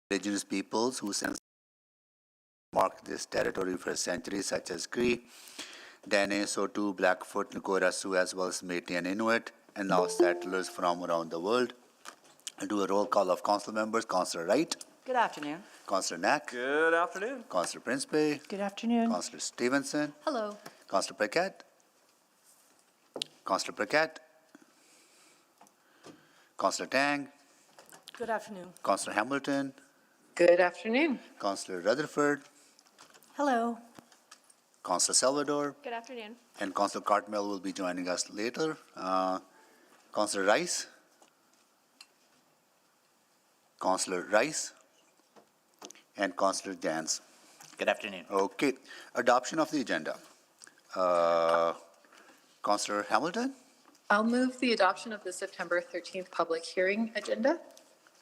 Indigenous peoples who since marked this territory for centuries, such as Cree, Dene, Sotu, Blackfoot, Nakora, Sioux, as well as Métis and Inuit, and now settlers from around the world. I'll do a roll call of council members. Councillor Wright. Good afternoon. Councillor Knack. Good afternoon. Councillor Principe. Good afternoon. Councillor Stevenson. Hello. Councillor Paquette. Councillor Paquette. Councillor Tang. Good afternoon. Councillor Hamilton. Good afternoon. Councillor Rutherford. Hello. Councillor Salvador. Good afternoon. And Councillor Cartmel will be joining us later. Councillor Rice. Councillor Rice. And Councillor Jans. Good afternoon. Okay. Adoption of the agenda. Councillor Hamilton. I'll move the adoption of the September 13th public hearing agenda.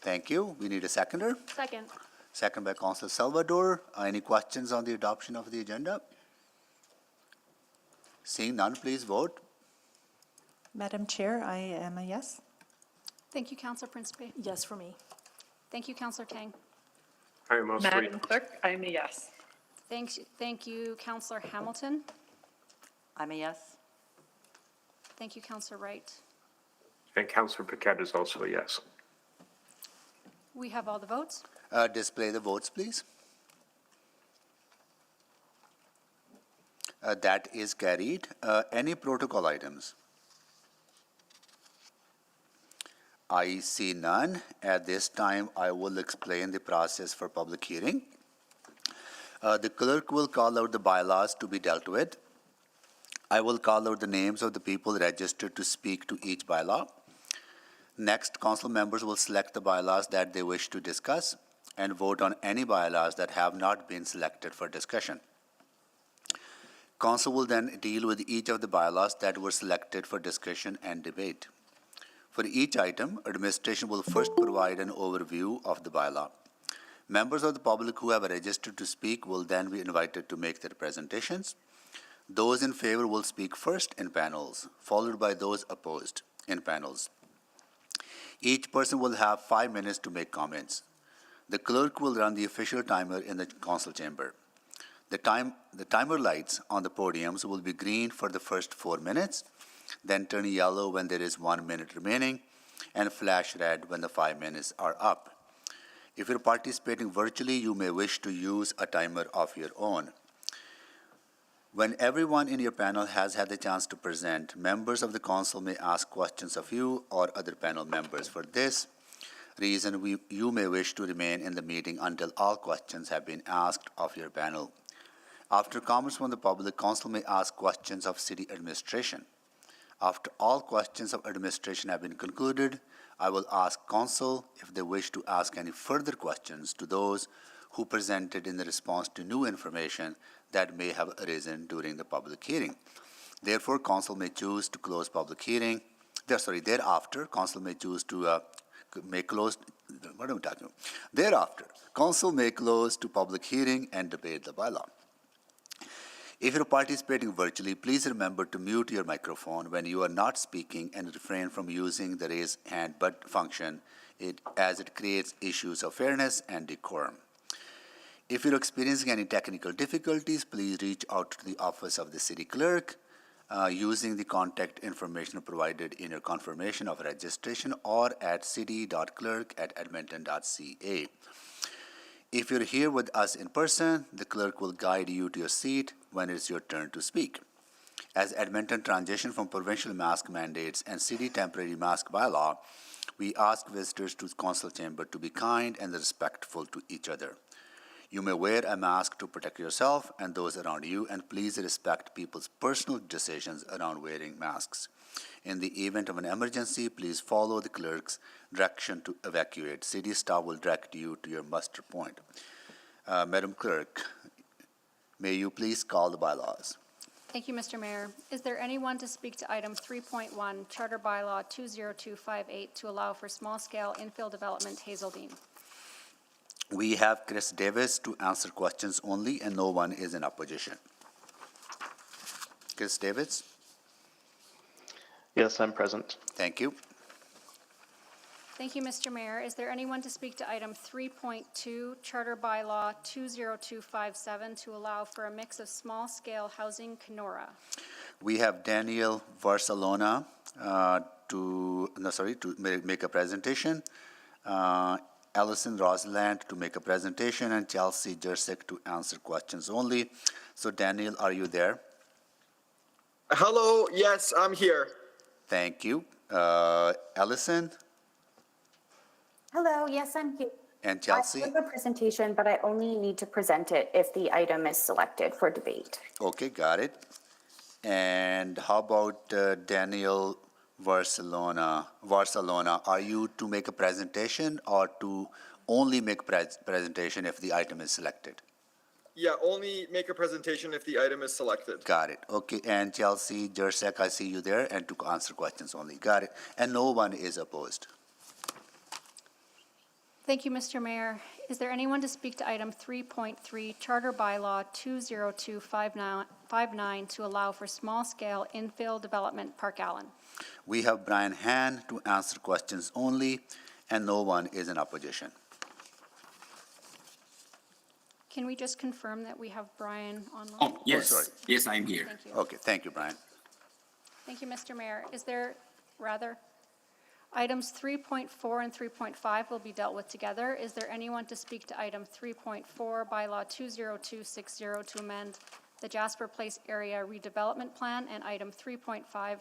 Thank you. We need a seconder. Second. Second by Councillor Salvador. Any questions on the adoption of the agenda? Seeing none, please vote. Madam Chair, I am a yes. Thank you, Councillor Principe. Yes for me. Thank you, Councillor Tang. I am also Madam Clerk, I'm a yes. Thank you, Councillor Hamilton. I'm a yes. Thank you, Councillor Wright. and Councillor Paquette is also a yes. We have all the votes. Display the votes, please. That is carried. Any protocol items? I see none. At this time, I will explain the process for public hearing. The clerk will call out the bylaws to be dealt with. I will call out the names of the people registered to speak to each bylaw. Next, council members will select the bylaws that they wish to discuss and vote on any bylaws that have not been selected for discussion. Council will then deal with each of the bylaws that were selected for discussion and debate. For each item, administration will first provide an overview of the bylaw. Members of the public who have registered to speak will then be invited to make their presentations. Those in favor will speak first in panels, followed by those opposed in panels. Each person will have 5 minutes to make comments. The clerk will run the official timer in the council chamber. The timer lights on the podiums will be green for the first 4 minutes, then turn yellow when there is 1 minute remaining, and flash red when the 5 minutes are up. If you're participating virtually, you may wish to use a timer of your own. When everyone in your panel has had the chance to present, members of the council may ask questions of you or other panel members. For this reason, you may wish to remain in the meeting until all questions have been asked of your panel. After comments from the public, council may ask questions of city administration. After all questions of administration have been concluded, I will ask council if they wish to ask any further questions to those who presented in the response to new information that may have arisen during the public hearing. Therefore, council may choose to close public hearing. Thereafter, council may choose to Thereafter, council may close to public hearing and debate the bylaw. If you're participating virtually, please remember to mute your microphone when you are not speaking and refrain from using the raise hand but function as it creates issues of fairness and decorum. If you're experiencing any technical difficulties, please reach out to the office of the city clerk using the contact information provided in your confirmation of registration or at city.clerk@edmonton.ca. If you're here with us in person, the clerk will guide you to your seat when it's your turn to speak. As Edmonton transitions from provincial mask mandates and city temporary mask bylaw, we ask visitors to council chamber to be kind and respectful to each other. You may wear a mask to protect yourself and those around you, and please respect people's personal decisions around wearing masks. In the event of an emergency, please follow the clerk's direction to evacuate. City staff will direct you to your muster point. Madam Clerk, may you please call the bylaws? Thank you, Mr. Mayor. Is there anyone to speak to item 3.1, Charter Bylaw 20258, to allow for small-scale infill development, Hazeldean? We have Chris Davis to answer questions only, and no one is in opposition. Chris Davis? Yes, I'm present. Thank you. Thank you, Mr. Mayor. Is there anyone to speak to item 3.2, Charter Bylaw 20257, to allow for a mix of small-scale housing, Kenora? We have Daniel Barcelona to make a presentation, Allison Rosland to make a presentation, and Chelsea Jersek to answer questions only. So Daniel, are you there? Hello, yes, I'm here. Thank you. Allison Hello, yes, I'm here. and Chelsea? I have a presentation, but I only need to present it if the item is selected for debate. Okay, got it. And how about Daniel Barcelona? Are you to make a presentation or to only make presentation if the item is selected? Yeah, only make a presentation if the item is selected. Got it. Okay, and Chelsea Jersek, I see you there, and to answer questions only. Got it. And no one is opposed. Thank you, Mr. Mayor. Is there anyone to speak to item 3.3, Charter Bylaw 20259, to allow for small-scale infill development, Park Allen? We have Brian Han to answer questions only, and no one is in opposition. Can we just confirm that we have Brian online? Oh, yes. sorry. Yes, I'm here. Thank you. Okay, thank you, Brian. Thank you, Mr. Mayor. Items 3.4 and 3.5 will be dealt with together. Is there anyone to speak to item 3.4, Bylaw 20260, to amend the Jasper Place Area Redevelopment Plan, and item 3.5,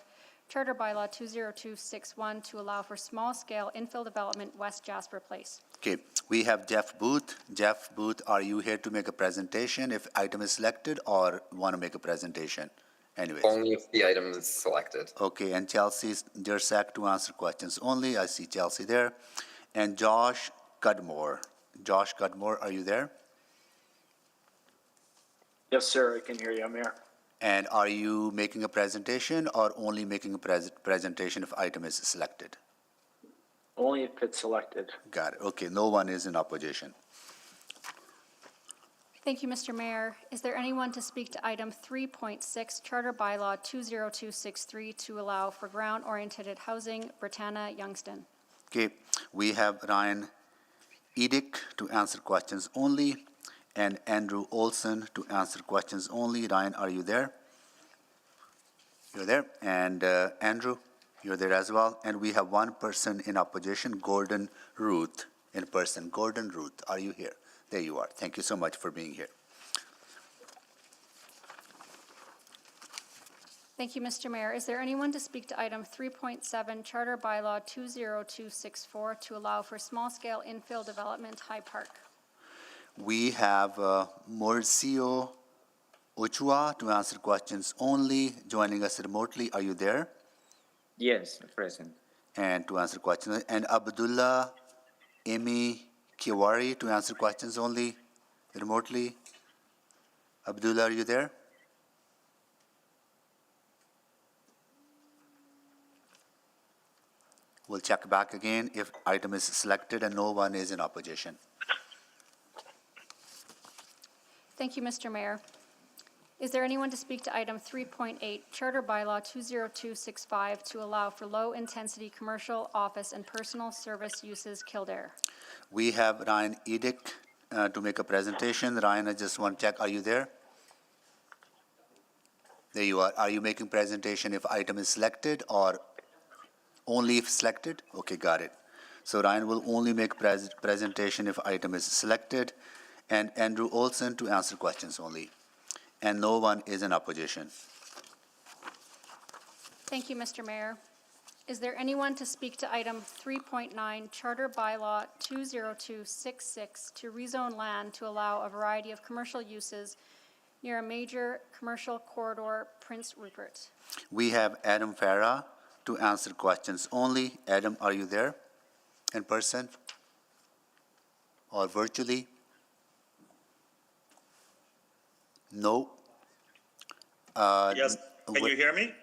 Charter Bylaw 20261, to allow for small-scale infill development, West Jasper Place? Okay, we have Jeff Booth. Jeff Booth, are you here to make a presentation if item is selected, or want to make a presentation? Anyways. Only if the item is selected. Okay, and Chelsea Jersek to answer questions only. I see Chelsea there. And Josh Cudmore. Josh Cudmore, are you there? Yes, sir, I can hear you, Mayor. And are you making a presentation or only making a presentation if item is selected? Only if it's selected. Got it. Okay, no one is in opposition. Thank you, Mr. Mayor. Is there anyone to speak to item 3.6, Charter Bylaw 20263, to allow for ground-oriented housing, Britannia, Youngston? Okay, we have Ryan Edick to answer questions only, and Andrew Olson to answer questions only. Ryan, are you there? You're there. And Andrew, you're there as well. And we have one person in opposition, Gordon Ruth, in person. Gordon Ruth, are you here? There you are. Thank you so much for being here. Thank you, Mr. Mayor. Is there anyone to speak to item 3.7, Charter Bylaw 20264, to allow for small-scale infill development, High Park? We have Mauricio Ochoa to answer questions only, joining us remotely. Are you there? Yes, present. And to answer questions. And Abdullah Emi Kiwari to answer questions only, remotely. Abdullah, are you there? We'll check back again if item is selected and no one is in opposition. Thank you, Mr. Mayor. Is there anyone to speak to item 3.8, Charter Bylaw 20265, to allow for low-intensity commercial, office, and personal service uses, Kildare? We have Ryan Edick to make a presentation. Ryan, I just want to check, are you there? There you are. Are you making presentation if item is selected or only if selected? Okay, got it. So Ryan will only make presentation if item is selected, and Andrew Olson to answer questions only. And no one is in opposition. Thank you, Mr. Mayor. Is there anyone to speak to item 3.9, Charter Bylaw 20266, to rezone land to allow a variety of commercial uses near a major commercial corridor, Prince Rupert? We have Adam Farah to answer questions only. Adam, are you there in person or virtually? No. Yes, can you hear me?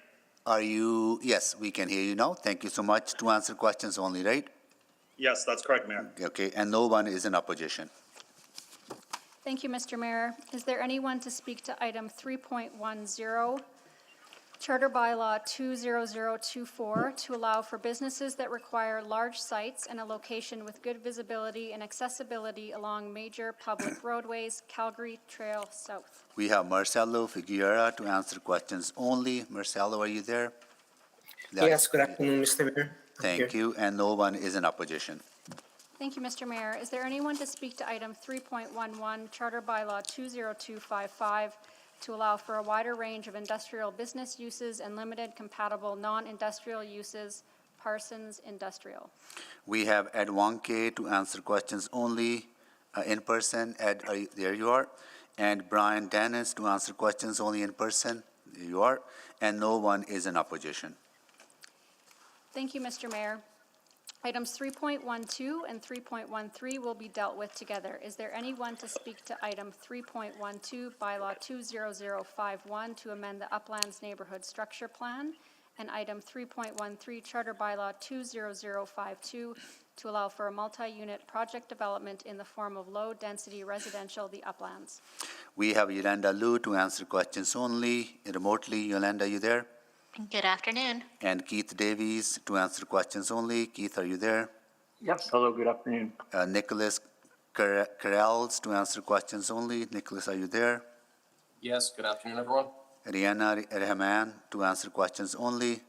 Are you, yes, we can hear you now. Thank you so much. To answer questions only, right? Yes, that's correct, Mayor. Okay, and no one is in opposition. Thank you, Mr. Mayor. Is there anyone to speak to item 3.10, Charter Bylaw 20024 to allow for businesses that require large sites and a location with good visibility and accessibility along major public roadways, Calgary Trail South. We have Marcelo Figueroa to answer questions only. Marcelo, are you there? Yes, good afternoon, Mr. Mayor. I'm Thank here. you, and no one is in opposition. Thank you, Mr. Mayor. Is there anyone to speak to item 3.11, Charter Bylaw 20255, to allow for a wider range of industrial business uses and limited compatible non-industrial uses, Parsons Industrial? We have Ed Wonke to answer questions only in person. Ed, there you are. And Brian Dennis to answer questions only in person. There you are. And no one is in opposition. Thank you, Mr. Mayor. Items 3.12 and 3.13 will be dealt with together. Is there anyone to speak to item 3.12, Bylaw 20051, to amend the Uplands Neighborhood Structure Plan, and item 3.13, Charter Bylaw 20052, to allow for a multi-unit project development in the form of low-density residential, the Uplands? We have Yolanda Liu to answer questions only remotely. Yolanda, you there? Good afternoon. And Keith Davies to answer questions only. Keith, are you there? Yes, hello, good afternoon. Nicholas Carrells to answer questions only. Nicholas, are you there? Yes, good afternoon, everyone. Rihanna Rahman to answer questions only.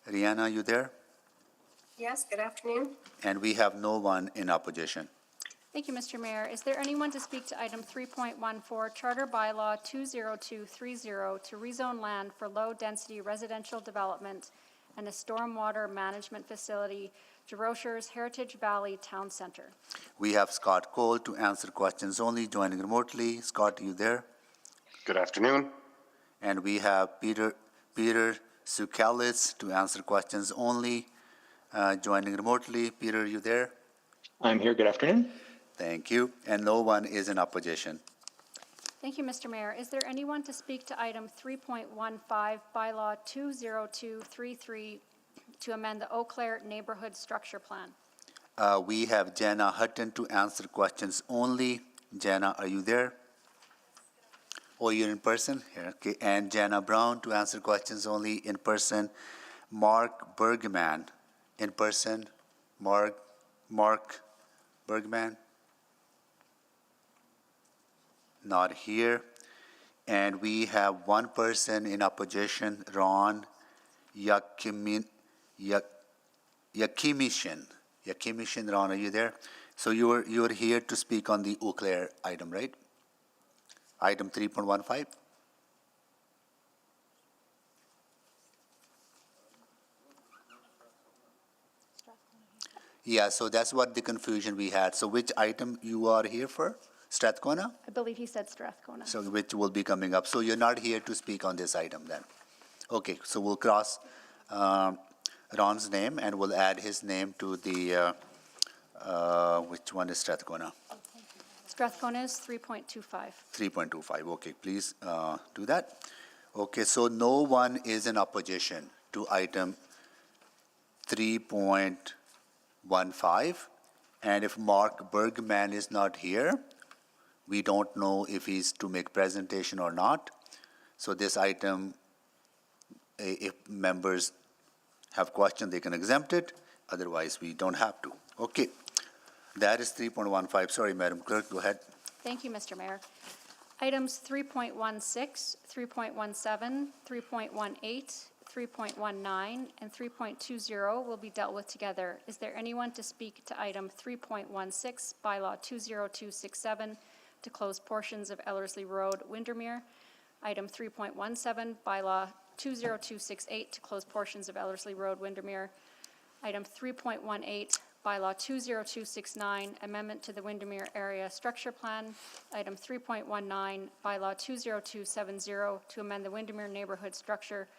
Rihanna, are you there? Yes, good afternoon. And we have no one in opposition. Thank you, Mr. Mayor. Is there anyone to speak to item 3.14, Charter Bylaw 20230, to rezone land for low-density residential development and a stormwater management facility, Derosers, Heritage Valley Town Center? We have Scott Cole to answer questions only, joining remotely. Scott, are you there? Good afternoon. And we have Peter Sukalis to answer questions only, joining remotely. Peter, are you there? I'm here, good afternoon. Thank you. And no one is in opposition. Thank you, Mr. Mayor. Is there anyone to speak to item 3.15, Bylaw 20233, to amend the Eau Claire Neighborhood Structure Plan? We have Jenna Hutton to answer questions only. Jenna, are you there? Oh, you're in person? Here, okay. And Jenna Brown to answer questions only in person. Mark Bergman, in person. Mark Bergman? Not here. And we have one person in opposition, Ron Yakimishin. Yakimishin, Ron, are you there? So you're here to speak on the Eau Claire item, right? Item 3.15? Yeah, so that's what the confusion we had. So which item you are here for? Strathcona? I believe he said Strathcona. So which will be coming up. So you're not here to speak on this item then? Okay, so we'll cross Ron's name and we'll add his name to the, which one is Strathcona? Strathcona is 3.25. 3.25, okay, please do that. Okay, so no one is in opposition to item 3.15. And if Mark Bergman is not here, we don't know if he's to make presentation or not. So this item, if members have questions, they can exempt it. Otherwise, we don't have to. Okay. That is 3.15. Sorry, Madam Clerk, go ahead. Thank you, Mr. Mayor. Items 3.16, 3.17, 3.18, 3.19, and 3.20 will be dealt with together. Is there anyone to speak to item 3.16, Bylaw 20267, to close portions of Ellerslie Road, Windermere? Item 3.17, Bylaw 20268, to close portions of Ellerslie Road, Windermere. Item 3.18, Bylaw 20269, amendment to the Windermere Area Structure Plan. Item 3.19, Bylaw 20270, to amend the Windermere Neighborhood Structure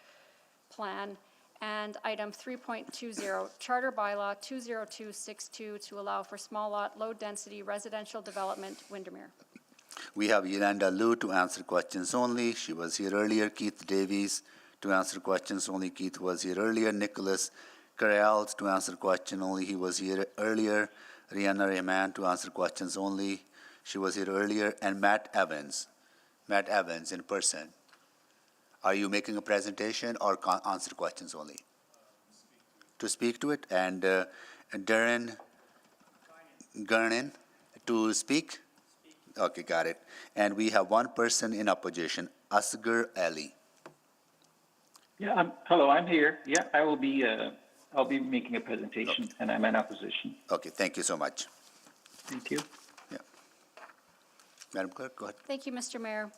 Plan. And item 3.20, Charter Bylaw 20262, to allow for small lot, low-density residential development, Windermere. We have Yolanda Liu to answer questions only. She was here earlier. Keith Davies to answer questions only. Keith was here earlier. Nicholas Carrells to answer question only. He was here earlier. Rihanna Rahman to answer questions only. She was here earlier. And Matt Evans in person. Are you making a presentation or answer questions only? To speak to it, and Darren Gurnin to speak? Okay, got it. And we have one person in opposition, Asghar Ali. Yeah, hello, I'm here. Yeah, I'll be making a presentation, and I'm in opposition. Okay, thank you so much. Thank you. Yeah. Madam Clerk, go ahead. Thank you, Mr. Mayor.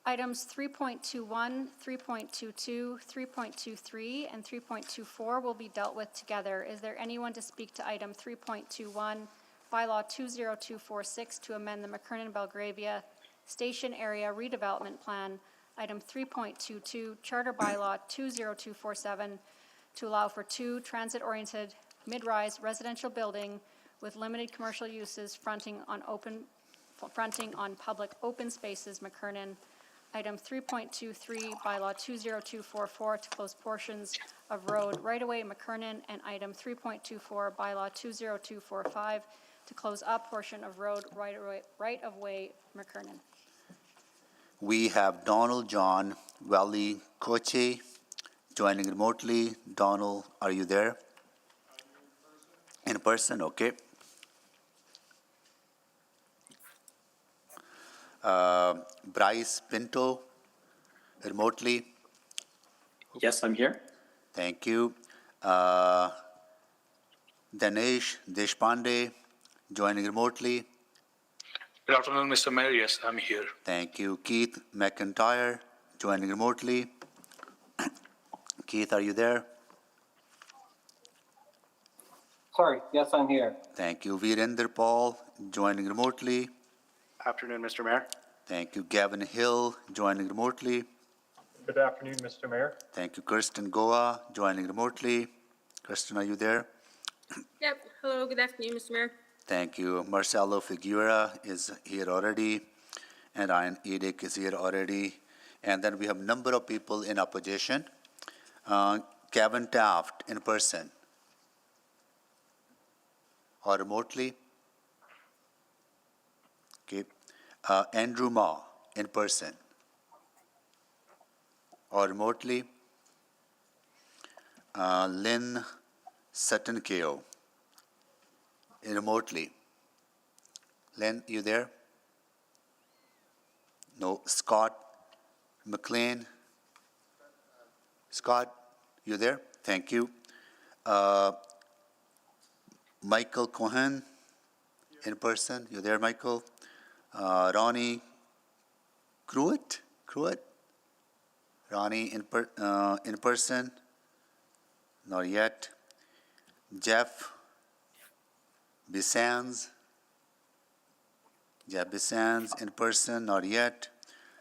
Items 3.21, 3.22, 3.23, and 3.24 will be dealt with together. Is there anyone to speak to item 3.21, Bylaw 20246, to amend the McKernan-Belgravia Station Area Redevelopment Plan, item 3.22, Charter Bylaw 20247, to allow for 2 transit-oriented mid-rise residential building with limited commercial uses fronting on public open spaces, McKernan. Item 3.23, Bylaw 20244, to close portions of road right-of-way McKernan, and item 3.24, Bylaw 20245, to close a portion of road right-of-way McKernan. We have Donald John Valley Koche joining remotely. Donald, are you there? In person, okay. Bryce Pinto, remotely. Yes, I'm here. Thank you. Dinesh Deshpande, joining remotely. Good afternoon, Mr. Mayor. Yes, I'm here. Thank you. Keith McIntyre, joining remotely. Keith, are you there? Sorry. Yes, I'm here. Thank you. Virender Paul, joining remotely. Afternoon, Mr. Mayor. Thank you. Gavin Hill, joining remotely. Good afternoon, Mr. Mayor. Thank you. Kirsten Goa, joining remotely. Kirsten, are you there? Yep. Hello, good afternoon, Mr. Mayor. Thank you. Marcelo Figueroa is here already, and Ryan Edick is here already. And then we have a number of people in opposition. Kevin Taft in person or remotely. Okay. Andrew Ma in person or remotely. Lynn Sutton Keo remotely. Lynn, you there? No. Scott McLean. Scott, you there? Thank you. Michael Cohen in person. You there, Michael? Ronnie Cruitt? Ronnie in person? Not yet. Jeff Bissans? Jeff Bissans in person? Not yet.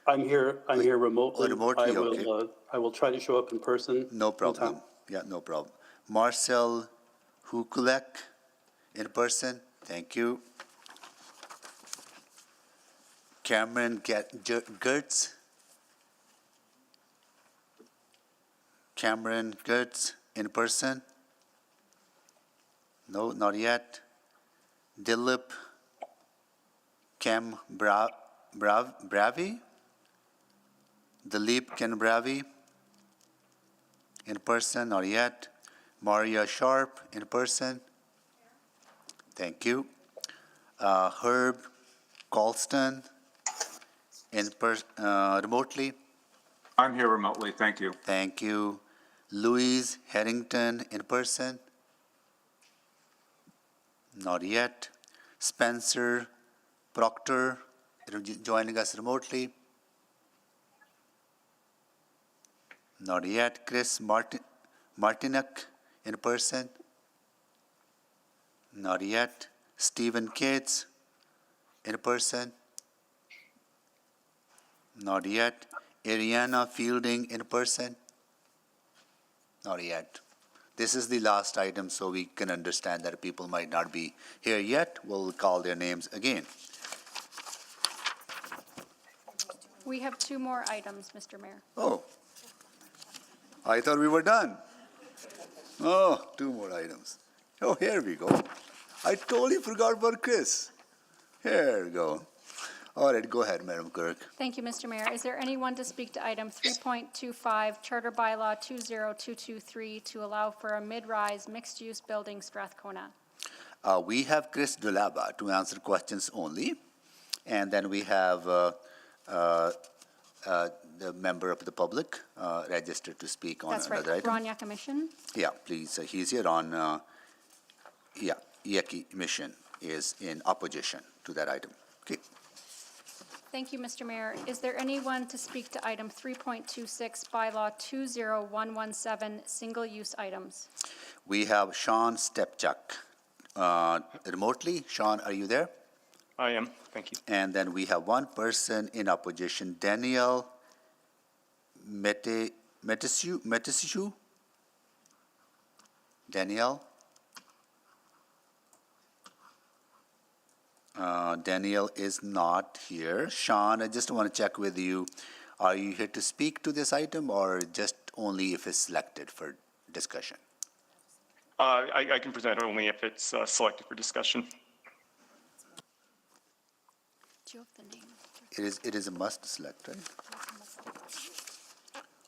I'm here remotely. Oh, remotely, okay. I will try to show up in person. No problem. Yeah, no problem. Marcel Hukulek in person? Thank you. Cameron Gertz? Cameron Gertz in person? No, not yet. Dilip Kem Bravi? Dilip Ken Bravi in person, not yet. Maria Sharp in person. Thank you. Herb Colston remotely. I'm here remotely. Thank you. Thank you. Louise Harrington in person. Not yet. Spencer Proctor joining us remotely. Not yet. Chris Martinek in person. Not yet. Stephen Cates in person. Not yet. Ariana Fielding in person. Not yet. This is the last item, so we can understand that people might not be here yet. We'll call their names again. We have 2 more items, Mr. Mayor. Oh, I thought we were done. Oh, 2 more items. Oh, here we go. I totally forgot about Chris. Here we go. All right, go ahead, Madam Clerk. Thank you, Mr. Mayor. Is there anyone to speak to item 3.25, Charter Bylaw 20223, to allow for a mid-rise mixed-use building, Strathcona? We have Chris Dulaba to answer questions only, and then we have the member of the public registered to speak on That's right, another item. Ron Yakimishin. Yeah, please, he's here on, Yaki Mission is in opposition to that item. Okay. Thank you, Mr. Mayor. Is there anyone to speak to item 3.26, Bylaw 20117, single-use items? We have Sean Stepchuk remotely. Sean, are you there? I am, thank you. And then we have one person in opposition, Daniel Metesiu? Daniel? Daniel is not here. Sean, I just want to check with you. Are you here to speak to this item or just only if it's selected for discussion? I can present only if it's selected for discussion. Do you have the name? It is a must select, right?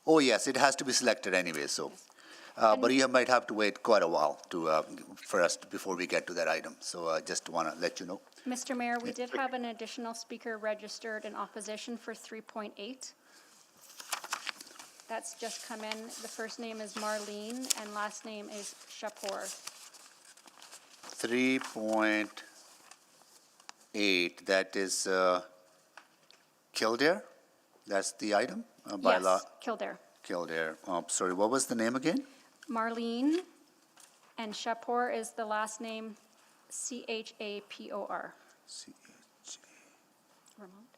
Oh, yes, it has to be selected anyway, so. But you might have to wait quite a while for us before we get to that item. So I just want to let you know. Mr. Mayor, we did have an additional speaker registered in opposition for 3.8. That's just come in. The first name is Marlene and last name is Shapor. 3.8, that is Kildare? That's the item? Bylaw? Yes, Kildare. Kildare. Sorry, what was the name again? Marlene and Shapor is the last name, Chapor. Remote.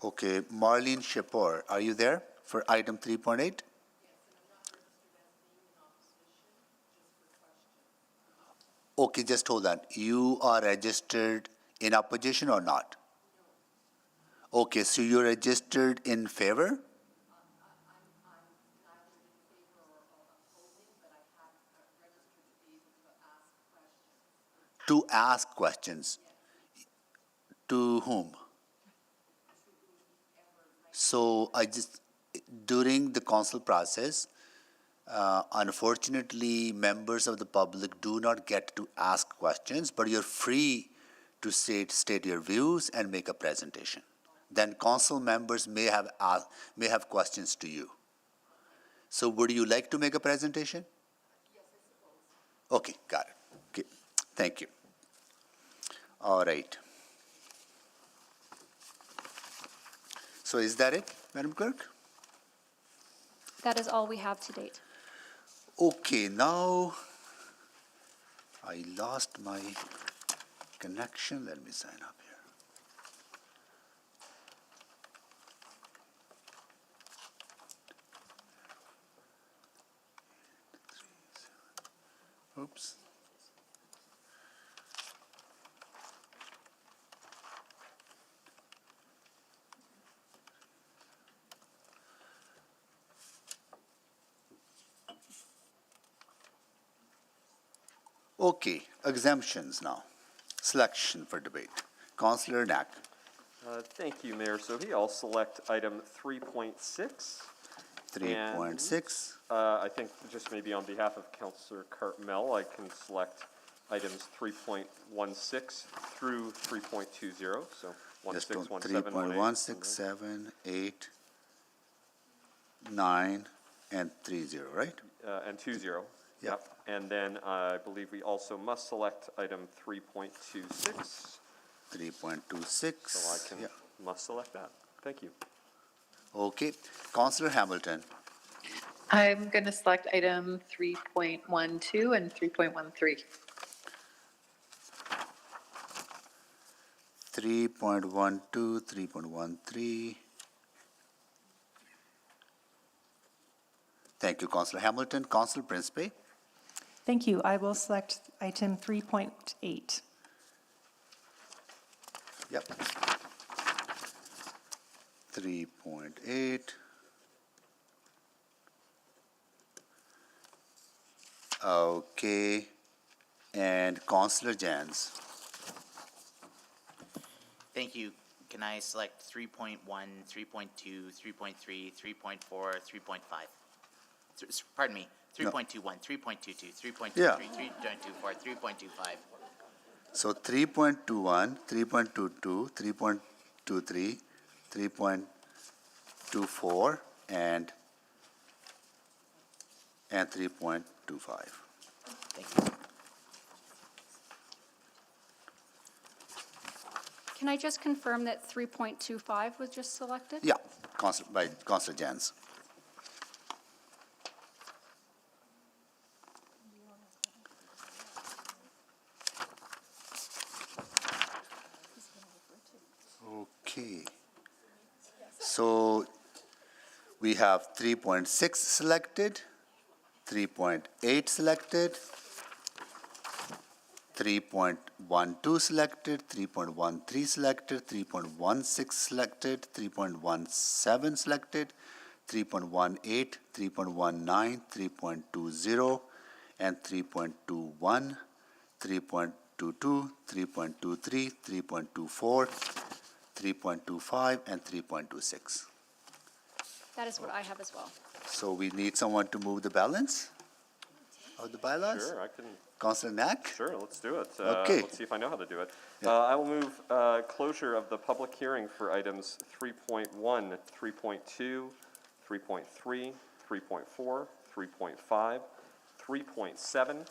Okay, Marlene Shapor, are you there for item 3.8? Okay, just hold on. You are registered in opposition or not? Okay, so you're registered in favor? To ask questions. To whom? So during the council process, unfortunately, members of the public do not get to ask questions, but you're free to state your views and make a presentation. Then council members may have questions to you. So would you like to make a presentation? Yes, I suppose. Okay, got it. Okay, thank you. All right. So is that it, Madam Clerk? That is all we have to date. Okay, now I lost my connection. Let me sign up here. Oops. Okay, exemptions now. Selection for debate. Councillor Knack. Thank you, Mayor. So I'll select item 3.6. 3.6. I think just maybe on behalf of Councillor Cartmel, I can select items 3.16 through 3.20. So 3.16, 7, 8, 9, and 30, right? And 20. Yep. And then I believe we also must select item 3.26. 3.26. So I can must select that. Thank you. Okay. Councillor Hamilton. I'm going to select item 3.12 and 3.13. 3.12, 3.13. Thank you, Councillor Hamilton. Councillor Principe. Thank you. I will select item 3.8. Yep. 3.8. Okay. And Councillor Jans. Thank you. Can I select 3.1, 3.2, 3.3, 3.4, 3.5? Pardon me, 3.21, 3.22, 3.23, Yeah. 3.24, 3.25. So 3.21, 3.22, 3.23, 3.24, and 3.25. Thank you. Can I just confirm that 3.25 was just selected? Yeah, by Councillor Jans. Okay. So we have 3.6 selected, 3.8 selected, 3.12 selected, 3.13 selected, 3.16 selected, 3.17 selected, 3.18, 3.19, 3.20, and 3.21, 3.22, 3.23, 3.24, 3.25, and 3.26. That is what I have as well. So we need someone to move the balance of the bylaws? Sure, I can, Councillor Knack? sure, let's do it. Okay. Let's see if I know how to do it. Yeah. I will move closure of the public hearing for items 3.1, 3.2, 3.3, 3.4, 3.5, 3.7,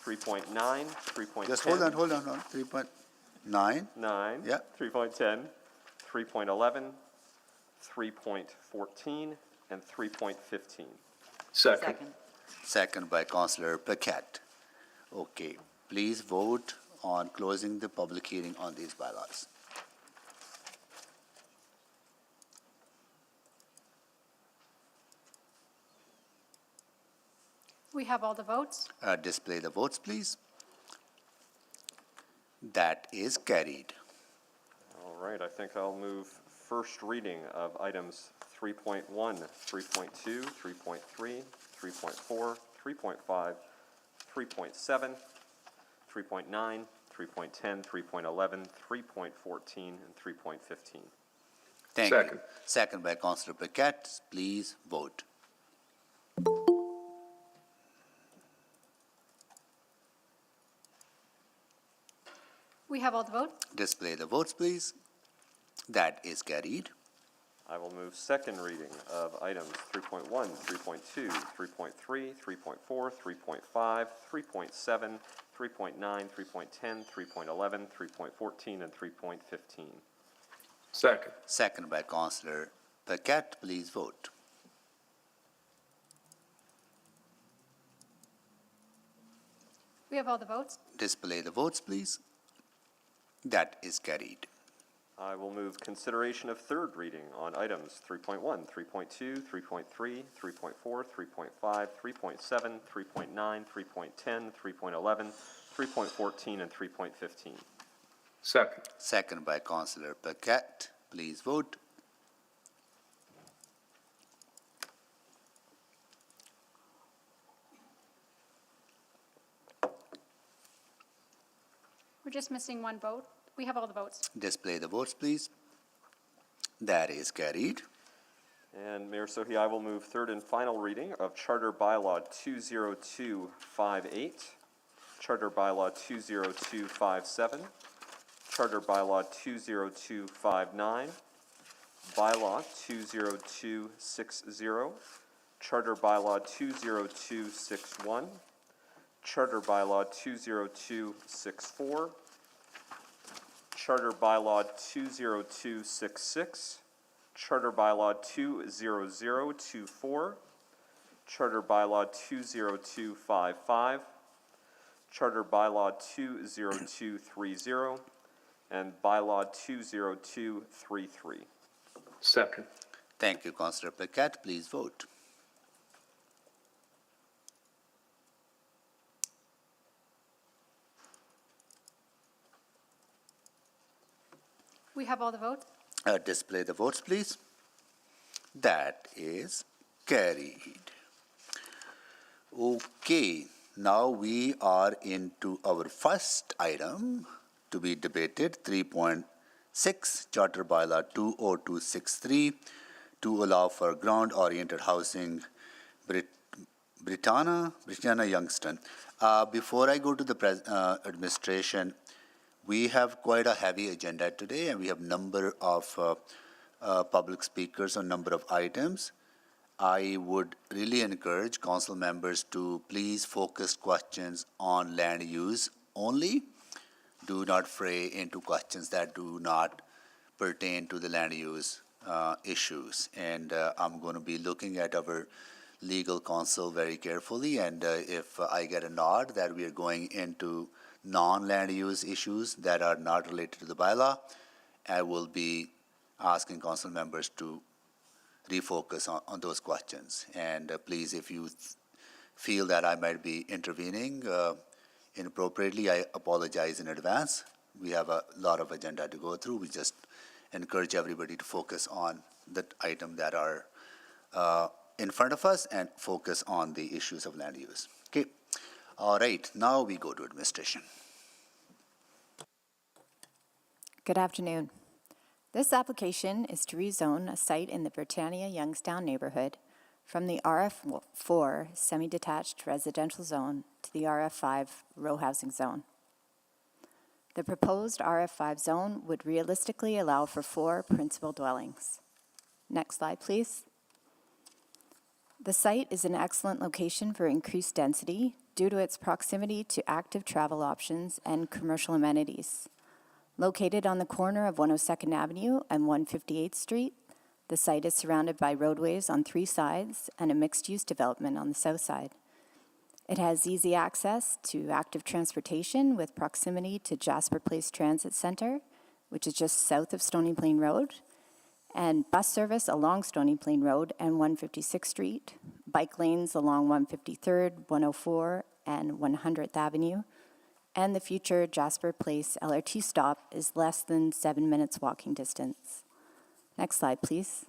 3.9, 3.10. Just hold on. 3.9. 9. Yeah. 3.10, 3.11, 3.14, and 3.15. Second. Second by Councillor Paquette. Okay, please vote on closing the public hearing on these bylaws. We have all the votes. Display the votes, please. That is carried. All right, I think I'll move first reading of items 3.1, 3.2, 3.3, 3.4, 3.5, 3.7, 3.9, 3.10, 3.11, 3.14, and 3.15. Thank Second. you. Second by Councillor Paquette. Please vote. We have all the votes. Display the votes, please. That is carried. I will move second reading of items 3.1, 3.2, 3.3, 3.4, 3.5, 3.7, 3.9, 3.10, 3.11, 3.14, and 3.15. Second. Second by Councillor Paquette. Please vote. We have all the votes. Display the votes, please. That is carried. I will move consideration of third reading on items 3.1, 3.2, 3.3, 3.4, 3.5, 3.7, 3.9, 3.10, 3.11, 3.14, and 3.15. Second. Second by Councillor Paquette. Please vote. We're just missing one vote. We have all the votes. Display the votes, please. That is carried. And Mayor Sohi, I will move third and final reading of Charter Bylaw 20258, Charter Bylaw 20257, Charter Bylaw 20259, Bylaw 20260, Charter Bylaw 20261, Charter Bylaw 20264, Charter Bylaw 20266, Charter Bylaw 20024, Charter Bylaw 20255, Charter Bylaw 20230, and Bylaw 20233. Second. Thank you, Councillor Paquette. Please vote. We have all the votes. Display the votes, please. That is carried. Okay, now we are into our first item to be debated, 3.0 6, Charter Bylaw 20263, to allow for ground-oriented housing, Britannia Youngston. Before I go to the administration, we have quite a heavy agenda today, and we have number of public speakers on number of items. I would really encourage council members to please focus questions on land use only. Do not fray into questions that do not pertain to the land use issues. And I'm going to be looking at our legal counsel very carefully, and if I get a nod that we are going into non-land use issues that are not related to the bylaw, I will be asking council members to refocus on those questions. And please, if you feel that I might be intervening inappropriately, I apologize in advance. We have a lot of agenda to go through. We just encourage everybody to focus on the item that are in front of us and focus on the issues of land use. Okay. All right. Now we go to administration. Good afternoon. This application is to rezone a site in the Britannia Youngstown neighborhood from the RF4 semi-detached residential zone to the RF5 row housing zone. The proposed RF5 zone would realistically allow for 4 principal dwellings. Next slide, please. The site is an excellent location for increased density due to its proximity to active travel options and commercial amenities. Located on the corner of 102nd Avenue and 158th Street, the site is surrounded by roadways on 3 sides and a mixed-use development on the south side. It has easy access to active transportation with proximity to Jasper Place Transit Center, which is just south of Stony Plain Road, and bus service along Stony Plain Road and 156th Street, bike lanes along 153rd, 104, and 100th Avenue, and the future Jasper Place LRT stop is less than 7 minutes walking distance. Next slide, please.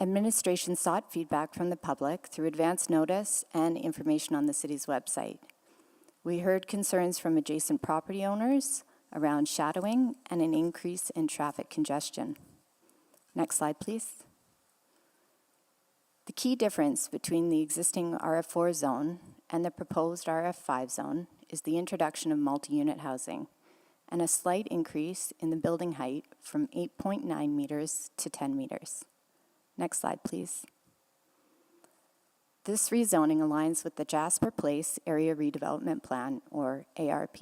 Administration sought feedback from the public through advance notice and information on the city's website. We heard concerns from adjacent property owners around shadowing and an increase in traffic congestion. Next slide, please. The key difference between the existing RF4 zone and the proposed RF5 zone is the introduction of multi-unit housing and a slight increase in the building height from 8.9 meters to 10 meters. Next slide, please. This rezoning aligns with the Jasper Place Area Redevelopment Plan, or ARP.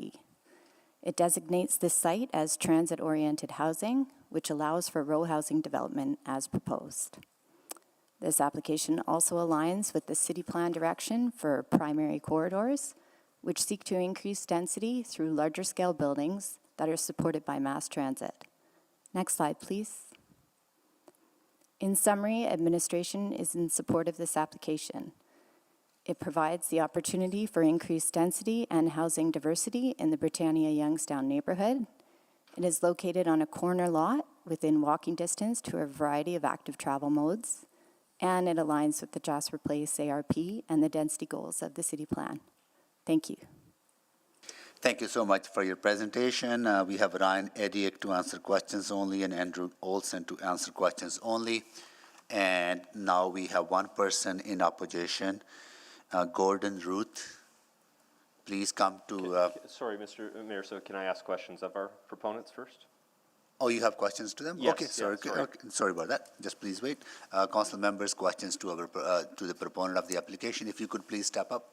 It designates this site as transit-oriented housing, which allows for row housing development as proposed. This application also aligns with the city plan direction for primary corridors, which seek to increase density through larger scale buildings that are supported by mass transit. Next slide, please. In summary, administration is in support of this application. It provides the opportunity for increased density and housing diversity in the Britannia Youngstown neighborhood. It is located on a corner lot within walking distance to a variety of active travel modes, and it aligns with the Jasper Place ARP and the density goals of the city plan. Thank you. Thank you so much for your presentation. We have Ryan Ediak to answer questions only and Andrew Olson to answer questions only. And now we have one person in opposition, Gordon Ruth. Please come to... Sorry, Mr. Mayor, so can I ask questions of our proponents first? Oh, you have questions to them? Yes, okay, yeah, sorry. Okay, sorry about that. Just please wait. Council members, questions to the proponent of the application. If you could please step up.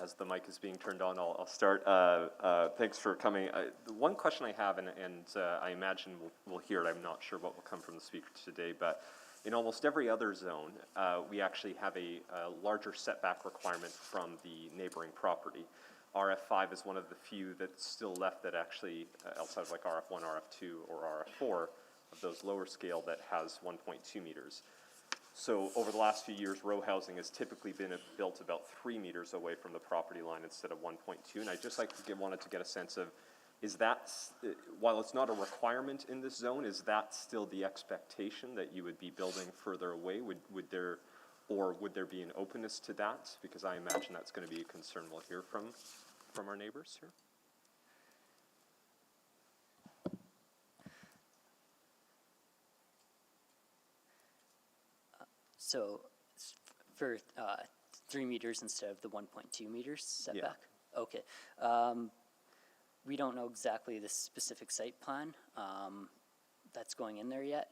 As the mic is being turned on, I'll start. Thanks for coming. The one question I have, and I imagine we'll hear it, I'm not sure what will come from the speaker today, but in almost every other zone, we actually have a larger setback requirement from the neighboring property. RF5 is one of the few that's still left that actually, outside of like RF1, RF2, or RF4, of those lower scale that has 1.2 meters. So over the last few years, row housing has typically been built about 3 meters away from the property line instead of 1.2. And I just wanted to get a sense of, is that, while it's not a requirement in this zone, is that still the expectation that you would be building further away? Would there be an openness to that? Because I imagine that's going to be a concern we'll hear from our neighbors here. So for 3 meters instead of the 1.2 meters setback? Yeah. Okay. We don't know exactly the specific site plan that's going in there yet.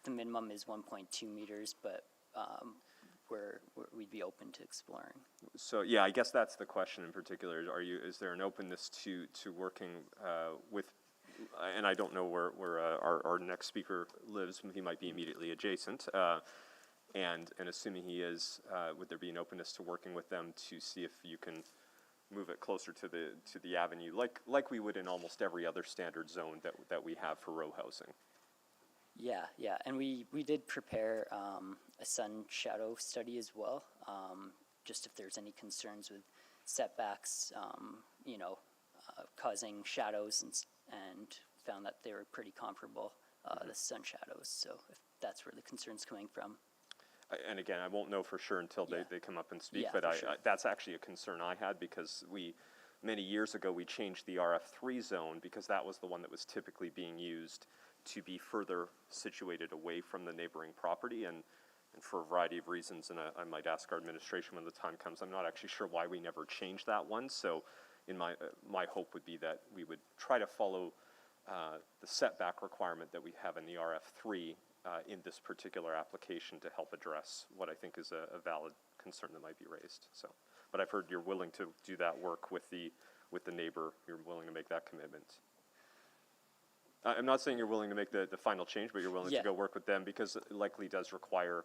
The minimum is 1.2 meters, but we'd be open to exploring. So yeah, I guess that's the question in particular. Is there an openness to working with? And I don't know where our next speaker lives. He might be immediately adjacent. And assuming he is, would there be an openness to working with them to see if you can move it closer to the avenue, like we would in almost every other standard zone that we have for row housing? Yeah, and we did prepare a sun shadow study as well, just if there's any concerns with setbacks, causing shadows, and found that they were pretty comparable, the sun shadows. So if that's where the concern's coming from. And again, I won't know for sure until they come up and speak, but that's actually a concern I had, because many years ago we changed the RF3 zone because that was the one that was typically being used to be further situated away from the neighboring property, and for a variety of reasons, and I might ask our administration when the time comes, I'm not actually sure why we never changed that one. So in my hope would be that we would try to follow the setback requirement that we have in the RF3 in this particular application to help address what I think is a valid concern that might be raised. So, but I've heard you're willing to do that work with the neighbor. You're willing to make that commitment. I'm not saying you're willing to make the final change, but you're willing to go work with them, because it likely does require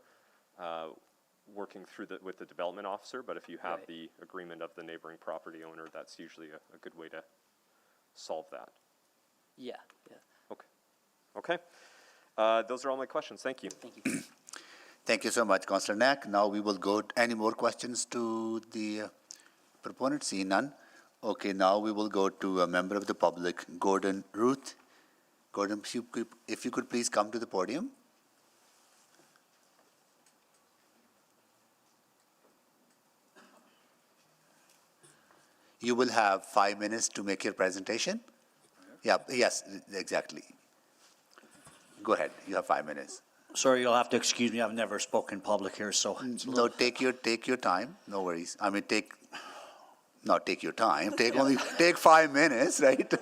working through with the development officer. But if you have the agreement of the neighboring property owner, that's usually a good way to solve that. Yeah. Okay. Those are all my questions. Thank you. Thank you. Thank you so much, Councillor Knack. Now we will go, any more questions to the proponent? See none. Okay, now we will go to a member of the public, Gordon Ruth. Gordon, if you could please come to the podium. You will have 5 minutes to make your presentation. Yeah, yes, exactly. Go ahead, you have 5 minutes. Sorry, you'll have to excuse me, I've never spoken public here, so. No, take your time, no worries. I mean, take your time, take 5 minutes, right?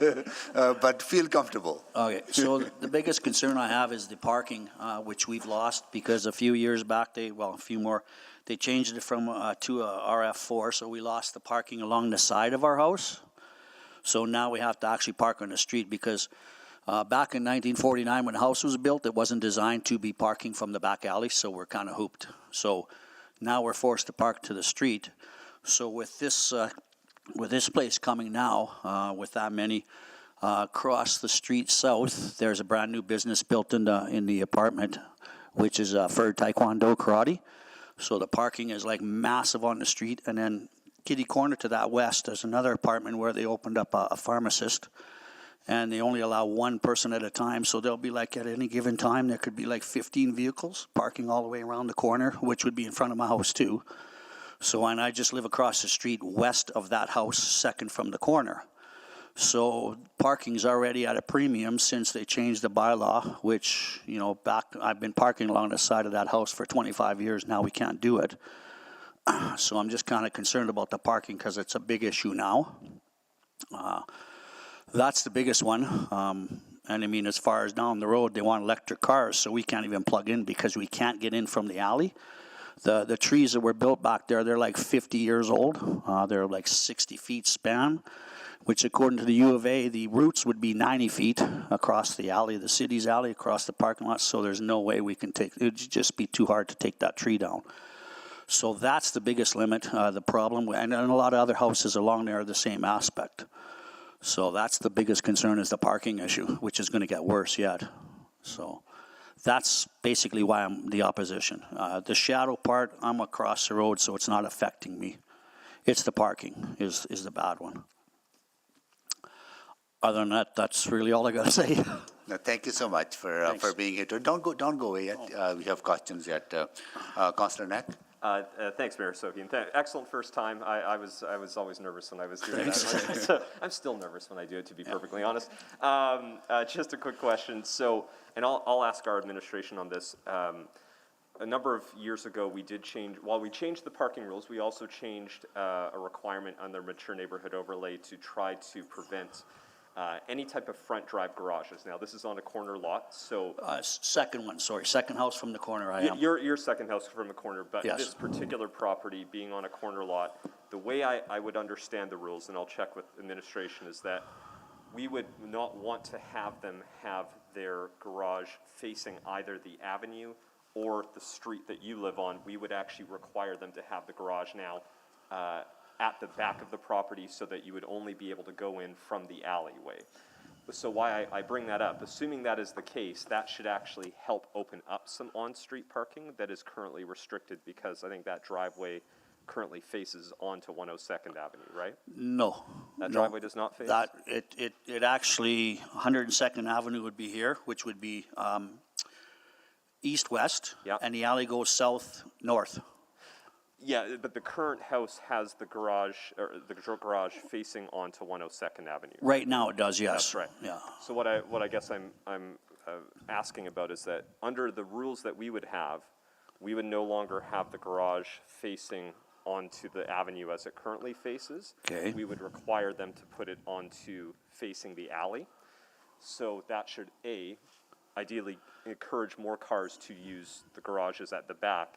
But feel comfortable. Okay, so the biggest concern I have is the parking, which we've lost because a few years back, a few more, they changed it from to a RF4, so we lost the parking along the side of our house. So now we have to actually park on the street because back in 1949, when the house was built, it wasn't designed to be parking from the back alley, so we're kind of hooped. So now we're forced to park to the street. So with this place coming now, with that many, across the street south, there's a brand new business built in the apartment, which is for Taekwondo Karate. So the parking is like massive on the street, and then kitty corner to that west, there's another apartment where they opened up a pharmacist, and they only allow one person at a time. So there'll be like at any given time, there could be like 15 vehicles parking all the way around the corner, which would be in front of my house too. So, and I just live across the street west of that house, second from the corner. So parking's already at a premium since they changed the bylaw, which, back, I've been parking along the side of that house for 25 years. Now we can't do it. So I'm just kind of concerned about the parking because it's a big issue now. That's the biggest one. And I mean, as far as down the road, they want electric cars, so we can't even plug in because we can't get in from the alley. The trees that were built back there, they're like 50 years old. They're like 60 feet span, which according to the U of A, the roots would be 90 feet across the alley, the city's alley, across the parking lot. So there's no way we can it would just be too hard to take that tree down. So that's the biggest limit, the problem. And a lot of other houses along there are the same aspect. So that's the biggest concern, is the parking issue, which is going to get worse yet. So that's basically why I'm the opposition. The shadow part, I'm across the road, so it's not affecting me. It's the parking is the bad one. Other than that, that's really all I got to say. No, thank you so much for being here. Don't go away yet. We have questions yet. Councillor Knack? Thanks, Mayor Sohi, and excellent first time. I was always nervous when I was doing that. So I'm still nervous when I do it, to be perfectly honest. Just a quick question. So, and I'll ask our administration on this. A number of years ago, we did change, while we changed the parking rules, we also changed a requirement on their mature neighborhood overlay to try to prevent any type of front drive garages. Now, this is on a corner lot, so. Second one, sorry, second house from the corner I am. Your second house from the corner, but Yes. this particular property being on a corner lot, the way I would understand the rules, and I'll check with administration, is that we would not want to have them have their garage facing either the avenue or the street that you live on. We would actually require them to have the garage now at the back of the property so that you would only be able to go in from the alleyway. So why I bring that up, assuming that is the case, that should actually help open up some on-street parking that is currently restricted, because I think that driveway currently faces onto 102nd Avenue, right? No. That no. driveway does not face? That, it actually, 102nd Avenue would be here, which would be east-west. Yeah. And the alley goes south-north. Yeah, but the current house has the garage, or the garage facing onto 102nd Avenue. Right now it does, yes. That's right. Yeah. So what I guess I'm asking about is that under the rules that we would have, we would no longer have the garage facing onto the avenue as it currently faces. Okay. We would require them to put it onto facing the alley. So that should, A, ideally encourage more cars to use the garages at the back,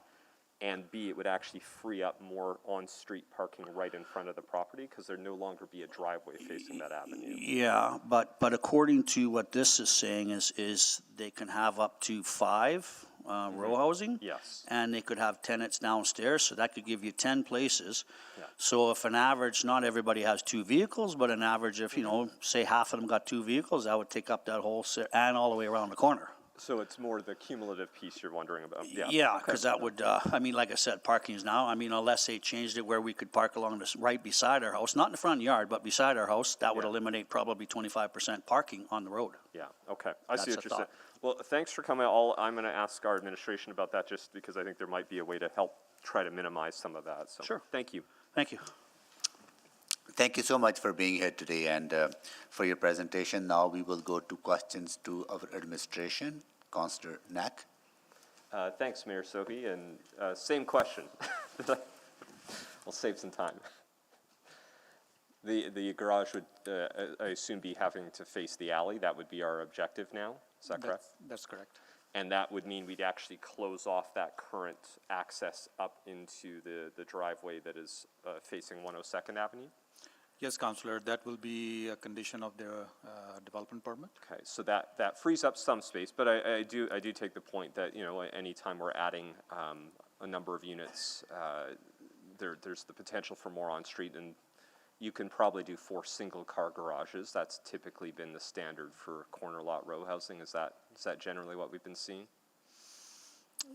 and B, it would actually free up more on-street parking right in front of the property, because there'd no longer be a driveway facing that avenue. Yeah, but according to what this is saying is they can have up to 5 row housing. Yes. And they could have tenants downstairs, so that could give you 10 places. Yeah. So if an average, not everybody has 2 vehicles, but an average, if, say half of them got 2 vehicles, that would take up that whole, and all the way around the corner. So it's more the cumulative piece you're wondering about? Yeah, because that would, like I said, parking is now, unless they changed it where we could park along this, right beside our house, not in the front yard, but beside our house, that would eliminate probably 25% parking on the road. Yeah, okay. I see That's what the you're saying. thought. Well, thanks for coming. I'm going to ask our administration about that, just because I think there might be a way to help try to minimize some of that. So, Sure. Thank you. Thank you. Thank you so much for being here today and for your presentation. Now we will go to questions to our administration. Councillor Knack. Thanks, Mayor Sohi, and same question. I'll save some time. The garage would, I assume, be having to face the alley. That would be our objective now. Is that correct? That's correct. And that would mean we'd actually close off that current access up into the driveway that is facing 102nd Avenue? Yes, Councillor, that will be a condition of the development permit. Okay, so that frees up some space, but I do take the point that, anytime we're adding a number of units, there's the potential for more on-street, and you can probably do 4 single-car garages. That's typically been the standard for corner lot row housing. Is that generally what we've been seeing?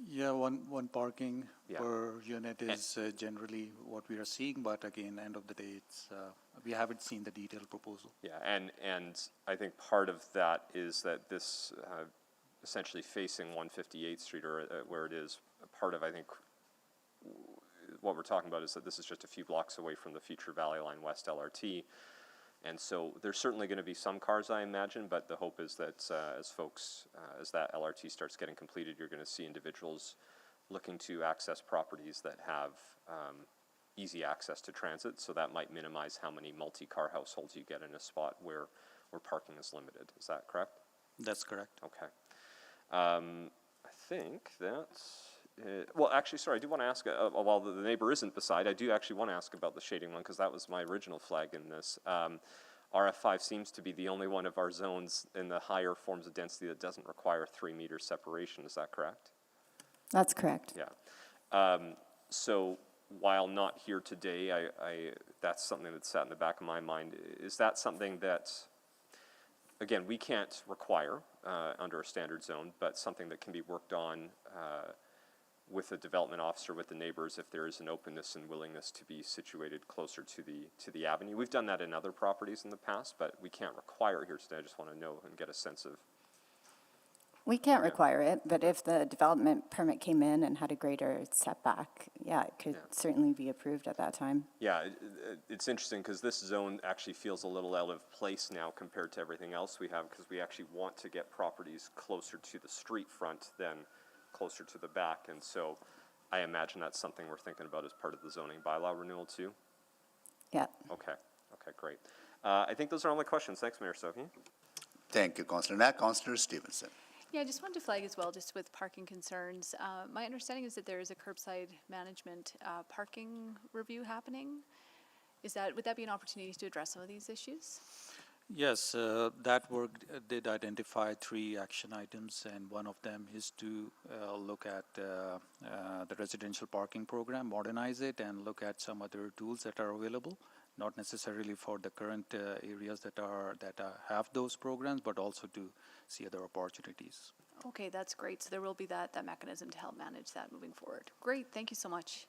Yeah, one parking Yeah. per unit is generally what we are seeing, but again, end of the day, it's we haven't seen the detailed proposal. Yeah, and I think part of that is that this essentially facing 158th Street, or where it is, part of, I think, what we're talking about is that this is just a few blocks away from the future Valley Line West LRT. And so there's certainly going to be some cars, I imagine, but the hope is that as that LRT starts getting completed, you're going to see individuals looking to access properties that have easy access to transit. So that might minimize how many multi-car households you get in a spot where parking is limited. Is that correct? That's correct. Okay. I think that's it. Well, actually, sorry, I do want to ask, while the neighbor isn't beside, I do actually want to ask about the shading one, because that was my original flag in this. RF5 seems to be the only one of our zones in the higher forms of density that doesn't require 3-meter separation. Is that correct? That's correct. Yeah. So while not here today, that's something that's sat in the back of my mind. Is that something that, again, we can't require under a standard zone, but something that can be worked on with a development officer, with the neighbors, if there is an openness and willingness to be situated closer to the avenue. We've done that in other properties in the past, but we can't require it here today. I just want to know and get a sense of. We can't require it, but if the development permit came in and had a greater setback, yeah, it could certainly be approved at that time. Yeah, it's interesting because this zone actually feels a little out of place now compared to everything else we have, because we actually want to get properties closer to the street front than closer to the back. And so I imagine that's something we're thinking about as part of the zoning bylaw renewal too. Yeah. Okay, great. I think those are all my questions. Thanks, Mayor Sohi. Thank you, Councillor Knack. Councillor Stevenson. Yeah, I just wanted to flag as well, just with parking concerns. My understanding is that there is a curbside management parking review happening. Would that be an opportunity to address some of these issues? Yes, that work did identify 3 action items, and one of them is to look at the residential parking program, modernize it, and look at some other tools that are available, not necessarily for the current areas that have those programs, but also to see other opportunities. Okay, that's great. So there will be that mechanism to help manage that moving forward. Great, thank you so much.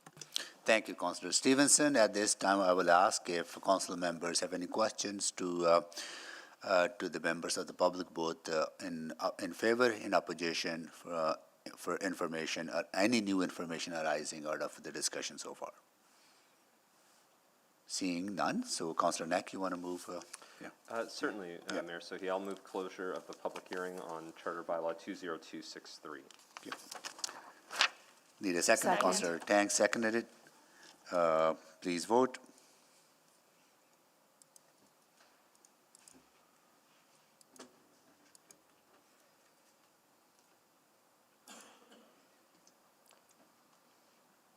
Thank you, Councillor Stevenson. At this time, I will ask if council members have any questions to the members of the public, both in favor, in opposition, for information, or any new information arising out of the discussion so far. Seeing none, so Councillor Knack, you want to move? Certainly, Mayor Sohi. I'll move closure of the public hearing on Charter Bylaw 20263. Yeah. Need a second? Councillor Tang seconded it. Please vote.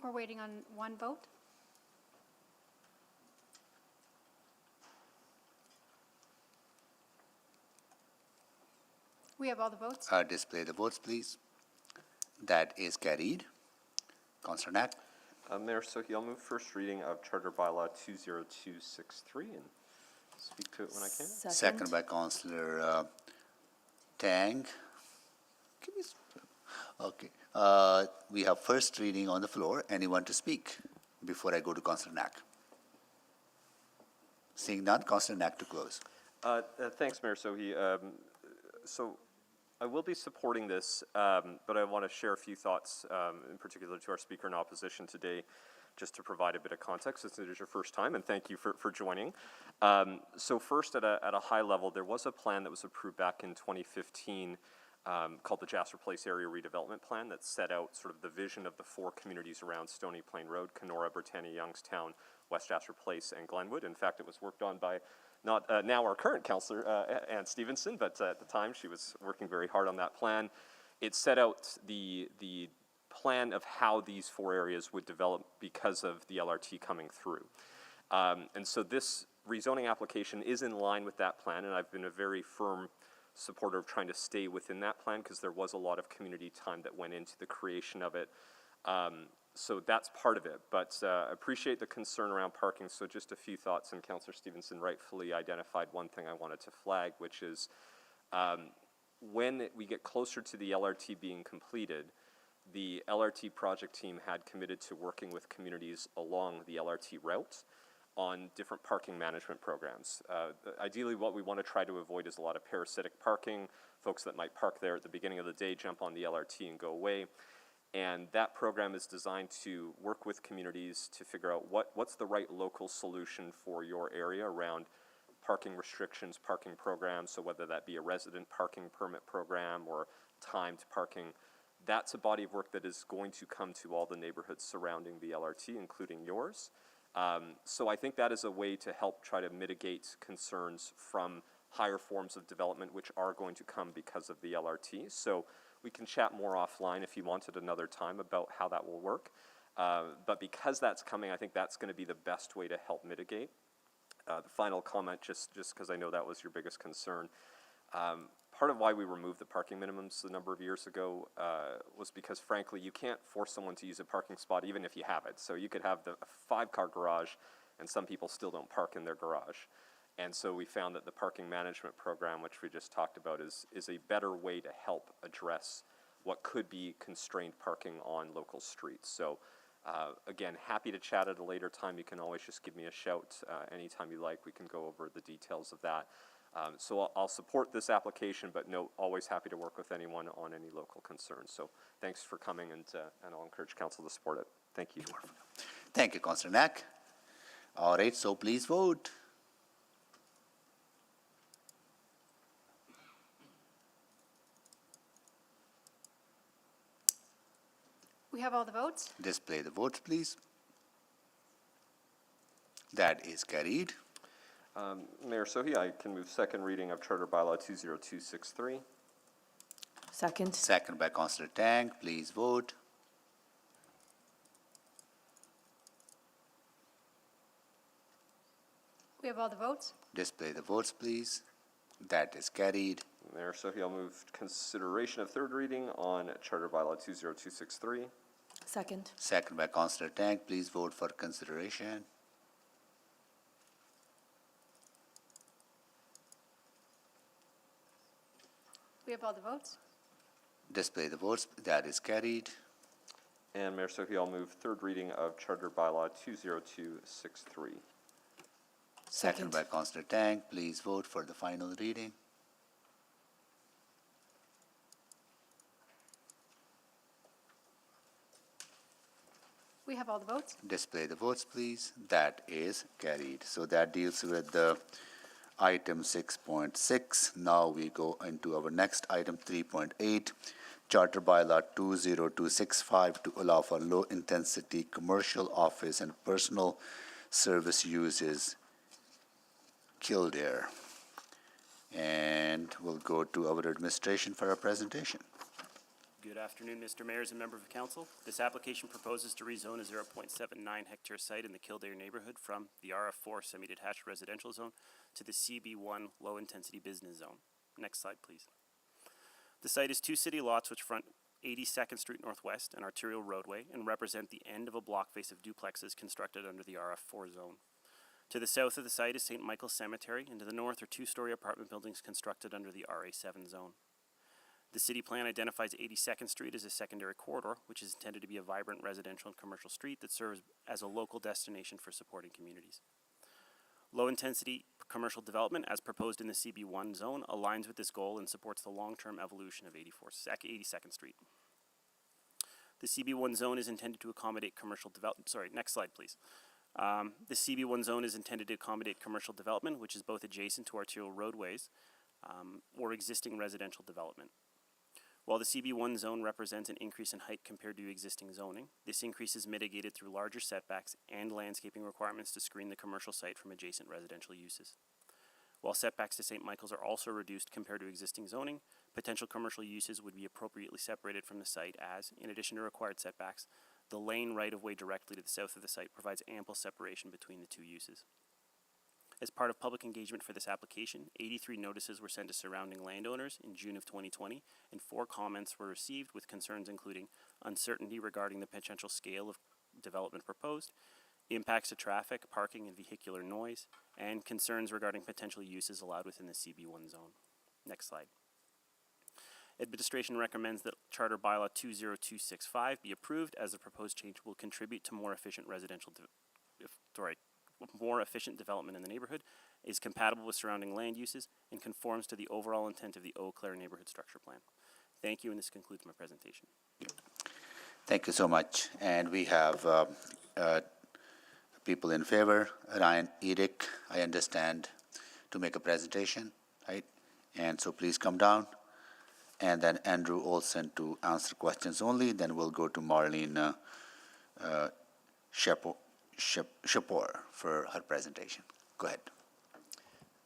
We're waiting on one vote. We have all the votes. Display the votes, please. That is carried. Councillor Knack. Mayor Sohi, I'll move first reading of Charter Bylaw 20263 and speak to it when I can. Second by Councillor Tang. Okay. We have first reading on the floor. Anyone to speak before I go to Councillor Knack? Seeing none, Councillor Knack to close. Thanks, Mayor Sohi. So I will be supporting this, but I want to share a few thoughts, in particular to our speaker in opposition today, just to provide a bit of context, since it is your first time, and thank you for joining. So first, at a high level, there was a plan that was approved back in 2015 called the Jasper Place Area Redevelopment Plan that set out sort of the vision of the 4 communities around Stony Plain Road: Kenora, Britannia, Youngstown, West Jasper Place, and Glenwood. In fact, it was worked on by not now our current councillor, Ann Stevenson, but at the time she was working very hard on that plan. It set out the plan of how these 4 areas would develop because of the LRT coming through. And so this rezoning application is in line with that plan, and I've been a very firm supporter of trying to stay within that plan because there was a lot of community time that went into the creation of it. So that's part of it, but appreciate the concern around parking. So just a few thoughts, and Councillor Stevenson rightfully identified one thing I wanted to flag, which is when we get closer to the LRT being completed, the LRT project team had committed to working with communities along the LRT route on different parking management programs. Ideally, what we want to try to avoid is a lot of parasitic parking, folks that might park there at the beginning of the day, jump on the LRT and go away. And that program is designed to work with communities to figure out what's the right local solution for your area around parking restrictions, parking programs, so whether that be a resident parking permit program or timed parking. That's a body of work that is going to come to all the neighborhoods surrounding the LRT, including yours. So I think that is a way to help try to mitigate concerns from higher forms of development, which are going to come because of the LRT. So we can chat more offline if you wanted another time about how that will work. But because that's coming, I think that's going to be the best way to help mitigate. The final comment, just because I know that was your biggest concern, part of why we removed the parking minimums a number of years ago was because, frankly, you can't force someone to use a parking spot even if you have it. So you could have a 5-car garage, and some people still don't park in their garage. And so we found that the parking management program, which we just talked about, is a better way to help address what could be constrained parking on local streets. So again, happy to chat at a later time. You can always just give me a shout anytime you like. We can go over the details of that. So I'll support this application, but no, always happy to work with anyone on any local concerns. So thanks for coming, and I'll encourage council to support it. Thank you. Thank you, Councillor Knack. All right, so please vote. We have all the votes. Display the votes, please. That is carried. Mayor Sohi, I can move second reading of Charter Bylaw 20263. Second. Second by Councillor Tang. Please vote. We have all the votes. Display the votes, please. That is carried. Mayor Sohi, I'll move consideration of third reading on Charter Bylaw 20263. Second. Second by Councillor Tang. Please vote for consideration. We have all the votes. Display the votes. That is carried. And Mayor Sohi, I'll move third reading of Charter Bylaw 20263. Second by Councillor Tang. Please vote for the final reading. We have all the votes. Display the votes, please. That is carried. So that deals with the item 6.6. Now we go into our next item, 3.8, Charter Bylaw 20265 to allow for low-intensity commercial office and personal service uses, Kildare. And we'll go to our administration for a presentation. Good afternoon, Mr. Mayors and members of council. This application proposes to rezone a 0.79 hectare site in the Kildare neighborhood from the RF4 semi-detached residential zone to the CB1 low-intensity business zone. Next slide, please. The site is 2 city lots which front 82nd Street Northwest, an arterial roadway, and represent the end of a block face of duplexes constructed under the RF4 zone. To the south of the site is St. Michael's Cemetery, and to the north are 2-story apartment buildings constructed under the RA7 zone. The city plan identifies 82nd Street as a secondary corridor, which is intended to be a vibrant residential and commercial street that serves as a local destination for supporting communities. Low-intensity commercial development, as proposed in the CB1 zone, aligns with this goal and supports the long-term evolution of 82nd Street. The CB1 zone is intended to accommodate commercial development. Sorry, next slide, please. The CB1 zone is intended to accommodate commercial development, which is both adjacent to arterial roadways or existing residential development. While the CB1 zone represents an increase in height compared to existing zoning, this increase is mitigated through larger setbacks and landscaping requirements to screen the commercial site from adjacent residential uses. While setbacks to St. Michael's are also reduced compared to existing zoning, potential commercial uses would be appropriately separated from the site as, in addition to required setbacks, the lane right-of-way directly to the south of the site provides ample separation between the two uses. As part of public engagement for this application, 83 notices were sent to surrounding landowners in June of 2020, and 4 comments were received with concerns including uncertainty regarding the potential scale of development proposed, impacts to traffic, parking, and vehicular noise, and concerns regarding potential uses allowed within the CB1 zone. Next slide. Administration recommends that Charter Bylaw 20265 be approved, as the proposed change will contribute to more efficient development in the neighborhood, is compatible with surrounding land uses, and conforms to the overall intent of the Eau Claire Neighborhood Structure Plan. Thank you, and this concludes my presentation. Thank you so much. And we have people in favor. Ryan Edick, I understand, to make a presentation, right? And so please come down. And then Andrew Olson to answer questions only. Then we'll go to Marlene Shapor for her presentation. Go ahead.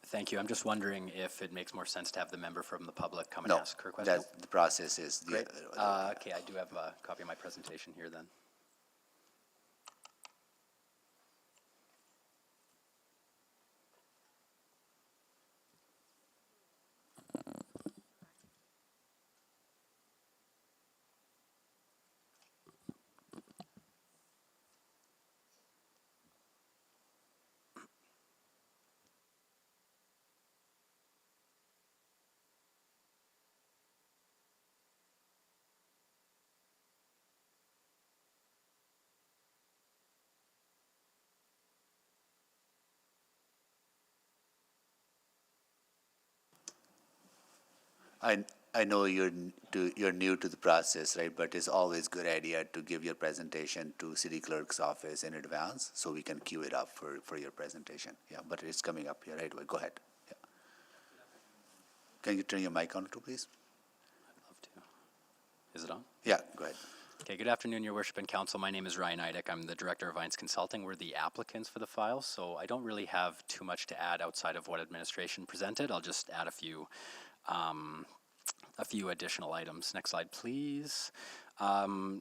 Thank you. I'm just wondering if it makes more sense to have the member from the public come and ask her question. No, the process is the Great. Okay, I do have a copy of my presentation here then. I know you're new to the process, right? But it's always a good idea to give your presentation to city clerk's office in advance so we can queue it up for your presentation. Yeah, but it's coming up here, right? Well, go ahead. Yeah. Can you turn your mic on too, please? I'd love to. Is it on? Yeah, go ahead. Okay, good afternoon, Your Worship and Council. My name is Ryan Eidick. I'm the Director of Vines Consulting. We're the applicants for the file, so I don't really have too much to add outside of what administration presented. I'll just add a few additional items. Next slide, please.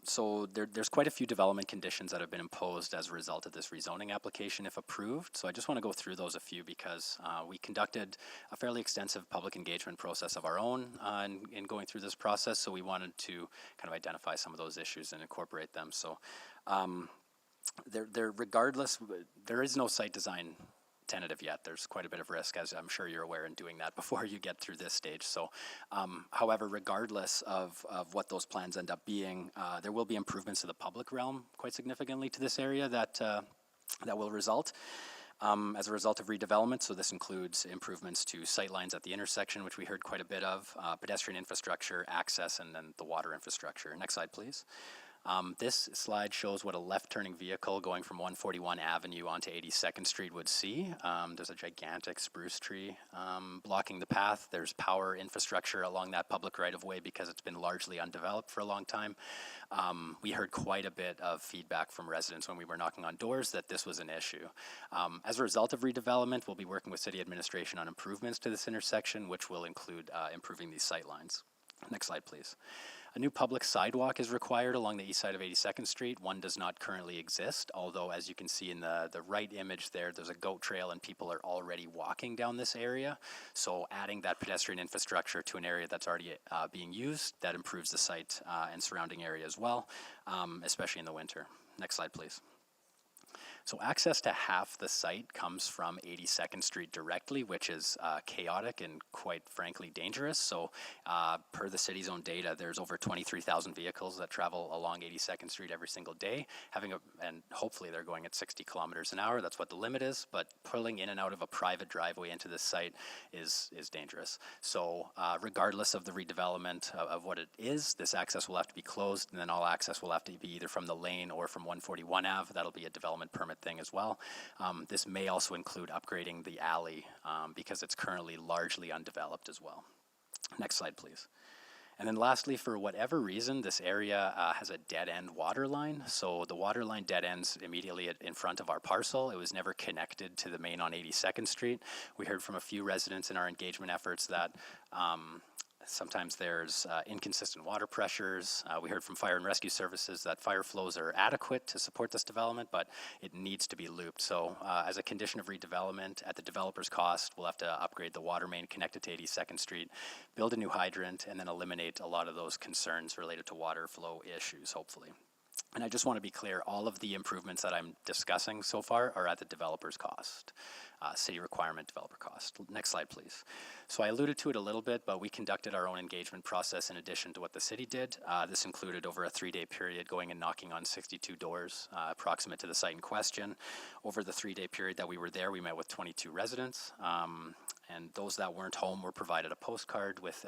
So there's quite a few development conditions that have been imposed as a result of this rezoning application if approved. So I just want to go through those a few because we conducted a fairly extensive public engagement process of our own in going through this process. So we wanted to kind of identify some of those issues and incorporate them. So regardless, there is no site design tentative yet. There's quite a bit of risk, as I'm sure you're aware, in doing that before you get through this stage. So, however, regardless of what those plans end up being, there will be improvements to the public realm quite significantly to this area that will result as a result of redevelopment. So this includes improvements to sightlines at the intersection, which we heard quite a bit of, pedestrian infrastructure, access, and then the water infrastructure. Next slide, please. This slide shows what a left-turning vehicle going from 141 Avenue onto 82nd Street would see. There's a gigantic spruce tree blocking the path. There's power infrastructure along that public right-of-way because it's been largely undeveloped for a long time. We heard quite a bit of feedback from residents when we were knocking on doors that this was an issue. As a result of redevelopment, we'll be working with city administration on improvements to this intersection, which will include improving these sightlines. Next slide, please. A new public sidewalk is required along the east side of 82nd Street. One does not currently exist, although as you can see in the right image there's a goat trail and people are already walking down this area. So adding that pedestrian infrastructure to an area that's already being used, that improves the site and surrounding area as well, especially in the winter. Next slide, please. So access to half the site comes from 82nd Street directly, which is chaotic and quite frankly dangerous. So per the city's own data, there's over 23,000 vehicles that travel along 82nd Street every single day, and hopefully they're going at 60 kilometers an hour. That's what the limit is, but pulling in and out of a private driveway into this site is dangerous. So regardless of the redevelopment of what it is, this access will have to be closed, and then all access will have to be either from the lane or from 141 Ave. That'll be a development permit thing as well. This may also include upgrading the alley because it's currently largely undeveloped as well. Next slide, please. And then lastly, for whatever reason, this area has a dead-end water line. So the water line dead ends immediately in front of our parcel. It was never connected to the main on 82nd Street. We heard from a few residents in our engagement efforts that sometimes there's inconsistent water pressures. We heard from Fire and Rescue Services that fire flows are adequate to support this development, but it needs to be looped. So as a condition of redevelopment, at the developer's cost, we'll have to upgrade the water main connected to 82nd Street, build a new hydrant, and then eliminate a lot of those concerns related to water flow issues, hopefully. And I just want to be clear, all of the improvements that I'm discussing so far are at the developer's cost, city requirement developer cost. Next slide, please. So I alluded to it a little bit, but we conducted our own engagement process in addition to what the city did. This included over a 3-day period going and knocking on 62 doors approximate to the site in question. Over the 3-day period that we were there, we met with 22 residents. And those that weren't home were provided a postcard with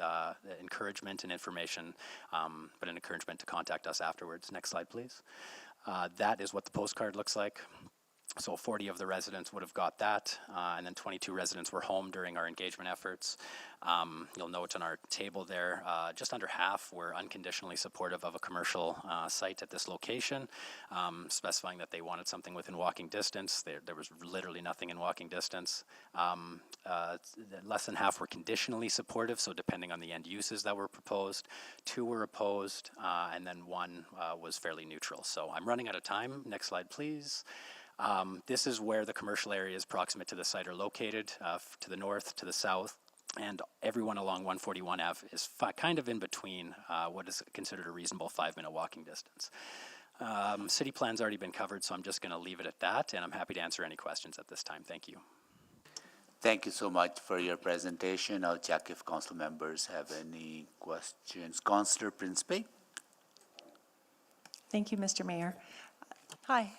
encouragement and information, but an encouragement to contact us afterwards. Next slide, please. That is what the postcard looks like. So 40 of the residents would have got that, and then 22 residents were home during our engagement efforts. You'll note on our table there, just under half were unconditionally supportive of a commercial site at this location, specifying that they wanted something within walking distance. There was literally nothing in walking distance. Less than half were conditionally supportive, so depending on the end uses that were proposed. 2 were opposed, and then 1 was fairly neutral. So I'm running out of time. Next slide, please. This is where the commercial areas proximate to the site are located, to the north, to the south, and everyone along 141 Ave is kind of in between what is considered a reasonable 5-minute walking distance. City plan's already been covered, so I'm just going to leave it at that, and I'm happy to answer any questions at this time. Thank you. Thank you so much for your presentation. I'll check if council members have any questions. Councillor Principe. Thank you, Mr. Mayor. Hi.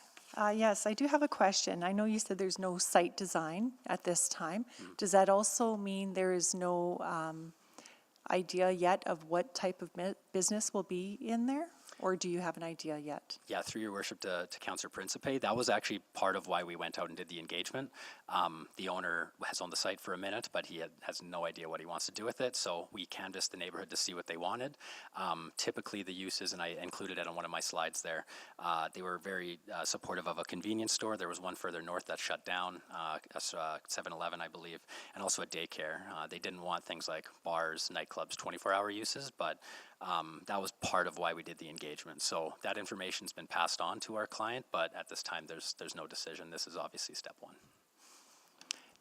Yes, I do have a question. I know you said there's no site design at this time. Does that also mean there is no idea yet of what type of business will be in there? Or do you have an idea yet? Yeah, through your worship to Councillor Principe, that was actually part of why we went out and did the engagement. The owner has owned the site for a minute, but he has no idea what he wants to do with it, so we canvassed the neighborhood to see what they wanted. Typically the uses, and I included it on one of my slides there, they were very supportive of a convenience store. There was one further north that shut down, a 7-Eleven, I believe, and also a daycare. They didn't want things like bars, nightclubs, 24-hour uses, but that was part of why we did the engagement. So that information's been passed on to our client, but at this time there's no decision. This is obviously step one.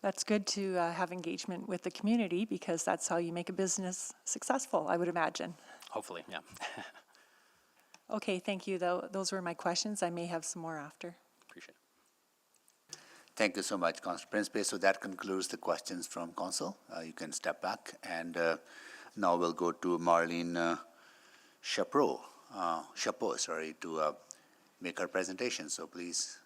That's good to have engagement with the community, because that's how you make a business successful, I would imagine. Hopefully, yeah. Okay, thank you. Those were my questions. I may have some more after. Appreciate it. Thank you so much, Councillor Principe. So that concludes the questions from Council. You can step back, and now we'll go to Marlene Chapeau, to make her presentation. So please.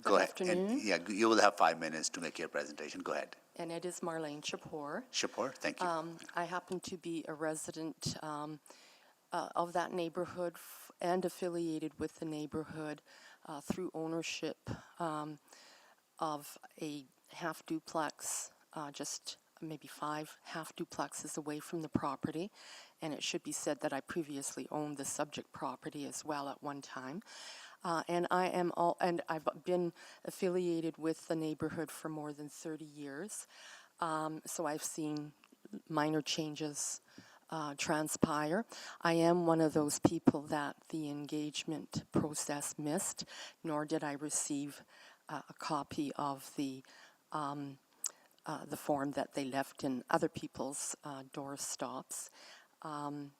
Go ahead. And, yeah, you will have 5 minutes to make your presentation. Go ahead. And it is Marlene Chapour. Chapour, thank you. I happen to be a resident of that neighborhood and affiliated with the neighborhood through ownership of a half duplex, just maybe 5 half duplexes away from the property. And it should be said that I previously owned the subject property as well at one time. And I've been affiliated with the neighborhood for more than 30 years. So I've seen minor changes transpire. I am one of those people that the engagement process missed, nor did I receive a copy of the form that they left in other people's doorstops. I'm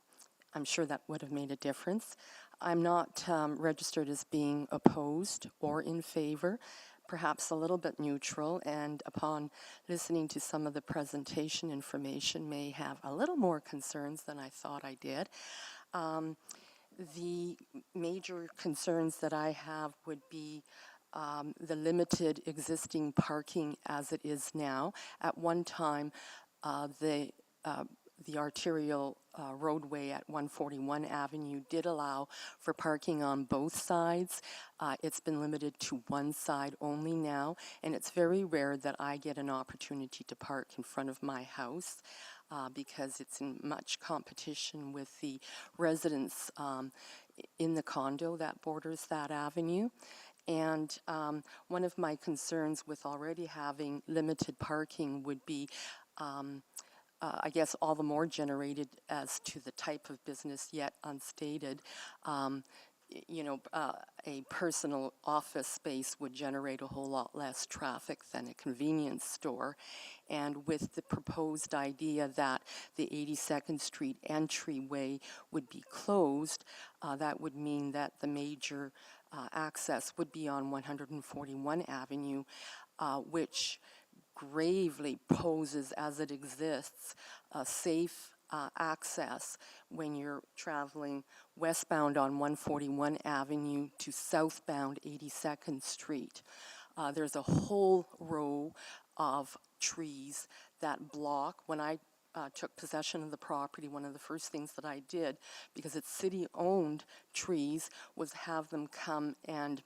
sure that would have made a difference. I'm not registered as being opposed or in favor, perhaps a little bit neutral, and upon listening to some of the presentation information may have a little more concerns than I thought I did. The major concerns that I have would be the limited existing parking as it is now. At one time, the arterial roadway at 141 Avenue did allow for parking on both sides. It's been limited to one side only now, and it's very rare that I get an opportunity to park in front of my house because it's in much competition with the residents in the condo that borders that avenue. And one of my concerns with already having limited parking would be I guess all the more generated as to the type of business yet unstated. A personal office space would generate a whole lot less traffic than a convenience store. And with the proposed idea that the 82nd Street entryway would be closed, that would mean that the major access would be on 141 Avenue, which gravely poses as it exists a safe access when you're traveling westbound on 141 Avenue to southbound 82nd Street. There's a whole row of trees that block. When I took possession of the property, one of the first things that I did, because it's city-owned trees, was have them come and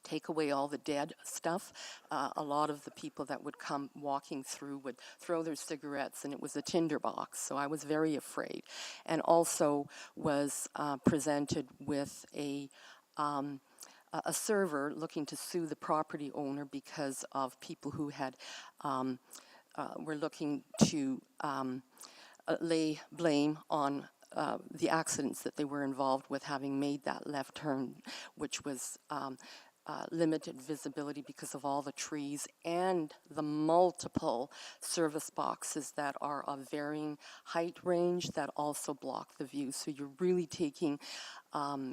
take away all the dead stuff. A lot of the people that would come walking through would throw their cigarettes, and it was a tinderbox, so I was very afraid. And also was presented with a server looking to sue the property owner because of people who had were looking to lay blame on the accidents that they were involved with, having made that left turn, which was limited visibility because of all the trees and the multiple service boxes that are of varying height range that also block the view. So you're really taking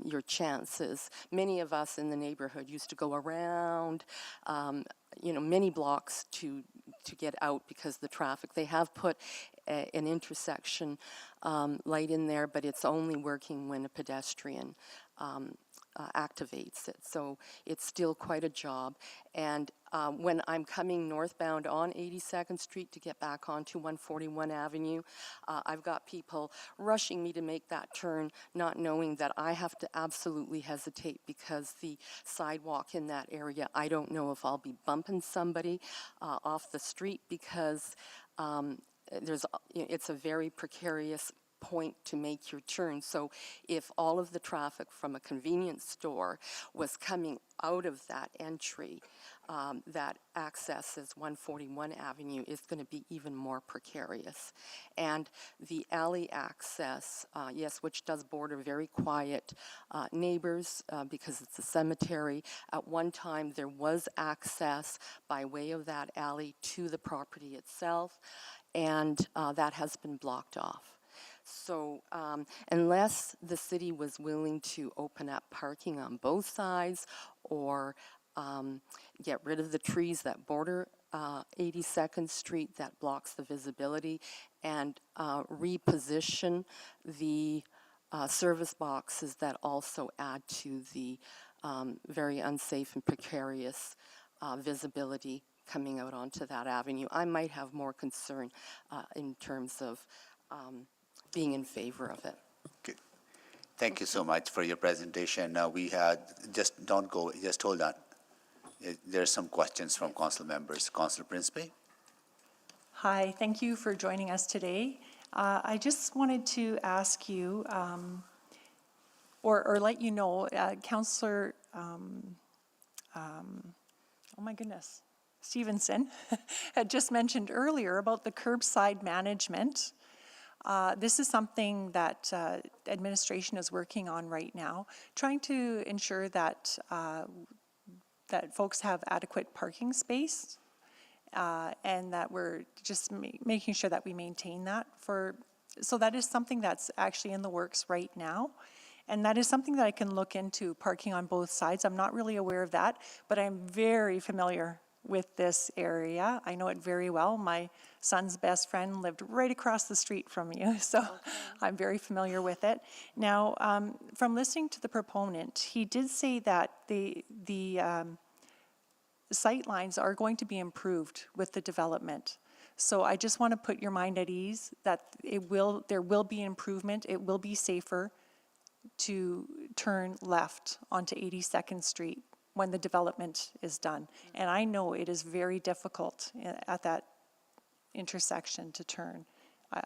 your chances. Many of us in the neighborhood used to go around, many blocks to to get out because the traffic. They have put an intersection light in there, but it's only working when a pedestrian activates it. So it's still quite a job. And when I'm coming northbound on 82nd Street to get back onto 141 Avenue, I've got people rushing me to make that turn, not knowing that I have to absolutely hesitate because the sidewalk in that area, I don't know if I'll be bumping somebody off the street because it's a very precarious point to make your turn. So if all of the traffic from a convenience store was coming out of that entry that accesses 141 Avenue is going to be even more precarious. And the alley access, yes, which does border very quiet neighbors because it's a cemetery. At one time there was access by way of that alley to the property itself, and that has been blocked off. So unless the city was willing to open up parking on both sides or get rid of the trees that border 82nd Street that blocks the visibility and reposition the service boxes that also add to the very unsafe and precarious visibility coming out onto that avenue, I might have more concern in terms of being in favor of it. Okay. Thank you so much for your presentation. Now we had, just don't go, just hold on. There's some questions from council members. Councilor Principe? Hi, thank you for joining us today. I just wanted to ask you, or let you know, Councilor, oh my goodness, Stevenson had just mentioned earlier about the curbside management. This is something that administration is working on right now, trying to ensure that that folks have adequate parking space, and that we're just making sure that we maintain that so that is something that's actually in the works right now. And that is something that I can look into, parking on both sides. I'm not really aware of that, but I'm very familiar with this area. I know it very well. My son's best friend lived right across the street from you, so I'm very familiar with it. Now, from listening to the proponent, he did say that the sight lines are going to be improved with the development. So I just want to put your mind at ease that there will be improvement. It will be safer to turn left onto 82nd Street when the development is done. And I know it is very difficult at that intersection to turn.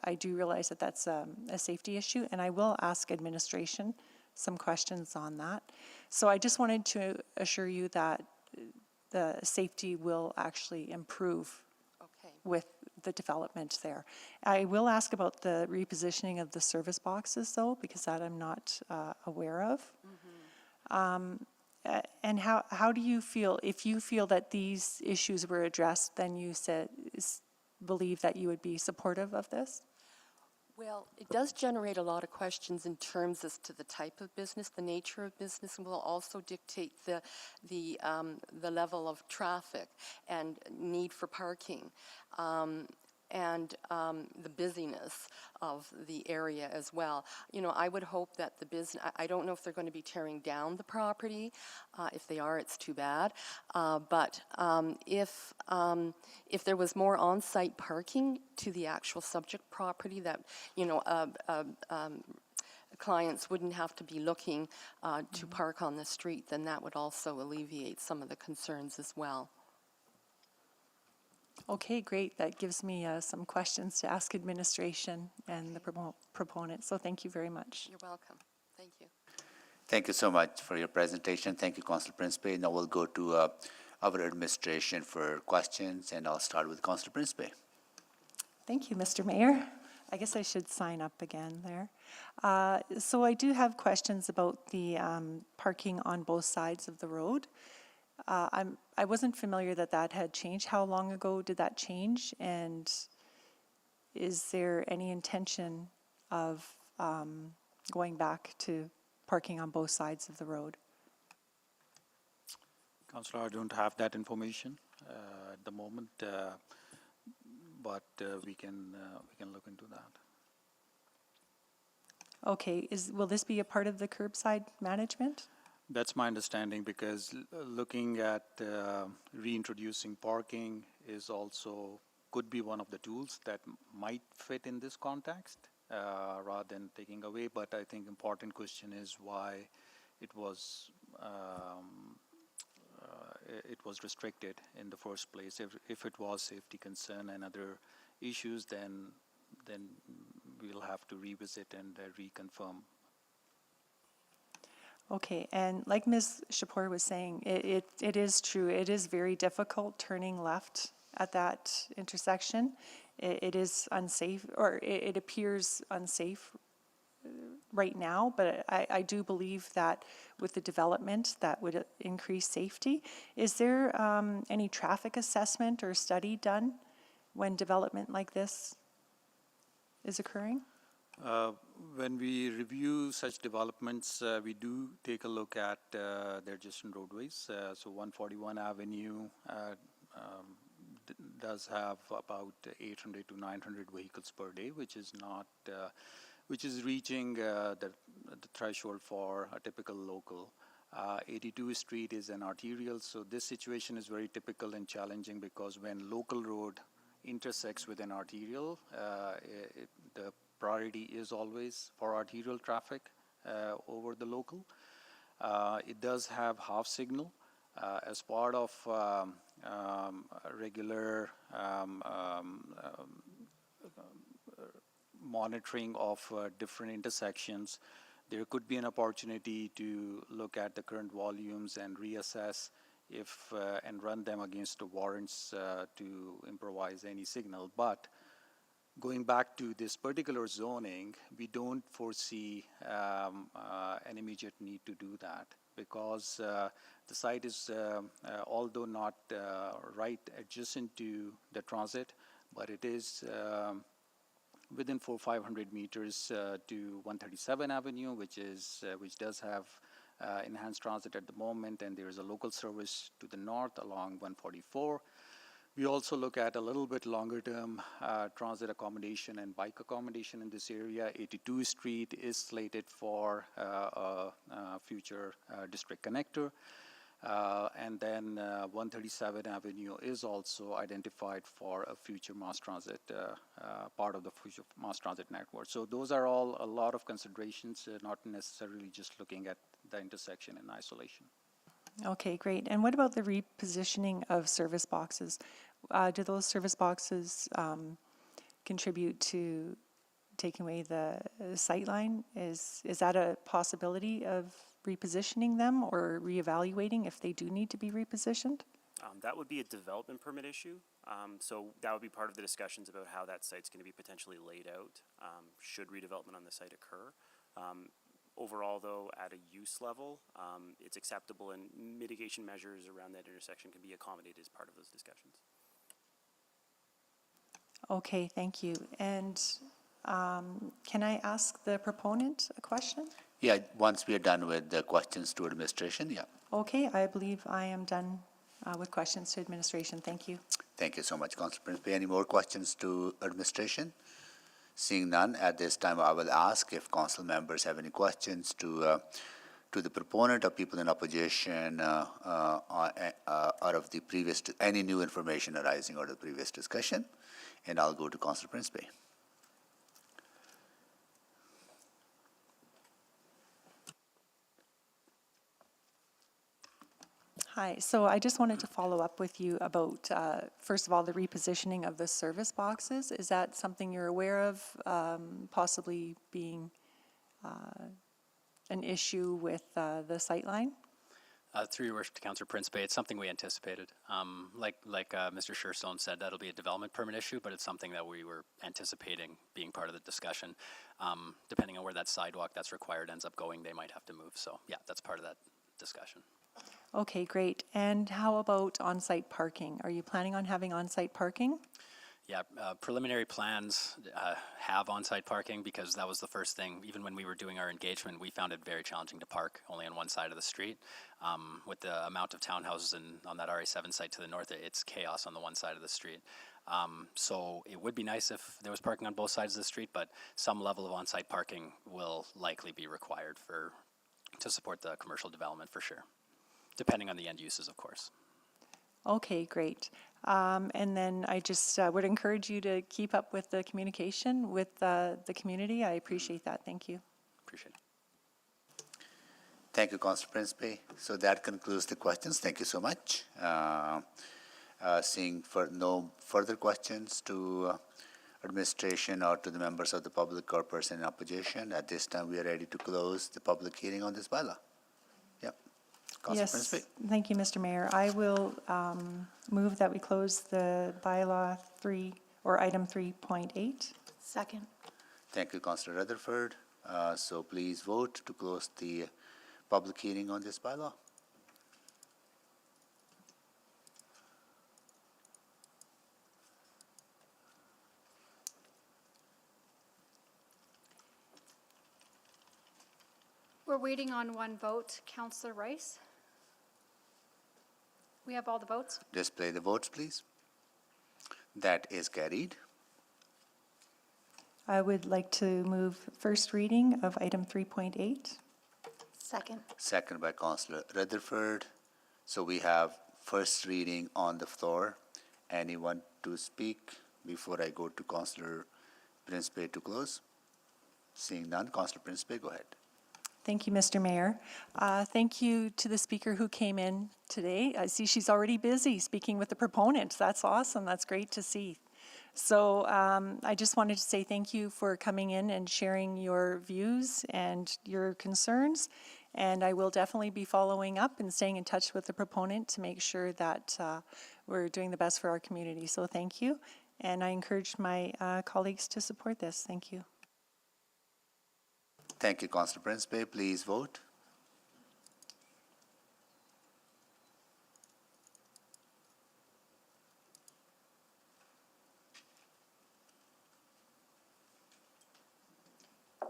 I do realize that that's a safety issue, and I will ask administration some questions on that. So I just wanted to assure you that the safety will actually improve with the development there. I will ask about the repositioning of the service boxes though, because that I'm not aware of. And how do you feel, if you feel that these issues were addressed, then you believe that you would be supportive of this? Well, it does generate a lot of questions in terms as to the type of business. The nature of business will also dictate the level of traffic and need for parking. And the busyness of the area as well. You know, I would hope that the business, I don't know if they're going to be tearing down the property. If they are, it's too bad. But if there was more on-site parking to the actual subject property that, you know, clients wouldn't have to be looking to park on the street, then that would also alleviate some of the concerns as well. Okay, great. That gives me some questions to ask administration and the proponent. So thank you very much. You're welcome. Thank you. Thank you so much for your presentation. Thank you, Councilor Principe. Now we'll go to our administration for questions, and I'll start with Councilor Principe. Thank you, Mr. Mayor. I guess I should sign up again there. So I do have questions about the parking on both sides of the road. I wasn't familiar that had changed. How long ago did that change? And is there any intention of going back to parking on both sides of the road? Councillor, I don't have that information at the moment. but we can look into that. Okay, will this be a part of the curbside management? That's my understanding, because looking at reintroducing parking is also, could be one of the tools that might fit in this context, rather than taking away. But I think important question is why it was restricted in the first place. If it was safety concern and other issues, then we'll have to revisit and reconfirm. Okay, and like Ms. Shapur was saying, it is true. It is very difficult turning left at that intersection. It is unsafe, or it appears unsafe right now, but I do believe that with the development, that would increase safety. Is there any traffic assessment or study done when development like this is occurring? When we review such developments, we do take a look at the adjacent roadways. So 141 Avenue does have about 800 to 900 vehicles per day, which is not, which is reaching the threshold for a typical local. 82 Street is an arterial, so this situation is very typical and challenging, because when local road intersects with an arterial, the priority is always for arterial traffic over the local. It does have half signal as part of regular monitoring of different intersections. There could be an opportunity to look at the current volumes and reassess if and run them against the warrants to improvise any signal. But going back to this particular zoning, we don't foresee an immediate need to do that, because the site is, although not right adjacent to the transit, but it is within 400-500 meters to 137 Avenue, which does have enhanced transit at the moment, and there is a local service to the north along 144. We also look at a little bit longer term transit accommodation and bike accommodation in this area. 82 Street is slated for a future district connector. And then 137 Avenue is also identified for a future mass transit, part of the future mass transit network. So those are all a lot of considerations, not necessarily just looking at the intersection in isolation. Okay, great. And what about the repositioning of service boxes? Do those service boxes contribute to taking away the sight line? Is that a possibility of repositioning them or reevaluating if they do need to be repositioned? That would be a development permit issue. So that would be part of the discussions about how that site's going to be potentially laid out should redevelopment on the site occur. Overall, though, at a use level, it's acceptable, and mitigation measures around that intersection can be accommodated as part of those discussions. Okay, thank you. And can I ask the proponent a question? Yeah, once we are done with the questions to administration, yeah. Okay, I believe I am done with questions to administration. Thank you. Thank you so much, Councillor Principe. Any more questions to administration? Seeing none, at this time I will ask if council members have any questions to the proponent or people in opposition out of the previous, any new information arising out of the previous discussion. And I'll go to Councillor Principe. Hi, so I just wanted to follow up with you about, first of all, the repositioning of the service boxes. Is that something you're aware of, possibly being an issue with the sightline? Through your worship to Councillor Principe, it's something we anticipated. Like Mr. Sherstone said, that'll be a development permit issue, but it's something that we were anticipating being part of the discussion. Depending on where that sidewalk that's required ends up going, they might have to move. So yeah, that's part of that discussion. Okay, great. And how about on-site parking? Are you planning on having on-site parking? Yeah, preliminary plans have on-site parking because that was the first thing. Even when we were doing our engagement, we found it very challenging to park only on one side of the street. With the amount of townhouses on that RA7 site to the north, it's chaos on the one side of the street. So it would be nice if there was parking on both sides of the street, but some level of on-site parking will likely be required to support the commercial development for sure, depending on the end uses, of course. Okay, great. And then I just would encourage you to keep up with the communication with the community. I appreciate that. Thank you. Appreciate it. Thank you, Councillor Principe. So that concludes the questions. Thank you so much. Seeing no further questions to administration or to the members of the public or person in opposition, at this time we are ready to close the public hearing on this bylaw. Yep. Councillor Principe. Thank you, Mr. Mayor. I will move that we close the bylaw 3 or item 3.8. Second. Thank you, Councillor Rutherford. So please vote to close the public hearing on this bylaw. We're waiting on one vote. Councillor Rice? We have all the votes? Display the votes, please. That is carried. I would like to move first reading of item 3.8. Second. Second by Councillor Rutherford. So we have first reading on the floor. Anyone to speak before I go to Councillor Principe to close? Seeing none, Councillor Principe, go ahead. Thank you, Mr. Mayor. Thank you to the speaker who came in today. I see she's already busy speaking with the proponent. That's awesome. That's great to see. So I just wanted to say thank you for coming in and sharing your views and your concerns. And I will definitely be following up and staying in touch with the proponent to make sure that we're doing the best for our community. So thank you. And I encourage my colleagues to support this. Thank you. Thank you, Councillor Principe. Please vote.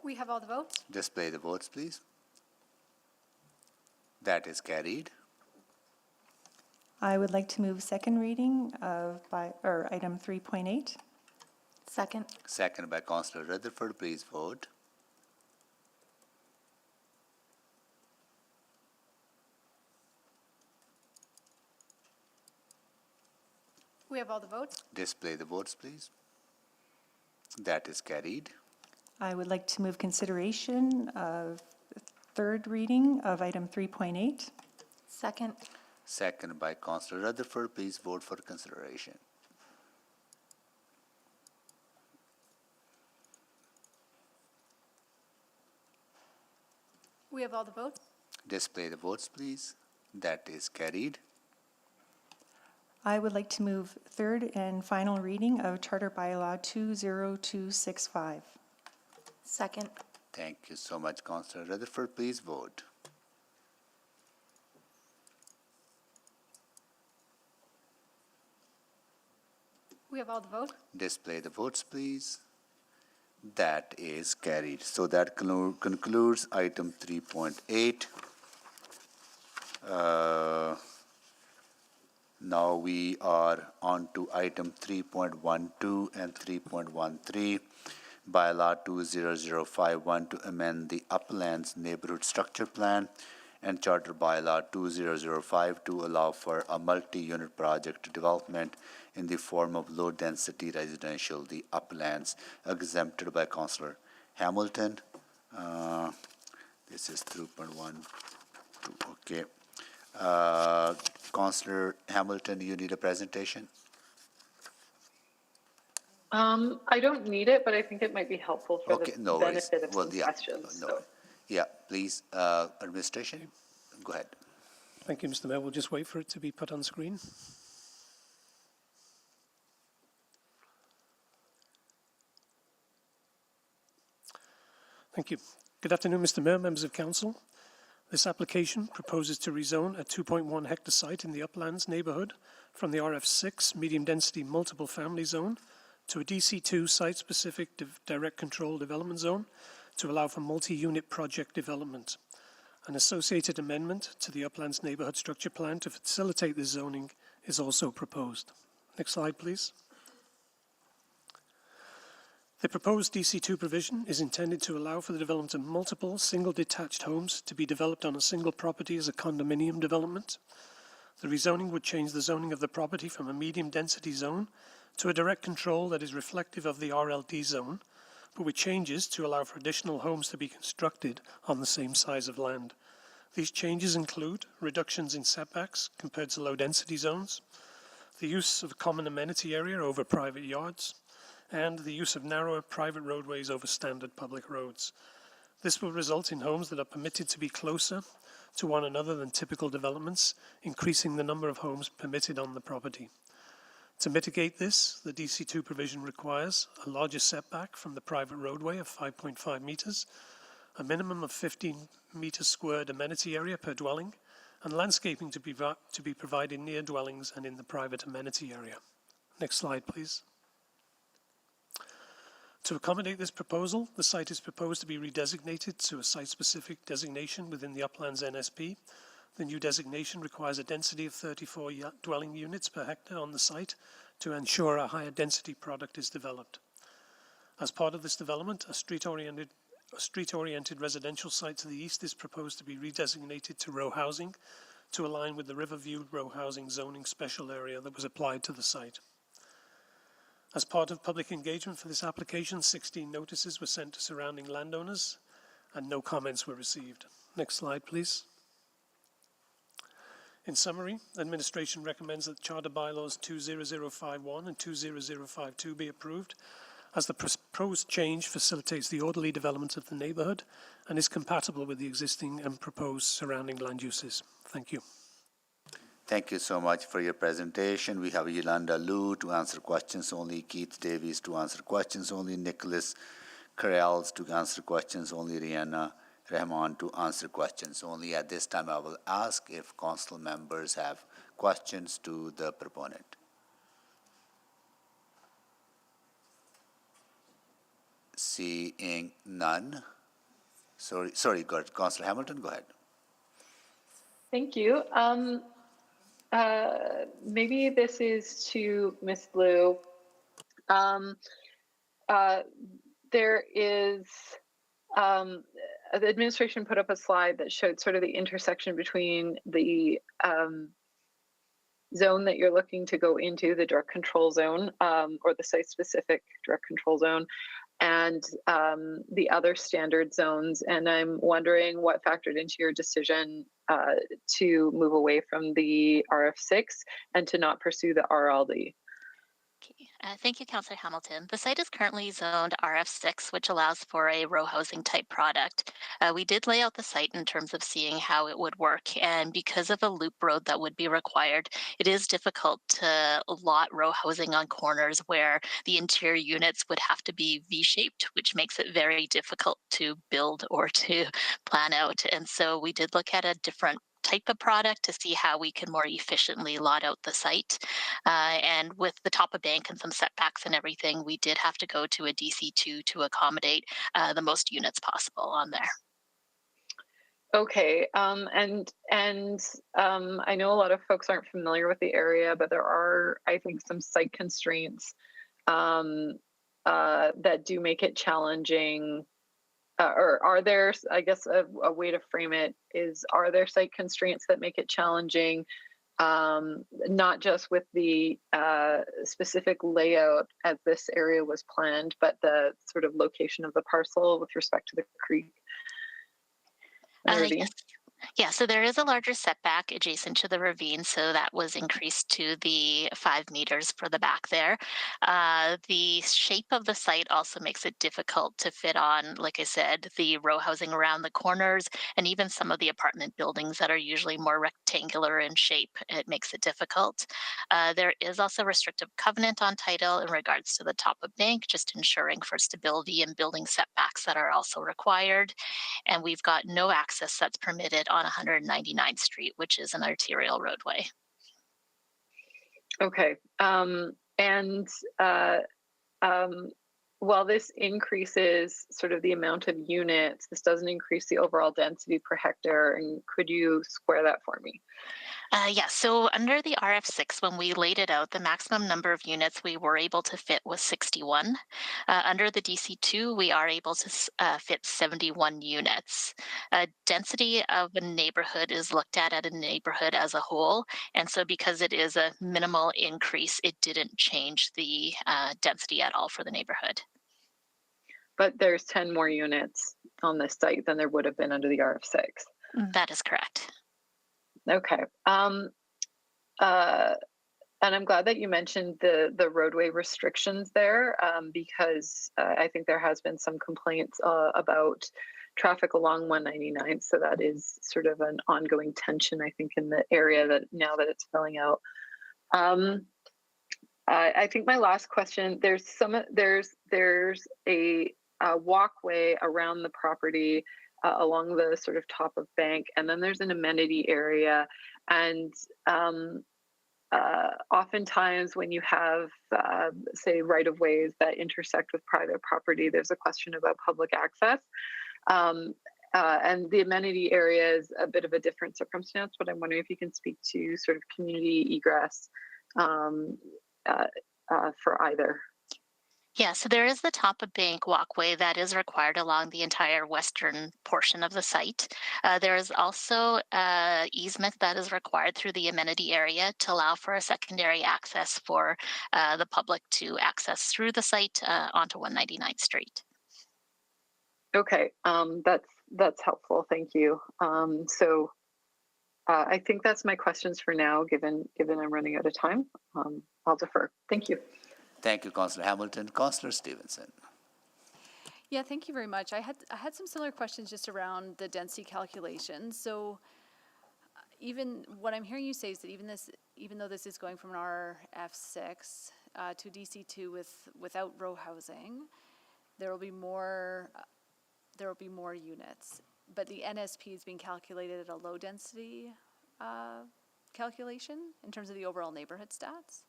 We have all the votes? Display the votes, please. That is carried. I would like to move second reading of item 3.8. Second. Second by Councillor Rutherford. Please vote. We have all the votes? Display the votes, please. That is carried. I would like to move consideration of third reading of item 3.8. Second. Second by Councillor Rutherford. Please vote for consideration. We have all the votes? Display the votes, please. That is carried. I would like to move third and final reading of Charter Bylaw 20265. Second. Thank you so much, Councillor Rutherford. Please vote. We have all the votes? Display the votes, please. That is carried. So that concludes item 3.8. Now we are on to item 3.12 and 3.13, Bylaw 20051 to amend the Uplands Neighborhood Structure Plan and Charter Bylaw 2005 to allow for a multi-unit project development in the form of low-density residential, the Uplands, exempted by Councillor Hamilton. This is 3.12, okay. Councillor Hamilton, you need a presentation? I don't need it, but I think it might be helpful for the benefit of some questions. No. Yeah, please, administration, go ahead. Thank you, Mr. Mayor. We'll just wait for it to be put on screen. Thank you. Good afternoon, Mr. Mayor, members of council. This application proposes to rezone a 2.1 hectare site in the Uplands neighbourhood from the RF6 medium density multiple family zone to a DC2 site-specific direct control development zone to allow for multi-unit project development. An associated amendment to the Uplands Neighbourhood Structure Plan to facilitate this zoning is also proposed. Next slide, please. The proposed DC2 provision is intended to allow for the development of multiple single detached homes to be developed on a single property as a condominium development. The rezoning would change the zoning of the property from a medium density zone to a direct control that is reflective of the RLD zone, but with changes to allow for additional homes to be constructed on the same size of land. These changes include reductions in setbacks compared to low density zones, the use of a common amenity area over private yards, and the use of narrower private roadways over standard public roads. This will result in homes that are permitted to be closer to one another than typical developments, increasing the number of homes permitted on the property. To mitigate this, the DC2 provision requires a larger setback from the private roadway of 5.5 metres, a minimum of 15 metres squared amenity area per dwelling, and landscaping to be provided near dwellings and in the private amenity area. Next slide, please. To accommodate this proposal, the site is proposed to be redesignated to a site-specific designation within the Uplands NSP. The new designation requires a density of 34 dwelling units per hectare on the site to ensure a higher density product is developed. As part of this development, a street-oriented residential site to the east is proposed to be redesignated to row housing to align with the Riverview row housing zoning special area that was applied to the site. As part of public engagement for this application, 16 notices were sent to surrounding landowners and no comments were received. Next slide, please. In summary, administration recommends that Charter Bylaws 20051 and 20052 be approved, as the proposed change facilitates the orderly development of the neighbourhood and is compatible with the existing and proposed surrounding land uses. Thank you. Thank you so much for your presentation. We have Yolanda Liu to answer questions only, Keith Davies to answer questions only, Nicholas Carrells to answer questions only, Rihanna Rahman to answer questions only. At this time, I will ask if council members have questions to the proponent. Seeing none. Sorry, go ahead. Councillor Hamilton, go ahead. Thank you. Maybe this is to Ms. Liu. There is, the administration put up a slide that showed sort of the intersection between the zone that you're looking to go into, the direct control zone, or the site-specific direct control zone, and the other standard zones. And I'm wondering what factored into your decision to move away from the RF6 and to not pursue the RLD. Thank you, Councillor Hamilton. The site is currently zoned RF6, which allows for a row housing type product. We did lay out the site in terms of seeing how it would work, and because of a loop road that would be required, it is difficult to lot row housing on corners where the interior units would have to be V-shaped, which makes it very difficult to build or to plan out. And so we did look at a different type of product to see how we can more efficiently lot out the site. And with the top of bank and some setbacks and everything, we did have to go to a DC2 to accommodate the most units possible on there. Okay, I know a lot of folks aren't familiar with the area, but there are, I think, some site constraints that do make it challenging. Or are there, I guess a way to frame it is, are there site constraints that make it challenging, not just with the specific layout as this area was planned, but the sort of location of the parcel with respect to the creek? Yes. Yeah, so there is a larger setback adjacent to the ravine, so that was increased to the 5 meters for the back there. The shape of the site also makes it difficult to fit on, like I said, the row housing around the corners and even some of the apartment buildings that are usually more rectangular in shape. It makes it difficult. There is also restrictive covenant on title in regards to the top of bank, just ensuring for stability and building setbacks that are also required. And we've got no access that's permitted on 199th Street, which is an arterial roadway. Okay, while this increases sort of the amount of units, this doesn't increase the overall density per hectare. And could you square that for me? Yeah, so under the RF6, when we laid it out, the maximum number of units we were able to fit was 61. Under the DC2, we are able to fit 71 units. Density of a neighborhood is looked at a neighborhood as a whole, and so because it is a minimal increase, it didn't change the density at all for the neighborhood. But there's 10 more units on this site than there would have been under the RF6. That is correct. Okay. And I'm glad that you mentioned the roadway restrictions there, because I think there has been some complaints about traffic along 199. So that is sort of an ongoing tension, I think, in the area that now that it's filling out. I think my last question, there's a walkway around the property along the sort of top of bank, and then there's an amenity area. And oftentimes when you have, say, right-of-ways that intersect with private property, there's a question about public access. And the amenity area is a bit of a different circumstance, but I'm wondering if you can speak to sort of community egress for either. Yeah, so there is the top of bank walkway that is required along the entire western portion of the site. There is also easement that is required through the amenity area to allow for a secondary access for the public to access through the site onto 199th Street. Okay, that's helpful. Thank you. So I think that's my questions for now. Given I'm running out of time, I'll defer. Thank you. Thank you, Councillor Hamilton. Councillor Stevenson. Yeah, thank you very much. I had some similar questions just around the density calculations. So even what I'm hearing you say is that even though this is going from an RF6 to DC2 without row housing, there will be more units. But the NSP is being calculated at a low density calculation in terms of the overall neighborhood stats.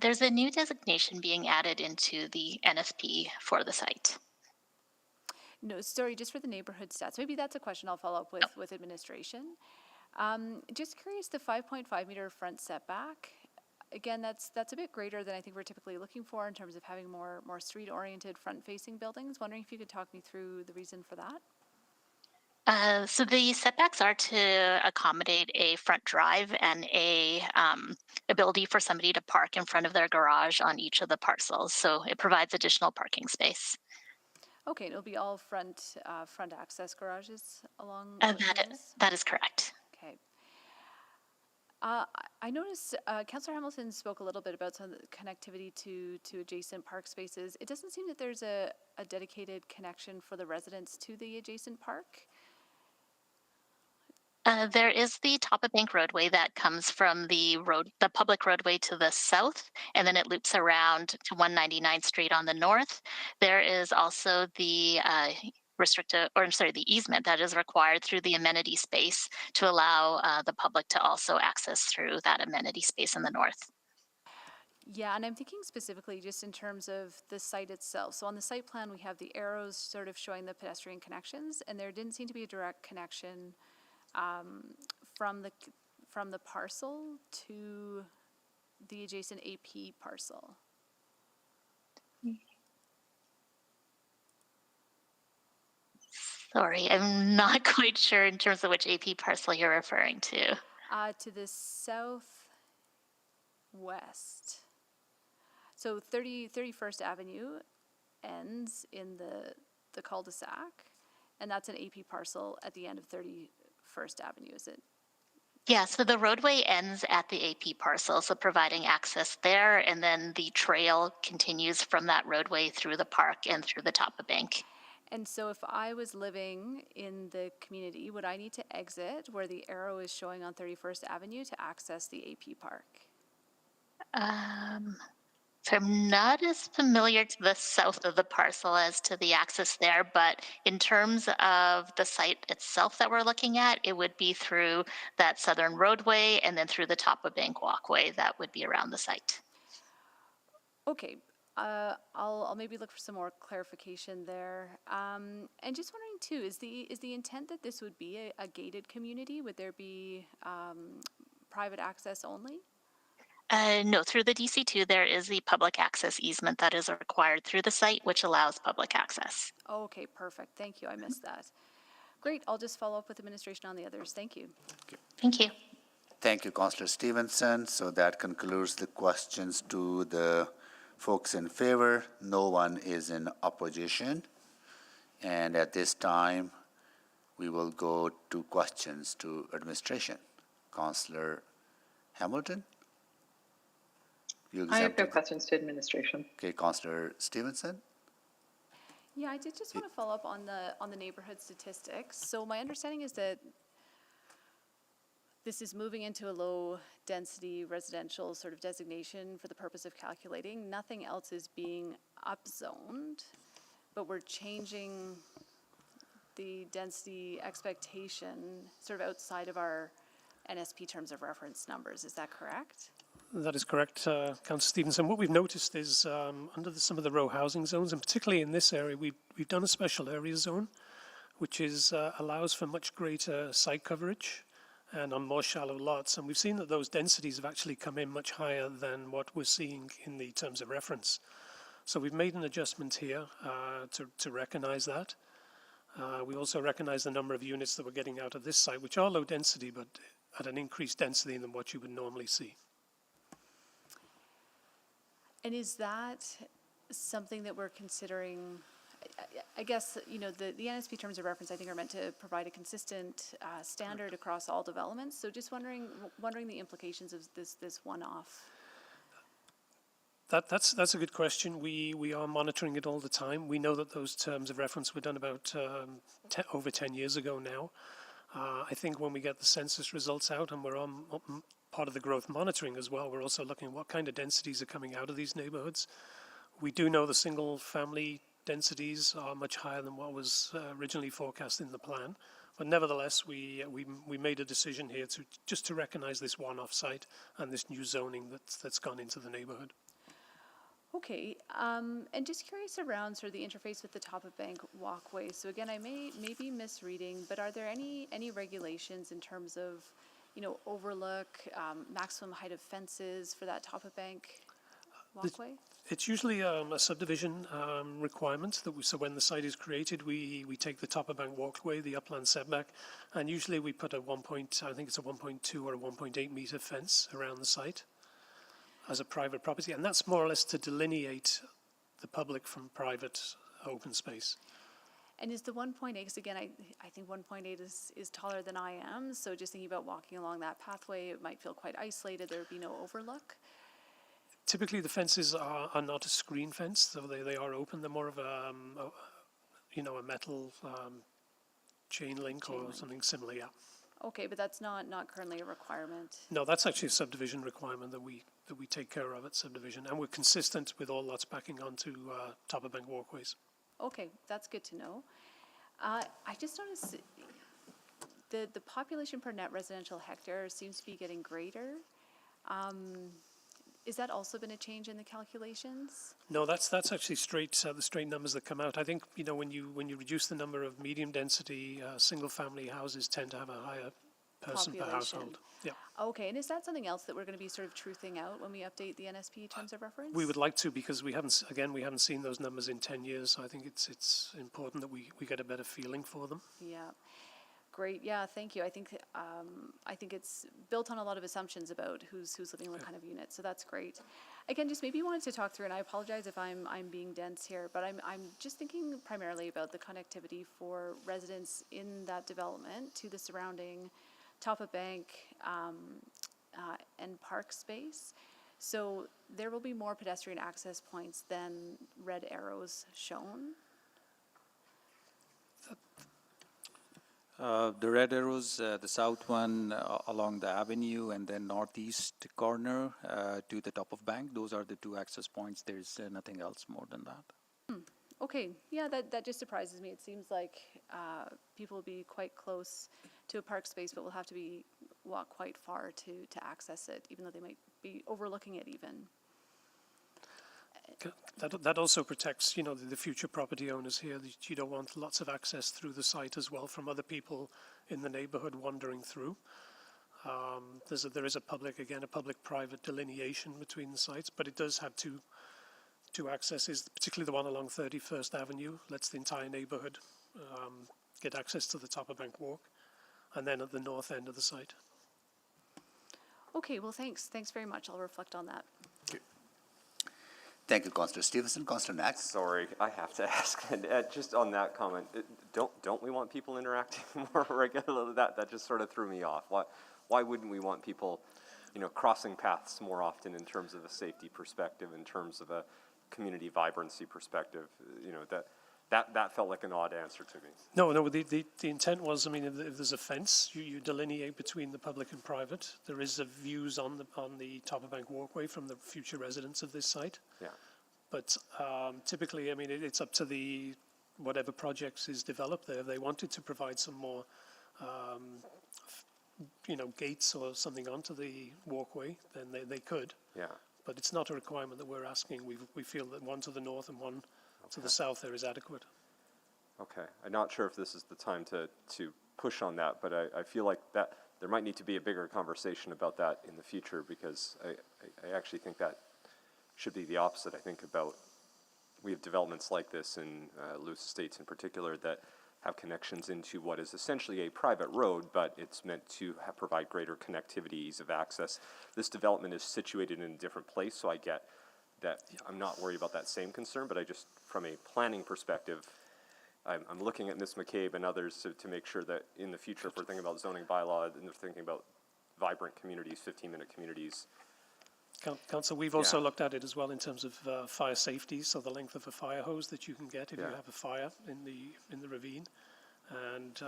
There's a new designation being added into the NSP for the site. No, sorry, just for the neighborhood stats. Maybe that's a question I'll follow up with administration. Just curious, the 5.5 meter front setback. Again, that's a bit greater than I think we're typically looking for in terms of having more street-oriented front-facing buildings. Wondering if you could talk me through the reason for that. So the setbacks are to accommodate a front drive and a ability for somebody to park in front of their garage on each of the parcels. So it provides additional parking space. Okay, and it'll be all front access garages along. That is correct. Okay. I noticed Councillor Hamilton spoke a little bit about some of the connectivity to adjacent park spaces. It doesn't seem that there's a dedicated connection for the residents to the adjacent park. There is the top of bank roadway that comes from the public roadway to the south, and then it loops around to 199th Street on the north. There is also the the easement that is required through the amenity space to allow the public to also access through that amenity space in the north. Yeah, and I'm thinking specifically just in terms of the site itself. So on the site plan, we have the arrows sort of showing the pedestrian connections, and there didn't seem to be a direct connection from the parcel to the adjacent AP parcel. Sorry, I'm not quite sure in terms of which AP parcel you're referring to. To the southwest. So 31st Avenue ends in the cul-de-sac, and that's an AP parcel at the end of 31st Avenue, is it? Yeah, so the roadway ends at the AP parcel, so providing access there, and then the trail continues from that roadway through the park and through the top of bank. And so if I was living in the community, would I need to exit where the arrow is showing on 31st Avenue to access the AP park? So I'm not as familiar to the south of the parcel as to the access there, but in terms of the site itself that we're looking at, it would be through that southern roadway and then through the top of bank walkway that would be around the site. Okay. I'll maybe look for some more clarification there. And just wondering too, is the intent that this would be a gated community? Would there be private access only? No, through the DC2, there is the public access easement that is required through the site, which allows public access. Okay, perfect. Thank you. I missed that. Great. I'll just follow up with administration on the others. Thank you. Thank you. Thank you, Councillor Stevenson. So that concludes the questions to the folks in favor. No one is in opposition. And at this time, we will go to questions to administration. Councillor Hamilton? I have no questions to administration. Okay, Councillor Stevenson? Yeah, I did just want to follow up on the neighborhood statistics. So my understanding is that this is moving into a low-density residential sort of designation for the purpose of calculating. Nothing else is being upzoned, but we're changing the density expectation sort of outside of our NSP terms of reference numbers. Is that correct? That is correct, Councillor Stevenson. What we've noticed is under some of the row housing zones, and particularly in this area, we've done a special area zone, which allows for much greater site coverage and on more shallow lots. And we've seen that those densities have actually come in much higher than what we're seeing in the terms of reference. So we've made an adjustment here to recognize that. We also recognize the number of units that we're getting out of this site, which are low density, but at an increased density than what you would normally see. And is that something that we're considering? I guess, you know, the NSP terms of reference, I think, are meant to provide a consistent standard across all developments. So just wondering the implications of this one-off. That's a good question. We are monitoring it all the time. We know that those terms of reference were done about over 10 years ago now. I think when we get the census results out, and we're on part of the growth monitoring as well, we're also looking at what kind of densities are coming out of these neighborhoods. We do know the single family densities are much higher than what was originally forecast in the plan. But nevertheless, we made a decision here to recognize this one-off site and this new zoning that's gone into the neighborhood. Okay, and just curious around sort of the interface with the top of bank walkway. So again, I may be misreading, but are there any regulations in terms of, you know, overlook, maximum height of fences for that top of bank walkway? It's usually a subdivision requirement so when the site is created, we take the top of bank walkway, the upland setback, and usually we put I think it's a 1.2 or a 1.8 meter fence around the site as a private property, and that's more or less to delineate the public from private open space. And is the 1.8, because again, I think 1.8 is taller than I am, so just thinking about walking along that pathway, it might feel quite isolated, there would be no overlook. Typically the fences are not a screen fence, so they are open. They're more of a metal chain link or something similar, yeah. Okay, but that's not currently a requirement. No, that's actually a subdivision requirement that we take care of at subdivision, and we're consistent with all lots backing onto top of bank walkways. Okay, that's good to know. I just noticed the population per net residential hectare seems to be getting greater. Is that also been a change in the calculations? No, that's actually the straight numbers that come out. I think, you know, when you reduce the number of medium density single family houses tend to have a higher person per household. Yeah. Okay, and is that something else that we're going to be sort of truthing out when we update the NSP terms of reference? We would like to, because we haven't seen those numbers in 10 years. So I think it's important that we get a better feeling for them. Yeah. Great. Yeah, thank you. I think it's built on a lot of assumptions about who's living in what kind of unit. So that's great. Again, just maybe wanted to talk through, and I apologize if I'm being dense here, but I'm just thinking primarily about the connectivity for residents in that development to the surrounding top of bank and park space. So there will be more pedestrian access points than red arrows shown. The red arrows, the south one along the avenue, and then northeast corner to the top of bank. Those are the two access points. There's nothing else more than that. Okay, yeah, that just surprises me. It seems like people will be quite close to a park space, but will have to walk quite far to access it, even though they might be overlooking it even. That also protects, the future property owners here. That you don't want lots of access through the site as well from other people in the neighborhood wandering through. There is a public-private delineation between the sites, but it does have two accesses, particularly the one along 31st Avenue, lets the entire neighborhood get access to the Topper Bank Walk, and then at the north end of the site. Okay, well, thanks very much. I'll reflect on that. Thank you, Councillor Stevenson. Councillor Knack. Sorry, I have to ask, and just on that comment, don't we want people interacting more regularly? That just sort of threw me off. Why wouldn't we want people, crossing paths more often in terms of a safety perspective, in terms of a community vibrancy perspective? That felt like an odd answer to me. No, the intent was, if there's a fence, you delineate between the public and private. There is views on the Topper Bank walkway from the future residents of this site. Yeah. But typically, it's up to whatever projects is developed there. If they wanted to provide some more, gates or something onto the walkway, then they could. Yeah. But it's not a requirement that we're asking. We feel that one to the north and one to the south there is adequate. Okay, I'm not sure if this is the time to push on that, but I feel like that there might need to be a bigger conversation about that in the future, because I actually think that should be the opposite. I think we have developments like this in Lewis Estates in particular that have connections into what is essentially a private road, but it's meant to provide greater connectivity, ease of access. This development is situated in a different place, so I get that. I'm not worried about that same concern, but I just, from a planning perspective, I'm looking at Ms. McCabe and others to make sure that in the future, if we're thinking about zoning bylaw and they're thinking about vibrant communities, 15-minute communities. Council, we've also looked at it as well in terms of fire safety, so the length of a fire hose that you can get if you have a fire in the ravine. And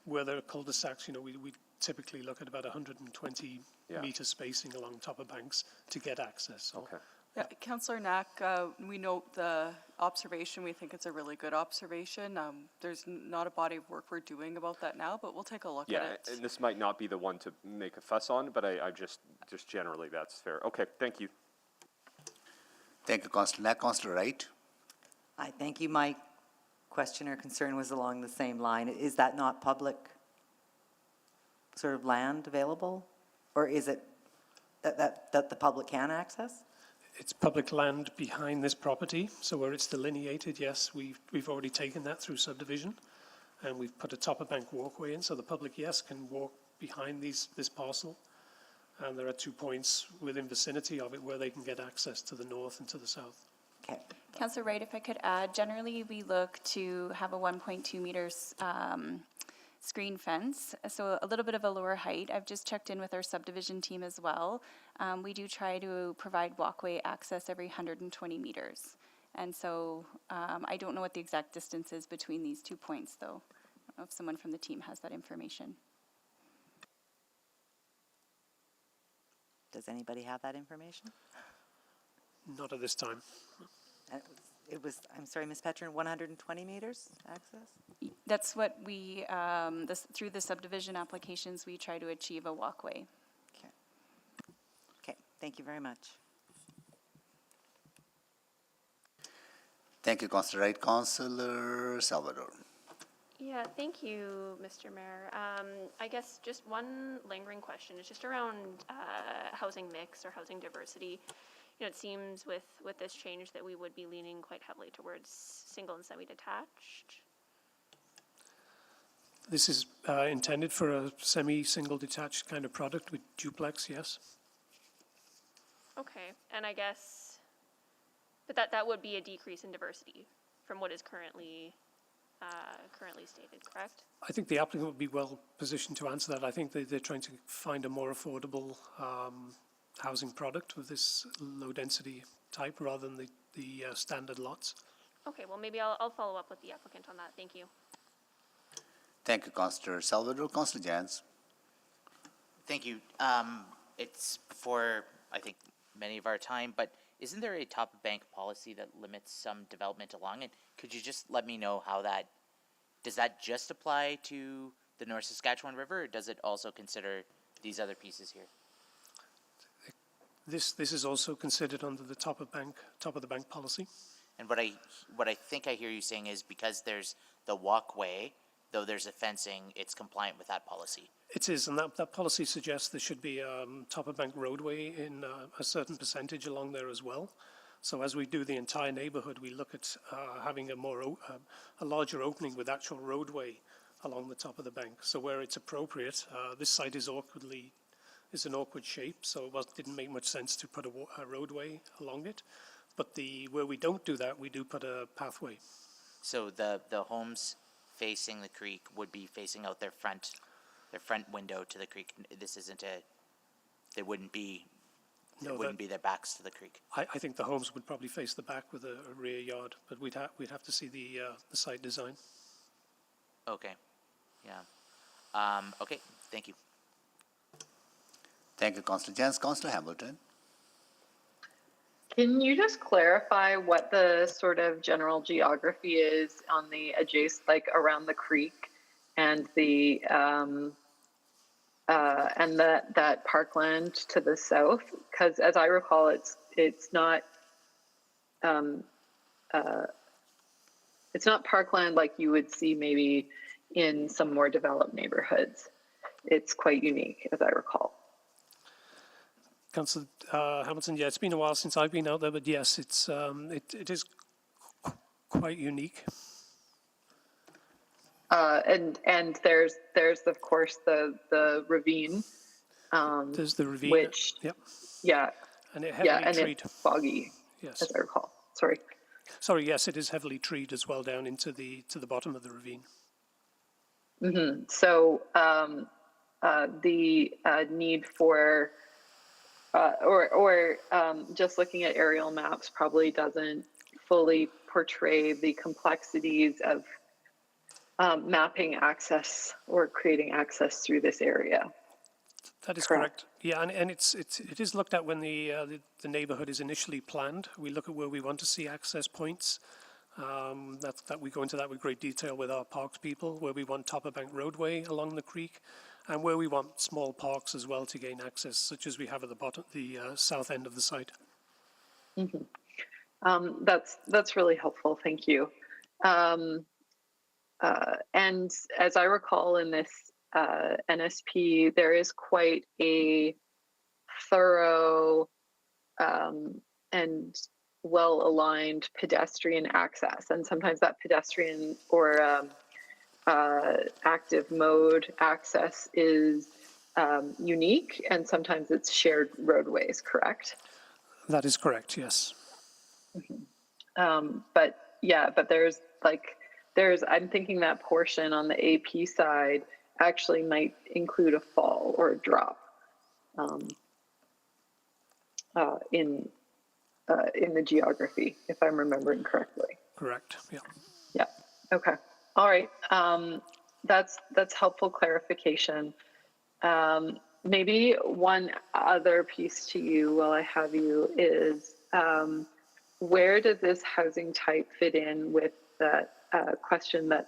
where there are cul-de-sacs, we typically look at about 120 meter spacing along Topper Banks to get access. So okay. Yeah, Councillor Knack, we note the observation. We think it's a really good observation. There's not a body of work we're doing about that now, but we'll take a look at it. Yeah, and this might not be the one to make a fuss on, but I just generally that's fair. Okay, thank you. Thank you, Councillor Knack. Councillor Wright. I thank you. My question or concern was along the same line. Is that not public sort of land available? Or is it that the public can access? it's public land behind this property, so where it's delineated, yes, we've already taken that through subdivision, and we've put a Topper Bank walkway in, so the public, yes, can walk behind this parcel, and there are 2 points within vicinity of it where they can get access to the north and to the south. Okay. Councillor Wright, if I could add, generally we look to have a 1.2 meters screen fence, so a little bit of a lower height. I've just checked in with our subdivision team as well. We do try to provide walkway access every 120 meters. And so I don't know what the exact distance is between these 2 points, though. I don't know if someone from the team has that information. Does anybody have that information? Not at this time. It was, I'm sorry, Ms. Petrin, 120 meters access? That's what we, through the subdivision applications, we try to achieve a walkway. Okay. Okay, thank you very much. Thank you, Councillor Wright. Councillor Salvador. Yeah, thank you, Mr. Mayor. I guess just one lingering question is just around housing mix or housing diversity. You know, it seems with this change that we would be leaning quite heavily towards single and semi-detached. This is intended for a semi-single detached kind of product with duplex, yes. Okay, and I guess, but that would be a decrease in diversity from what is currently stated, correct? I think the applicant would be well positioned to answer that. I think they're trying to find a more affordable housing product with this low density type rather than the standard lots. Okay, well maybe I'll follow up with the applicant on that. Thank you. Thank you, Councillor Salvador. Councillor Jans. Thank you. It's before, I think, many of our time, but isn't there a Topper Bank policy that limits some development along it? Could you just let me know how does that just apply to the North Saskatchewan River, or does it also consider these other pieces here? This is also considered under the top of the bank policy. And what I think I hear you saying is because there's the walkway, though there's a fencing, it's compliant with that policy. It is, and that policy suggests there should be top of bank roadway in a certain percentage along there as well. So as we do the entire neighborhood, we look at having a larger opening with actual roadway along the top of the bank. So where it's appropriate, this site is an awkward shape, so it didn't make much sense to put a roadway along it. But where we don't do that, we do put a pathway. So the homes facing the creek would be facing out their front window to the creek. This isn't they wouldn't be their backs to the creek. I think the homes would probably face the back with a rear yard, but we'd have to see the site design. Okay, yeah. Okay, thank you. Thank you, Councillor Jens. Councillor Hamilton. Can you just clarify what the sort of general geography is on the adjacent, like around the creek and the and that parkland to the south? Because as I recall, it's not parkland like you would see maybe in some more developed neighborhoods. It's quite unique, as I recall. Councillor Hamilton, yeah, it's been a while since I've been out there, but yes, it is quite unique. And there's of course the ravine. There's the ravine. Which yeah, and it's foggy. Yes, as I recall. Sorry. Sorry. Yes, it is heavily treed as well down into the bottom of the ravine. Mm-hmm. So the need for just looking at aerial maps probably doesn't fully portray the complexities of mapping access or creating access through this area. That is correct. Yeah, and it is looked at when the neighborhood is initially planned. We look at where we want to see access points. That we go into that with great detail with our parks people, where we want top of bank roadway along the creek, and where we want small parks as well to gain access, such as we have at the south end of the site. Mm-hmm. That's really helpful. Thank you. And as I recall in this NSP, there is quite a thorough and well-aligned pedestrian access, and sometimes that pedestrian or active mode access is unique, and sometimes it's shared roadways, correct? That is correct, yes. Mm-hmm. But I'm thinking that portion on the AP side actually might include a fall or a drop in the geography, if I'm remembering correctly. Correct, yeah. Yeah, okay. All right, that's helpful clarification. Maybe one other piece to you while I have you is where does this housing type fit in with that question that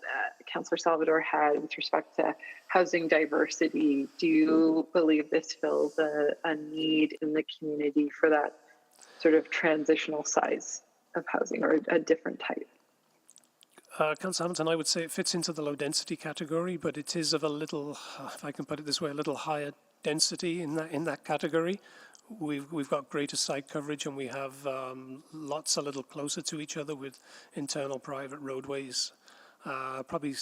Councillor Salvador had with respect to housing diversity? Do you believe this fills a need in the community for that sort of transitional size of housing or a different type? Councillor Hamilton, I would say it fits into the low density category, but it is of a little, if I can put it this way, a little higher density in that category. We've got greater site coverage, and we have lots a little closer to each other with internal private roadways. Probably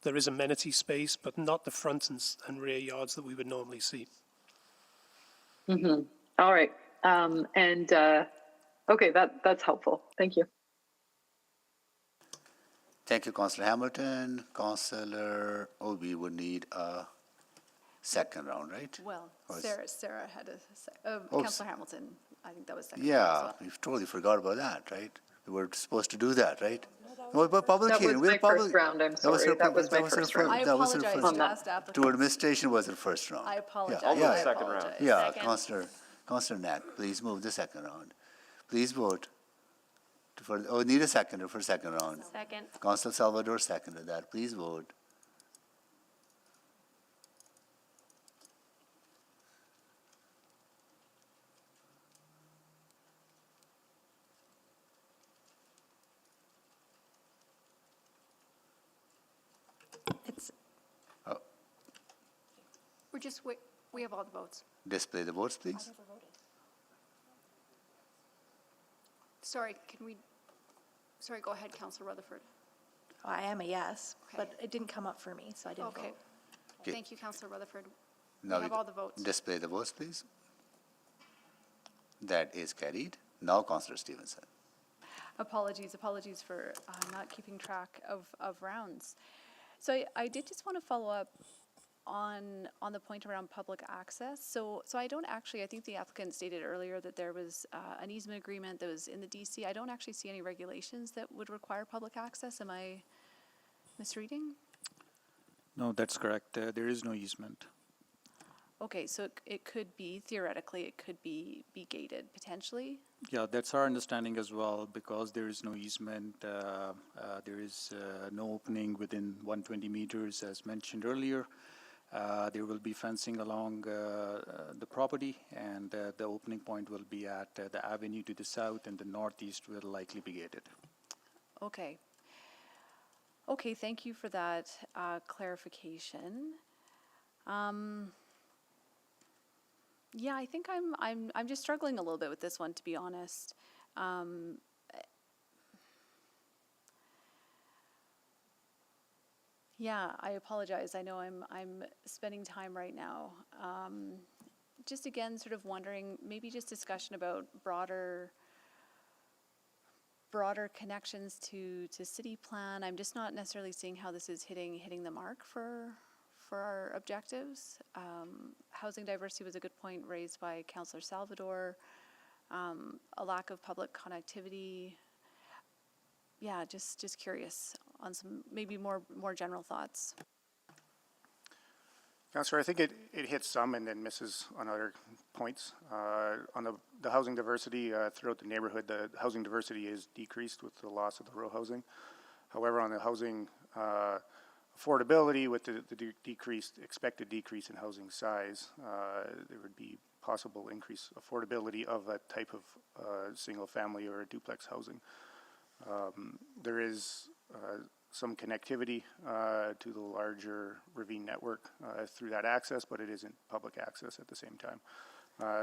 there is amenity space, but not the front and rear yards that we would normally see. Mm-hmm. All right. Okay, that's helpful. Thank you. Thank you, Councillor Hamilton. Councillor Obi would need a second round, right? Well, Sarah had a Oh, Councillor Hamilton, I think that was second. Yeah, we totally forgot about that, right? We were supposed to do that, right? No, but public hearing. That was my first round, I'm sorry. That was my first round. I apologize to last applicant. To administration was the first round. I apologize. Yeah. Second round. Yeah, Councillor Knack, please move the second round. Please vote. Need a seconder for second round. Second. Councillor Salvador seconded that. Please vote. just wait, we have all the votes. Display the votes, please. Sorry, sorry, go ahead, Councillor Rutherford. I am a yes, Okay. but it didn't come up for me, so I didn't Okay. vote. Okay. Thank you, Councillor Rutherford. Now We have all the votes. display the votes, please. That is carried. Now, Councillor Stevenson. Apologies for not keeping track of rounds. So I did just want to follow up on the point around public access. So I don't actually, I think the applicant stated earlier that there was an easement agreement that was in the DC. I don't actually see any regulations that would require public access. Am I misreading? No, that's correct. There is no easement. Okay, so it could be, theoretically, it could be gated potentially? Yeah, that's our understanding as well, because there is no easement, there is no opening within 120 meters, as mentioned earlier. There will be fencing along the property, and the opening point will be at the avenue to the south, and the northeast will likely be gated. Okay. Okay, thank you for that clarification. Yeah, I think I'm just struggling a little bit with this one, to be honest. Yeah, I apologize. I know I'm spending time right now. Just again, sort of wondering, maybe just discussion about broader connections to city plan. I'm just not necessarily seeing how this is hitting the mark for our objectives. Housing diversity was a good point raised by Councillor Salvador. A lack of public connectivity. Yeah, just curious on some maybe more general thoughts. Councillor, I think it hits some and then misses on other points. On the housing diversity throughout the neighborhood, the housing diversity is decreased with the loss of the row housing. However, on the housing affordability, with the expected decrease in housing size, there would be possible increased affordability of a type of single family or a duplex housing. There is some connectivity to the larger ravine network through that access, but it isn't public access at the same time.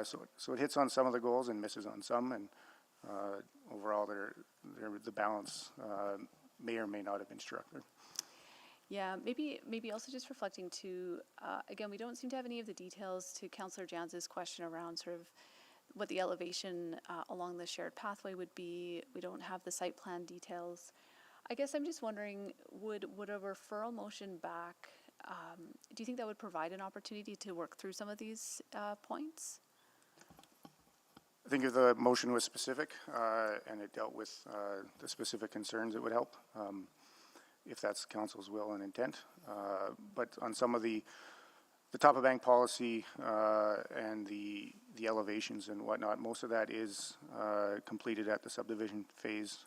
So it hits on some of the goals and misses on some, and overall the balance may or may not have been struck there. Yeah, maybe also just reflecting to, again, we don't seem to have any of the details to Councillor Janz's question around sort of what the elevation along the shared pathway would be. We don't have the site plan details. I guess I'm just wondering, would a referral motion back, do you think that would provide an opportunity to work through some of these points? I think if the motion was specific and it dealt with the specific concerns, it would help. If that's council's will and intent. But on some of the top of bank policy and the elevations and whatnot, most of that is completed at the subdivision phase,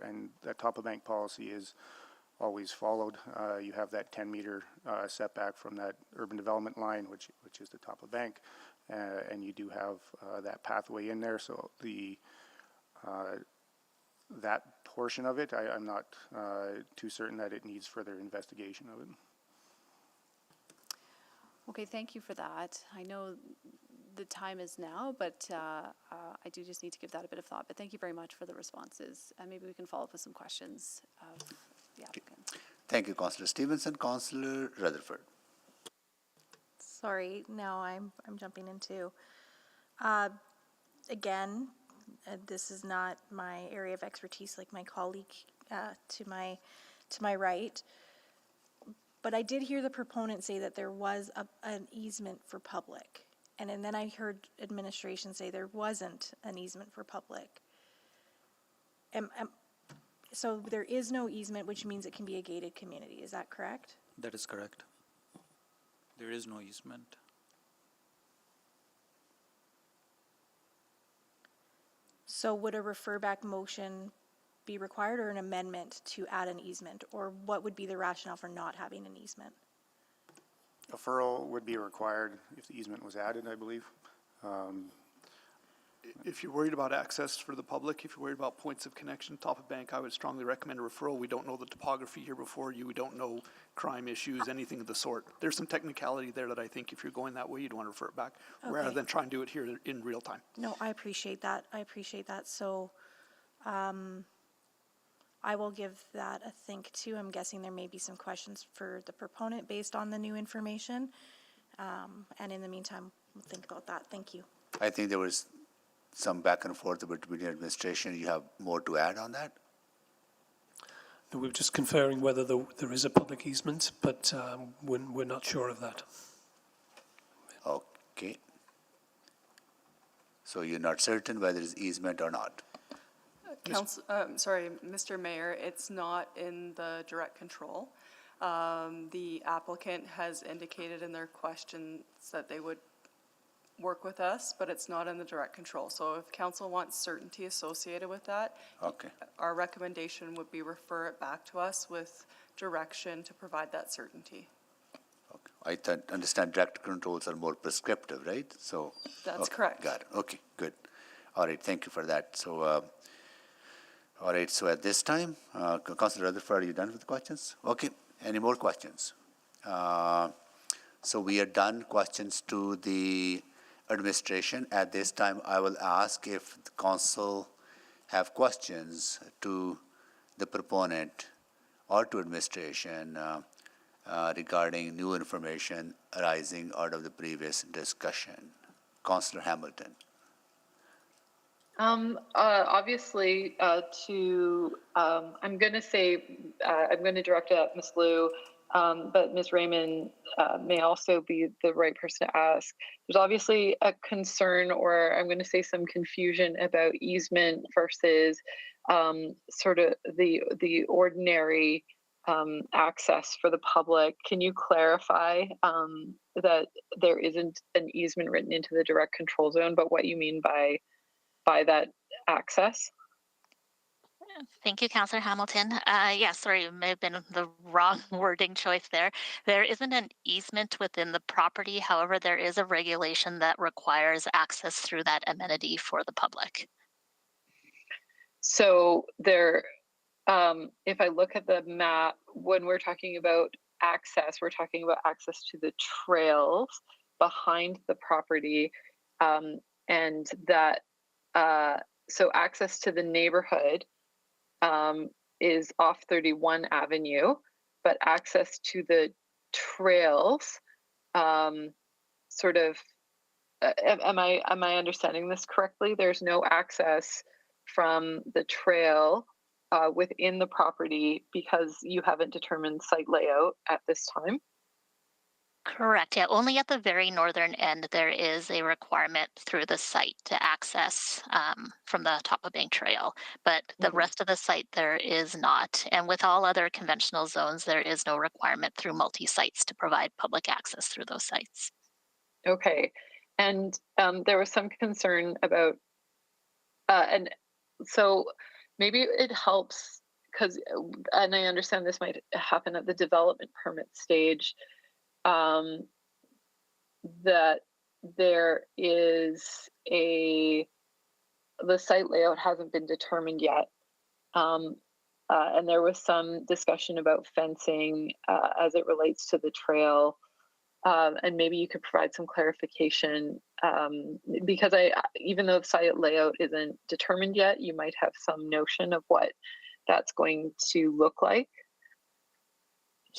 and that top of bank policy is always followed. You have that 10-meter setback from that urban development line, which is the top of bank, and you do have that pathway in there. So that portion of it, I'm not too certain that it needs further investigation of it. Okay, thank you for that. I know the time is now, but I do just need to give that a bit of thought. But thank you very much for the responses. And maybe we can follow up with some questions of the applicant. Thank you, Councillor Stevenson. Councillor Rutherford. Sorry, now I'm jumping in too. Again, this is not my area of expertise like my colleague to my right. But I did hear the proponent say that there was an easement for public. And then I heard administration say there wasn't an easement for public. So there is no easement, which means it can be a gated community. Is that correct? That is correct. There is no easement. So would a refer back motion be required, or an amendment to add an easement? Or what would be the rationale for not having an easement? A referral would be required if the easement was added, I believe. If you're worried about access for the public, if you're worried about points of connection, top of bank, I would strongly recommend a referral. We don't know the topography here before you. We don't know crime issues, anything of the sort. There's some technicality there that I think if you're going that way, you'd want to refer it back rather Okay. than try and do it here in real time. No, I appreciate that. I appreciate that. So, I will give that a think too. I'm guessing there may be some questions for the proponent based on the new information. And in the meantime, we'll think about that. Thank you. I think there was some back and forth between the administration. You have more to add on that? No, we're just conferring whether there is a public easement, but we're not sure of that. Okay. So you're not certain whether it's easement or not? Sorry, Mr. Mayor, it's not in the direct control. The applicant has indicated in their questions that they would work with us, but it's not in the direct control. So if council wants certainty associated with that, Okay. our recommendation would be refer it back to us with direction to provide that certainty. I understand direct controls are more prescriptive, right? So That's okay, correct. Got it. Okay, good. All right, thank you for that. So, all right, so at this time, Councillor Rutherford, are you done with the questions? Okay, any more questions? So we are done questions to the administration. At this time, I will ask if the council have questions to the proponent or to administration regarding new information arising out of the previous discussion. Councillor Hamilton. Obviously, I'm going to say, I'm going to direct it at Ms. Liu, but Ms. Raymond may also be the right person to ask. There's obviously a concern, or I'm going to say some confusion about easement versus sort of the ordinary access for the public. Can you clarify that there isn't an easement written into the direct control zone, but what you mean by that access? Thank you, Councillor Hamilton. Yeah, sorry, it may have been the wrong wording choice there. There isn't an easement within the property. However, there is a regulation that requires access through that amenity for the public. So there, if I look at the map, when we're talking about access, we're talking about access to the trails behind the property, and that so access to the neighborhood is off 31 Avenue, but access to the trails, sort of, am I understanding this correctly? There's no access from the trail within the property because you haven't determined site layout at this time? Correct. Yeah, only at the very northern end there is a requirement through the site to access from the top of Bank Trail, but the rest of the site there is not. And with all other conventional zones, there is no requirement through multi-sites to provide public access through those sites. Okay, and there was some concern about, and so maybe it helps because, and I understand this might happen at the development permit stage, that there is the site layout hasn't been determined yet. And there was some discussion about fencing as it relates to the trail. And maybe you could provide some clarification because even though the site layout isn't determined yet, you might have some notion of what that's going to look like.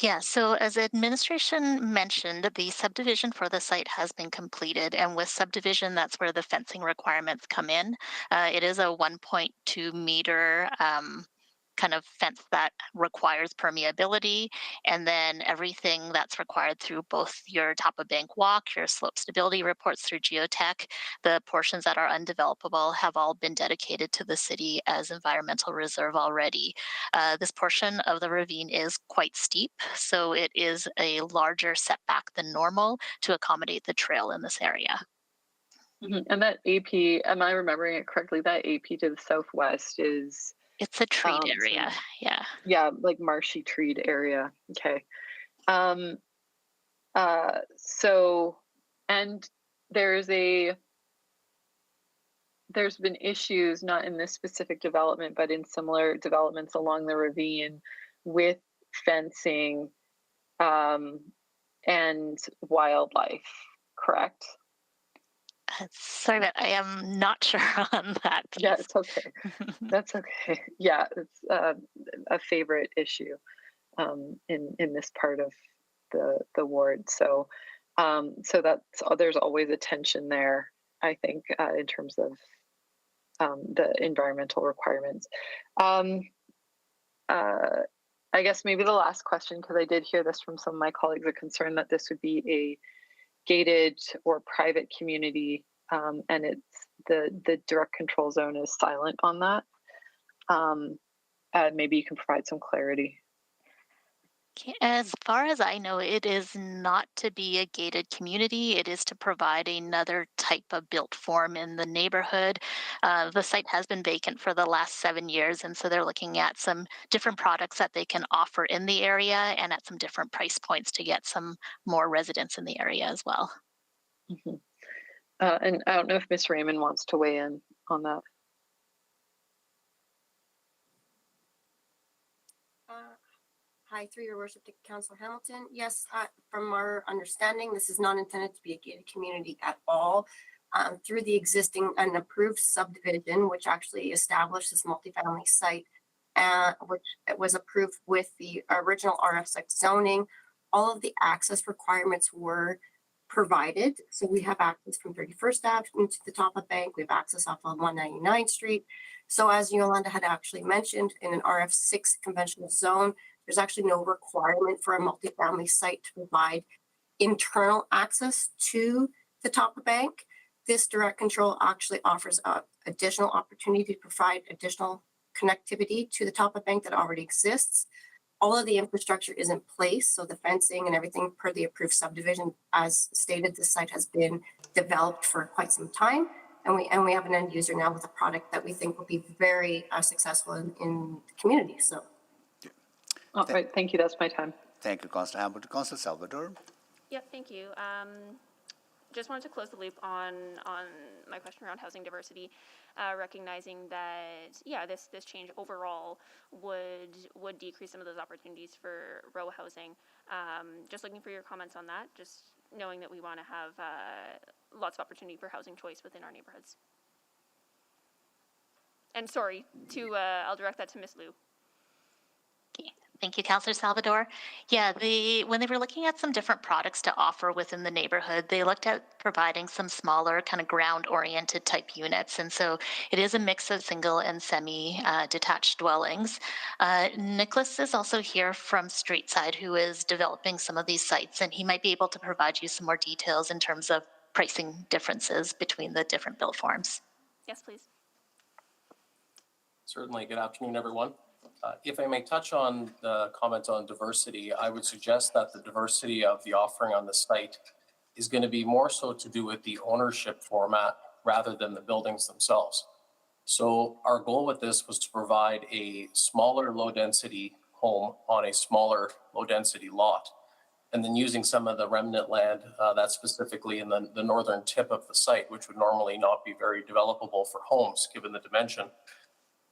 Yeah, so as administration mentioned, the subdivision for the site has been completed, and with subdivision, that's where the fencing requirements come in. It is a 1.2 meter kind of fence that requires permeability, and then everything that's required through both your top of bank walk, your slope stability reports through geotech, the portions that are undevelopable have all been dedicated to the city as environmental reserve already. This portion of the ravine is quite steep, so it is a larger setback than normal to accommodate the trail in this area. And that AP, am I remembering it correctly? That AP to the southwest is... It's a treed area, yeah. Yeah, like marshy treed area. Okay. So, and there's there's been issues, not in this specific development, but in similar developments along the ravine with fencing and wildlife, correct? Sorry, but I am not sure on that piece. Yeah, it's okay. That's okay. Yeah, it's a favorite issue in this part of the ward. So so that's there's always a tension there, I think, in terms of the environmental requirements. I guess maybe the last question, because I did hear this from some of my colleagues, a concern that this would be a gated or private community, and it's the direct control zone is silent on that. Maybe you can provide some clarity. As far as I know, it is not to be a gated community. It is to provide another type of built form in the neighborhood. The site has been vacant for the last 7 years, and so they're looking at some different products that they can offer in the area and at some different price points to get some more residents in the area as well. Mm-hmm. And I don't know if Ms. Raymond wants to weigh in on that. Hi, through your worship to Councillor Hamilton. Yes, from our understanding, this is not intended to be a gated community at all. Through the existing and approved subdivision, which actually established this multifamily site, which was approved with the original RF6 zoning, all of the access requirements were provided. So we have access from 31st Ave into the top of Bank. We have access off of 199th Street. So as Yolanda had actually mentioned, in an RF6 conventional zone, there's actually no requirement for a multifamily site to provide internal access to the top of Bank. This direct control actually offers additional opportunity to provide additional connectivity to the top of Bank that already exists. All of the infrastructure is in place, so the fencing and everything per the approved subdivision. As stated, this site has been developed for quite some time, and we have an end user now with a product that we think will be very successful in the community. So. All right, thank you. That's my time. Thank you, Councillor Hamilton. Councillor Salvador. Yep, thank you. Just wanted to close the loop on my question around housing diversity, recognizing that, yeah, this change overall would decrease some of those opportunities for row housing. Just looking for your comments on that, just knowing that we want to have lots of opportunity for housing choice within our neighborhoods. And sorry, I'll direct that to Ms. Liu. Thank you, Councillor Salvador. Yeah, when they were looking at some different products to offer within the neighborhood, they looked at providing some smaller kind of ground-oriented type units. And so it is a mix of single and semi-detached dwellings. Nicholas is also here from Streetside, who is developing some of these sites, and he might be able to provide you some more details in terms of pricing differences between the different build forms. Yes, please. Certainly. Good afternoon, everyone. If I may touch on the comment on diversity, I would suggest that the diversity of the offering on the site is going to be more so to do with the ownership format rather than the buildings themselves. So our goal with this was to provide a smaller low density home on a smaller low density lot. And then using some of the remnant land that's specifically in the northern tip of the site, which would normally not be very developable for homes given the dimension,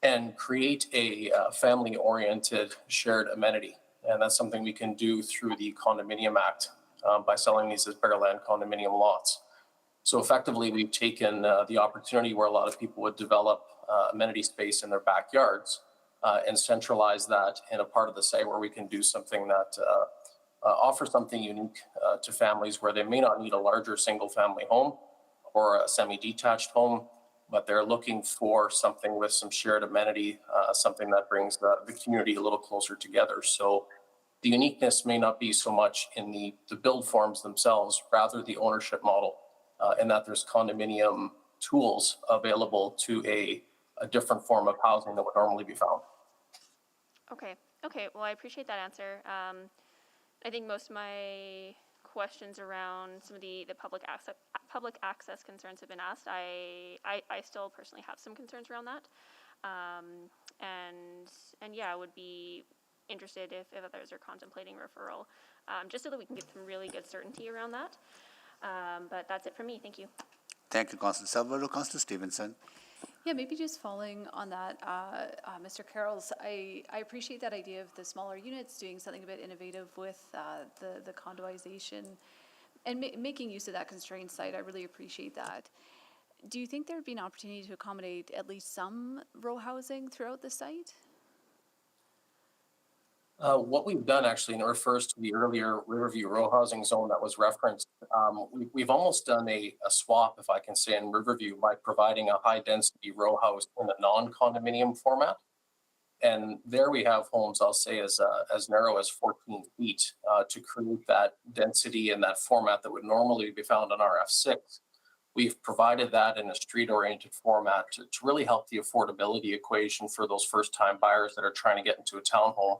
and create a family-oriented shared amenity. And that's something we can do through the Condominium Act by selling these as bare land condominium lots. So effectively, we've taken the opportunity where a lot of people would develop amenity space in their backyards and centralize that in a part of the site where we can do something that offers something unique to families where they may not need a larger single-family home or a semi-detached home, but they're looking for something with some shared amenity, something that brings the community a little closer together. So the uniqueness may not be so much in the build forms themselves, rather the ownership model, and that there's condominium tools available to a different form of housing that would normally be found. Okay. Well, I appreciate that answer. I think most of my questions around some of the public access concerns have been asked. I still personally have some concerns around that, and yeah, I would be interested if others are contemplating referral, just so that we can get some really good certainty around that. But that's it for me. Thank you. Thank you, Councillor Salvador. Councillor Stevenson. Yeah, maybe just following on that, Mr. Carroll's, I appreciate that idea of the smaller units, doing something a bit innovative with the condoization and making use of that constrained site. I really appreciate that. Do you think there would be an opportunity to accommodate at least some row housing throughout the site? What we've done actually, and it refers to the earlier Riverview row housing zone that was referenced, we've almost done a swap, if I can say, in Riverview by providing a high density row house in a non-condominium format. And there we have homes, I'll say, as narrow as 14 feet to create that density and that format that would normally be found on RF6. We've provided that in a street-oriented format to really help the affordability equation for those first-time buyers that are trying to get into a townhome,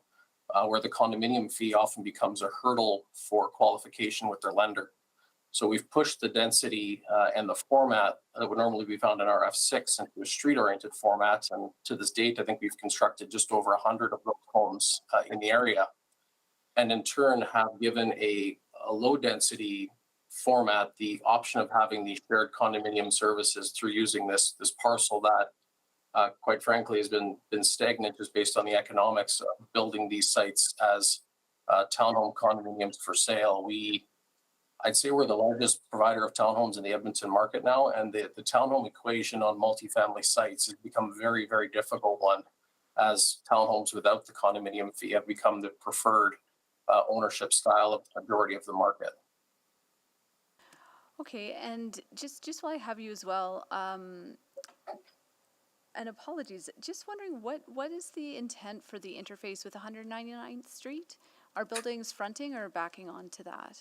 where the condominium fee often becomes a hurdle for qualification with their lender. So we've pushed the density and the format that would normally be found in RF6 into a street-oriented format. And to this date, I think we've constructed just over 100 of those homes in the area. And in turn have given a low-density format the option of having the shared condominium services through using this parcel that quite frankly has been stagnant just based on the economics of building these sites as townhome condominiums for sale. I'd say we're the largest provider of townhomes in the Edmonton market now, and the townhome equation on multifamily sites has become a very, very difficult one, as townhomes without the condominium fee have become the preferred ownership style of the majority of the market. Okay, and just while I have you as well, and apologies, just wondering what is the intent for the interface with 199th Street? Are buildings fronting or backing onto that?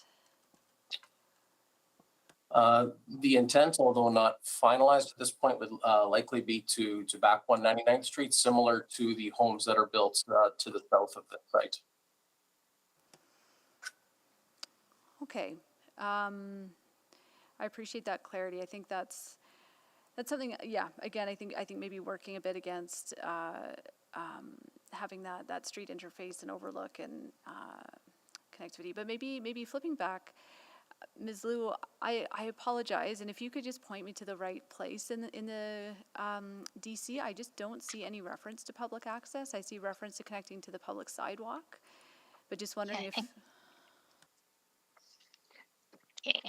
The intent, although not finalized at this point, would likely be to back 199th Street, similar to the homes that are built to the south of the site. Okay. I appreciate that clarity. I think that's something. Yeah. Again, I think maybe working a bit against having that street interface and overlook and connectivity. But maybe flipping back, Ms. Liu, I apologize, and if you could just point me to the right place in the DC, I just don't see any reference to public access. I see reference to connecting to the public sidewalk, but just wondering if. Okay,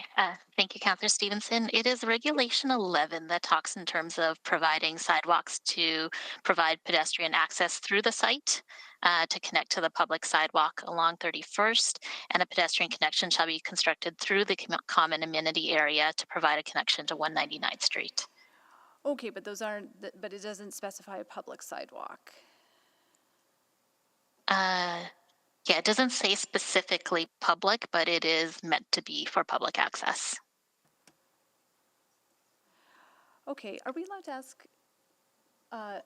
thank you, Councillor Stevenson. It is Regulation 11 that talks in terms of providing sidewalks to provide pedestrian access through the site to connect to the public sidewalk along 31st, and a pedestrian connection shall be constructed through the common amenity area to provide a connection to 199th Street. Okay, but those aren't. But it doesn't specify a public sidewalk. Yeah, it doesn't say specifically public, but it is meant to be for public access. Okay, are we allowed to ask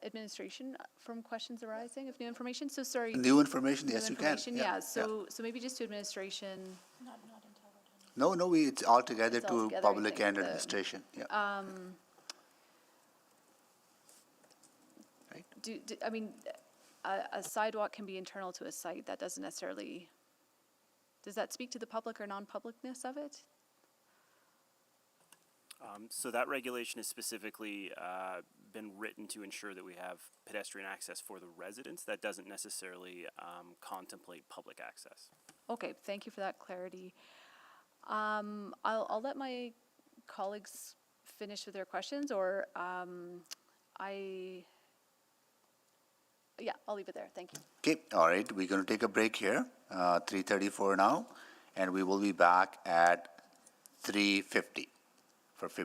administration from questions arising of new information? So sorry. New information, yes, you can. Yeah. So maybe just to administration. No, it's all together It's all to together, public and administration. Yeah. Right. I mean, a sidewalk can be internal to a site. That doesn't necessarily. Does that speak to the public or non-publicness of it? So that regulation has specifically been written to ensure that we have pedestrian access for the residents. That doesn't necessarily contemplate public access. Okay, thank you for that clarity. I'll let my colleagues finish with their questions, or yeah, I'll leave it there. Thank you. Okay, all right. We're going to take a break here, 3:34 now, and we will be back at 3:50 for 50.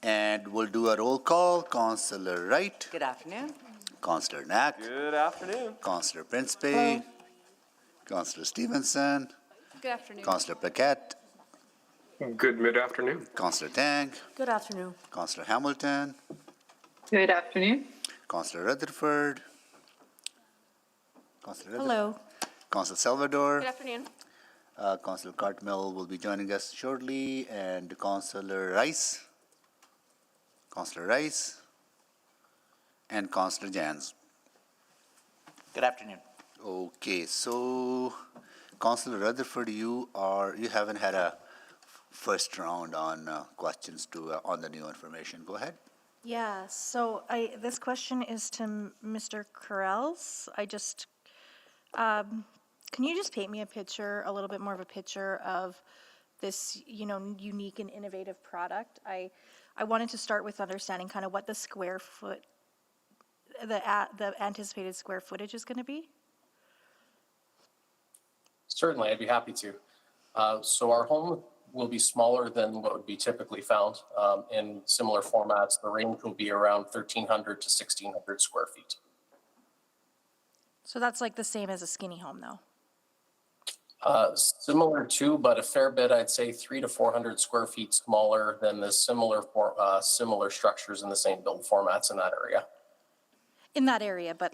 And we'll do a roll call. Councillor Wright, Good afternoon. Councillor Knack, Good afternoon. Councillor Principe, Councillor Stevenson, Good afternoon. Councillor Paquette, Good mid-afternoon. Councillor Tang, Good afternoon. Councillor Hamilton, Good afternoon. Councillor Rutherford, Councillor Hello. Councillor Salvador, Good afternoon. Councillor Cartmill will be joining us shortly, and Councillor Rice, and Councillor Jans. Good afternoon. Okay, so Councillor Rutherford, you haven't had a first round on questions on the new information. Go ahead. Yeah, so this question is to Mr. Corrals. Can you just paint me a little bit more of a picture of this, unique and innovative product? I wanted to start with understanding kind of what the square foot, the anticipated square footage is going to be. Certainly, I'd be happy to. So our home will be smaller than what would be typically found in similar formats. The range will be around 1,300 to 1,600 square feet. So that's like the same as a skinny home, though? Similar to, but a fair bit, I'd say 300 to 400 square feet smaller than the similar structures in the same build formats in that area. In that area, but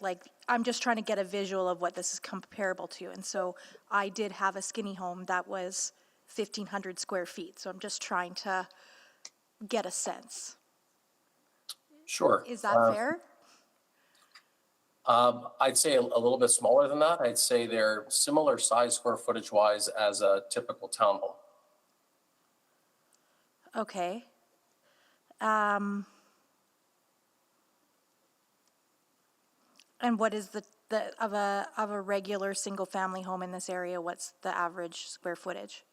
I'm just trying to get a visual of what this is comparable to. And so I did have a skinny home that was 1,500 square feet. So I'm just trying to get a sense. Sure. Is that fair? I'd say a little bit smaller than that. I'd say they're similar size square footage wise as a typical townhome. Okay. And what is of a regular single family home in this area? What's the average square footage?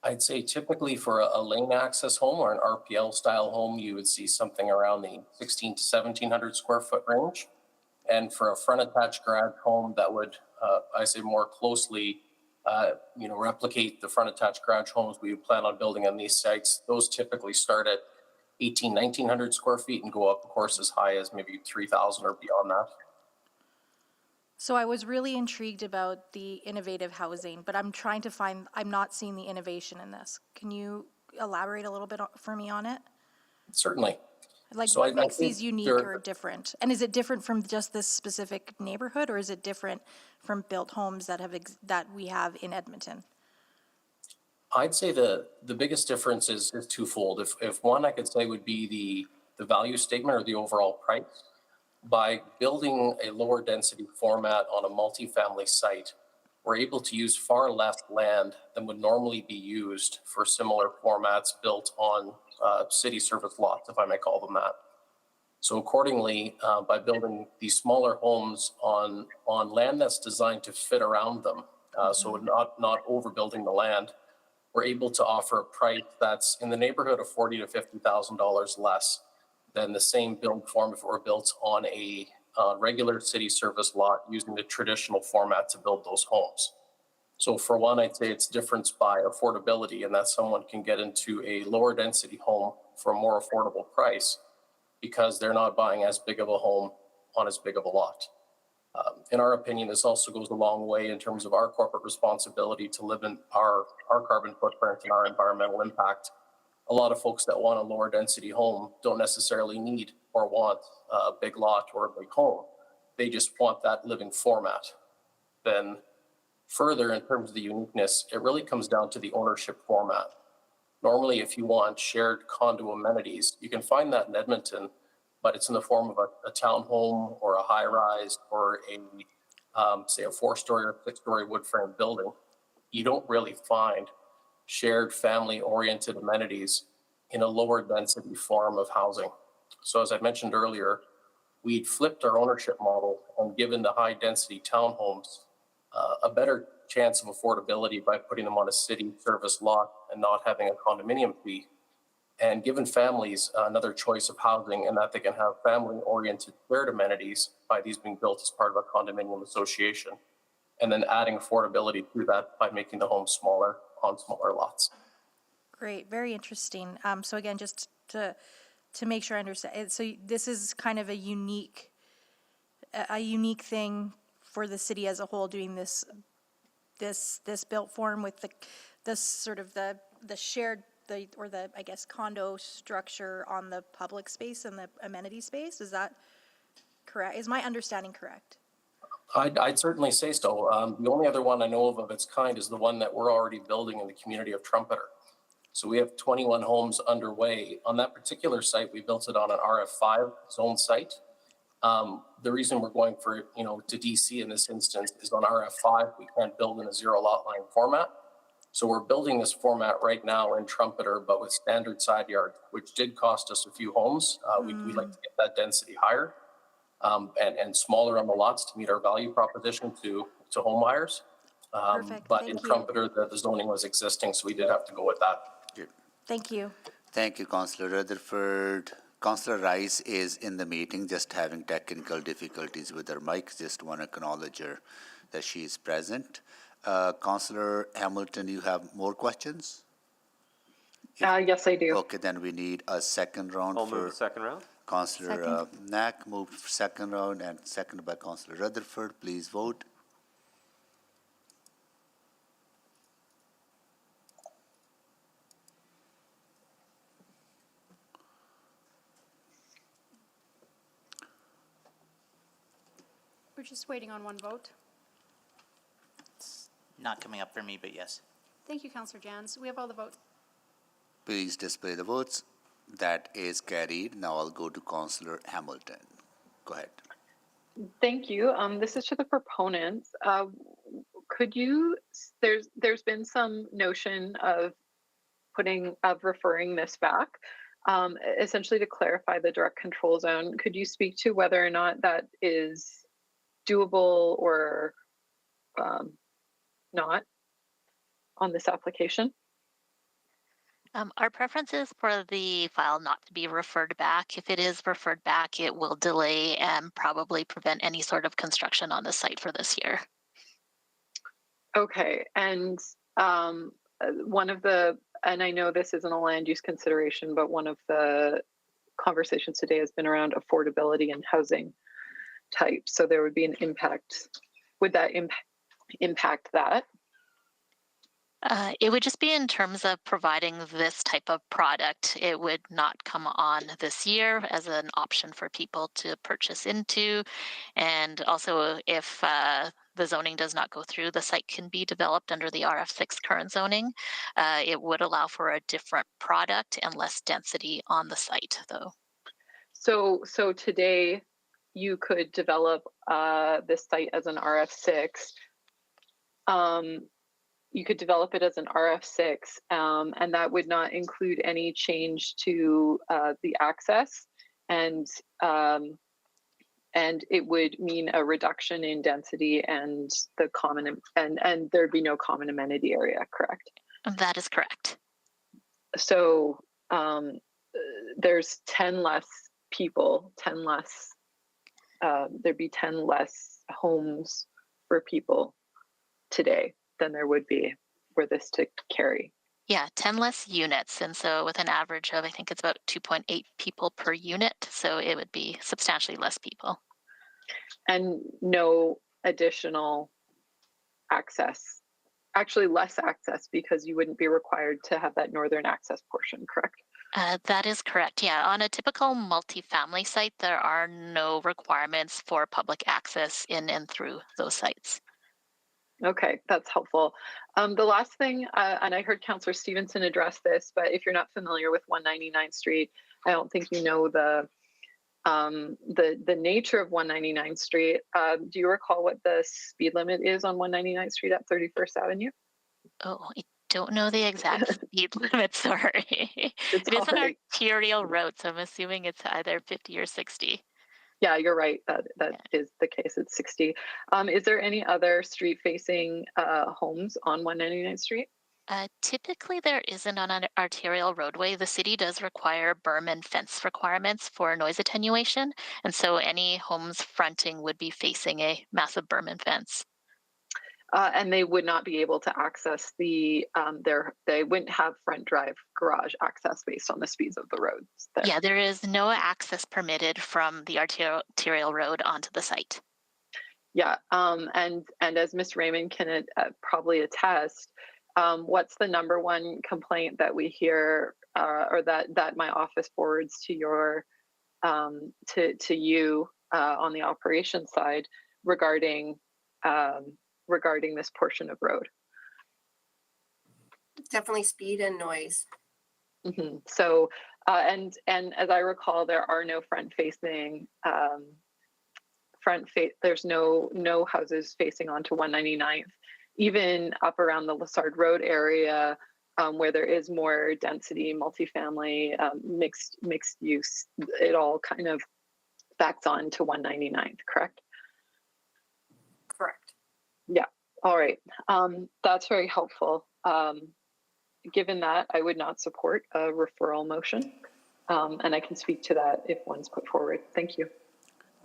I'd say typically for a lane access home or an RPL style home, you would see something around the 1,600 to 1,700 square foot range. And for a front attached garage home, that would, I say, more closely, replicate the front attached garage homes we would plan on building on these sites. Those typically start at 1,900 square feet and go up, of course, as high as maybe 3,000 or beyond that. So I was really intrigued about the innovative housing, but I'm not seeing the innovation in this. Can you elaborate a little bit for me on it? Certainly. What makes these unique or different? And is it different from just this specific neighborhood, or is it different from built homes that we have in Edmonton? I'd say the biggest difference is twofold. If one I could say would be the value statement or the overall price. By building a lower density format on a multifamily site, we're able to use far less land than would normally be used for similar formats built on city service lots, if I may call them that. So accordingly, by building these smaller homes on land that's designed to fit around them, so not overbuilding the land, we're able to offer a price that's in the neighborhood of $40,000 to $50,000 less than the same build form if it were built on a regular city service lot using the traditional format to build those homes. So for one, I'd say it's difference by affordability, and that someone can get into a lower density home for a more affordable price because they're not buying as big of a home on as big of a lot. In our opinion, this also goes a long way in terms of our corporate responsibility to live in our carbon footprint and our environmental impact. A lot of folks that want a lower density home don't necessarily need or want a big lot or a big home. They just want that living format. Then further, in terms of the uniqueness, it really comes down to the ownership format. Normally, if you want shared condo amenities, you can find that in Edmonton, but it's in the form of a townhome or a high rise or say a 4-story or 6-story wood frame building. You don't really find shared family-oriented amenities in a lower density form of housing. So as I mentioned earlier, we'd flipped our ownership model and given the high density townhomes a better chance of affordability by putting them on a city service lot and not having a condominium fee, and given families another choice of housing and that they can have family-oriented shared amenities by these being built as part of a condominium association, and then adding affordability through that by making the home smaller on smaller lots. Great, very interesting. So again, just to make sure I understand. So this is kind of a unique thing for the city as a whole, doing this built form with the sort of the shared, I guess, condo structure on the public space and the amenity space. Is that correct? Is my understanding correct? I'd certainly say so. The only other one I know of its kind is the one that we're already building in the community of Trumpeter. So we have 21 homes underway. On that particular site, we built it on an RF5 zone site. The reason we're going for, to DC in this instance is on RF5, we can't build in a zero lot line format. So we're building this format right now in Trumpeter, but with standard side yard, which did cost us a few homes. We'd like to get that density higher and smaller on the lots to meet our value proposition to home buyers. Perfect. But Thank in you. Trumpeter, the zoning was existing, so we did have to go with that. Thank you. Thank you, Councillor Rutherford. Councillor Rice is in the meeting, just having technical difficulties with her mic. Just want to acknowledge her that she is present. Councillor Hamilton, you have more questions? Yes, I do. Okay, then we need a second round. I'll move the second round. Councillor Knack moved second round and seconded by Councillor Rutherford. Please vote. We're just waiting on one vote. It's not coming up for me, but yes. Thank you, Councillor Jans. We have all the votes. Please display the votes. That is carried. Now I'll go to Councillor Hamilton. Go ahead. Thank you. This is to the proponents. Could you, there's been some notion of referring this back, essentially to clarify the direct control zone. Could you speak to whether or not that is doable or not on this application? Our preference is for the file not to be referred back. If it is referred back, it will delay and probably prevent any sort of construction on the site for this year. Okay, and and I know this isn't a land use consideration, but one of the conversations today has been around affordability and housing type. So there would be an impact. Would that impact that? It would just be in terms of providing this type of product. It would not come on this year as an option for people to purchase into. And also, if the zoning does not go through, the site can be developed under the RF6 current zoning. It would allow for a different product and less density on the site, though. So today, you could develop this site as an RF6. You could develop it as an RF6, and that would not include any change to the access, and it would mean a reduction in density and the common and there'd be no common amenity area, correct? That is correct. So there's 10 less people, 10 less. There'd be 10 less homes for people today than there would be for this to carry. Yeah, 10 less units. And so with an average of, I think it's about 2.8 people per unit. So it would be substantially less people. And no additional access, actually less access, because you wouldn't be required to have that northern access portion, correct? That is correct. Yeah, on a typical multifamily site, there are no requirements for public access in and through those sites. Okay, that's helpful. The last thing, and I heard Councillor Stevenson address this, but if you're not familiar with 199th Street, I don't think you know the nature of 199th Street. Do you recall what the speed limit is on 199th Street at 31st Avenue? Oh, I don't know the exact speed limit, sorry. It is an arterial road, so I'm assuming it's either 50 or 60. Yeah, you're right. That is the case. It's 60. Is there any other street-facing homes on 199th Street? Typically, there isn't on an arterial roadway. The city does require berm and fence requirements for noise attenuation, and so any homes fronting would be facing a massive berm and fence. And they would not be able to access they wouldn't have front drive garage access based on the speeds of the roads there. Yeah, there is no access permitted from the arterial road onto the site. Yeah, and as Ms. Raymond can probably attest, what's the number one complaint that we hear, or that my office forwards to your to you on the operations side regarding this portion of road? Definitely speed and noise. Mm-hmm. So, and as I recall, there are no front-facing there's no houses facing onto 199th. Even up around the Lessard Road area, where there is more density, multifamily, mixed use, it all kind of backs on to 199th, correct? Correct. Yeah. All right. That's very helpful. Given that, I would not support a referral motion, and I can speak to that if one's put forward. Thank you.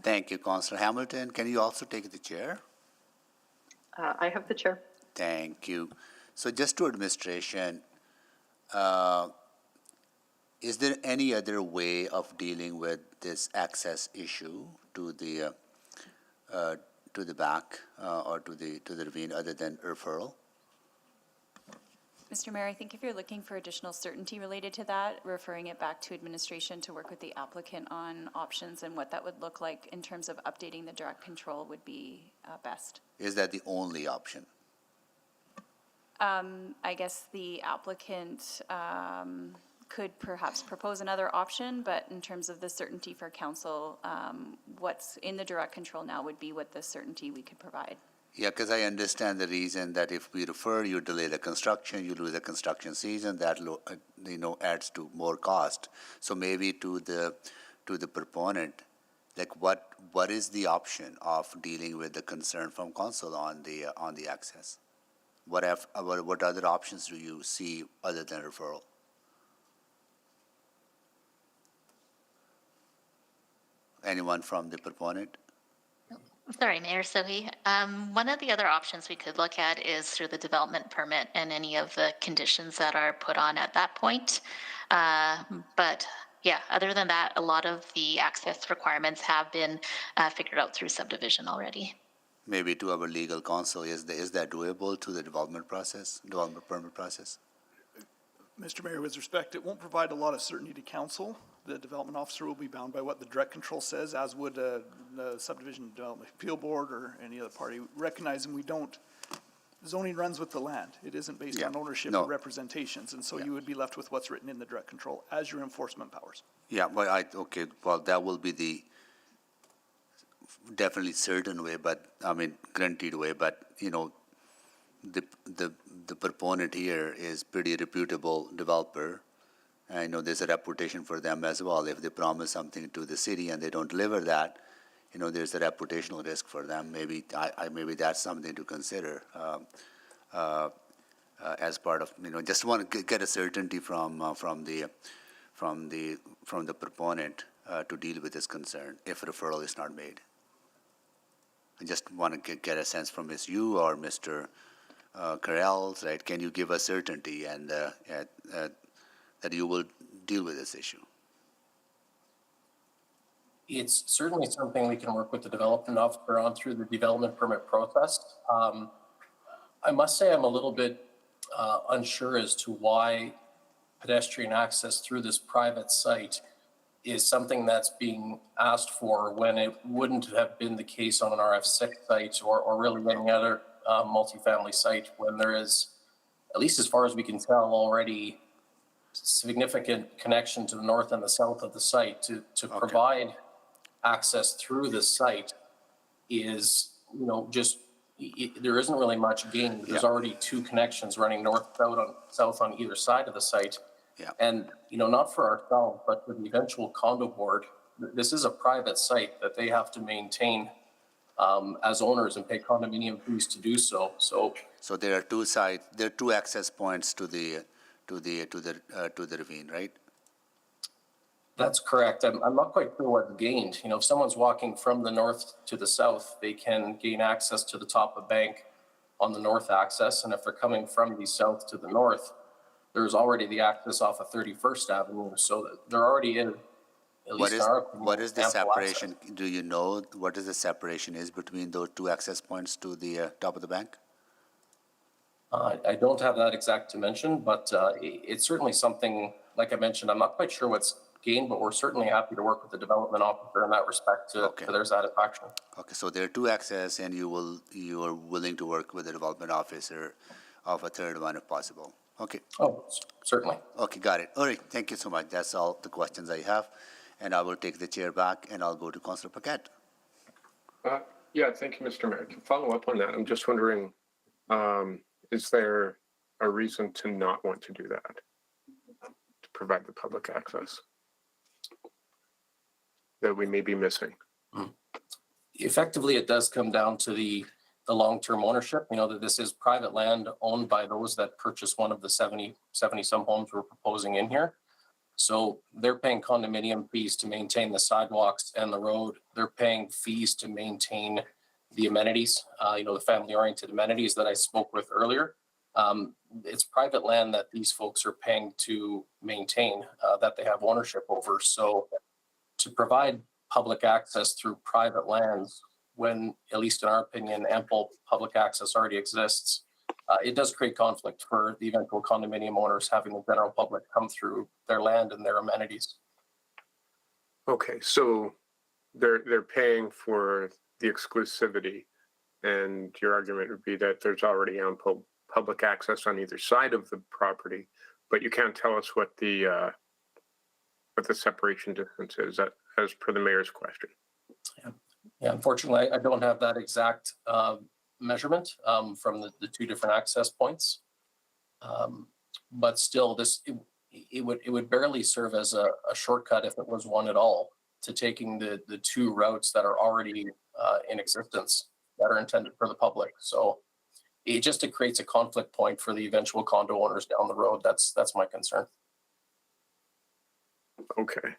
Thank you, Councillor Hamilton. Can you also take the chair? I have the chair. Thank you. So just to administration, is there any other way of dealing with this access issue to the back or to the ravine other than referral? Mr. Mayor, I think if you're looking for additional certainty related to that, referring it back to administration to work with the applicant on options and what that would look like in terms of updating the direct control would be best. Is that the only option? I guess the applicant could perhaps propose another option, but in terms of the certainty for council, what's in the direct control now would be what the certainty we could provide. Yeah, because I understand the reason that if we refer, you delay the construction, you lose the construction season, that adds to more cost. So maybe to the proponent, like what is the option of dealing with the concern from council on the access? What other options do you see other than referral? Anyone from the proponent? Sorry, Mayor Sohi. One of the other options we could look at is through the development permit and any of the conditions that are put on at that point. But yeah, other than that, a lot of the access requirements have been figured out through subdivision already. Maybe to our legal counsel, is that doable to the development permit process? Mr. Mayor, with respect, it won't provide a lot of certainty to council. The development officer will be bound by what the direct control says, as would the subdivision development appeal board or any other party. Recognizing zoning runs with the land. It isn't based on ownership or representations, and so you would be left with what's written in the direct control as your enforcement powers. Yeah, well, that will be the definitely certain way, but I mean guaranteed way, but the proponent here is pretty reputable developer. I know there's a reputation for them as well. If they promise something to the city and they don't deliver that, there's a reputational risk for them. Maybe maybe that's something to consider as part of just want to get a certainty from the proponent to deal with this concern if referral is not made. I just want to get a sense from Ms. Yu or Mr. Carell, right? Can you give us certainty and that you will deal with this issue? It's certainly something we can work with the development officer on through the development permit process. I must say I'm a little bit unsure as to why pedestrian access through this private site is something that's being asked for when it wouldn't have been the case on an RF6 site or really any other multifamily site, when there is, at least as far as we can tell, already significant connection to the north and the south of the site. To provide access through the site is, there isn't really much gain. There's already two connections running north, south on either side of the site. Yeah. And, not for ourselves, but for the eventual condo board, this is a private site that they have to maintain as owners and pay condominium fees to do so. So there are two access points to the ravine, right? That's correct. I'm not quite sure what's gained. If someone's walking from the north to the south, they can gain access to the top of bank on the north access. And if they're coming from the south to the north, there's already the access off of 31st Avenue. So they're already in, at least in our opinion, what is the ample separation? access. Do you know what is the separation is between those two access points to the top of the bank? I don't have that exact dimension, but it's certainly something, like I mentioned, I'm not quite sure what's gained, but we're certainly happy to work with the development officer in that respect to their satisfaction. Okay, so there are two access, and you are willing to work with the development officer of a third one if possible. Okay. Oh, certainly. Okay, got it. All right, thank you so much. That's all the questions I have, and I will take the chair back, and I'll go to Councillor Paquette. Yeah, thank you, Mr. Mayor. To follow up on that, I'm just wondering, is there a reason to not want to do that, to provide the public access that we may be missing? Effectively, it does come down to the long-term ownership. You know, that this is private land owned by those that purchase one of the 70 some homes we're proposing in here. So they're paying condominium fees to maintain the sidewalks and the road. They're paying fees to maintain the amenities, you know, the family-oriented amenities that I spoke with earlier. It's private land that these folks are paying to maintain, that they have ownership over. So to provide public access through private lands, when, at least in our opinion, ample public access already exists, it does create conflict for the eventual condominium owners having the general public come through their land and their amenities. Okay, so they're paying for the exclusivity, and your argument would be that there's already ample public access on either side of the property, but you can't tell us what the separation distance is, that, as per the mayor's question. Yeah, unfortunately, I don't have that exact measurement from the two different access points. But still, it would barely serve as a shortcut, if it was one at all, to taking the two routes that are already in existence that are intended for the public. So it creates a conflict point for the eventual condo owners down the road. That's my concern. Okay.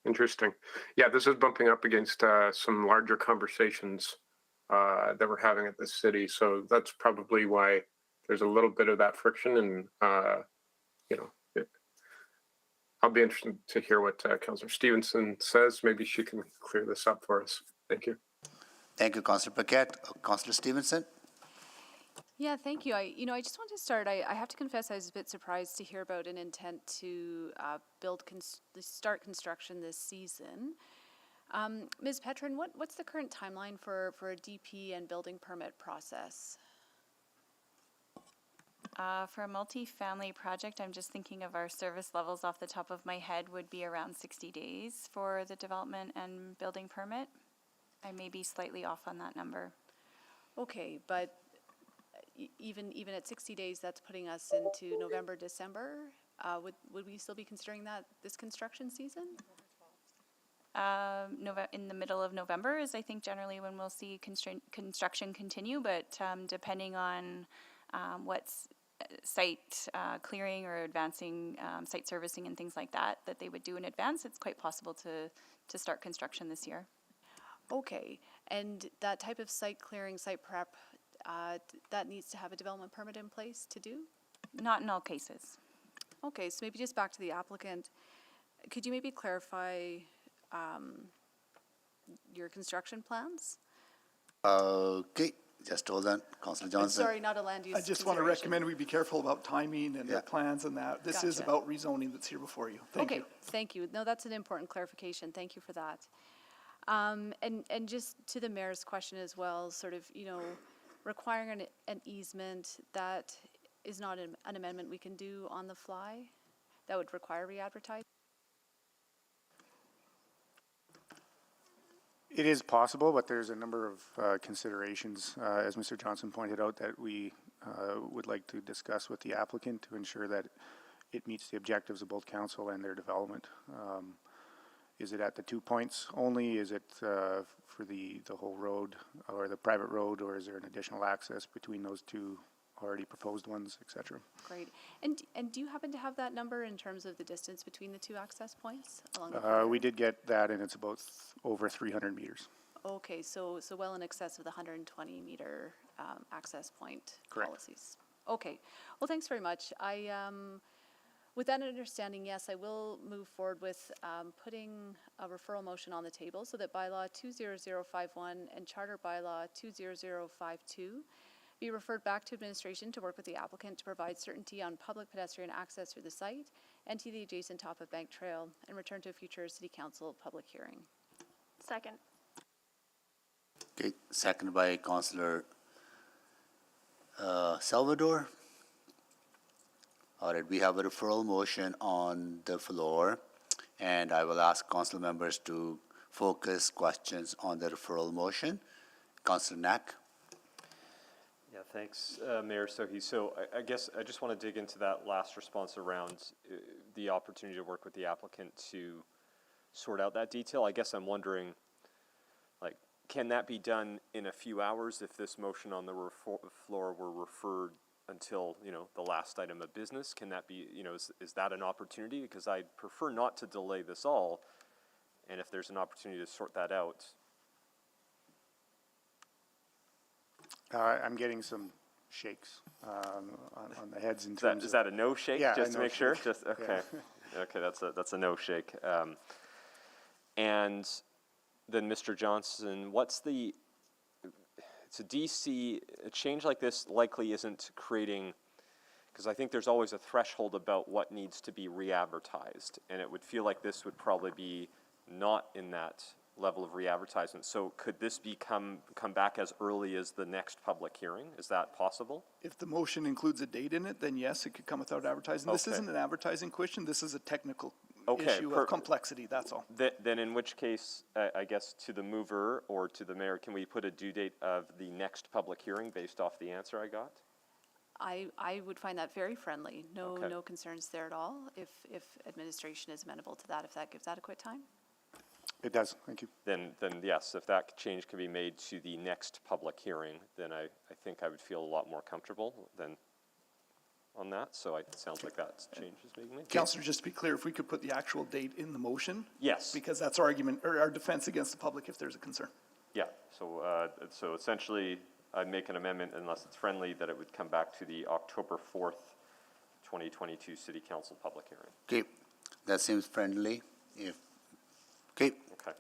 Interesting. Yeah, this is bumping up against some larger conversations that we're having at the city. So that's probably why there's a little bit of that friction. And, you know, I'll be interested to hear what Councillor Stevenson says. Maybe she can clear this up for us. Thank you. Thank you, Councillor Paquette. Councillor Stevenson? Yeah, thank you. I just want to start. I have to confess I was a bit surprised to hear about an intent to start construction this season. Ms. Petrin, what's the current timeline for a DP and building permit process? For a multi-family project, I'm just thinking of our service levels off the top of my head would be around 60 days for the development and building permit. I may be slightly off on that number. Okay, but even at 60 days, that's putting us into November, December. Would we still be considering that this construction season? In the middle of November is, I think, generally when we'll see construction continue, but depending on what's site clearing or advancing site servicing and things like that they would do in advance, it's quite possible to start construction this year. Okay, and that type of site clearing, site prep, that needs to have a development permit in place to do? Not in all cases. Okay, so maybe just back to the applicant. Could you maybe clarify your construction plans? Okay, just hold on. Councillor Johnson. Sorry, not a land use I just want to recommend we be careful about timing and the plans and that. This is about rezoning that's here before you. Thank you. Thank you. No, that's an important clarification. Thank you for that. And just to the mayor's question as well, sort of, requiring an easement, that is not an amendment we can do on the fly. That would require re-advertising. It is possible, but there's a number of considerations, as Mr. Johnson pointed out, that we would like to discuss with the applicant to ensure that it meets the objectives of both council and their development. Is it at the 2 points only? Is it for the whole road or the private road, or is there an additional access between those two already proposed ones, et cetera? Great. And do you happen to have that number in terms of the distance between the two access points along the corridor? We did get that, and it's about over 300 meters. Okay, so well in excess of the 120-meter access point Correct. policies. Okay, well, thanks very much. With that understanding, yes, I will move forward with putting a referral motion on the table so that bylaw 20051 and charter bylaw 20052 be referred back to administration to work with the applicant to provide certainty on public pedestrian access through the site and to the adjacent top of Bank Trail, and return to a future City Council public hearing. Second. Okay, seconded by Councillor Salvador. All right, we have a referral motion on the floor, and I will ask council members to focus questions on the referral motion. Councillor Knack. Yeah, thanks, Mayor Sohi. So I guess I just want to dig into that last response around the opportunity to work with the applicant to sort out that detail. I guess I'm wondering, like, can that be done in a few hours if this motion on the floor were referred until, you know, the last item of business? Can that be, you know, is that an opportunity? Because I'd prefer not to delay this all, and if there's an opportunity to sort that out. I'm getting some shakes on the heads in terms Is that a no shake? Yeah, just to no make sure. shake. Just okay. Yeah. Okay, that's a no shake. And then Mr. Johnson, it's a DC, a change like this likely isn't creating, because I think there's always a threshold about what needs to be re-advertised, and it would feel like this would probably be not in that level of re-advertisement. So could this come back as early as the next public hearing? Is that possible? If the motion includes a date in it, then yes, it could come without advertising. This Okay. isn't an advertising question, this is a technical Okay, issue of complexity, that's all. Then in which case, I guess to the mover or to the mayor, can we put a due date of the next public hearing based off the answer I got? I would find that very friendly. No, Okay. no concerns there at all. If administration is amenable to that, if that gives adequate time. It does, thank you. Then yes, if that change can be made to the next public hearing, then I think I would feel a lot more comfortable than on that. So it sounds like that change is being made. Councillor, just to be clear, if we could put the actual date in the motion? Yes. Because that's our argument, or our defense against the public if there's a concern. Yeah, so essentially, I'd make an amendment, unless it's friendly, that it would come back to the October 4th, 2022 City Council public hearing. Okay, that seems friendly. Okay,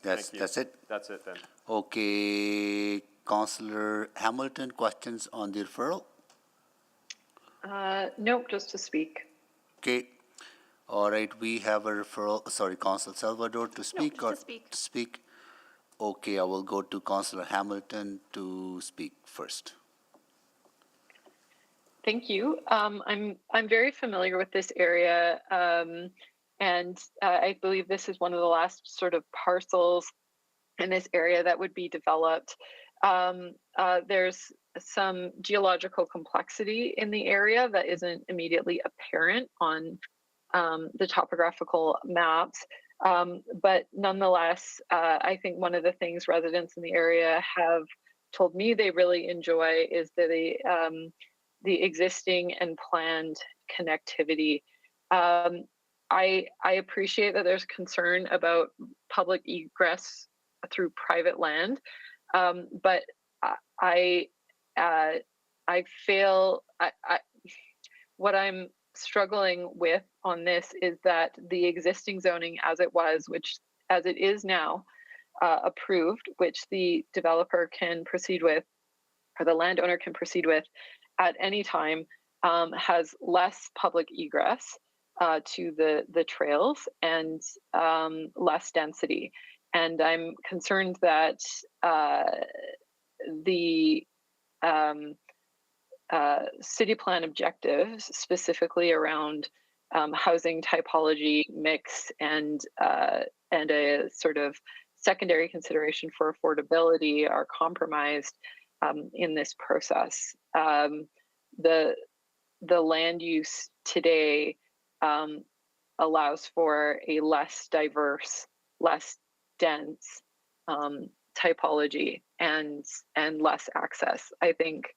that's it. That's it then. Okay, Councillor Hamilton, questions on the referral? Nope, just to speak. Okay, all right, we have a referral, sorry, Councillor Salvador to speak or? to speak. To speak? Okay, I will go to Councillor Hamilton to speak first. Thank you. I'm very familiar with this area, and I believe this is one of the last sort of parcels in this area that would be developed. There's some geological complexity in the area that isn't immediately apparent on the topographical maps. But nonetheless, I think one of the things residents in the area have told me they really enjoy is the existing and planned connectivity. I appreciate that there's concern about public egress through private land, but what I'm struggling with on this is that the existing zoning as it was, which as it is now approved, which the developer can proceed with, or the landowner can proceed with at any time, has less public egress to the trails and less density. And I'm concerned that the city plan objectives, specifically around housing typology mix and a sort of secondary consideration for affordability, are compromised in this process. The land use today allows for a less diverse, less dense typology and less access. I think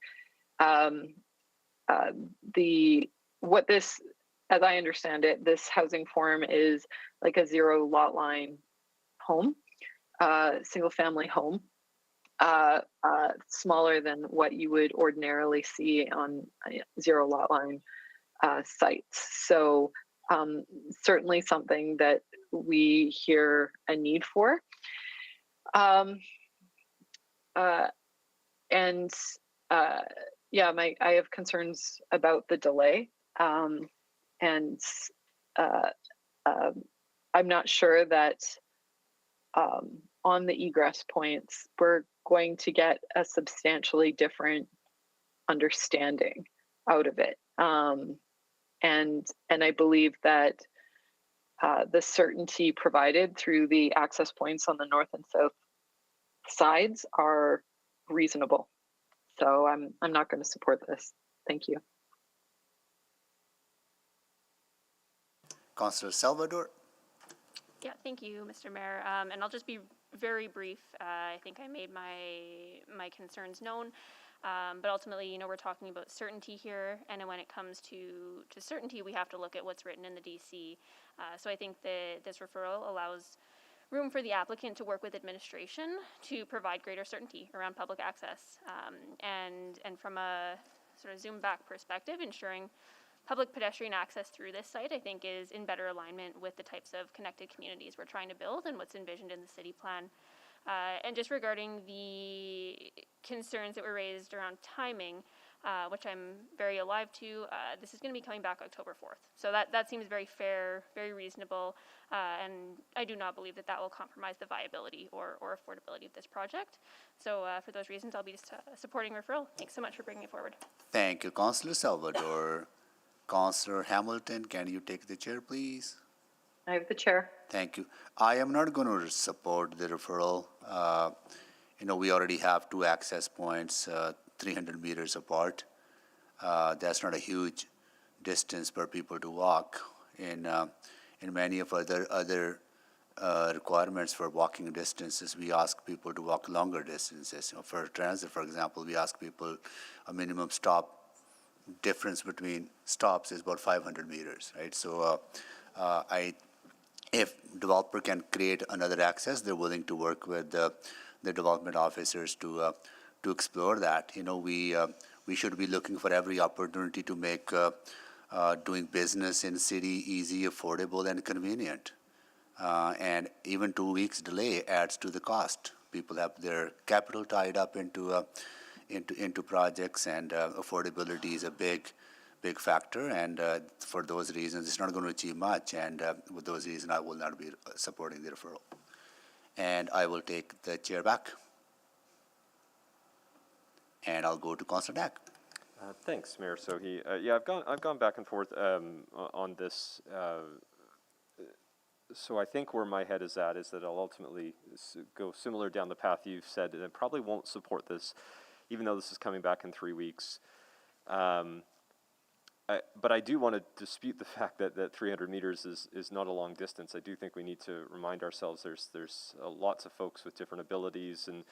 as I understand it, this housing form is like a zero lot line home, single family home. smaller than what you would ordinarily see on zero lot line sites. So certainly something that we hear a need for. Yeah, I have concerns about the delay, and I'm not sure that on the egress points we're going to get a substantially different understanding out of it. And I believe that the certainty provided through the access points on the north and south sides are reasonable. So I'm not going to support this. Thank you. Councillor Salvador. Yeah, thank you, Mr. Mayor. And I'll just be very brief. I think I made my concerns known. But ultimately, you know, we're talking about certainty here, and when it comes to certainty, we have to look at what's written in the DC. So I think that this referral allows room for the applicant to work with administration to provide greater certainty around public access. And from a sort of zoom back perspective, ensuring public pedestrian access through this site, I think, is in better alignment with the types of connected communities we're trying to build and what's envisioned in the city plan. And just regarding the concerns that were raised around timing, which I'm very alive to, this is going to be coming back October 4th. So that seems very fair, very reasonable, and I do not believe that will compromise the viability or affordability of this project. So for those reasons, I'll be supporting referral. Thanks so much for bringing it forward. Thank you, Councillor Salvador. Councillor Hamilton, can you take the chair, please? I have the chair. Thank you. I am not going to support the referral. You know, we already have two access points, 300 meters apart. That's not a huge distance for people to walk. In many of other requirements for walking distances, we ask people to walk longer distances. You know, for transit, for example, we ask people a minimum stop difference between stops is about 500 meters, right? So if developer can create another access, they're willing to work with the development officers to explore that. You know, we should be looking for every opportunity to make doing business in city easy, affordable, and convenient. And even 2 weeks delay adds to the cost. People have their capital tied up into projects, and affordability is a big factor, and for those reasons it's not going to achieve much, and with those reasons I will not be supporting the referral, and I will take the chair back, and I'll go to Councillor Dack. Thanks, Mayor Sohi. Yeah, I've gone back and forth on this. So I think where my head is at is that I'll ultimately go similar down the path you've said, and I probably won't support this, even though this is coming back in 3 weeks. But I do want to dispute the fact that 300 meters is not a long distance. I do think we need to remind ourselves there's lots of folks with different abilities, and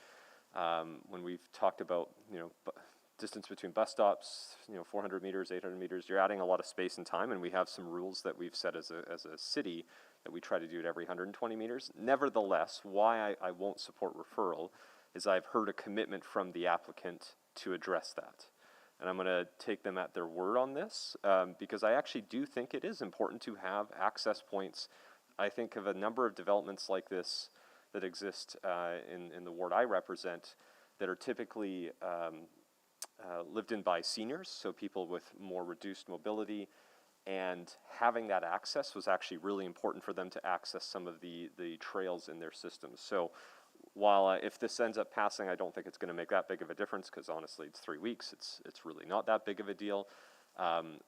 when we've talked about, you know, distance between bus stops, you know, 400 meters, 800 meters, you're adding a lot of space and time, and we have some rules that we've set as a city that we try to do it every 120 meters. Nevertheless, why I won't support referral is I've heard a commitment from the applicant to address that. And I'm going to take them at their word on this, because I actually do think it is important to have access points. I think of a number of developments like this that exist in the ward I represent that are typically lived in by seniors, so people with more reduced mobility, and having that access was actually really important for them to access some of the trails in their systems. So while if this ends up passing, I don't think it's going to make that big of a difference, because honestly it's 3 weeks, it's really not that big of a deal. I'm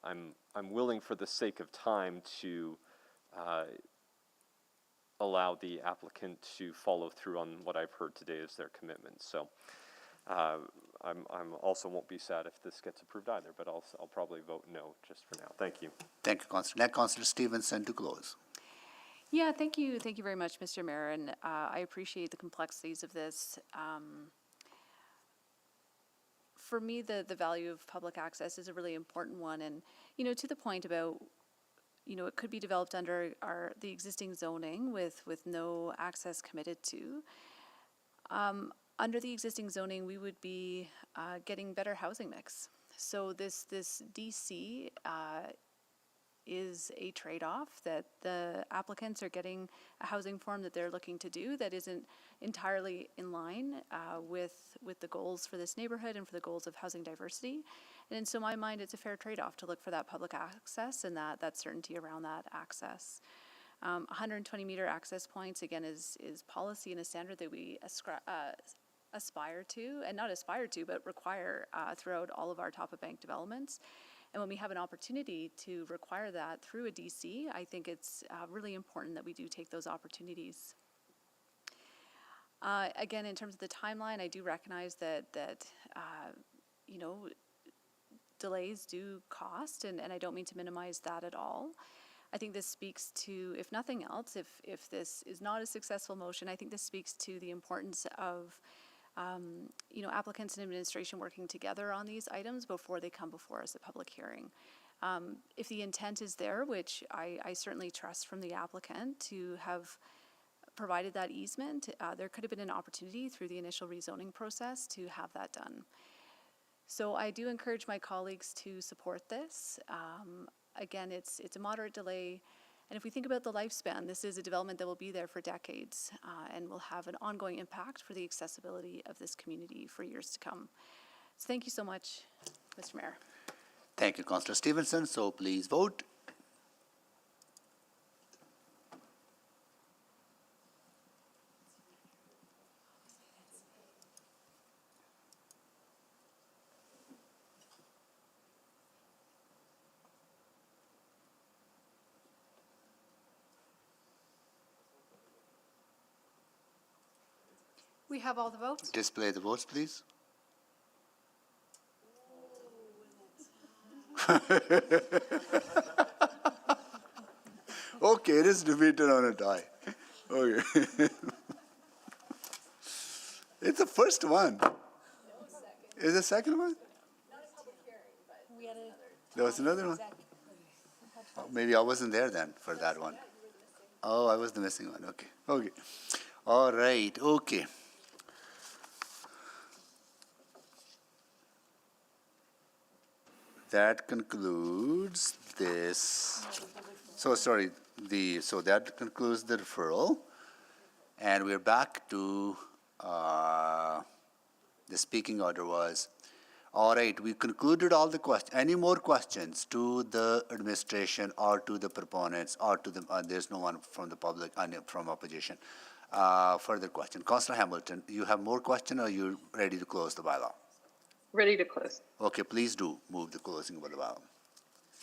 willing, for the sake of time, to allow the applicant to follow through on what I've heard today as their commitment. So I'm also won't be sad if this gets approved either, but I'll probably vote no just for now. Thank you. Thank you, Councillor. Next, Councillor Stevenson to close. Yeah, thank you very much, Mr. Mayor, and I appreciate the complexities of this. For me, the value of public access is a really important one, and you know, to the point about, you know, it could be developed under the existing zoning with no access committed to. under the existing zoning, we would be getting better housing mix. So this DC is a trade-off that the applicants are getting a housing form that they're looking to do that isn't entirely in line with the goals for this neighborhood and for the goals of housing diversity. And in so my mind, it's a fair trade-off to look for that public access and that certainty around that access. 120-meter access points, again, is policy and a standard that we aspire to, and not aspire to, but require throughout all of our top-of-bank developments. And when we have an opportunity to require that through a DC, I think it's really important that we do take those opportunities. Again, in terms of the timeline, I do recognize that you know, delays do cost, and I don't mean to minimize that at all. I think this speaks to, if nothing else, if this is not a successful motion, I think this speaks to the importance of you know, applicants and administration working together on these items before they come before us at public hearing. If the intent is there, which I certainly trust from the applicant to have provided that easement, there could have been an opportunity through the initial rezoning process to have that done. So I do encourage my colleagues to support this. Again, it's a moderate delay. And if we think about the lifespan, this is a development that will be there for decades and will have an ongoing impact for the accessibility of this community for years to come. So thank you so much, Mr. Mayor. Thank you, Councillor Stevenson. So please vote. We have all the votes. Display the votes, please. Okay, it is defeated on a tie. Okay. It's the first one. Is the second one? There was another one. Oh, maybe I wasn't there then for that one. Oh, I was the missing one. Okay. Okay. All right. Okay. That concludes this. So sorry, so that concludes the referral. And we're back to the speaking order was, all right, we concluded all the questions. Any more questions to the administration or to the proponents or to the, there's no one from the public, from opposition. Further question. Councillor Hamilton, you have more question or you're ready to close the bylaw? Ready to close. Okay, please do move the closing of the bylaw.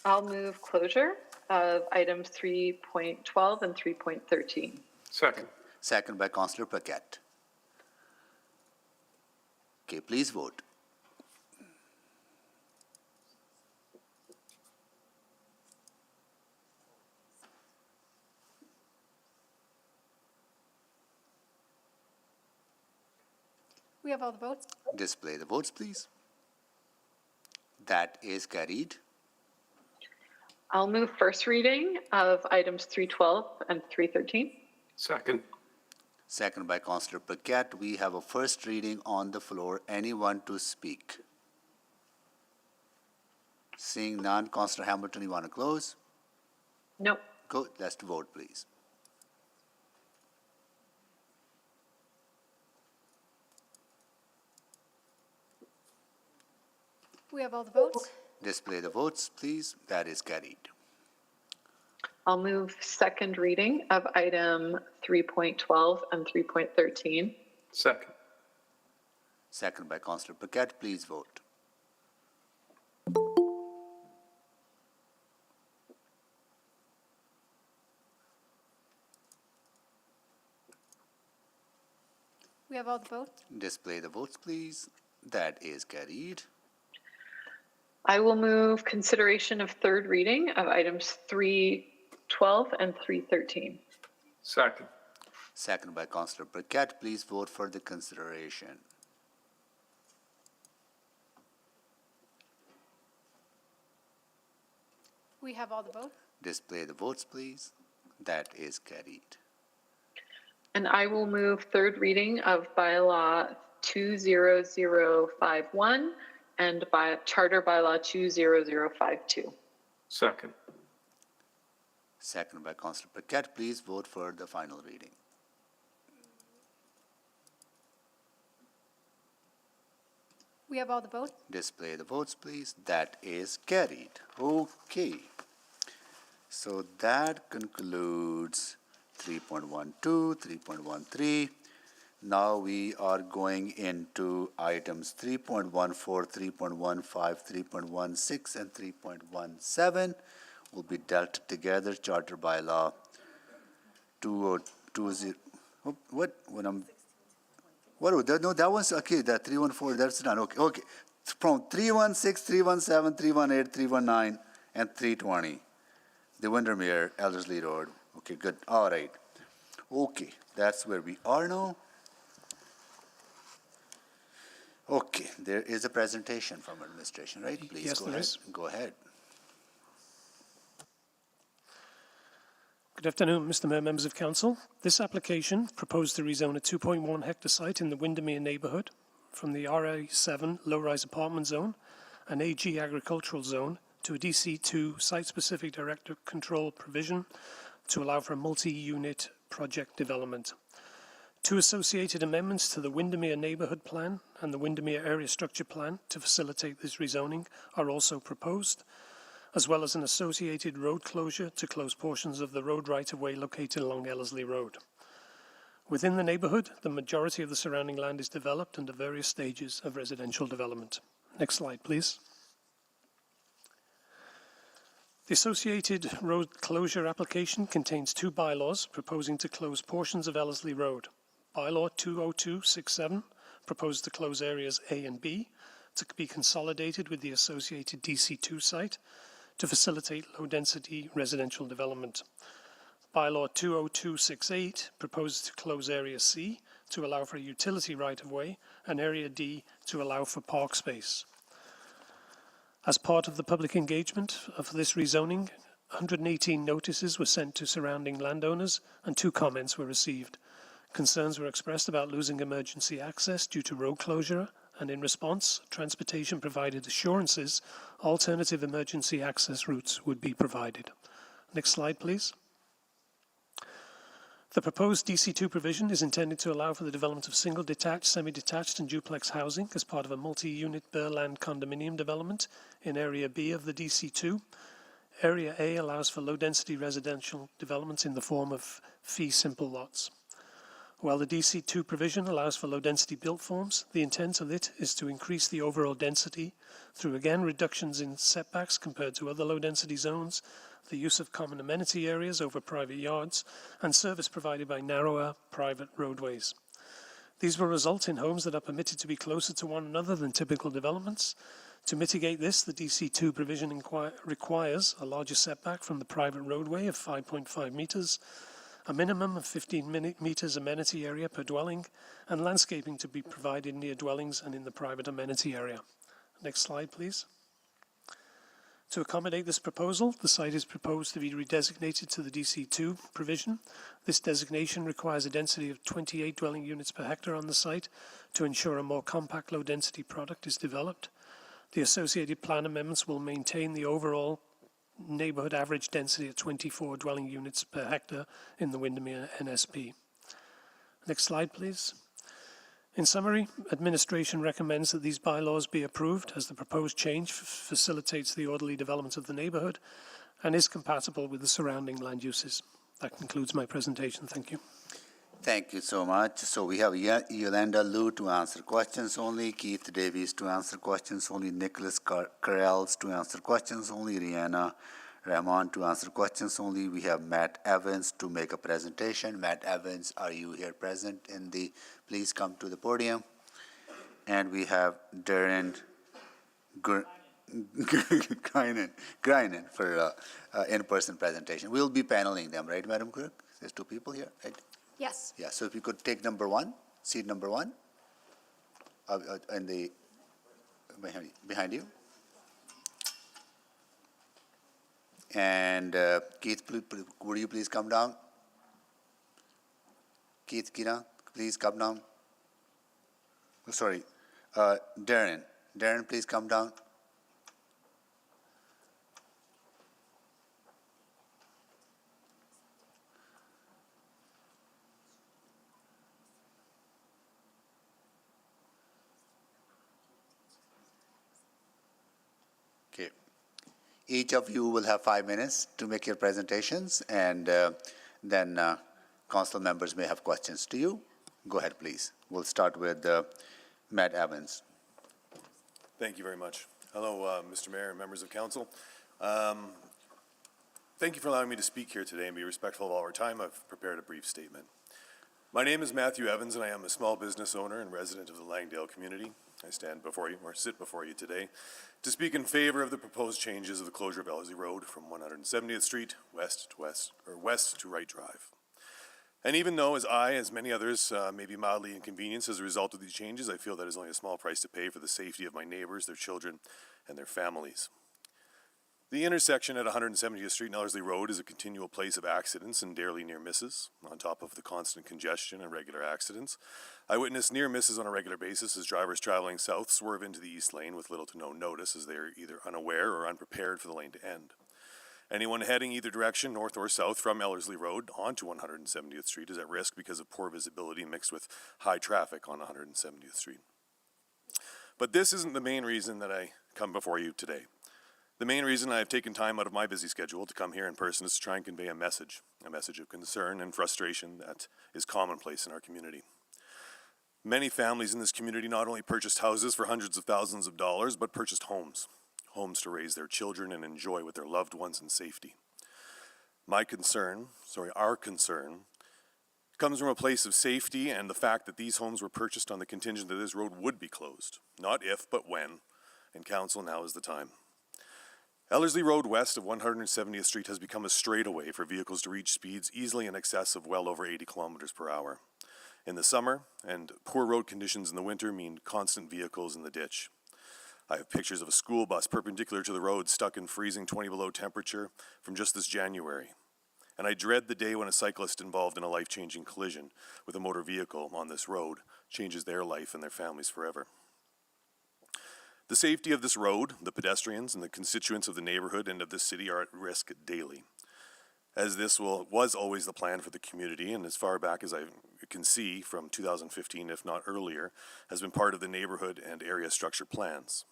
I'll move closure of items 3.12 and 3.13. Second. Second by Councillor Paquette. Okay, please vote. We have all the votes. Display the votes, please. That is carried. I'll move first reading of items 3.12 and 3.13. Second. Second by Councillor Paquette. We have a first reading on the floor. Anyone to speak? Seeing none, Councillor Hamilton, you want to close? No. Go, let's vote, please. We have all the votes. Display the votes, please. That is carried. I'll move second reading of item 3.12 and 3.13. Second. Second by Councillor Paquette. Please vote. We have all the votes. Display the votes, please. That is carried. I will move consideration of third reading of items 3.12 and 3.13. Second. Second by Councillor Paquette. Please vote for the consideration. We have all the votes. Display the votes, please. That is carried. And I will move third reading of bylaw 20051 and by Charter Bylaw 20052. Second. Second by Councillor Paquette. Please vote for the final reading. We have all the votes. Display the votes, please. That is carried. Okay. So that concludes 3.12, 3.13. Now we are going into items 3.14, 3.15, 3.16, and 3.17 will be dealt together. Charter Bylaw 2020. What? When I'm. What? No, that one's okay. That 314. That's done. Okay. Okay. From 316, 317, 318, 319, and 320. The Windermere, Ellerslie Road. Okay. Good. All right. Okay. That's where we are now. Okay, there is a presentation from administration, right? Please Yes, go there ahead. is. Go ahead. Good afternoon, Mr. Mayor, members of council. This application proposed to rezone a 2.1 hectare site in the Windermere neighbourhood from the RA7 low-rise apartment zone and AG agricultural zone to a DC2 site-specific director control provision to allow for a multi-unit project development. Two associated amendments to the Windermere Neighbourhood Plan and the Windermere Area Structure Plan to facilitate this rezoning are also proposed, as well as an associated road closure to close portions of the road right-of-way located along Ellerslie Road. Within the neighbourhood, the majority of the surrounding land is developed under various stages of residential development. Next slide, please. The associated road closure application contains two bylaws proposing to close portions of Ellerslie Road. Bylaw 20267 proposed to close areas A and B to be consolidated with the associated DC2 site to facilitate low-density residential development. Bylaw 20268 proposed to close Area C to allow for a utility right-of-way and Area D to allow for park space. As part of the public engagement of this rezoning, 118 notices were sent to surrounding landowners and 2 comments were received. Concerns were expressed about losing emergency access due to road closure, and in response, transportation provided assurances alternative emergency access routes would be provided. Next slide, please. The proposed DC2 provision is intended to allow for the development of single detached, semi-detached and duplex housing as part of a multi-unit Burland condominium development in Area B of the DC2. Area A allows for low-density residential development in the form of fee simple lots. While the DC2 provision allows for low-density built forms, the intent of it is to increase the overall density through, again, reductions in setbacks compared to other low-density zones, the use of common amenity areas over private yards, and service provided by narrower private roadways. These will result in homes that are permitted to be closer to one another than typical developments. To mitigate this, the DC2 provision requires a larger setback from the private roadway of 5.5 metres, a minimum of 15 metres amenity area per dwelling, and landscaping to be provided near dwellings and in the private amenity area. Next slide, please. To accommodate this proposal, the site is proposed to be redesignated to the DC2 provision. This designation requires a density of 28 dwelling units per hectare on the site to ensure a more compact low-density product is developed. The associated plan amendments will maintain the overall neighbourhood average density of 24 dwelling units per hectare in the Windermere NSP. Next slide, please. In summary, administration recommends that these bylaws be approved as the proposed change facilitates the orderly development of the neighbourhood and is compatible with the surrounding land uses. That concludes my presentation. Thank you. Thank you so much. So we have Yolanda Liu to answer questions only, Keith Davies to answer questions only, Nicholas Carrells to answer questions only, Rihanna Rahman to answer questions only. We have Matt Evans to make a presentation. Matt Evans, are you here present in the, please come to the podium. And we have Darren Greinen for in-person presentation. We'll be paneling them, right, Madam Clerk? There's 2 people here, right? Yes. Yeah, so if you could take number 1, seat number 1, and the behind you. And Keith, would you please come down? Keith, Kira, please come down. Sorry, Darren. Darren, please come down. Okay. Each of you will have 5 minutes to make your presentations, and then council members may have questions to you. Go ahead, please. We'll start with Matt Evans. Thank you very much. Hello, Mr. Mayor and members of council. Thank you for allowing me to speak here today and be respectful of all our time. I've prepared a brief statement. My name is Matthew Evans, and I am a small business owner and resident of the Langdale community. I stand before you, or sit before you today, to speak in favor of the proposed changes of the closure of Ellerslie Road from 170th Street west to Wright Drive. And even though, as many others, may be mildly inconvenienced as a result of these changes, I feel that is only a small price to pay for the safety of my neighbors, their children, and their families. The intersection at 170th Street and Ellerslie Road is a continual place of accidents and daily near misses. On top of the constant congestion and regular accidents, I witness near misses on a regular basis as drivers traveling south swerve into the east lane with little to no notice, as they are either unaware or unprepared for the lane to end. Anyone heading either direction, north or south, from Ellerslie Road onto 170th Street is at risk because of poor visibility mixed with high traffic on 170th Street. But this isn't the main reason that I come before you today. The main reason I have taken time out of my busy schedule to come here in person is to try and convey a message of concern and frustration that is commonplace in our community. Many families in this community not only purchased houses for hundreds of thousands of dollars, but purchased homes to raise their children and enjoy with their loved ones in safety. Our concern, comes from a place of safety and the fact that these homes were purchased on the contingent that this road would be closed. Not if, but when, and council, now is the time. Ellerslie Road west of 170th Street has become a straightaway for vehicles to reach speeds easily in excess of well over 80 kilometers per hour. In the summer, and poor road conditions in the winter mean constant vehicles in the ditch. I have pictures of a school bus perpendicular to the road stuck in freezing 20 below temperature from just this January. And I dread the day when a cyclist involved in a life-changing collision with a motor vehicle on this road changes their life and their families forever. The safety of this road, the pedestrians, and the constituents of the neighborhood and of this city are at risk daily. As this was always the plan for the community, and as far back as I can see from 2015, if not earlier, has been part of the neighborhood and area structure plans.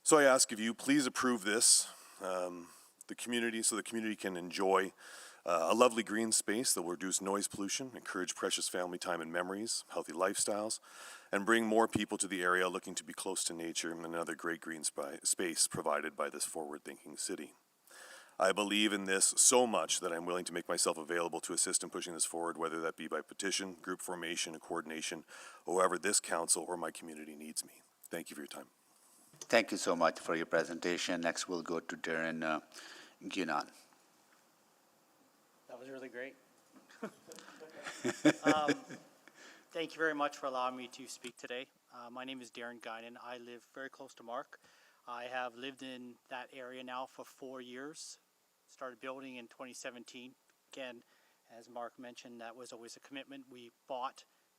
So I ask of you, please approve this, so the community can enjoy a lovely green space that will reduce noise pollution, encourage precious family time and memories, healthy lifestyles, and bring more people to the area looking to be close to nature and another great green space provided by this forward-thinking city. I believe in this so much that I'm willing to make myself available to assist in pushing this forward, whether that be by petition, group formation, and coordination, however this council or my community needs me. Thank you for your time. Thank you so much for your presentation. Next, we'll go to Darren Guinan. That was really great. Thank you very much for allowing me to speak today. My name is Darren Guinan. I live very close to Mark. I have lived in that area now for 4 years. Started building in 2017. Again, as Mark mentioned, that was always a commitment. We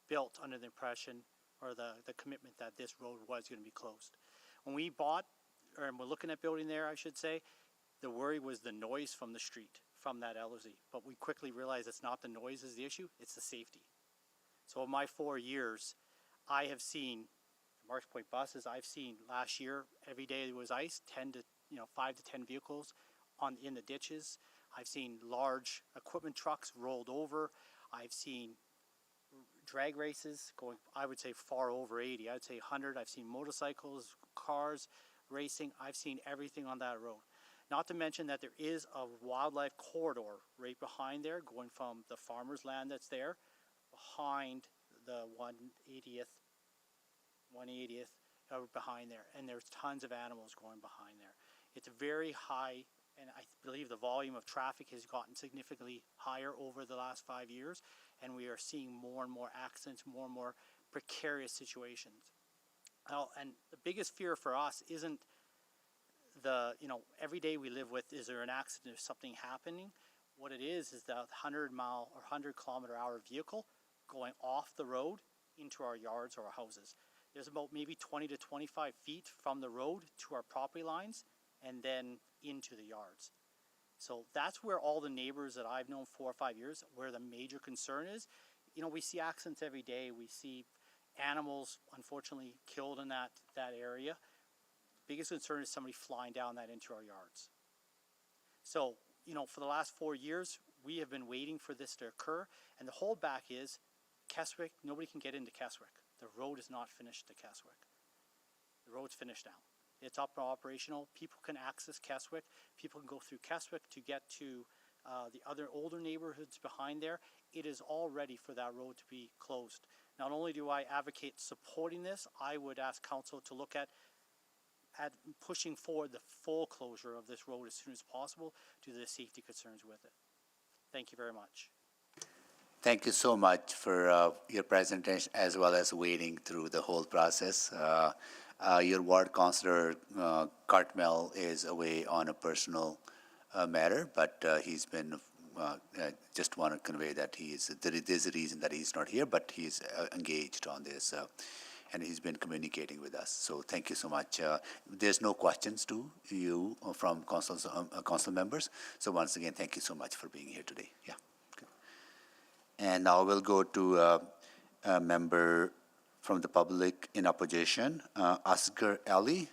built under the impression or the commitment that this road was going to be closed. When we bought, or we're looking at building there, I should say, the worry was the noise from the street, from that Ellerslie. But we quickly realized it's not the noise is the issue, it's the safety. So in my 4 years, I have seen Marks Point buses. I've seen last year, every day there was ice, 5 to 10 vehicles in the ditches. I've seen large equipment trucks rolled over. I've seen drag races going, I would say, far over 80. I'd say 100. I've seen motorcycles, cars, racing. I've seen everything on that road. Not to mention that there is a wildlife corridor right behind there, going from the farmer's land that's there, behind the 180th behind there, and there's tons of animals going behind there. It's very high, and I believe the volume of traffic has gotten significantly higher over the last 5 years, and we are seeing more and more accidents, more and more precarious situations. And the biggest fear for us isn't every day we live with, is there an accident or something happening? What it is the 100-mile or 100-kilometer-hour vehicle going off the road into our yards or our houses. There's about maybe 20 to 25 feet from the road to our property lines and then into the yards. So that's where all the neighbors that I've known 4 or 5 years, where the major concern is. You know, we see accidents every day. We see animals, unfortunately, killed in that area. Biggest concern is somebody flying down that into our yards. So, you know, for the last 4 years, we have been waiting for this to occur. And the holdback is Keswick, nobody can get into Keswick. The road is not finished to Keswick. The road's finished now. It's up and operational. People can access Keswick. People can go through Keswick to get to the other older neighborhoods behind there. It is all ready for that road to be closed. Not only do I advocate supporting this, I would ask council to look at pushing forward the full closure of this road as soon as possible due to the safety concerns with it. Thank you very much. Thank you so much for your presentation as well as waiting through the whole process. Your ward councillor, Cartmel, is away on a personal matter, but he's been, just want to convey that there's a reason that he's not here, but he's engaged on this, and he's been communicating with us. So thank you so much. There's no questions to you from council members. So once again, thank you so much for being here today. Yeah. Good. And now we'll go to a member from the public in opposition, Asghar Ali.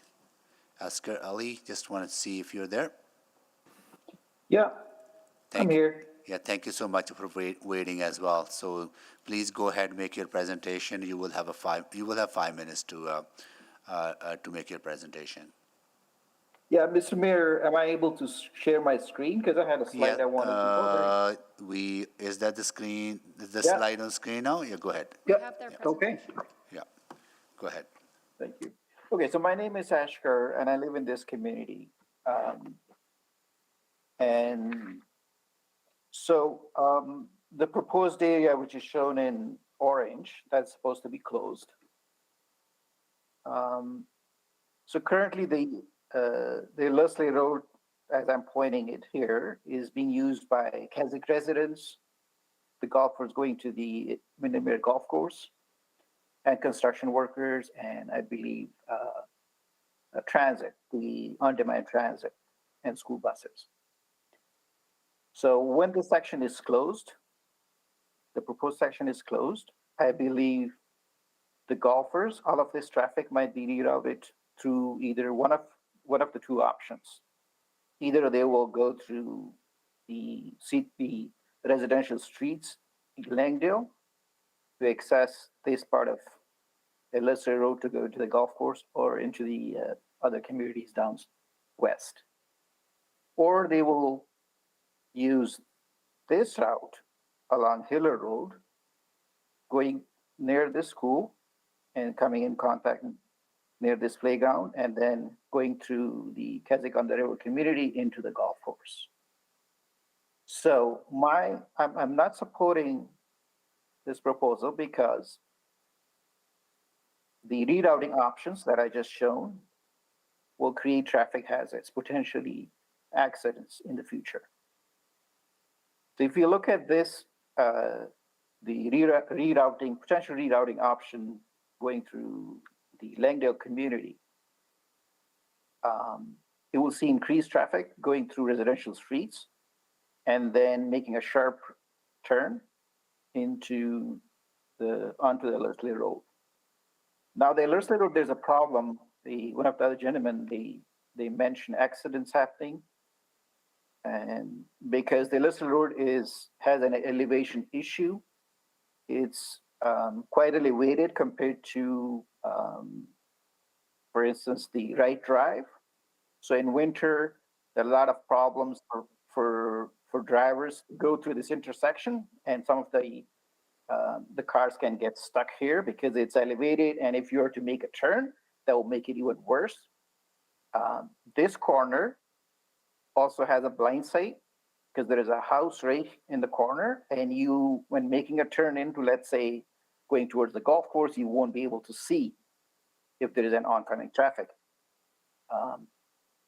Asghar Ali, just want to see if you're there. Yeah, I'm here. Yeah, thank you so much for waiting as well. So please go ahead, make your presentation. You will have 5 minutes to make your presentation. Yeah, Mr. Mayor, am I able to share my screen? Because I had a slide I wanted to go. Is that the screen? Is the Yeah. slide on screen now? Yeah, go ahead. Yeah. Okay. Yeah, go ahead. Thank you. Okay, so my name is Ashkar, and I live in this community. And so the proposed area, which is shown in orange, that's supposed to be closed. So currently the Leslie Road, as I'm pointing it here, is being used by Keswick residents, the golfers going to the Windermere Golf Course, and construction workers, and I believe transit, the on-demand transit, and school buses. So when the section is closed, the proposed section is closed, I believe the golfers, all of this traffic might be rerouted through either one of the two options. Either they will go through the residential streets in Langdale to access this part of the Lesser Road to go to the golf course or into the other communities down west. Or they will use this route along Hiller Road, going near the school and coming in contact near this playground, and then going through the Keswick on the River community into the golf course. So I'm not supporting this proposal because the rerouting options that I just shown will create traffic hazards, potentially accidents in the future. So if you look at this, the potential rerouting option going through the Langdale community, it will see increased traffic going through residential streets and then making a sharp turn onto the Leslie Road. Now the Leslie Road, there's a problem. One of the other gentlemen, they mentioned accidents happening. And because the Leslie Road has an elevation issue, it's quite elevated compared to, for instance, the Wright Drive. So in winter, there are a lot of problems for drivers to go through this intersection, and some of the cars can get stuck here because it's elevated, and if you are to make a turn, that will make it even worse. This corner also has a blind sight because there is a house right in the corner, and you, when making a turn into, let's say, going towards the golf course, you won't be able to see if there is an oncoming traffic.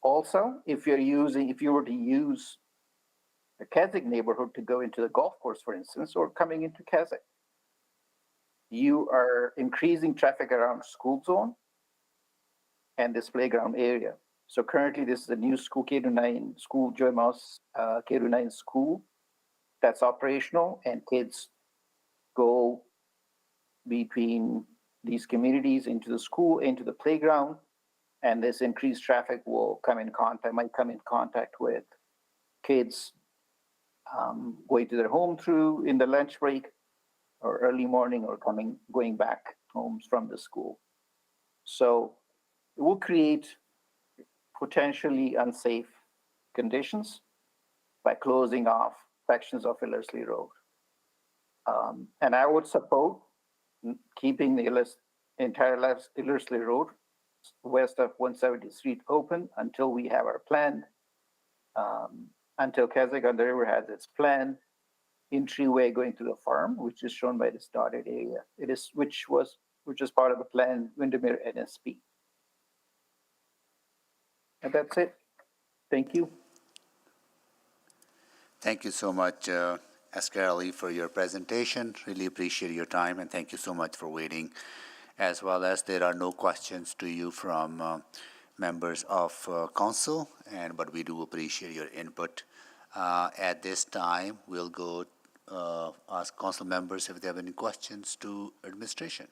Also, if you were to use the Keswick neighborhood to go into the golf course, for instance, or coming into Keswick, you are increasing traffic around school zone and this playground area. So currently this is a new school, K-9 school, Joy Mouse K-9 school that's operational, and kids go between these communities into the school, into the playground, and this increased traffic might come in contact with kids going to their home through in the lunch break or early morning, or going back homes from the school. So it will create potentially unsafe conditions by closing off sections of Ellerslie Road. And I would support keeping the entire Ellerslie Road west of 170th Street open until we have our plan, until Keswick on the River has its plan entryway going to the farm, which is shown by this dotted area. Which is part of the plan Windermere NSP. And that's it. Thank you. Thank you so much, Askarali, for your presentation. Really appreciate your time, and thank you so much for waiting. As well as there are no questions to you from members of council, but we do appreciate your input. At this time, we'll go ask council members if they have any questions to administration.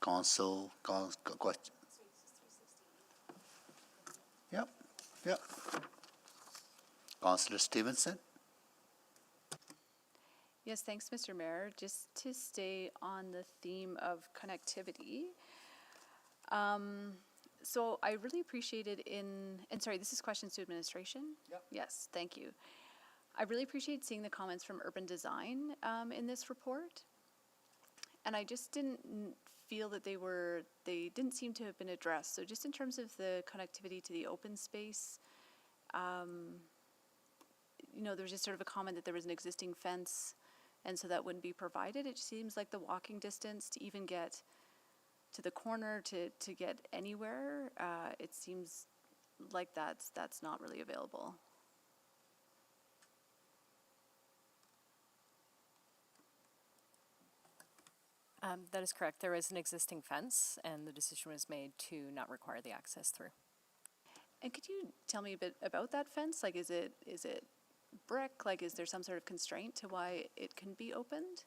Council question. Yep. Councillor Stevenson. Yes, thanks, Mr. Mayor. Just to stay on the theme of connectivity. So I really appreciated and sorry, this is questions to administration? Yep. Yes, thank you. I really appreciate seeing the comments from urban design in this report. And I just didn't feel that they didn't seem to have been addressed. So just in terms of the connectivity to the open space, there was just sort of a comment that there was an existing fence, and so that wouldn't be provided. It seems like the walking distance to even get to the corner, to get anywhere, it seems like that's not really available. That is correct. There is an existing fence, and the decision was made to not require the access through. And could you tell me a bit about that fence? Like, is it brick? Like, is there some sort of constraint to why it can be opened?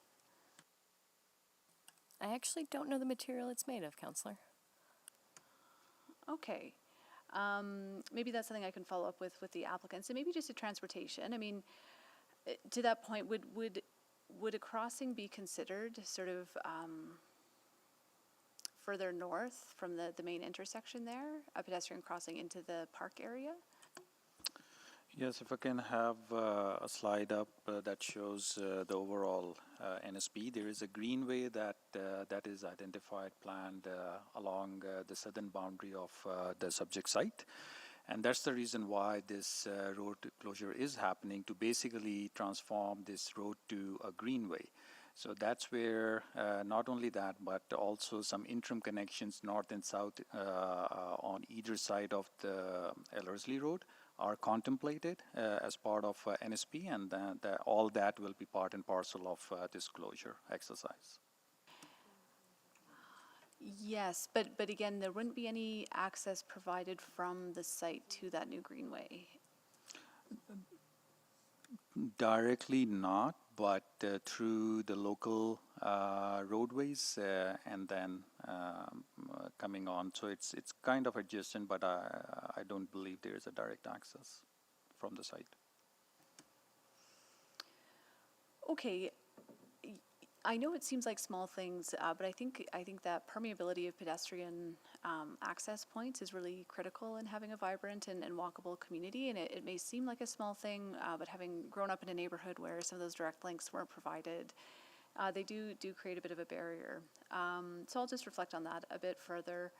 I actually don't know the material it's made of, Councillor. Okay. Maybe that's something I can follow up with the applicants. And maybe just a transportation. I mean, to that point, would a crossing be considered sort of further north from the main intersection there, a pedestrian crossing into the park area? Yes, if I can have a slide up that shows the overall NSP. There is a greenway that is identified, planned along the southern boundary of the subject site. And that's the reason why this road closure is happening, to basically transform this road to a greenway. So that's where not only that, but also some interim connections north and south on either side of the Ellerslie Road are contemplated as part of NSP, and all that will be part and parcel of this closure exercise. Yes, but again, there wouldn't be any access provided from the site to that new greenway. Directly not, but through the local roadways and then coming on. So it's kind of adjacent, but I don't believe there is a direct access from the site. Okay. I know it seems like small things, but I think that permeability of pedestrian access points is really critical in having a vibrant and walkable community. And it may seem like a small thing, but having grown up in a neighborhood where some of those direct links weren't provided, they do create a bit of a barrier. So I'll just reflect on that a bit further.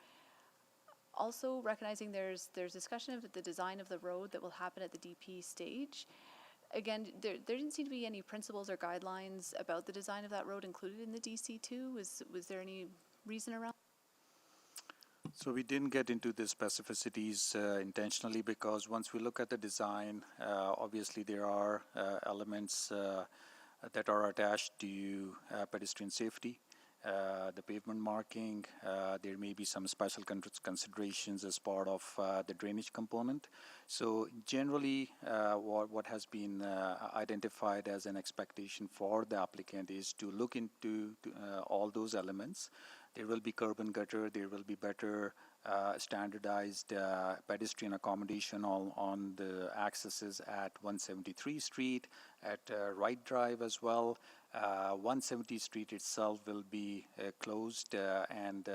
Also recognizing there's discussion of the design of the road that will happen at the DP stage. Again, there didn't seem to be any principles or guidelines about the design of that road included in the DC2. Was there any reason around? So we didn't get into the specificities intentionally, because once we look at the design, obviously there are elements that are attached to pedestrian safety. The pavement marking, there may be some special considerations as part of the drainage component. So generally, what has been identified as an expectation for the applicant is to look into all those elements. There will be curb and gutter, there will be better standardized pedestrian accommodation on the accesses at 173 Street, at Wright Drive as well. 170 Street itself will be closed and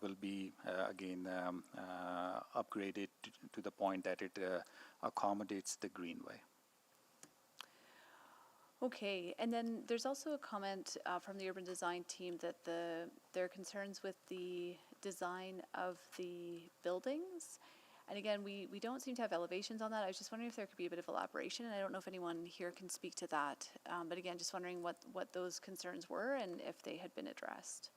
will be again upgraded to the point that it accommodates the greenway. Okay, and then there's also a comment from the urban design team that there are concerns with the design of the buildings. And again, we don't seem to have elevations on that. I was just wondering if there could be a bit of elaboration, and I don't know if anyone here can speak to that. But again, just wondering what those concerns were and if they had been addressed.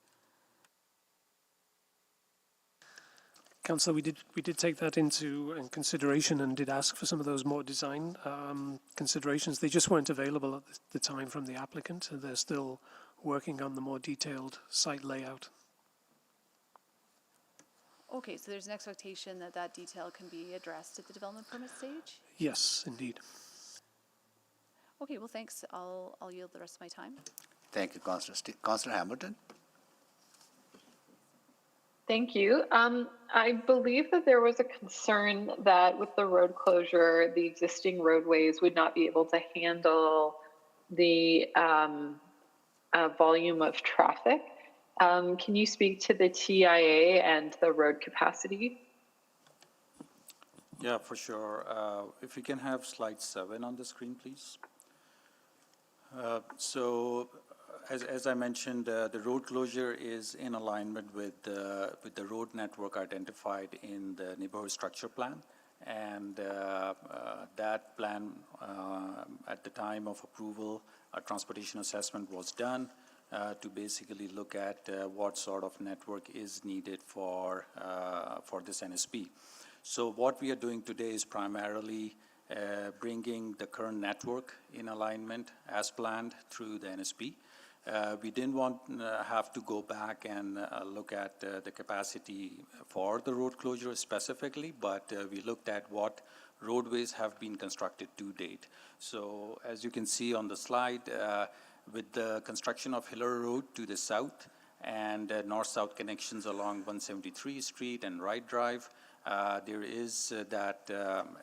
Councillor, we did take that into consideration and did ask for some of those more design considerations. They just weren't available at the time from the applicant, and they're still working on the more detailed site layout. Okay, so there's an expectation that that detail can be addressed at the development permit stage? Yes, indeed. Okay, well, thanks. I'll yield the rest of my time. Thank you, Councillor Hamilton. Thank you. I believe that there was a concern that with the road closure, the existing roadways would not be able to handle the volume of traffic. Can you speak to the TIA and the road capacity? Yeah, for sure. If we can have slide 7 on the screen, please. So, as I mentioned, the road closure is in alignment with the road network identified in the neighborhood structure plan, and that plan, at the time of approval, a transportation assessment was done to basically look at what sort of network is needed for this NSP. So what we are doing today is primarily bringing the current network in alignment as planned through the NSP. We didn't want have to go back and look at the capacity for the road closure specifically, but we looked at what roadways have been constructed to date. So as you can see on the slide, with the construction of Hiller Road to the south and north-south connections along 173 Street and Wright Drive, there is that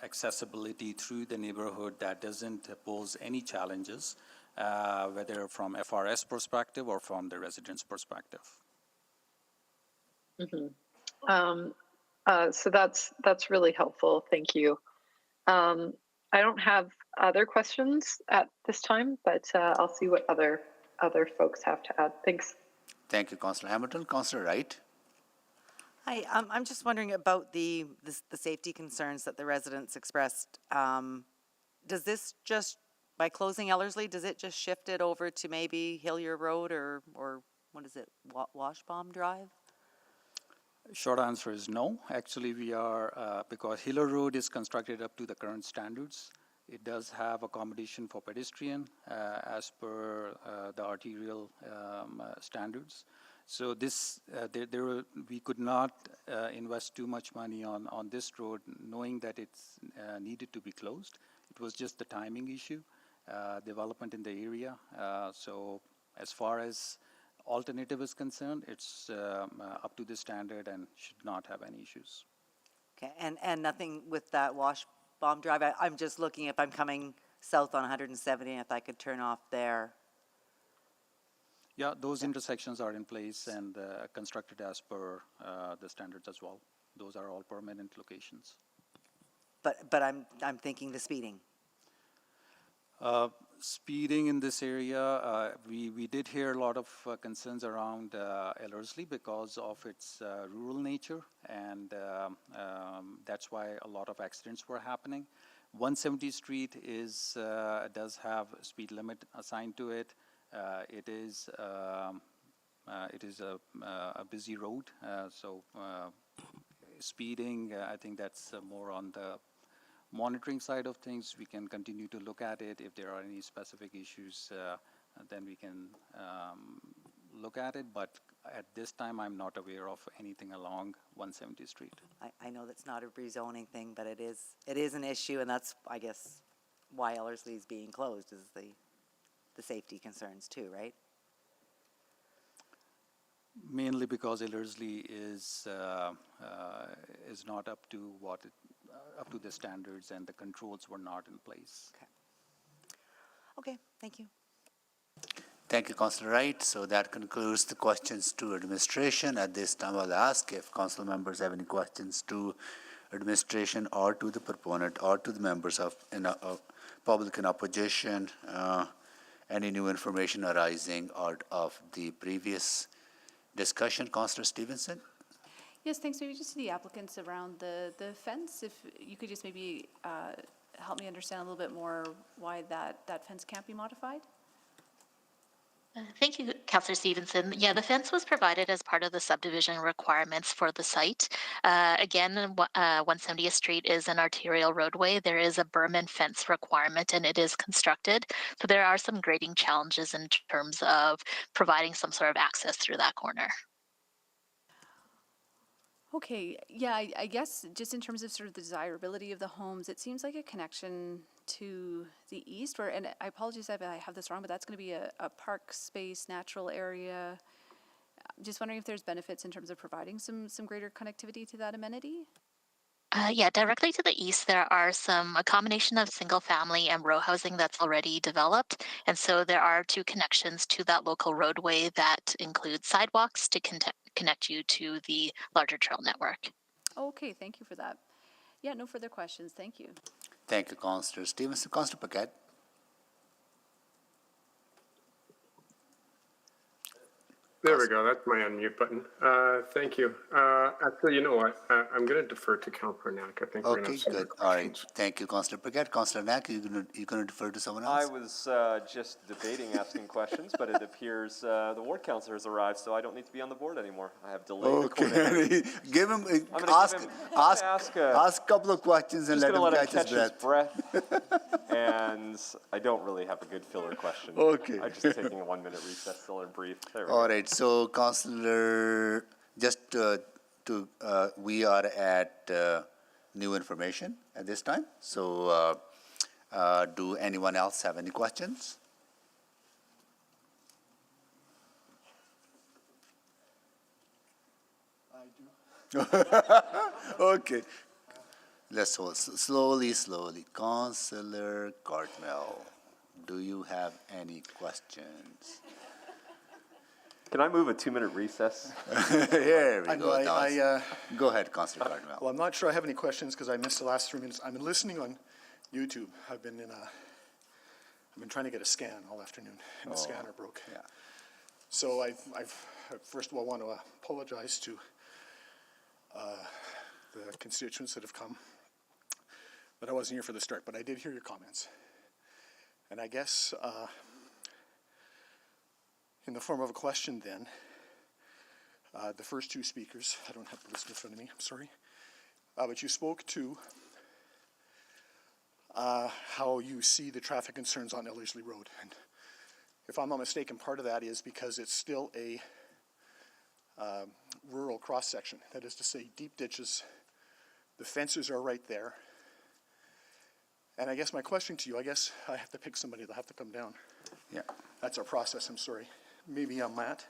accessibility through the neighborhood that doesn't pose any challenges, whether from FRS perspective or from the residents' perspective. Mm-hmm. So that's really helpful. Thank you. I don't have other questions at this time, but I'll see what other folks have to add. Thanks. Thank you, Councillor Hamilton. Councillor Wright. Hi, I'm just wondering about the safety concerns that the residents expressed. Does this just, by closing Ellerslie, does it just shift it over to maybe Hillier Road or what is it, Washbaum Drive? Short answer is no. Actually, we are, because Hiller Road is constructed up to the current standards. It does have accommodation for pedestrian as per the arterial standards. So this, we could not invest too much money on this road, knowing that it's needed to be closed. It was just the timing issue, development in the area. So as far as alternative is concerned, it's up to the standard and should not have any issues. Okay, and nothing with that Washbaum Drive. I'm just looking if I'm coming south on 170, and if I could turn off there. Yeah, those intersections are in place and constructed as per the standards as well. Those are all permanent locations. But I'm thinking the speeding. Speeding in this area, we did hear a lot of concerns around Ellerslie because of its rural nature, and that's why a lot of accidents were happening. 170 Street does have a speed limit assigned to it. It is a busy road, so speeding, I think that's more on monitoring side of things, we can continue to look at it. If there are any specific issues, then we can look at it. But at this time, I'm not aware of anything along 170th Street. I know that's not a rezoning thing, but it is an issue, and that's, I guess, why Ellerslie is being closed, is the safety concerns too, right? Mainly because Ellerslie is not up to up to the standards, and the controls were not in place. Okay, thank you. Thank you, Councillor Wright. So that concludes the questions to administration. At this time, I'll ask if council members have any questions to administration or to the proponent or to the members of public in opposition, any new information arising out of the previous discussion. Councillor Stevenson? Yes, thanks. Maybe just to the applicants around the fence, if you could just maybe help me understand a little bit more why that fence can't be modified? Thank you, Councillor Stevenson. Yeah, the fence was provided as part of the subdivision requirements for the site. Again, 170th Street is an arterial roadway. There is a berm and fence requirement, and it is constructed. So there are some grading challenges in terms of providing some sort of access through that corner. Okay, yeah, I guess just in terms of sort of the desirability of the homes, it seems like a connection to the east, where, and I apologize if I have this wrong, but that's going to be a park space, natural area. I'm just wondering if there's benefits in terms of providing some greater connectivity to that amenity? Yeah, directly to the east, there are a combination of single family and row housing that's already developed. And so there are two connections to that local roadway that include sidewalks to connect you to the larger trail network. Okay, thank you for that. Yeah, no further questions. Thank you. Thank you, Councillor Stevenson. Councillor Paquette? There we go. That's my unmute button. Thank you. Actually, you know what? I'm going to defer to Councillor Knack. I think we're going to Okay, have some good. more All questions. right. Thank you, Councillor Paquette. Councillor Knack, you going to defer to someone else? I was just debating asking questions, but it appears the ward councillor has arrived, so I don't need to be on the board anymore. I have delayed the coordinator. Give him, I'm gonna ask a couple of questions and just let gonna him catch his breath. And I don't really have a good filler question. Okay. I'm just taking a 1 minute recess till they're brief. There we go. All right, so Councillor, just we are at new information at this time. So do anyone else have any questions? I do. Okay. Let's hold slowly. Councillor Cartmel, do you have any questions? Can I move a 2 minute recess? Here we go. Go ahead, Councillor Cartmel. Well, I'm not sure I have any questions because I missed the last 3 minutes. I've been listening on YouTube. I've been trying to get a scan all afternoon, and the scanner broke. Yeah. So I first of all want to apologize to the constituents that have come. But I wasn't here for the start, but I did hear your comments. And I guess in the form of a question then, the first two speakers, I don't have the list in front of me, I'm sorry, but you spoke to how you see the traffic concerns on Ellerslie Road. And if I'm not mistaken, part of that is because it's still a rural cross-section. That is to say, deep ditches, the fences are right there. And I guess my question to you, I guess I have to pick somebody that'll have to come down. Yeah. That's our process, I'm sorry. Maybe Matt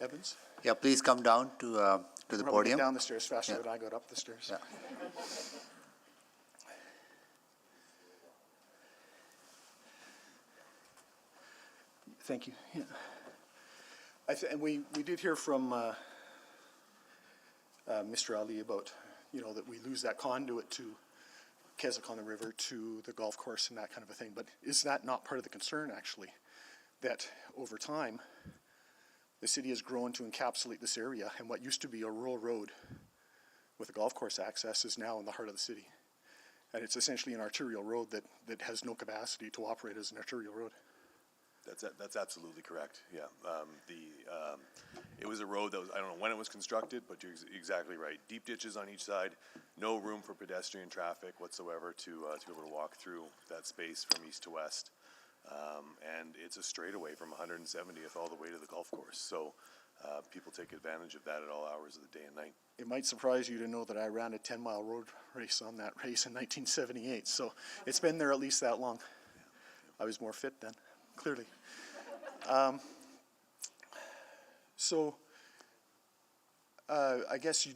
Evans? Yeah, please come down to the Probably podium. get down the stairs faster than I got up the stairs. Yeah. Thank you. Yeah. And we did hear from Mr. Ali about, that we lose that conduit to Keswick on the river to the golf course and that kind of a thing. But is that not part of the concern, actually, that over time the city has grown to encapsulate this area, and what used to be a rural road with a golf course access is now in the heart of the city? And it's essentially an arterial road that has no capacity to operate as an arterial road. That's absolutely correct. Yeah, it was a road that was, I don't know when it was constructed, but you're exactly right. Deep ditches on each side, no room for pedestrian traffic whatsoever to be able to walk through that space from east to west. And it's a straightaway from 170th all the way to the golf course. So people take advantage of that at all hours of the day and night. It might surprise you to know that I ran a 10-mile road race on that race in 1978, so it's been there at least that long. I was more fit then, clearly. I guess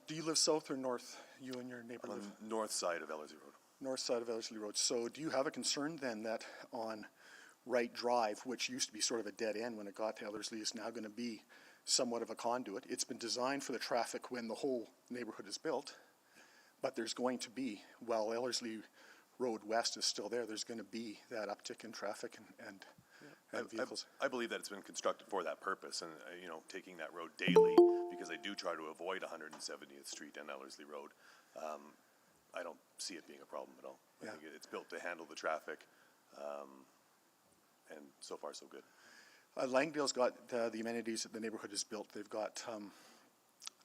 do you live south or north, you and your neighbor On live? the north side of Ellerslie Road. North side of Ellerslie Road. So do you have a concern then that on Wright Drive, which used to be sort of a dead end when it got to Ellerslie, is now going to be somewhat of a conduit? It's been designed for the traffic when the whole neighborhood is built, but there's going to be, while Ellerslie Road West is still there, there's going to be that uptick in traffic and vehicles. I believe that it's been constructed for that purpose, and taking that road daily, because I do try to avoid 170th Street and Ellerslie Road. I don't see it being a problem at all. I think it's built to handle the traffic, and so far so good. Langdale's got the amenities that the neighborhood has built. They've got,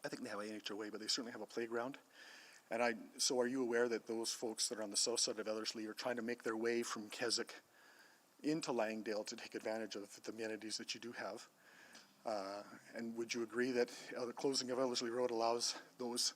I think they have an HOA, but they certainly have a playground. And so are you aware that those folks that are on the south side of Ellerslie are trying to make their way from Keswick into Langdale to take advantage of the amenities that you do have? And would you agree that the closing of Ellerslie Road allows those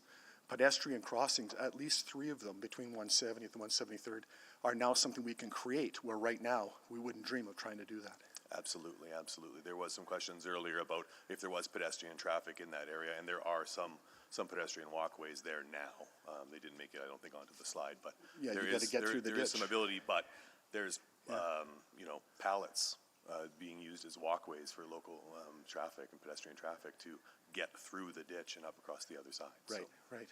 pedestrian crossings, at least 3 of them between 170th and 173rd, are now something we can create, where right now we wouldn't dream of trying to do that? Absolutely, absolutely. There was some questions earlier about if there was pedestrian traffic in that area, and there are some pedestrian walkways there now. They didn't make it, I don't think, onto the slide, but Yeah, there you gotta get through the there is some ditch. ability, but there's pallets being used as walkways for local traffic and pedestrian traffic to get through the ditch and up across the other side. Right, right.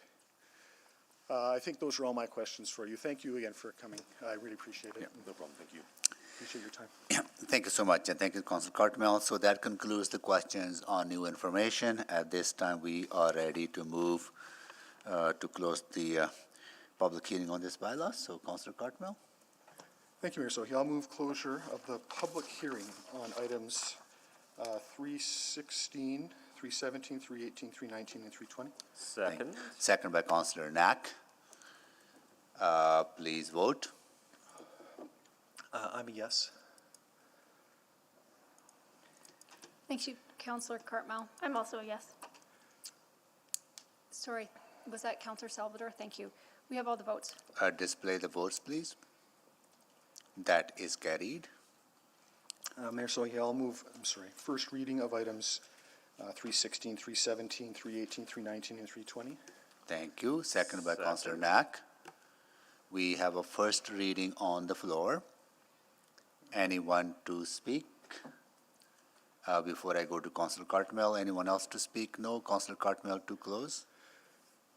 I think those are all my questions for you. Thank you again for coming. I really appreciate it. Yeah, no problem. Thank you. Appreciate your time. Thank you so much, and thank you, Councillor Cartmel. So that concludes the questions on new information. At this time, we are ready to move to close the public hearing on this bylaw. So, Councillor Cartmel. Thank you, Mayor Sohi. I'll move closure of the public hearing on items 316, 317, 318, 319, and 320. Second. Second by Councillor Knack. Please vote. I'm a yes. Thank you, Councillor Cartmel. I'm also a yes. Sorry, was that Councillor Salvador? Thank you. We have all the votes. Display the votes, please. That is carried. Mayor Sohi, I'll move, first reading of items 316, 317, 318, 319, and 320. Thank you. Second by Councillor Knack. We have a first reading on the floor. Anyone to speak? Before I go to Councillor Cartmel, anyone else to speak? No. Councillor Cartmel to close.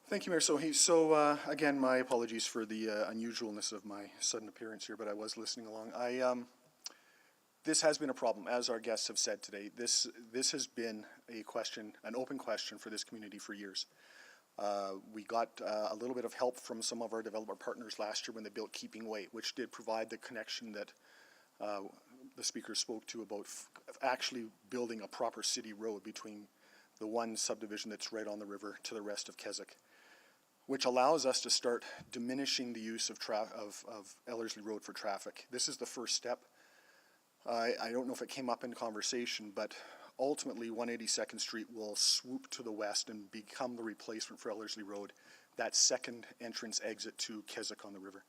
Thank you, Mayor Sohi. So, again, my apologies for the unusualness of my sudden appearance here, but I was listening along. This has been a problem, as our guests have said today. This has been a question, an open question for this community for years. We got a little bit of help from some of our developer partners last year when they built Keeping Way, which did provide the connection that the speaker spoke to about actually building a proper city road between the one subdivision that's right on the river to the rest of Keswick, which allows us to start diminishing the use of Ellerslie Road for traffic. This is the first step. I don't know if it came up in conversation, but ultimately 182nd Street will swoop to the west and become the replacement for Ellerslie Road, that second entrance exit to Keswick on the river.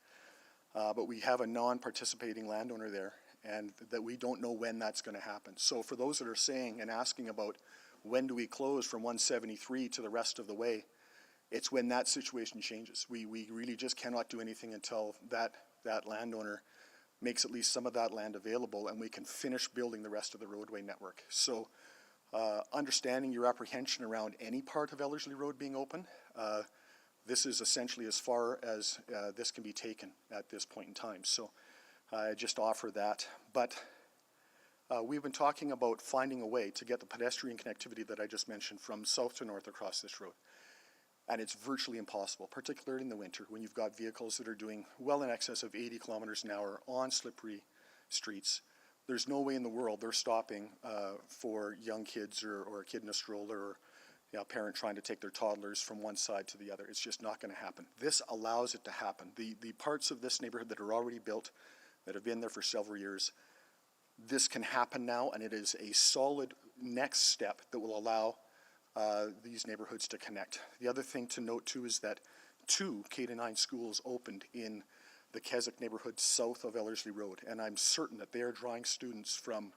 But we have a non-participating landowner there, and that we don't know when that's going to happen. So for those that are saying and asking about when do we close from 173 to the rest of the way, it's when that situation changes. We really just cannot do anything until that landowner makes at least some of that land available and we can finish building the rest of the roadway network. So understanding your apprehension around any part of Ellerslie Road being open, this is essentially as far as this can be taken at this point in time. So I just offer that. But we've been talking about finding a way to get the pedestrian connectivity that I just mentioned from south to north across this road. And it's virtually impossible, particularly in the winter when you've got vehicles that are doing well in excess of 80 kilometers an hour on slippery streets. There's no way in the world they're stopping for young kids or a kid in a stroller or a parent trying to take their toddlers from one side to the other. It's just not going to happen. This allows it to happen. The parts of this neighborhood that are already built, that have been there for several years, this can happen now, and it is a solid next step that will allow these neighborhoods to connect. The other thing to note too is that 2 K-9 schools opened in the Keswick neighborhood south of Ellerslie Road, and I'm certain that they are drawing students from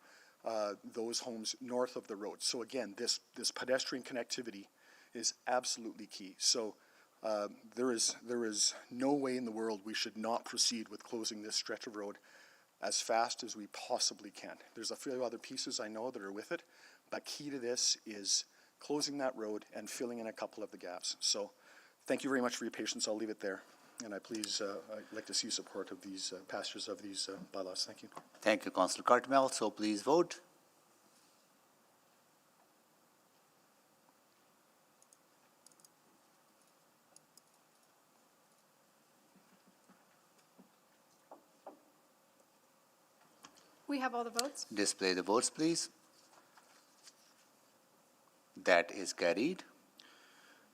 those homes north of the road. So again, this pedestrian connectivity is absolutely key. So there is no way in the world we should not proceed with closing this stretch of road as fast as we possibly can. There's a few other pieces I know that are with it, but key to this is closing that road and filling in a couple of the gaps. So thank you very much for your patience. I'll leave it there. And I'd like to see support of these passage of these bylaws. Thank you. Thank you, Councillor Cartmel. So please vote. We have all the votes. Display the votes, please. That is carried.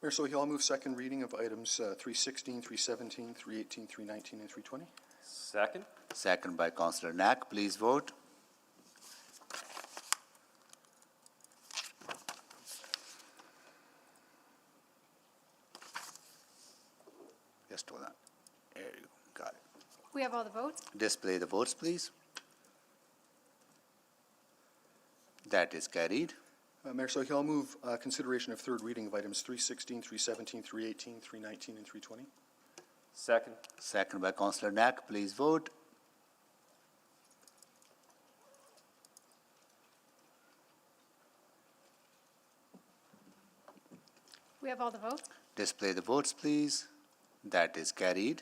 Mayor Sohi, I'll move second reading of items 316, 317, 318, 319, and 320. Second. Second by Councillor Knack. Please vote. Just hold on. There you go. Got it. We have all the votes. Display the votes, please. That is carried. Mayor Sohi, I'll move consideration of third reading of items 316, 317, 318, 319, and 320. Second. Second by Councillor Knack. Please vote. We have all the votes. Display the votes, please. That is carried.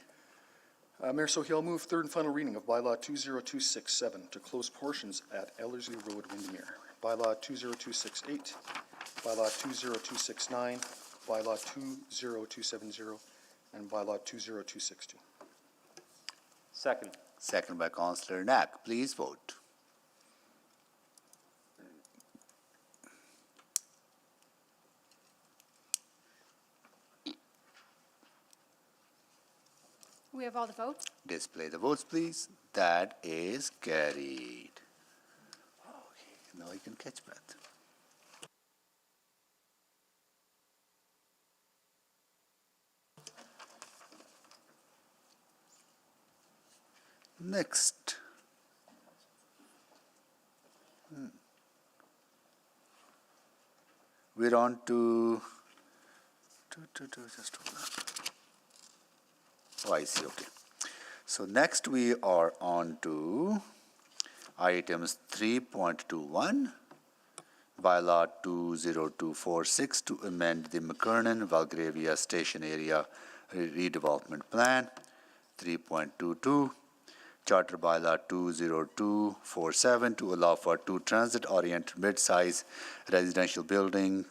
Mayor Sohi, I'll move third and final reading of Bylaw 20267 to close portions at Ellerslie Road, Windermere. Bylaw 20268, Bylaw 20269, Bylaw 20270, and Bylaw 20262. Second. Second by Councillor Knack. Please vote. We have all the votes. Display the votes, please. That is carried. Okay, now you can catch breath. Next. We're on to just hold on. Oh, I see, okay. So next we are on to items 3.21, Bylaw 20246 to amend the McKernan-Belgravia Station Area Redevelopment Plan, 3.22, Charter Bylaw 20247 to allow for 2 transit-oriented mid-size residential building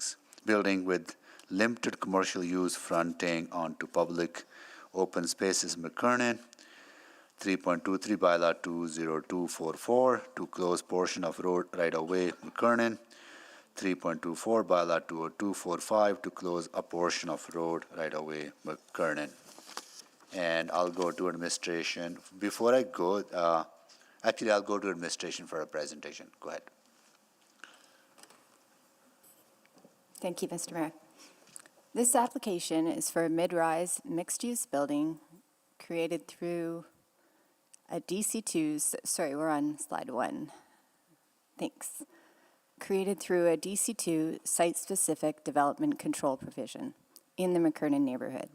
with limited commercial use fronting onto public open spaces McKernan, 3.23 Bylaw 20244 to close portion of road right-of-way McKernan, 3.24 Bylaw 20245 to close a portion of road right-of-way McKernan. And I'll go to administration. Before I go, actually I'll go to administration for a presentation. Go ahead. Thank you, Mr. Mayor. This application is for a mid-rise mixed-use building created through a DC2, sorry, we're on slide 1. Thanks. Created through a DC2 site-specific development control provision in the McKernan neighborhood.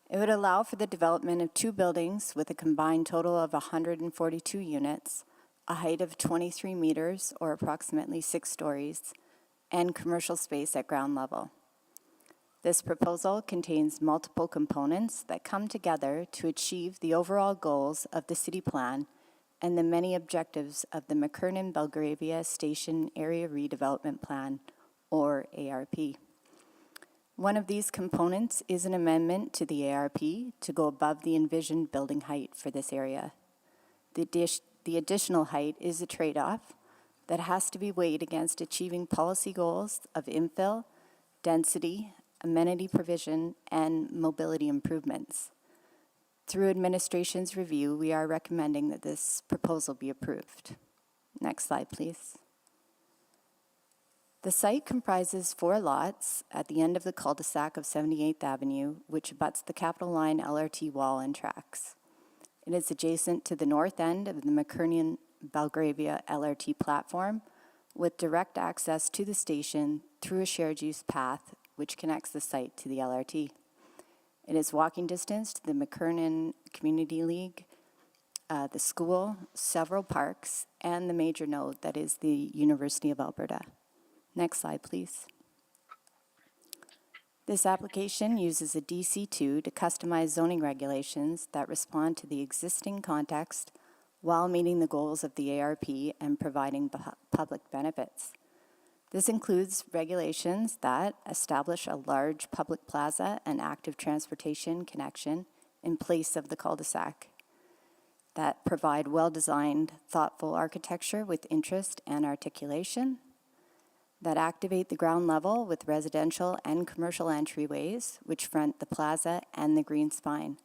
It would allow for the development of 2 buildings with a combined total of 142 units, a height of 23 meters or approximately 6 stories, and commercial space at ground level. This proposal contains multiple components that come together to achieve the overall goals of the city plan and the many objectives of the McKernan-Belgravia Station Area Redevelopment Plan, or ARP. One of these components is an amendment to the ARP to go above the envisioned building height for this area. The additional height is a trade-off that has to be weighed against achieving policy goals of infill density, amenity provision, and mobility improvements. Through administration's review, we are recommending that this proposal be approved. Next slide, please. The site comprises 4 lots at the end of the cul-de-sac of 78th Avenue, which abuts the Capital Line LRT wall and tracks. It is adjacent to the north end of the McKernan-Belgravia LRT platform, with direct access to the station through a shared use path which connects the site to the LRT. It is walking distance to the McKernan Community League, the school, several parks, and the major node that is the University of Alberta. Next slide, please. This application uses a DC2 to customize zoning regulations that respond to the existing context while meeting the goals of the ARP and providing public benefits. This includes regulations that establish a large public plaza and active transportation connection in place of the cul-de-sac, that provide well-designed, thoughtful architecture with interest and articulation, that activate the ground level with residential and commercial entryways, which front the plaza and the green spine.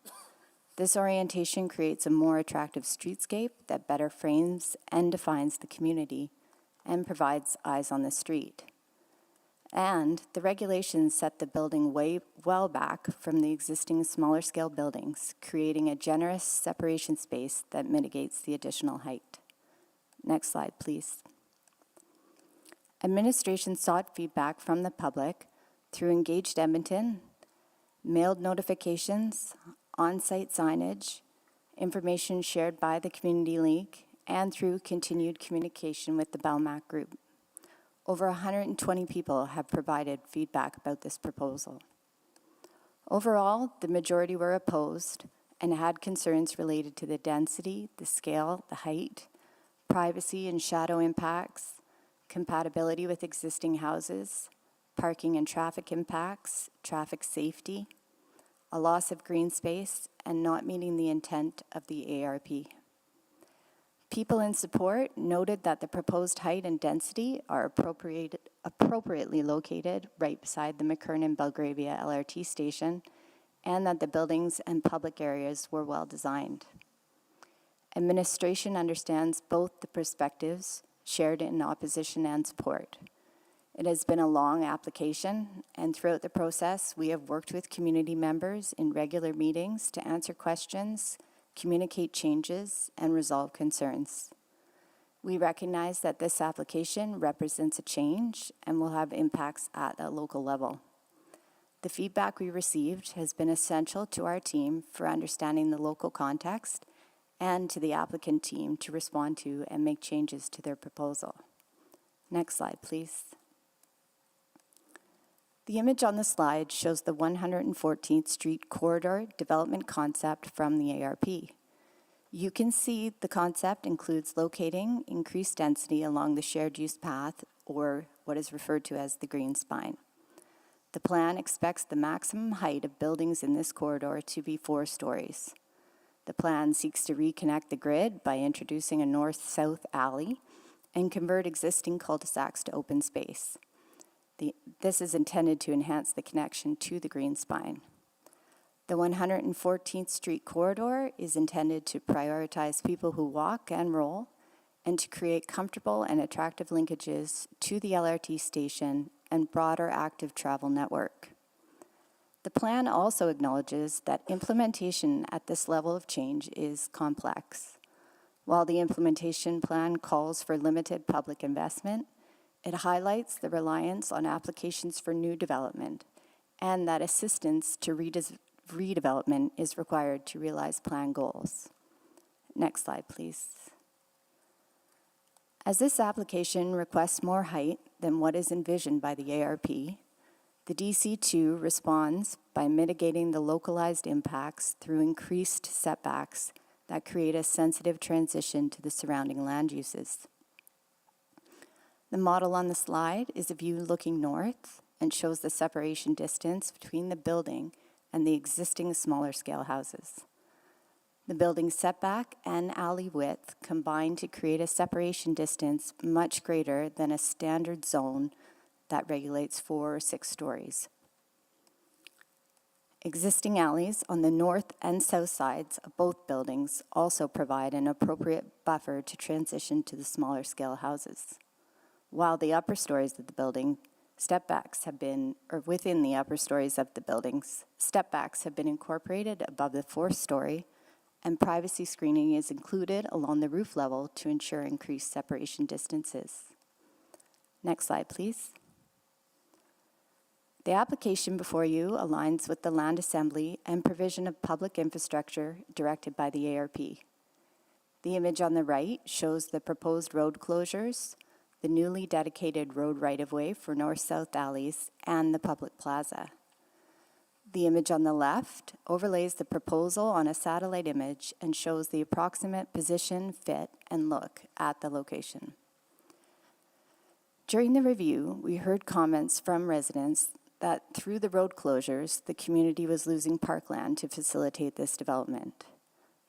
This orientation creates a more attractive streetscape that better frames and defines the community and provides eyes on the street. And the regulations set the building way well back from the existing smaller scale buildings, creating a generous separation space that mitigates the additional height. Next slide, please. Administration sought feedback from the public through Engaged Edmonton, mailed notifications, on-site signage, information shared by the Community League, and through continued communication with the Belmac Group. Over 120 people have provided feedback about this proposal. Overall, the majority were opposed and had concerns related to the density, the scale, the height, privacy and shadow impacts, compatibility with existing houses, parking and traffic impacts, traffic safety, a loss of green space, and not meeting the intent of the ARP. People in support noted that the proposed height and density are appropriately located right beside the McKernan-Belgravia LRT station, and that the buildings and public areas were well designed. Administration understands both the perspectives shared in opposition and support. It has been a long application, and throughout the process, we have worked with community members in regular meetings to answer questions, communicate changes, and resolve concerns. We recognize that this application represents a change and will have impacts at a local level. The feedback we received has been essential to our team for understanding the local context and to the applicant team to respond to and make changes to their proposal. Next slide, please. The image on the slide shows the 114th Street corridor development concept from the ARP. You can see the concept includes locating increased density along the shared use path, or what is referred to as the green spine. The plan expects the maximum height of buildings in this corridor to be 4 stories. The plan seeks to reconnect the grid by introducing a north-south alley and convert existing cul-de-sacs to open space. This is intended to enhance the connection to the green spine. The 114th Street corridor is intended to prioritize people who walk and roll and to create comfortable and attractive linkages to the LRT station and broader active travel network. The plan also acknowledges that implementation at this level of change is complex. While the implementation plan calls for limited public investment, it highlights the reliance on applications for new development and that assistance to redevelopment is required to realize plan goals. Next slide, please. As this application requests more height than what is envisioned by the ARP, the DC2 responds by mitigating the localized impacts through increased setbacks that create a sensitive transition to the surrounding land uses. The model on the slide is a view looking north and shows the separation distance between the building and the existing smaller scale houses. The building setback and alley width combine to create a separation distance much greater than a standard zone that regulates 4 or 6 stories. Existing alleys on the north and south sides of both buildings also provide an appropriate buffer to transition to the smaller scale houses. While the upper stories of the building, within the upper stories of the buildings, step backs have been incorporated above the 4th story, and privacy screening is included along the roof level to ensure increased separation distances. Next slide, please. The application before you aligns with the land assembly and provision of public infrastructure directed by the ARP. The image on the right shows the proposed road closures, the newly dedicated road right-of-way for north-south alleys, and the public plaza. The image on the left overlays the proposal on a satellite image and shows the approximate position, fit, and look at the location. During the review, we heard comments from residents that through the road closures, the community was losing parkland to facilitate this development.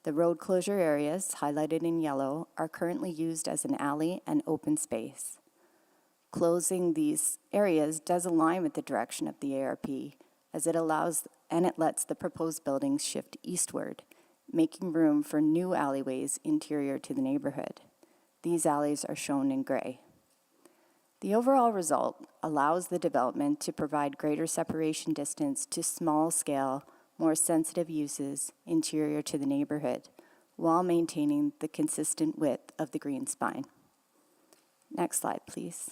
The road closure areas, highlighted in yellow, are currently used as an alley and open space. Closing these areas does align with the direction of the ARP, as it allows and it lets the proposed buildings shift eastward, making room for new alleyways interior to the neighborhood. These alleys are shown in gray. The overall result allows the development to provide greater separation distance to small-scale, more sensitive uses interior to the neighborhood, while maintaining the consistent width of the green spine. Next slide, please.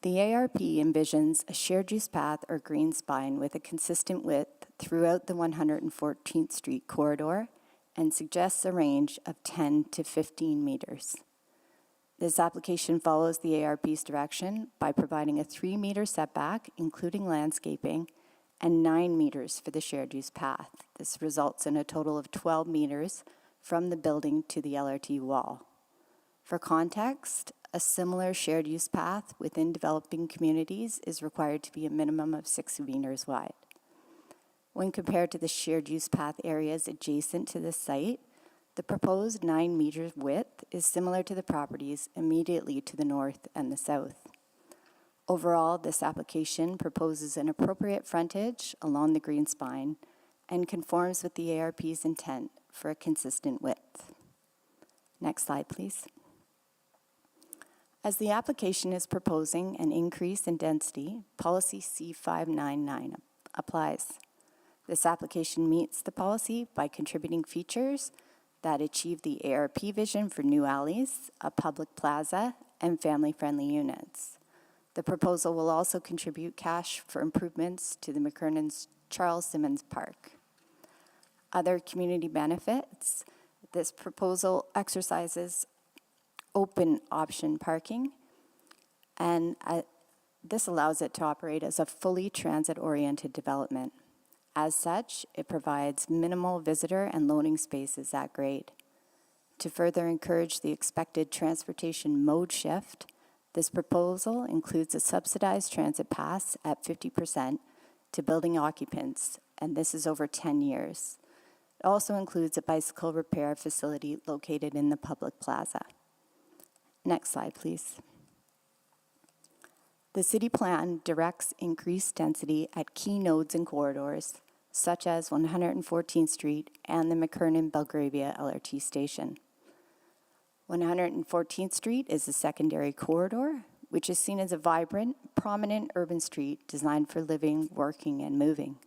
The ARP envisions a shared use path or green spine with a consistent width throughout the 114th Street corridor and suggests a range of 10 to 15 meters. This application follows the ARP's direction by providing a 3-meter setback, including landscaping, and 9 meters for the shared use path. This results in a total of 12 meters from the building to the LRT wall. For context, a similar shared use path within developing communities is required to be a minimum of 6 meters wide. When compared to the shared use path areas adjacent to this site, the proposed 9 meters width is similar to the properties immediately to the north and the south. Overall, this application proposes an appropriate frontage along the green spine and conforms with the ARP's intent for a consistent width. Next slide, please. As the application is proposing an increase in density, policy C599 applies. This application meets the policy by contributing features that achieve the ARP vision for new alleys, a public plaza, and family-friendly units. The proposal will also contribute cash for improvements to the McKernan's Charles Simmons Park. Other community benefits: this proposal exercises open option parking, and this allows it to operate as a fully transit-oriented development. As such, it provides minimal visitor and loading spaces at grade. To further encourage the expected transportation mode shift, this proposal includes a subsidized transit pass at 50% to building occupants, and this is over 10 years. It also includes a bicycle repair facility located in the public plaza. Next slide, please. The city plan directs increased density at key nodes and corridors, such as 114th Street and the McKernan-Belgravia LRT station. 114th Street is a secondary corridor, which is seen as a vibrant, prominent urban street designed for living, working, and moving.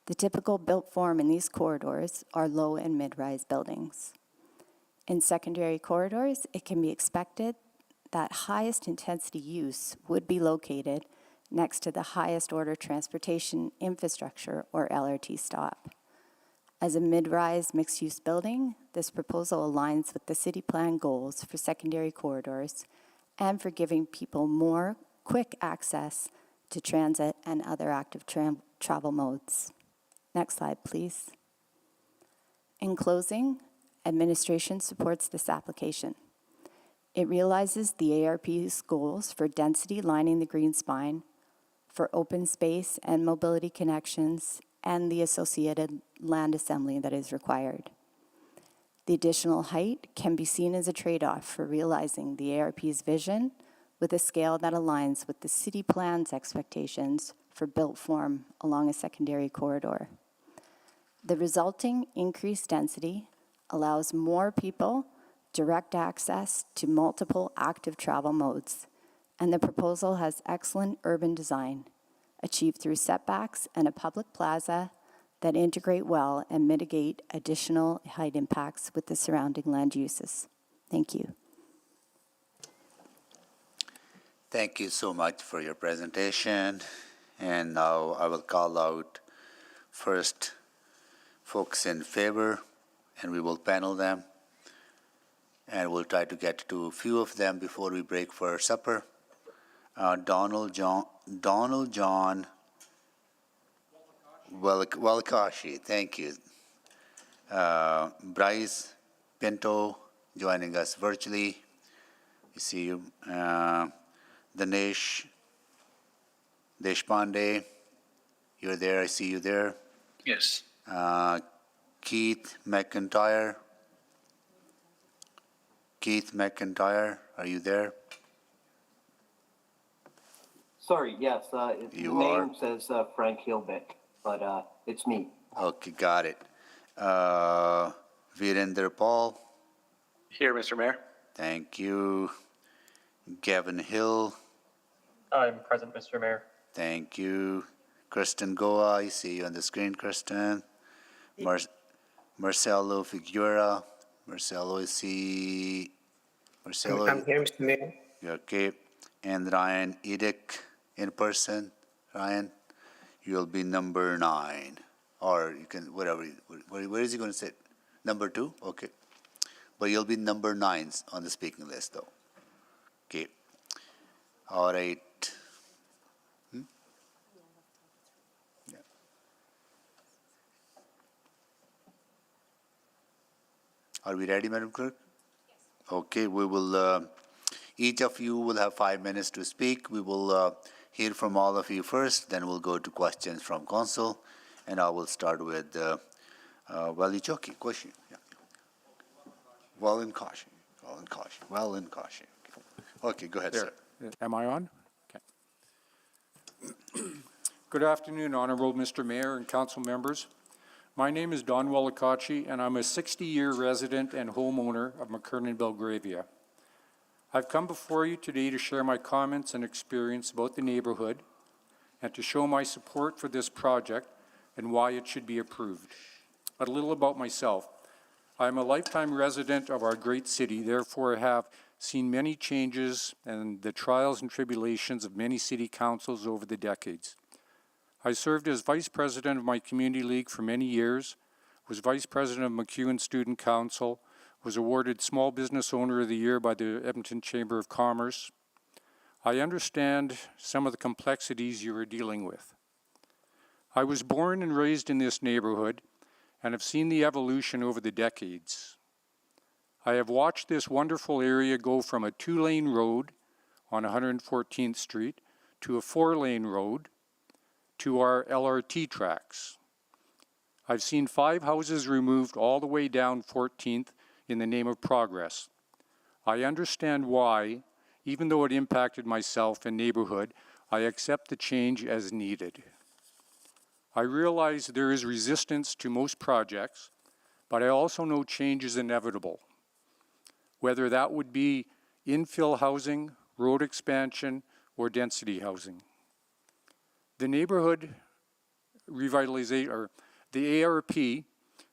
The typical built form in these corridors are low and mid-rise buildings. In secondary corridors, it can be expected that highest intensity use would be located next to the highest order transportation infrastructure or LRT stop. As a mid-rise mixed-use building, this proposal aligns with the city plan goals for secondary corridors and for giving people more quick access to transit and other active travel modes. Next slide, please. In closing, administration supports this application. It realizes the ARP's goals for density lining the green spine, for open space and mobility connections, and the associated land assembly that is required. The additional height can be seen as a trade-off for realizing the ARP's vision with a scale that aligns with the city plan's expectations for built form along a secondary corridor. The resulting increased density allows more people direct access to multiple active travel modes, and the proposal has excellent urban design, achieved through setbacks and a public plaza that integrate well and mitigate additional height impacts with the surrounding land uses. Thank you. Thank you so much for your presentation. And now I will call out first folks in favor, and we will panel them. And we'll try to get to a few of them before we break for supper. Donald John Walakashi, thank you. Bryce Pinto joining us virtually. We see you. Dinesh Deshpande, you're there, I see you there. Yes. Keith McIntyre. Keith McIntyre, are you there? Sorry, yes. You name are? says Frank Hilbeck, but it's me. Okay, got it. Virender Paul. Here, Mr. Mayor. Thank you. Gavin Hill. I'm present, Mr. Mayor. Thank you. Kristen Goa, I see you on the screen, Kristen. Marcelo Figuera. Marcelo, I see. Marcelo. I'm here, Mr. Mayor. Okay. And Ryan Edick in person. Ryan, you'll be number 9. Or you can, whatever. Where is he going to sit? Number 2? Okay. But you'll be number 9 on the speaking list, though. Okay. All right. Yeah. Are we ready, Madam Clerk? Yes. Okay, we will, each of you will have 5 minutes to speak. We will hear from all of you first, then we'll go to questions from council, and I will start with Walichoki, question. Yeah. Well in caution. Okay, go ahead, sir. Am I on? Okay. Good afternoon, Honorable Mr. Mayor and council members. My name is Don Walakachi, and I'm a 60-year resident and homeowner of McKernan, Belgravia. I've come before you today to share my comments and experience about the neighborhood and to show my support for this project and why it should be approved. A little about myself. I'm a lifetime resident of our great city, therefore I have seen many changes and the trials and tribulations of many city councils over the decades. I served as vice president of my community league for many years, was vice president of McEwen Student Council, was awarded Small Business Owner of the Year by the Edmonton Chamber of Commerce. I understand some of the complexities you are dealing with. I was born and raised in this neighborhood and have seen the evolution over the decades. I have watched this wonderful area go from a 2-lane road on 114th Street to a 4-lane road to our LRT tracks. I've seen 5 houses removed all the way down 14th in the name of progress. I understand why, even though it impacted myself and neighborhood, I accept the change as needed. I realize there is resistance to most projects, but I also know change is inevitable. Whether that would be infill housing, road expansion, or density housing. The neighborhood revitalization, or the ARP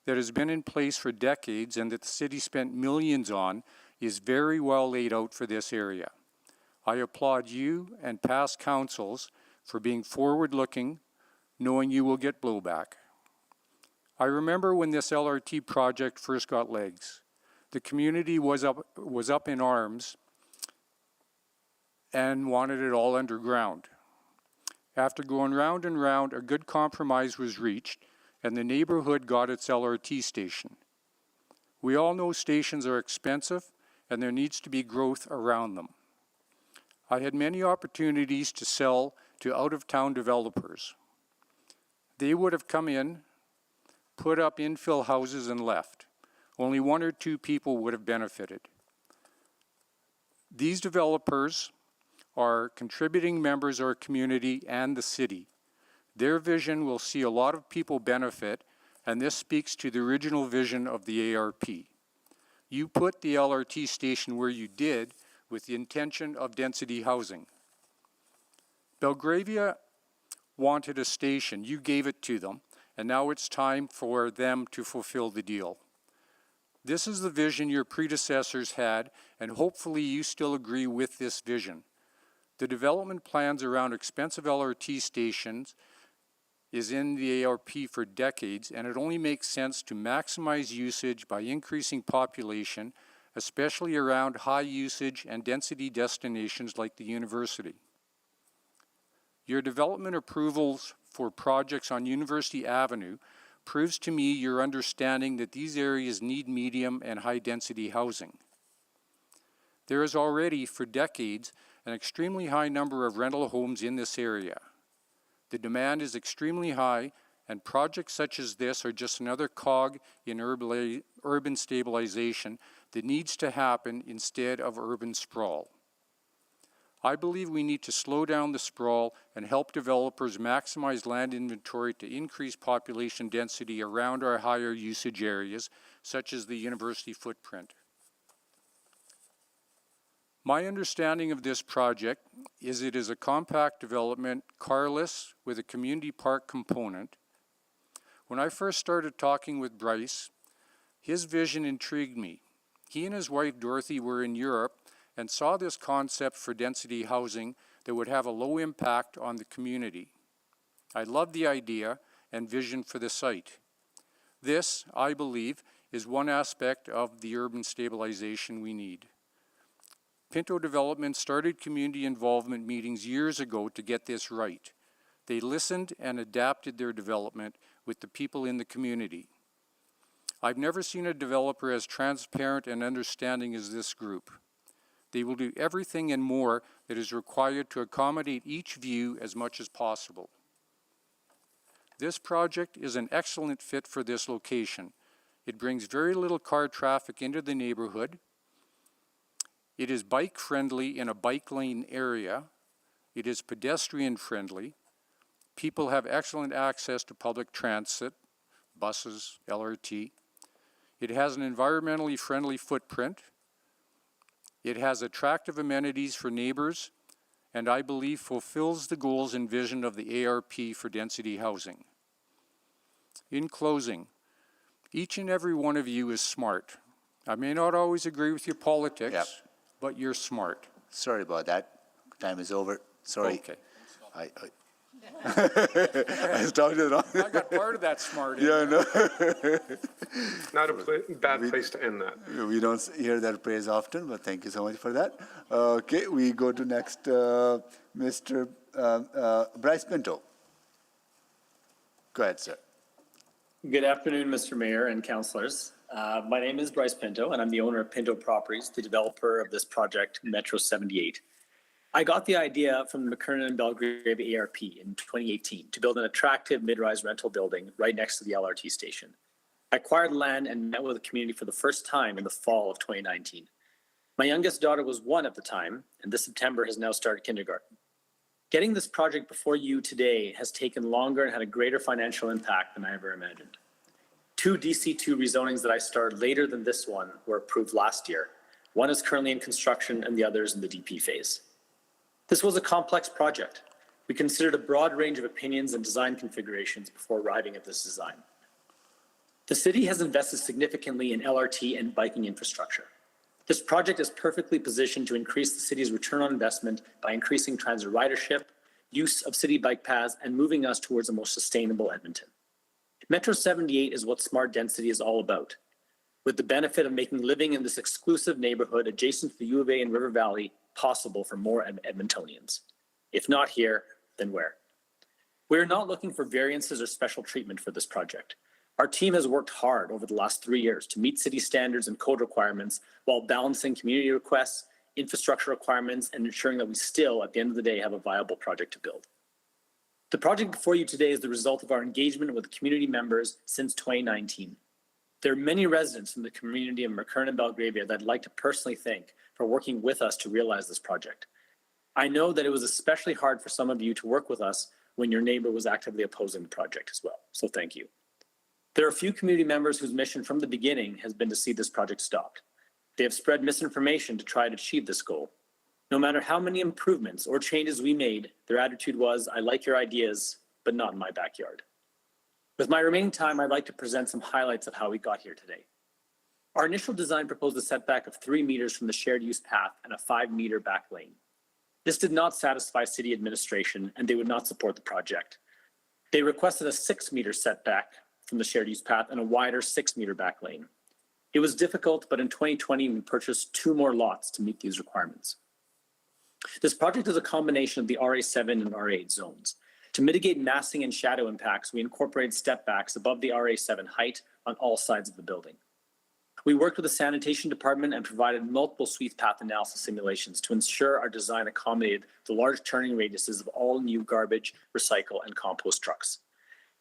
that has been in place for decades and that the city spent millions on is very well laid out for this area. I applaud you and past councils for being forward-looking, knowing you will get blowback. I remember when this LRT project first got legs. The community was up in arms and wanted it all underground. After going round and round, a good compromise was reached, and the neighborhood got its LRT station. We all know stations are expensive, and there needs to be growth around them. I had many opportunities to sell to out-of-town developers. They would have come in, put up infill houses and left. Only 1 or 2 people would have benefited. These developers are contributing members of our community and the city. Their vision will see a lot of people benefit, and this speaks to the original vision of the ARP. You put the LRT station where you did with the intention of density housing. Belgravia wanted a station. You gave it to them, and now it's time for them to fulfill the deal. This is the vision your predecessors had, and hopefully you still agree with this vision. The development plans around expensive LRT stations is in the ARP for decades, and it only makes sense to maximize usage by increasing population, especially around high usage and density destinations like the university. Your development approvals for projects on University Avenue proves to me your understanding that these areas need medium and high density housing. There is already, for decades, an extremely high number of rental homes in this area. The demand is extremely high, and projects such as this are just another cog in urban stabilization that needs to happen instead of urban sprawl. I believe we need to slow down the sprawl and help developers maximize land inventory to increase population density around our higher usage areas, such as the university footprint. My understanding of this project is it is a compact development, carless, with a community park component. When I first started talking with Bryce, his vision intrigued me. He and his wife Dorothy were in Europe and saw this concept for density housing that would have a low impact on the community. I love the idea and vision for the site. This, I believe, is one aspect of the urban stabilization we need. Pinto Development started community involvement meetings years ago to get this right. They listened and adapted their development with the people in the community. I've never seen a developer as transparent and understanding as this group. They will do everything and more that is required to accommodate each view as much as possible. This project is an excellent fit for this location. It brings very little car traffic into the neighborhood. It is bike friendly in a bike lane area. It is pedestrian friendly. People have excellent access to public transit, buses, LRT. It has an environmentally friendly footprint. It has attractive amenities for neighbors, and I believe fulfills the goals and vision of the ARP for density housing. In closing, each and every one of you is smart. I may not always agree with your politics, but you're smart. Sorry about that. Time is over. Sorry. Okay. I started wrong. I got part of that smart. Yeah, no. Not a bad place to end that. We don't hear that praise often, but thank you so much for that. Okay, we go to next, Mr. Bryce Pinto. Go ahead, sir. Good afternoon, Mr. Mayor and councillors. My name is Bryce Pinto, and I'm the owner of Pinto Properties, the developer of this project, Metro 78. I got the idea from the McKernan and Belgrave ARP in 2018 to build an attractive mid-rise rental building right next to the LRT station. I acquired land and met with the community for the first time in the fall of 2019. My youngest daughter was 1 at the time, and this September has now started kindergarten. Getting this project before you today has taken longer and had a greater financial impact than I ever imagined. 2 DC2 rezonings that I started later than this one were approved last year. One is currently in construction and the other is in the DP phase. This was a complex project. We considered a broad range of opinions and design configurations before arriving at this design. The city has invested significantly in LRT and biking infrastructure. This project is perfectly positioned to increase the city's return on investment by increasing transit ridership, use of city bike paths, and moving us towards a more sustainable Edmonton. Metro 78 is what smart density is all about, with the benefit of making living in this exclusive neighborhood adjacent to the U of A and River Valley possible for more Edmontonians. If not here, then where? We are not looking for variances or special treatment for this project. Our team has worked hard over the last 3 years to meet city standards and code requirements while balancing community requests, infrastructure requirements, and ensuring that we still, at the end of the day, have a viable project to build. The project before you today is the result of our engagement with community members since 2019. There are many residents from the community of McKernan and Belgravia that I'd like to personally thank for working with us to realize this project. I know that it was especially hard for some of you to work with us when your neighbor was actively opposing the project as well. So thank you. There are a few community members whose mission from the beginning has been to see this project stopped. They have spread misinformation to try to achieve this goal. No matter how many improvements or changes we made, their attitude was, I like your ideas, but not in my backyard. With my remaining time, I'd like to present some highlights of how we got here today. Our initial design proposed a setback of 3 meters from the shared use path and a 5-meter back lane. This did not satisfy city administration, and they would not support the project. They requested a 6-meter setback from the shared use path and a wider 6-meter back lane. It was difficult, but in 2020, we purchased 2 more lots to meet these requirements. This project is a combination of the RA7 and RA8 zones. To mitigate massing and shadow impacts, we incorporated step backs above the RA7 height on all sides of the building. We worked with the sanitation department and provided multiple sweep path analysis simulations to ensure our design accommodated the large turning radiuses of all new garbage, recycle, and compost trucks.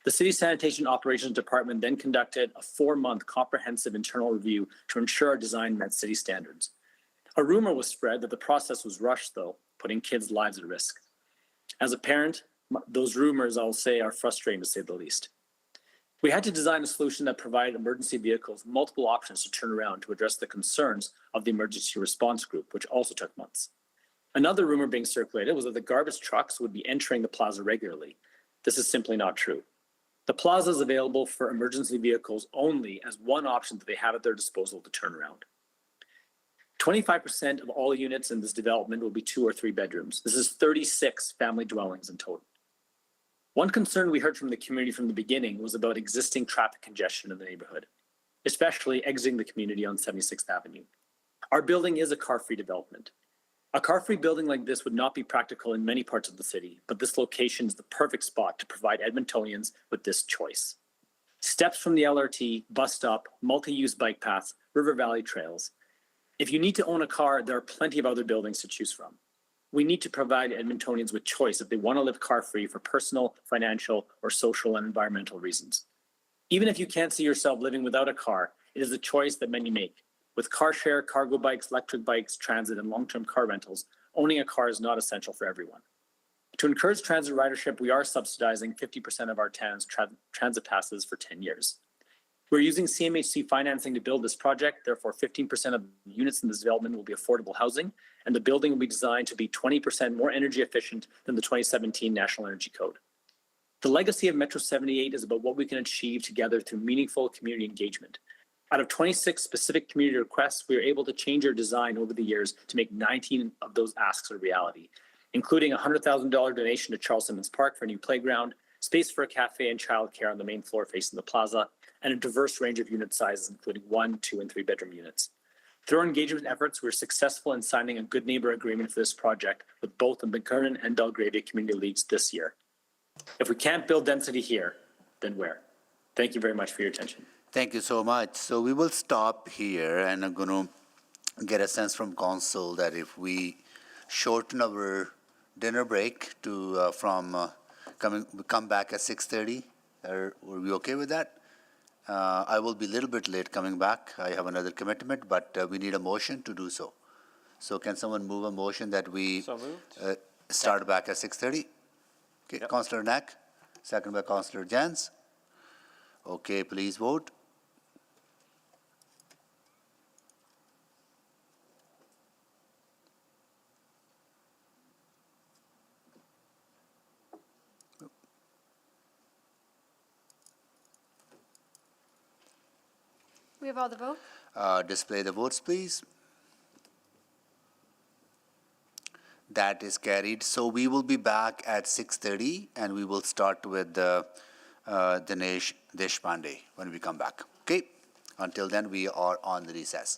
The city sanitation operations department then conducted a 4-month comprehensive internal review to ensure our design met city standards. A rumor was spread that the process was rushed, though, putting kids' lives at risk. As a parent, those rumors, I'll say, are frustrating to say the least. We had to design a solution that provided emergency vehicles multiple options to turn around to address the concerns of the emergency response group, which also took months. Another rumor being circulated was that the garbage trucks would be entering the plaza regularly. This is simply not true. The plaza is available for emergency vehicles only as one option that they have at their disposal to turn around. 25% of all units in this development will be 2 or 3 bedrooms. This is 36 family dwellings in total. One concern we heard from the community from the beginning was about existing traffic congestion in the neighborhood, especially exiting the community on 76th Avenue. Our building is a car-free development. A car-free building like this would not be practical in many parts of the city, but this location is the perfect spot to provide Edmontonians with this choice. Steps from the LRT, bus stop, multi-use bike paths, river valley trails. If you need to own a car, there are plenty of other buildings to choose from. We need to provide Edmontonians with choice if they want to live car-free for personal, financial, or social and environmental reasons. Even if you can't see yourself living without a car, it is a choice that many make. With car share, cargo bikes, electric bikes, transit, and long-term car rentals, owning a car is not essential for everyone. To encourage transit ridership, we are subsidizing 50% of our town's transit passes for 10 years. We're using CMHC financing to build this project. Therefore, 15% of the units in this development will be affordable housing, and the building will be designed to be 20% more energy efficient than the 2017 National Energy Code. The legacy of Metro 78 is about what we can achieve together through meaningful community engagement. Out of 26 specific community requests, we were able to change our design over the years to make 19 of those asks a reality, including a $100,000 donation to Charles Simmons Park for a new playground, space for a cafe and childcare on the main floor facing the plaza, and a diverse range of unit sizes, including 1, 2, and 3 bedroom units. Through our engagement efforts, we were successful in signing a good neighbor agreement for this project with both the McKernan and Belgravia community leads this year. If we can't build density here, then where? Thank you very much for your attention. Thank you so much. So we will stop here, and I'm going to get a sense from council that if we shorten our dinner break to come back at 6:30, are we okay with that? I will be a little bit late coming back. I have another commitment, but we need a motion to do so. So can someone move a motion that we start back at 6:30? Okay, yep. Councillor Knack, second by Councillor Jans. Okay, please vote. We have all the vote? Display the votes, please. That is carried. So we will be back at 6:30, and we will start with Dinesh Deshpande when we come back. Okay? Until then, we are on the recess.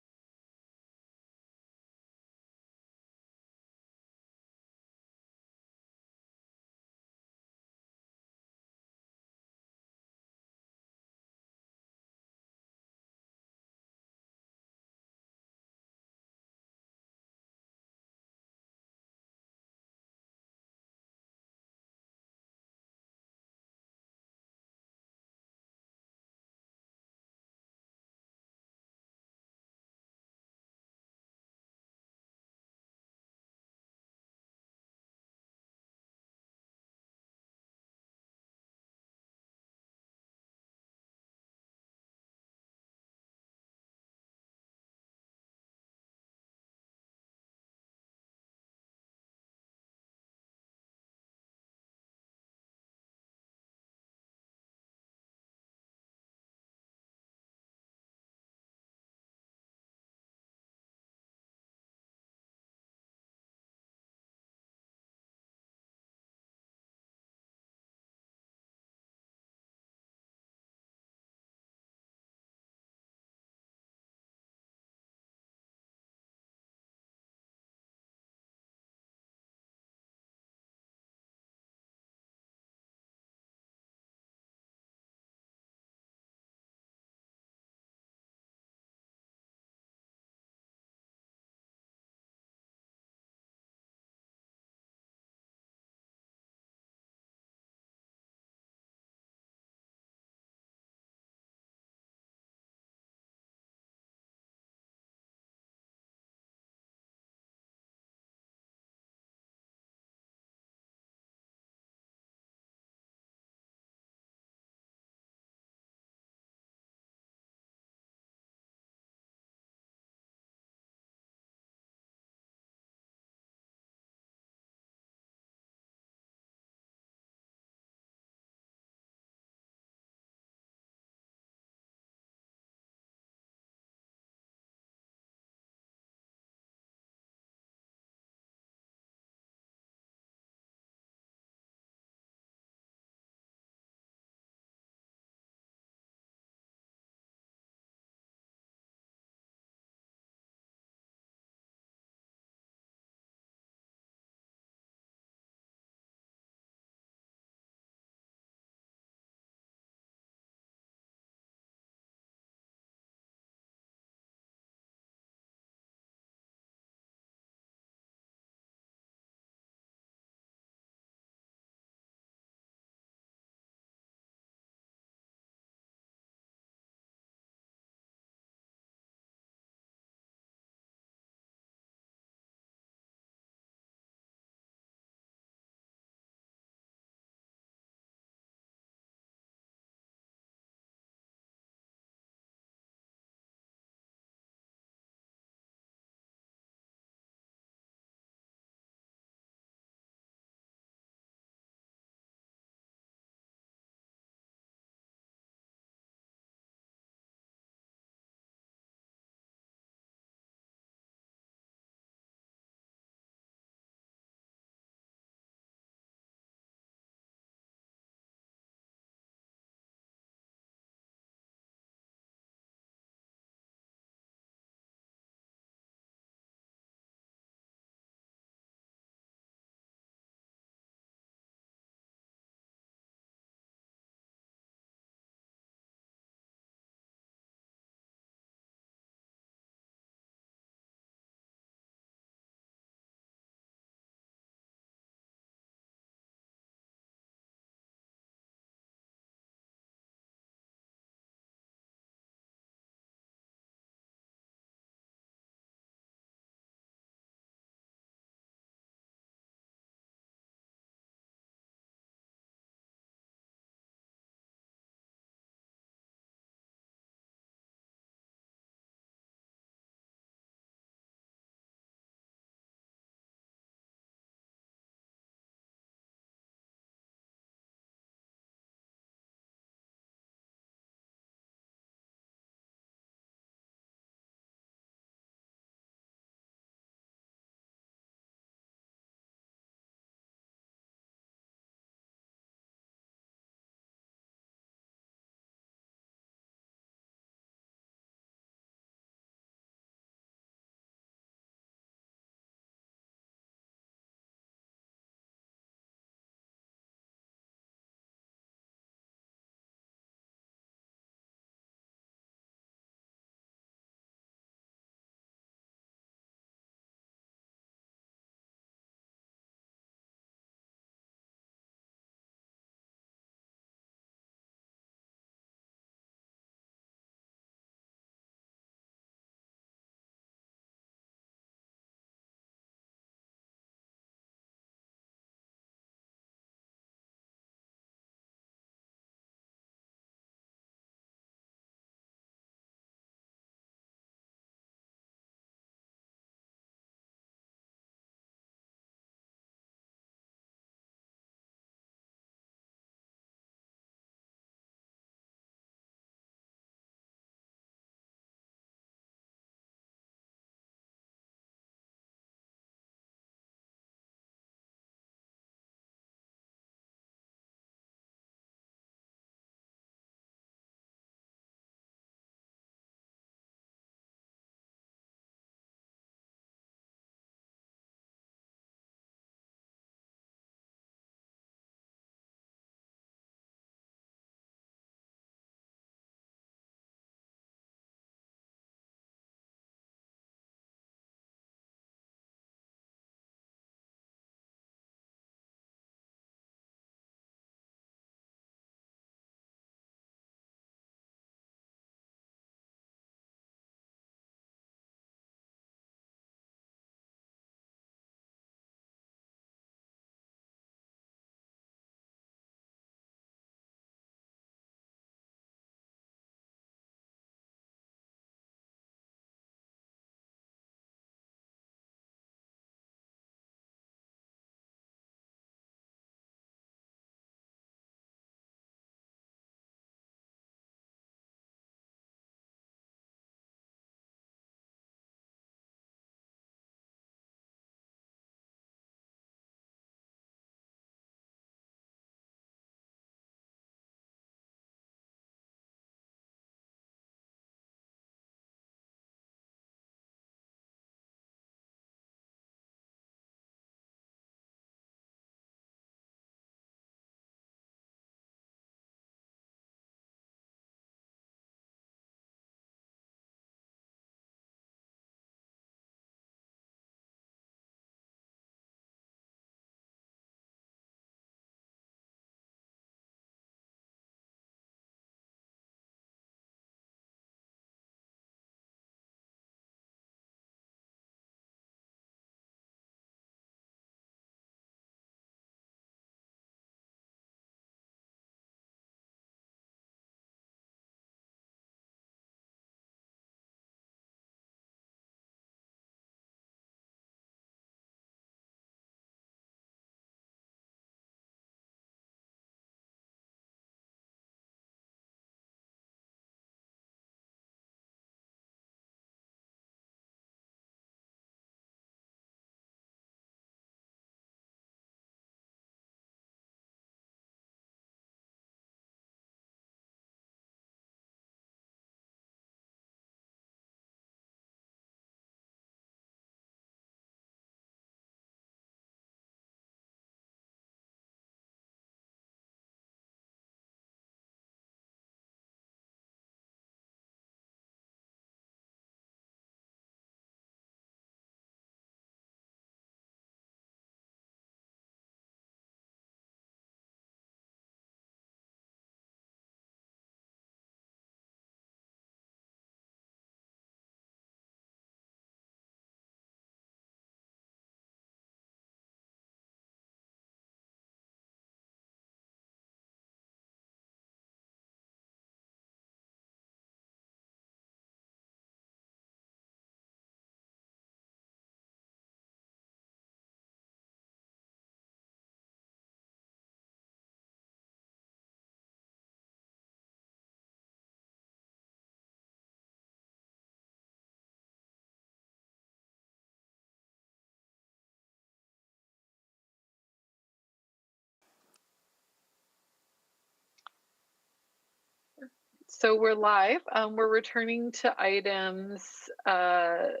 So we're live. We're returning to items, the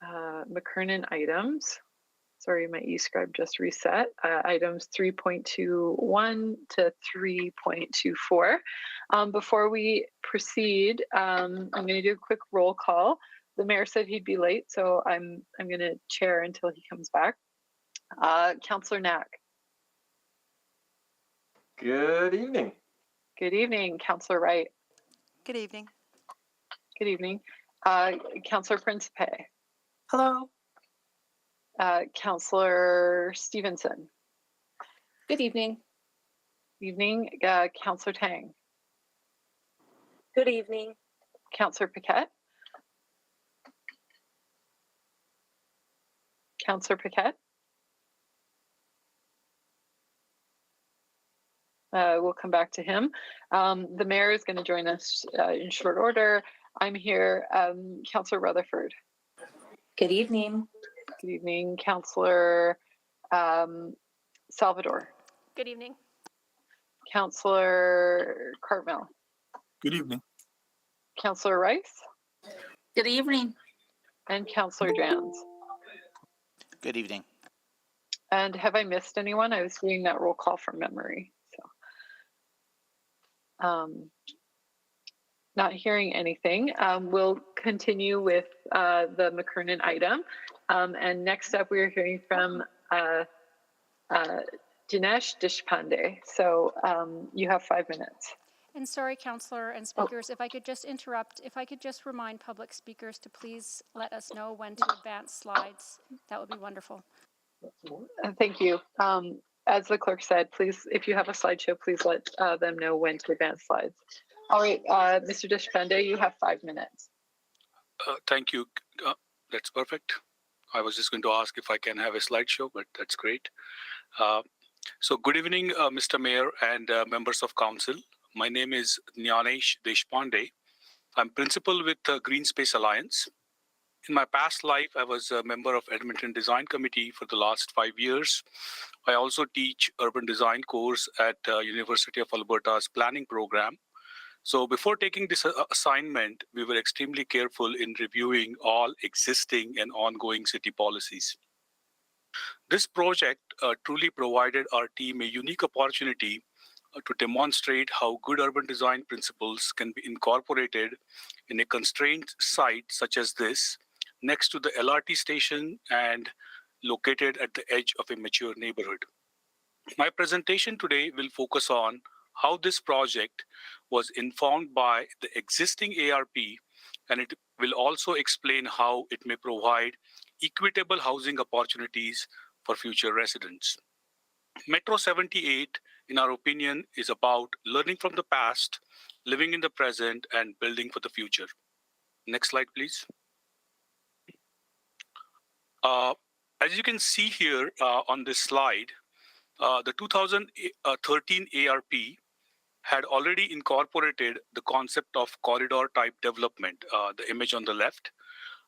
McKernan items. Sorry, my eScribe just reset. Items 3.21 to 3.24. Before we proceed, I'm going to do a quick roll call. The mayor said he'd be late, so I'm going to chair until he comes back. Councillor Knack. Good evening. Good evening, Councillor Wright. Good evening. Good evening. Councillor Principe. Hello. Councillor Stevenson. Good evening. Evening. Councillor Tang. Good evening. Councillor Paquette. Councillor Paquette. We'll come back to him. The mayor is going to join us in short order. I'm here. Councillor Rutherford. Good evening. Good evening. Councillor Salvador. Good evening. Councillor Cartmel. Good evening. Councillor Rice. Good evening. And Councillor Jans. Good evening. And have I missed anyone? I was doing that roll call from memory. So, not hearing anything. We'll continue with the McKernan item. And next up, we are hearing from Dinesh Deshpande. So you have 5 minutes. And sorry, Councillor and speakers, if I could just interrupt, if I could just remind public speakers to please let us know when to advance slides, that would be wonderful. Thank you. As the clerk said, please, if you have a slideshow, please let them know when to advance slides. All right, Mr. Deshpande, you have 5 minutes. Thank you. That's perfect. I was just going to ask if I can have a slideshow, but that's great. So good evening, Mr. Mayor and members of council. My name is Jnanesh Deshpande. I'm principal with Green Space Alliance. In my past life, I was a member of Edmonton Design Committee for the last 5 years. I also teach urban design course at University of Alberta's planning program. So before taking this assignment, we were extremely careful in reviewing all existing and ongoing city policies. This project truly provided our team a unique opportunity to demonstrate how good urban design principles can be incorporated in a constrained site such as this, next to the LRT station and located at the edge of a mature neighborhood. My presentation today will focus on how this project was informed by the existing ARP, and it will also explain how it may provide equitable housing opportunities for future residents. Metro 78, in our opinion, is about learning from the past, living in the present, and building for the future. Next slide, please. As you can see here on this slide, the 2013 ARP had already incorporated the concept of corridor type development, the image on the left.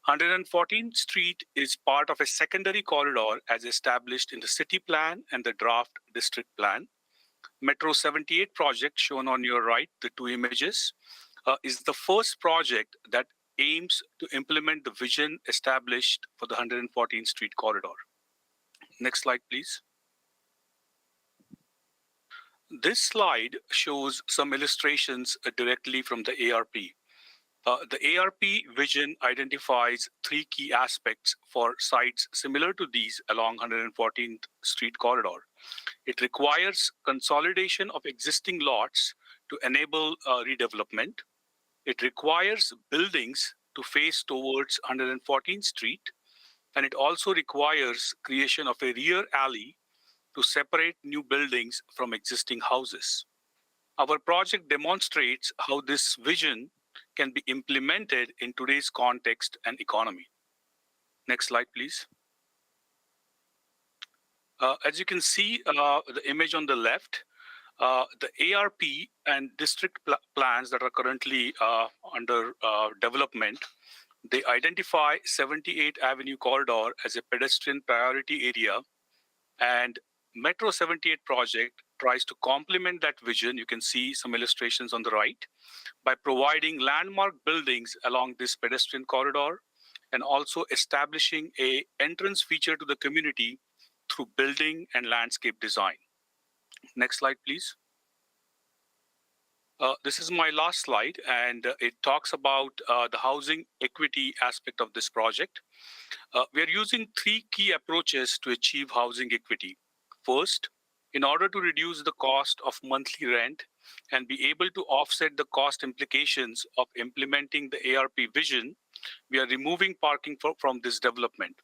114th Street is part of a secondary corridor as established in the city plan and the draft district plan. Metro 78 project shown on your right, the two images, is the first project that aims to implement the vision established for the 114th Street corridor. Next slide, please. This slide shows some illustrations directly from the ARP. The ARP vision identifies 3 key aspects for sites similar to these along 114th Street corridor. It requires consolidation of existing lots to enable redevelopment. It requires buildings to face towards 114th Street, and it also requires creation of a rear alley to separate new buildings from existing houses. Our project demonstrates how this vision can be implemented in today's context and economy. Next slide, please. As you can see, the image on the left, the ARP and district plans that are currently under development, they identify 78th Avenue corridor as a pedestrian priority area and Metro 78 project tries to complement that vision. You can see some illustrations on the right by providing landmark buildings along this pedestrian corridor and also establishing a entrance feature to the community through building and landscape design. Next slide, please. This is my last slide, and it talks about the housing equity aspect of this project. We are using 3 key approaches to achieve housing equity. First, in order to reduce the cost of monthly rent and be able to offset the cost implications of implementing the ARP vision, we are removing parking from this development.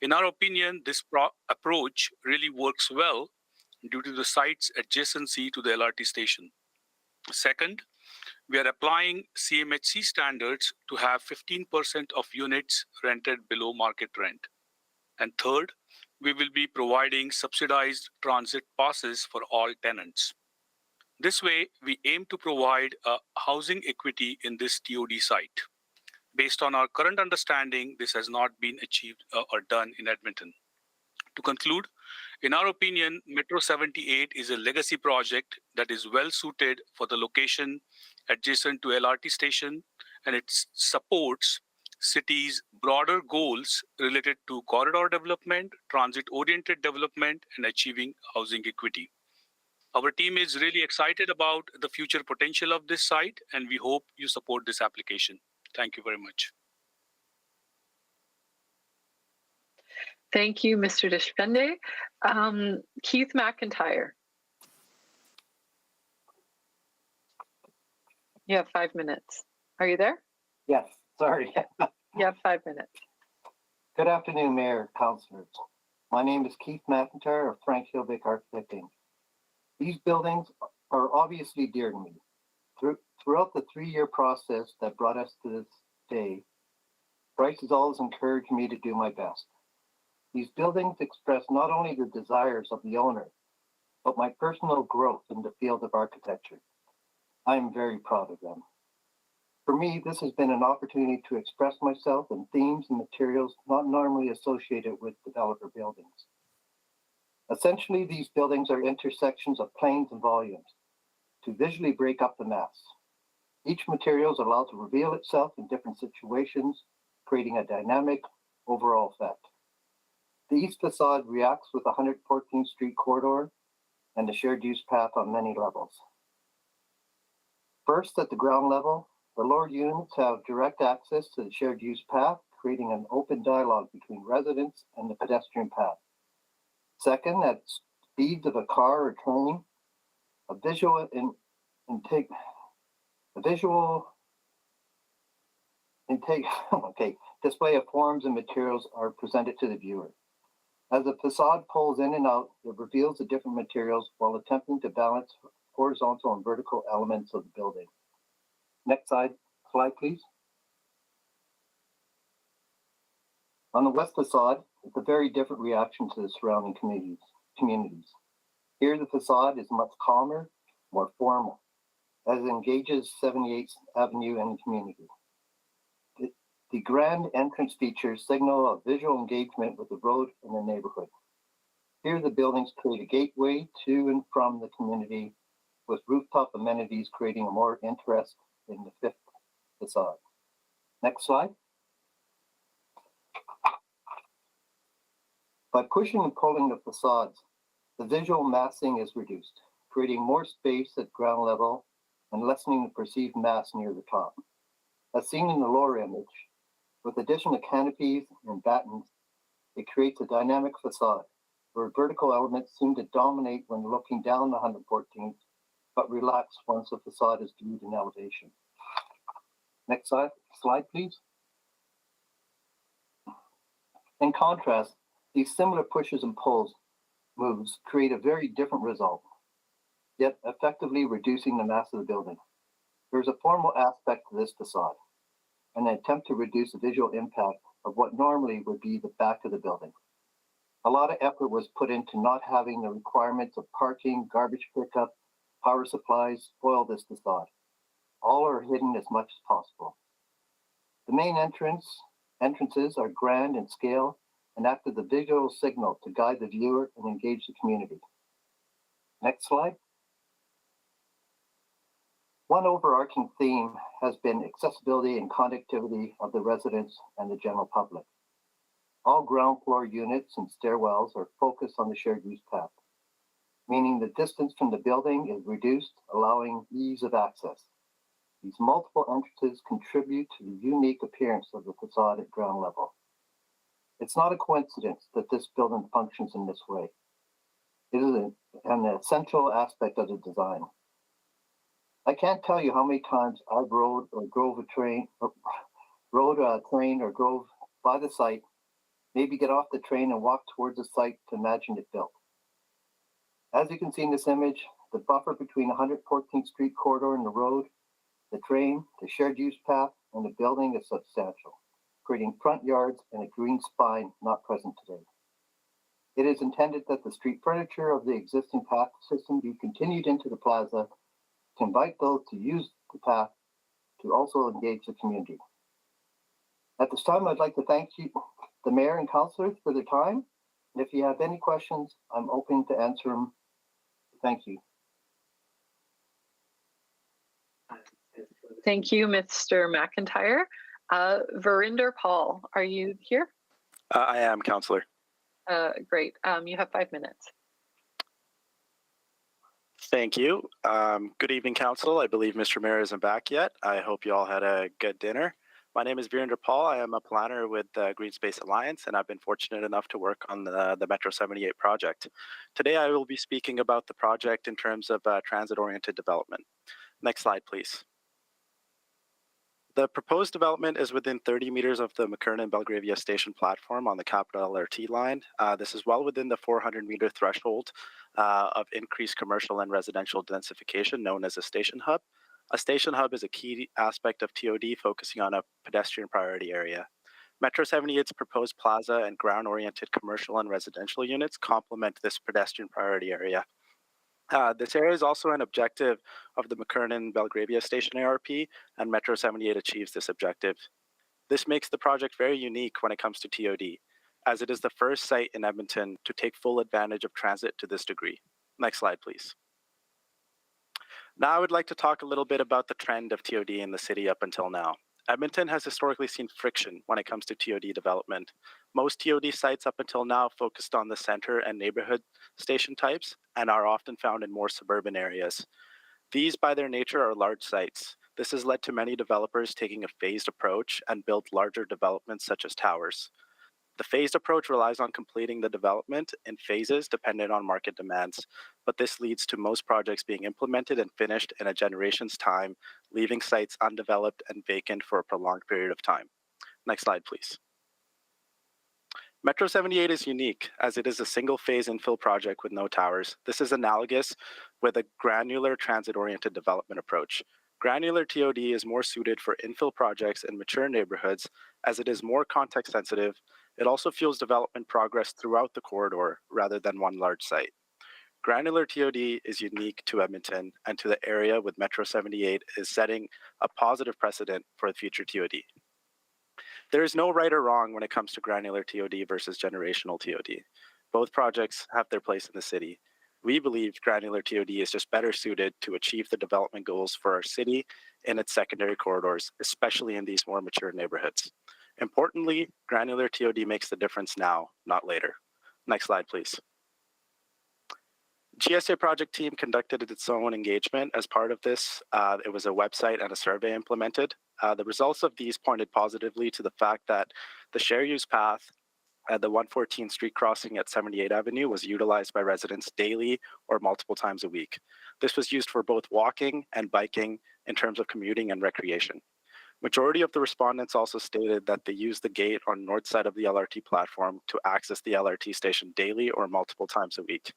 In our opinion, this approach really works well due to the site's adjacency to the LRT station. Second, we are applying CMHC standards to have 15% of units rented below market rent. And third, we will be providing subsidized transit passes for all tenants. This way, we aim to provide a housing equity in this TOD site. Based on our current understanding, this has not been achieved or done in Edmonton. To conclude, in our opinion, Metro 78 is a legacy project that is well suited for the location adjacent to LRT station, and it supports city's broader goals related to corridor development, transit-oriented development, and achieving housing equity. Our team is really excited about the future potential of this site, and we hope you support this application. Thank you very much. Thank you, Mr. Deshpande. Keith McIntyre. You have 5 minutes. Are you there? Yes, sorry. You have 5 minutes. Good afternoon, Mayor, Councillors. My name is Keith McIntyre of Frank Hilbeck Architecting. These buildings are obviously dear to me. Throughout the 3-year process that brought us to this day, Bryce has always encouraged me to do my best. These buildings express not only the desires of the owner, but my personal growth in the field of architecture. I am very proud of them. For me, this has been an opportunity to express myself in themes and materials not normally associated with developer buildings. Essentially, these buildings are intersections of planes and volumes to visually break up the mass. Each material is allowed to reveal itself in different situations, creating a dynamic overall effect. The east facade reacts with the 114th Street corridor and the shared use path on many levels. First, at the ground level, the lower units have direct access to the shared use path, creating an open dialogue between residents and the pedestrian path. Second, at speeds of a car or train, a visual display of forms and materials are presented to the viewer. As the facade pulls in and out, it reveals the different materials while attempting to balance horizontal and vertical elements of the building. Next slide, please. On the west facade, it's a very different reaction to the surrounding communities. Here, the facade is much calmer, more formal, as it engages 78th Avenue and the community. The grand entrance features signal a visual engagement with the road and the neighborhood. Here, the buildings create a gateway to and from the community, with rooftop amenities creating a more interest in the fifth facade. Next slide. By pushing and pulling the facades, the visual massing is reduced, creating more space at ground level and lessening the perceived mass near the top. As seen in the lower image, with additional canopies and battens, it creates a dynamic facade where vertical elements seem to dominate when looking down the 114th, but relax once the facade is viewed in elevation. Next slide, please. In contrast, these similar pushes and pulls moves create a very different result, yet effectively reducing the mass of the building. There's a formal aspect to this facade, an attempt to reduce the visual impact of what normally would be the back of the building. A lot of effort was put into not having the requirements of parking, garbage pickup, power supplies spoil this facade. All are hidden as much as possible. The main entrances are grand in scale and act as a visual signal to guide the viewer and engage the community. Next slide. One overarching theme has been accessibility and connectivity of the residents and the general public. All ground floor units and stairwells are focused on the shared use path, meaning the distance from the building is reduced, allowing ease of access. These multiple entrances contribute to the unique appearance of the facade at ground level. It's not a coincidence that this building functions in this way. It is an essential aspect of the design. I can't tell you how many times I've rode a train or drove by the site, maybe get off the train and walk towards the site to imagine it built. As you can see in this image, the buffer between 114th Street corridor and the road, the train, the shared use path, and the building is substantial, creating front yards and a green spine not present today. It is intended that the street furniture of the existing path system be continued into the plaza to invite those to use the path to also engage the community. At this time, I'd like to thank you, the mayor and councillors, for their time. And if you have any questions, I'm open to answer them. Thank you. Thank you, Mr. McIntyre. Verinder Paul, are you here? I am, Councillor. Great. You have 5 minutes. Thank you. Good evening, Council. I believe Mr. Mayor isn't back yet. I hope you all had a good dinner. My name is Virender Paul. I am a planner with the Green Space Alliance, and I've been fortunate enough to work on the Metro 78 project. Today, I will be speaking about the project in terms of transit-oriented development. Next slide, please. The proposed development is within 30 meters of the McKernan-Belgravia station platform on the Capital LRT line. This is well within the 400-meter threshold of increased commercial and residential densification known as a station hub. A station hub is a key aspect of TOD focusing on a pedestrian priority area. Metro 78's proposed plaza and ground-oriented commercial and residential units complement this pedestrian priority area. This area is also an objective of the McKernan-Belgravia Station ARP, and Metro 78 achieves this objective. This makes the project very unique when it comes to TOD, as it is the first site in Edmonton to take full advantage of transit to this degree. Next slide, please. Now I would like to talk a little bit about the trend of TOD in the city up until now. Edmonton has historically seen friction when it comes to TOD development. Most TOD sites up until now focused on the center and neighborhood station types and are often found in more suburban areas. These, by their nature, are large sites. This has led to many developers taking a phased approach and built larger developments such as towers. The phased approach relies on completing the development in phases dependent on market demands, but this leads to most projects being implemented and finished in a generation's time, leaving sites undeveloped and vacant for a prolonged period of time. Next slide, please. Metro 78 is unique as it is a single-phase infill project with no towers. This is analogous with a granular transit-oriented development approach. Granular TOD is more suited for infill projects in mature neighborhoods as it is more context-sensitive. It also fuels development progress throughout the corridor rather than one large site. Granular TOD is unique to Edmonton and to the area, with Metro 78 is setting a positive precedent for the future TOD. There is no right or wrong when it comes to granular TOD versus generational TOD. Both projects have their place in the city. We believe granular TOD is just better suited to achieve the development goals for our city in its secondary corridors, especially in these more mature neighborhoods. Importantly, granular TOD makes the difference now, not later. Next slide, please. GSA project team conducted its own engagement as part of this. It was a website and a survey implemented. The results of these pointed positively to the fact that the share use path at the 114th Street crossing at 78 Avenue was utilized by residents daily or multiple times a week. This was used for both walking and biking in terms of commuting and recreation. Majority of the respondents also stated that they use the gate on north side of the LRT platform to access the LRT station daily or multiple times a week.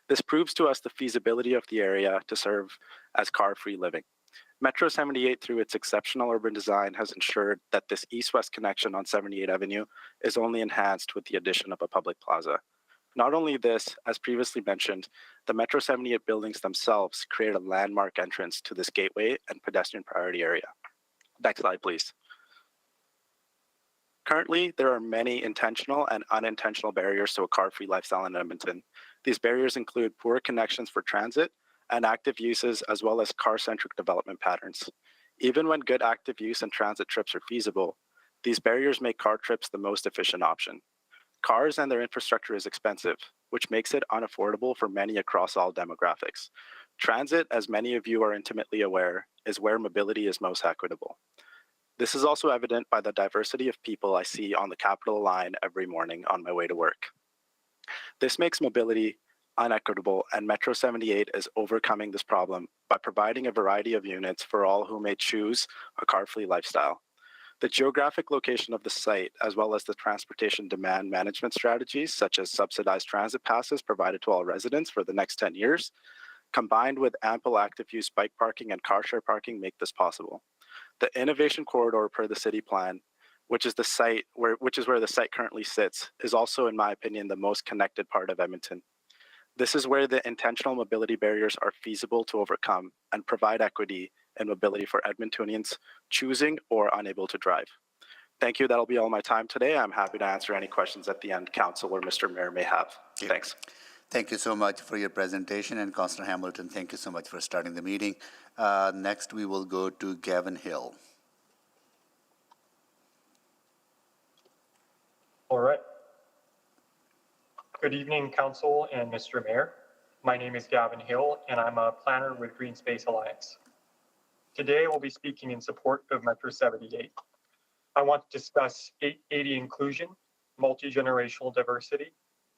This proves to us the feasibility of the area to serve as car-free living. Metro 78, through its exceptional urban design, has ensured that this east-west connection on 78 Avenue is only enhanced with the addition of a public plaza. Not only this, as previously mentioned, the Metro 78 buildings themselves create a landmark entrance to this gateway and pedestrian priority area. Next slide, please. Currently, there are many intentional and unintentional barriers to a car-free lifestyle in Edmonton. These barriers include poor connections for transit and active uses, as well as car-centric development patterns. Even when good active use and transit trips are feasible, these barriers make car trips the most efficient option. Cars and their infrastructure is expensive, which makes it unaffordable for many across all demographics. Transit, as many of you are intimately aware, is where mobility is most equitable. This is also evident by the diversity of people I see on the Capitol line every morning on my way to work. This makes mobility unequitable, and Metro 78 is overcoming this problem by providing a variety of units for all who may choose a car-free lifestyle. The geographic location of the site, as well as the transportation demand management strategies, such as subsidized transit passes provided to all residents for the next 10 years, combined with ample active use bike parking and car share parking, make this possible. The innovation corridor per the city plan, which is where the site currently sits, is also, in my opinion, the most connected part of Edmonton. This is where the intentional mobility barriers are feasible to overcome and provide equity and mobility for Edmontonians choosing or unable to drive. Thank you. That'll be all my time today. I'm happy to answer any questions at the end Council or Mr. Mayor may have. Thanks. Thank you so much for your presentation, and Councillor Hamilton, thank you so much for starting the meeting. Next, we will go to Gavin Hill. All right. Good evening, Council and Mr. Mayor. My name is Gavin Hill, and I'm a planner with Green Space Alliance. Today, we'll be speaking in support of Metro 78. I want to discuss 880 inclusion, multi-generational diversity,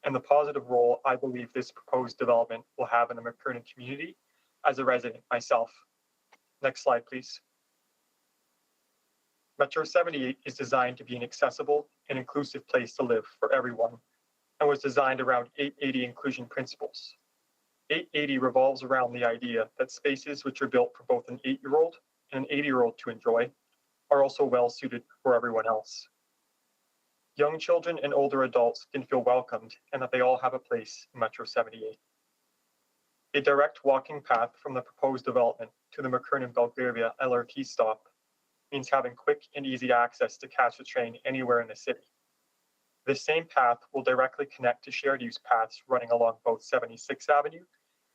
and the positive role I believe this proposed development will have in the McKernan community as a resident myself. Next slide, please. Metro 78 is designed to be an accessible and inclusive place to live for everyone, and was designed around 880 inclusion principles. 880 revolves around the idea that spaces which are built for both an 8-year-old and an 80-year-old to enjoy are also well suited for everyone else. Young children and older adults can feel welcomed and that they all have a place in Metro 78. A direct walking path from the proposed development to the McKernan-Belgravia LRT stop means having quick and easy access to catch a train anywhere in the city. This same path will directly connect to shared use paths running along both 76th Avenue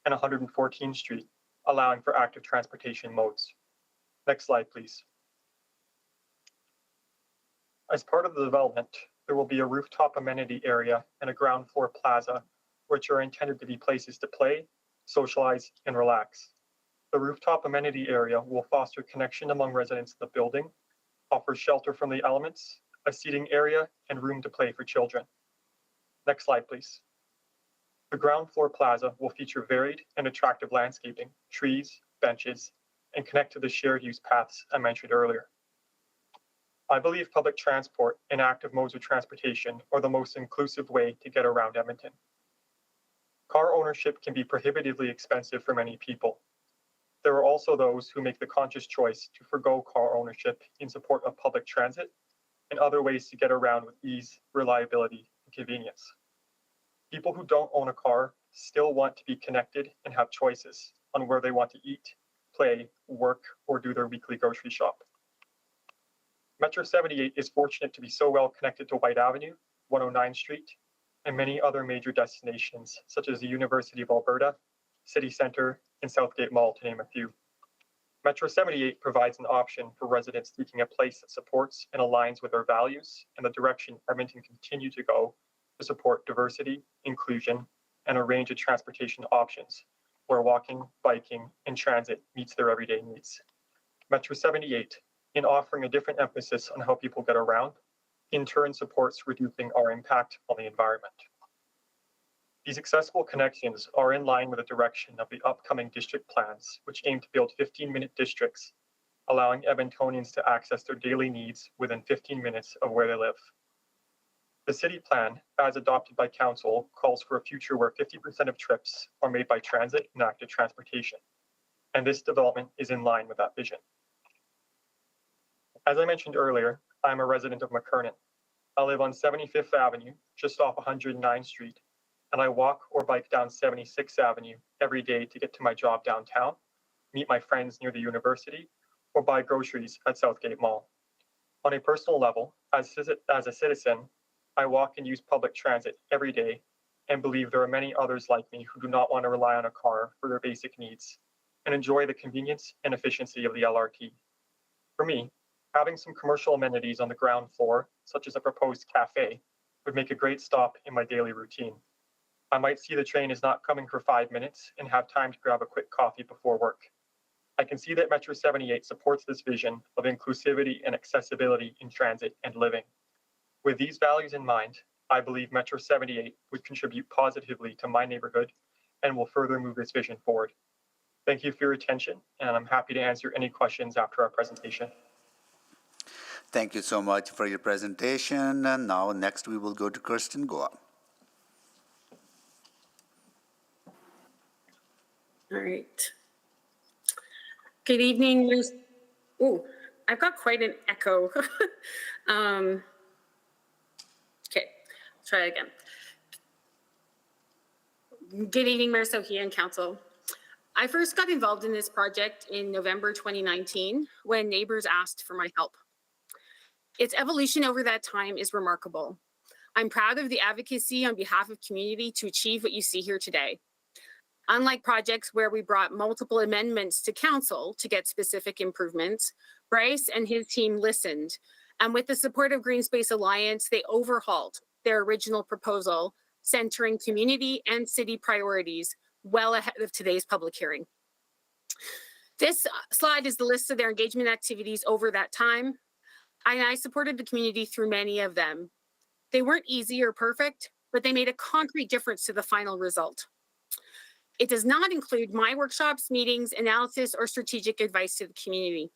and 114th Street, allowing for active transportation modes. Next slide, please. As part of the development, there will be a rooftop amenity area and a ground floor plaza, which are intended to be places to play, socialize, and relax. The rooftop amenity area will foster connection among residents of the building, offer shelter from the elements, a seating area, and room to play for children. Next slide, please. The ground floor plaza will feature varied and attractive landscaping, trees, benches, and connect to the shared use paths I mentioned earlier. I believe public transport and active modes of transportation are the most inclusive way to get around Edmonton. Car ownership can be prohibitively expensive for many people. There are also those who make the conscious choice to forgo car ownership in support of public transit and other ways to get around with ease, reliability, and convenience. People who don't own a car still want to be connected and have choices on where they want to eat, play, work, or do their weekly grocery shop. Metro 78 is fortunate to be so well connected to White Avenue, 109th Street, and many other major destinations, such as the University of Alberta, City Centre, and Southgate Mall, to name a few. Metro 78 provides an option for residents seeking a place that supports and aligns with their values and the direction Edmonton continue to go to support diversity, inclusion, and a range of transportation options where walking, biking, and transit meets their everyday needs. Metro 78, in offering a different emphasis on how people get around, in turn supports reducing our impact on the environment. These accessible connections are in line with the direction of the upcoming district plans, which aim to build 15-minute districts, allowing Edmontonians to access their daily needs within 15 minutes of where they live. The city plan, as adopted by council, calls for a future where 50% of trips are made by transit and active transportation, and this development is in line with that vision. As I mentioned earlier, I'm a resident of McKernan. I live on 75th Avenue, just off 109th Street, and I walk or bike down 76th Avenue every day to get to my job downtown, meet my friends near the university, or buy groceries at Southgate Mall. On a personal level, as a citizen, I walk and use public transit every day and believe there are many others like me who do not want to rely on a car for their basic needs and enjoy the convenience and efficiency of the LRT. For me, having some commercial amenities on the ground floor, such as a proposed cafe, would make a great stop in my daily routine. I might see the train is not coming for 5 minutes and have time to grab a quick coffee before work. I can see that Metro 78 supports this vision of inclusivity and accessibility in transit and living. With these values in mind, I believe Metro 78 would contribute positively to my neighborhood and will further move this vision forward. Thank you for your attention, and I'm happy to answer any questions after our presentation. Thank you so much for your presentation. And now next we will go to Kirsten Goa. All right. Good evening. Oh, I've got quite an echo. Okay, try it again. Good evening, Mayor Sohi and Council. I first got involved in this project in November 2019 when neighbors asked for my help. Its evolution over that time is remarkable. I'm proud of the advocacy on behalf of community to achieve what you see here today. Unlike projects where we brought multiple amendments to council to get specific improvements, Bryce and his team listened, and with the support of Green Space Alliance, they overhauled their original proposal, centering community and city priorities well ahead of today's public hearing. This slide is the list of their engagement activities over that time, and I supported the community through many of them. They weren't easy or perfect, but they made a concrete difference to the final result. It does not include my workshops, meetings, analysis, or strategic advice to the community.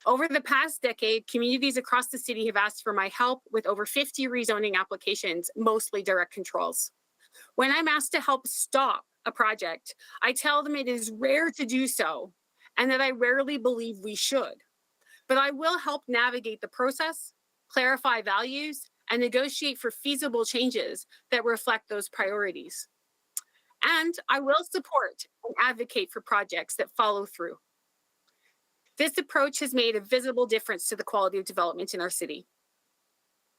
Over the past decade, communities across the city have asked for my help with over 50 rezoning applications, mostly direct controls. When I'm asked to help stop a project, I tell them it is rare to do so and that I rarely believe we should. But I will help navigate the process, clarify values, and negotiate for feasible changes that reflect those priorities. And I will support and advocate for projects that follow through. This approach has made a visible difference to the quality of development in our city.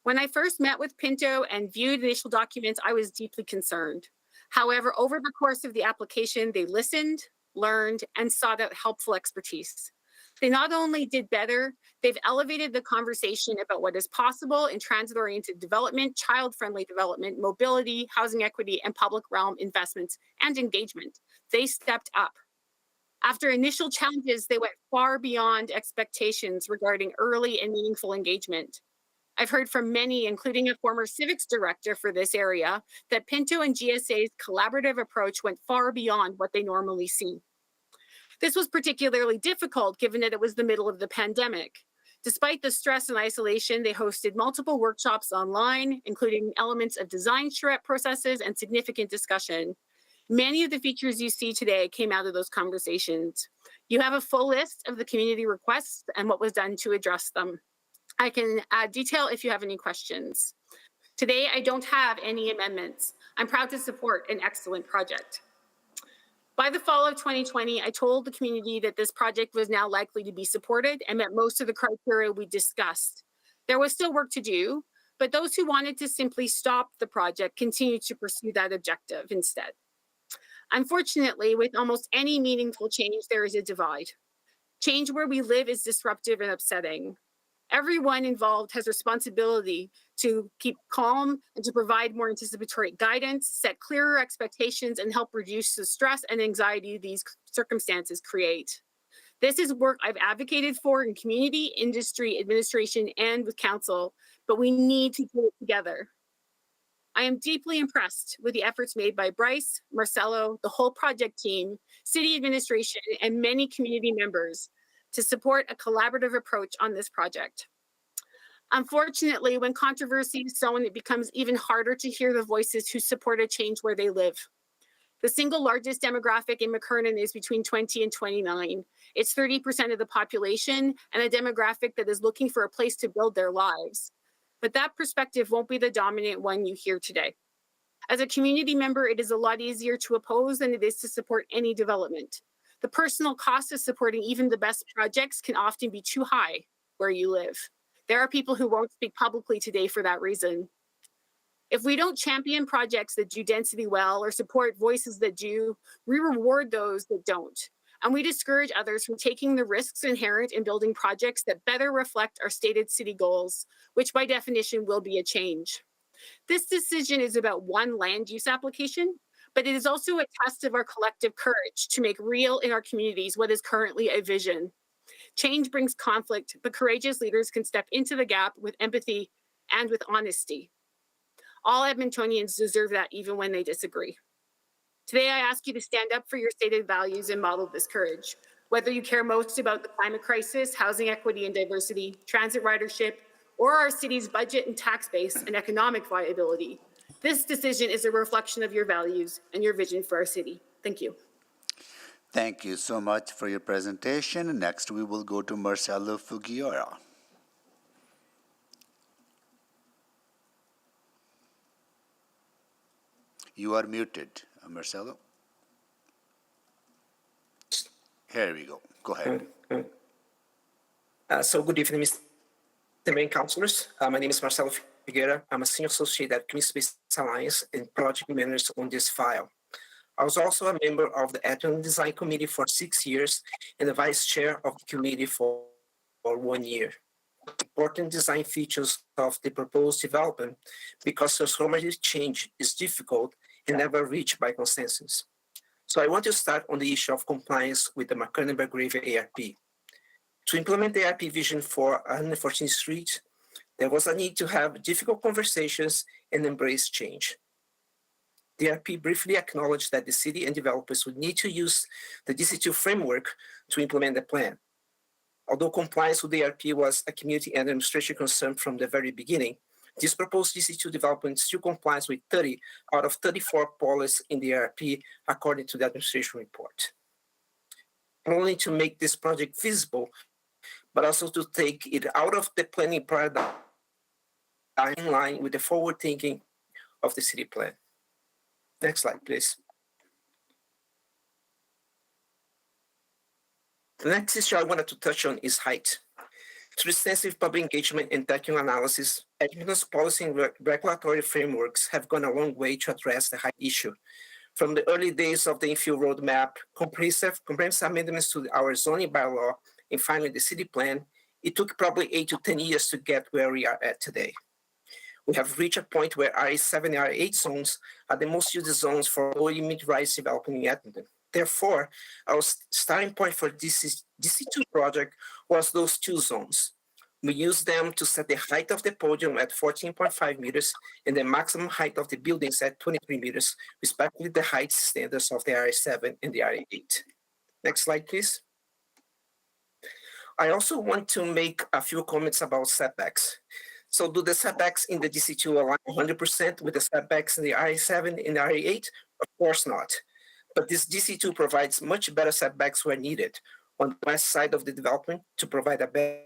When I first met with Pinto and viewed initial documents, I was deeply concerned. However, over the course of the application, they listened, learned, and sought out helpful expertise. They not only did better, they've elevated the conversation about what is possible in transit-oriented development, child-friendly development, mobility, housing equity, and public realm investments and engagement. They stepped up. After initial challenges, they went far beyond expectations regarding early and meaningful engagement. I've heard from many, including a former civics director for this area, that Pinto and GSA's collaborative approach went far beyond what they normally see. This was particularly difficult given that it was the middle of the pandemic. Despite the stress and isolation, they hosted multiple workshops online, including elements of design charrette processes and significant discussion. Many of the features you see today came out of those conversations. You have a full list of the community requests and what was done to address them. I can add detail if you have any questions. Today, I don't have any amendments. I'm proud to support an excellent project. By the fall of 2020, I told the community that this project was now likely to be supported and met most of the criteria we discussed. There was still work to do, but those who wanted to simply stop the project continued to pursue that objective instead. Unfortunately, with almost any meaningful change, there is a divide. Change where we live is disruptive and upsetting. Everyone involved has responsibility to keep calm and to provide more anticipatory guidance, set clearer expectations, and help reduce the stress and anxiety these circumstances create. This is work I've advocated for in community, industry, administration, and with council, but we need to do it together. I am deeply impressed with the efforts made by Bryce, Marcelo, the whole project team, city administration, and many community members to support a collaborative approach on this project. Unfortunately, when controversy is sown, it becomes even harder to hear the voices who support a change where they live. The single largest demographic in McKernan is between 20 and 29. It's 30% of the population and a demographic that is looking for a place to build their lives. But that perspective won't be the dominant one you hear today. As a community member, it is a lot easier to oppose than it is to support any development. The personal cost of supporting even the best projects can often be too high where you live. There are people who won't speak publicly today for that reason. If we don't champion projects that do density well or support voices that do, we reward those that don't. And we discourage others from taking the risks inherent in building projects that better reflect our stated city goals, which by definition will be a change. This decision is about one land use application, but it is also a test of our collective courage to make real in our communities what is currently a vision. Change brings conflict, but courageous leaders can step into the gap with empathy and with honesty. All Edmontonians deserve that even when they disagree. Today, I ask you to stand up for your stated values and model this courage. Whether you care most about the climate crisis, housing equity and diversity, transit ridership, or our city's budget and tax base and economic viability, this decision is a reflection of your values and your vision for our city. Thank you. Thank you so much for your presentation. Next, we will go to Marcelo Figueroa. You are muted, Marcelo. Here we go. Go ahead. So good evening, Mr. Mayor and Councilors. My name is Marcelo Figueira. I'm a senior associate at Green Space Alliance and project manager on this file. I was also a member of the Edmonton Design Committee for 6 years and the vice chair of the committee for 1 year. Important design features of the proposed development because transformative change is difficult and never reached by consensus. So I want to start on the issue of compliance with the McKernan-Belgravia ARP. To implement the ARP vision for 114th Street, there was a need to have difficult conversations and embrace change. The ARP briefly acknowledged that the city and developers would need to use the DC2 framework to implement the plan. Although compliance with the ARP was a community and administration concern from the very beginning, this proposed DC2 development still complies with 30 out of 34 policies in the ARP, according to the administration report. Not only to make this project feasible, but also to take it out of the planning paradigm in line with the forward thinking of the city plan. Next slide, please. The next issue I wanted to touch on is height. Through extensive public engagement and technical analysis, Edmonton's policy and regulatory frameworks have gone a long way to address the height issue. From the early days of the infill roadmap, comprehensive amendments to our zoning bylaw, and finally the city plan, it took probably 8 to 10 years to get where we are at today. We have reached a point where RA7 and RA8 zones are the most used zones for low mid-rise development in Edmonton. Therefore, our starting point for this DC2 project was those two zones. We used them to set the height of the podium at 14.5 meters and the maximum height of the buildings at 23 meters, respectively the height standards of the RA7 and the RA8. Next slide, please. I also want to make a few comments about setbacks. So do the setbacks in the DC2 align 100% with the setbacks in the RA7 and the RA8? Of course not. But this DC2 provides much better setbacks where needed on the west side of the development to provide a better,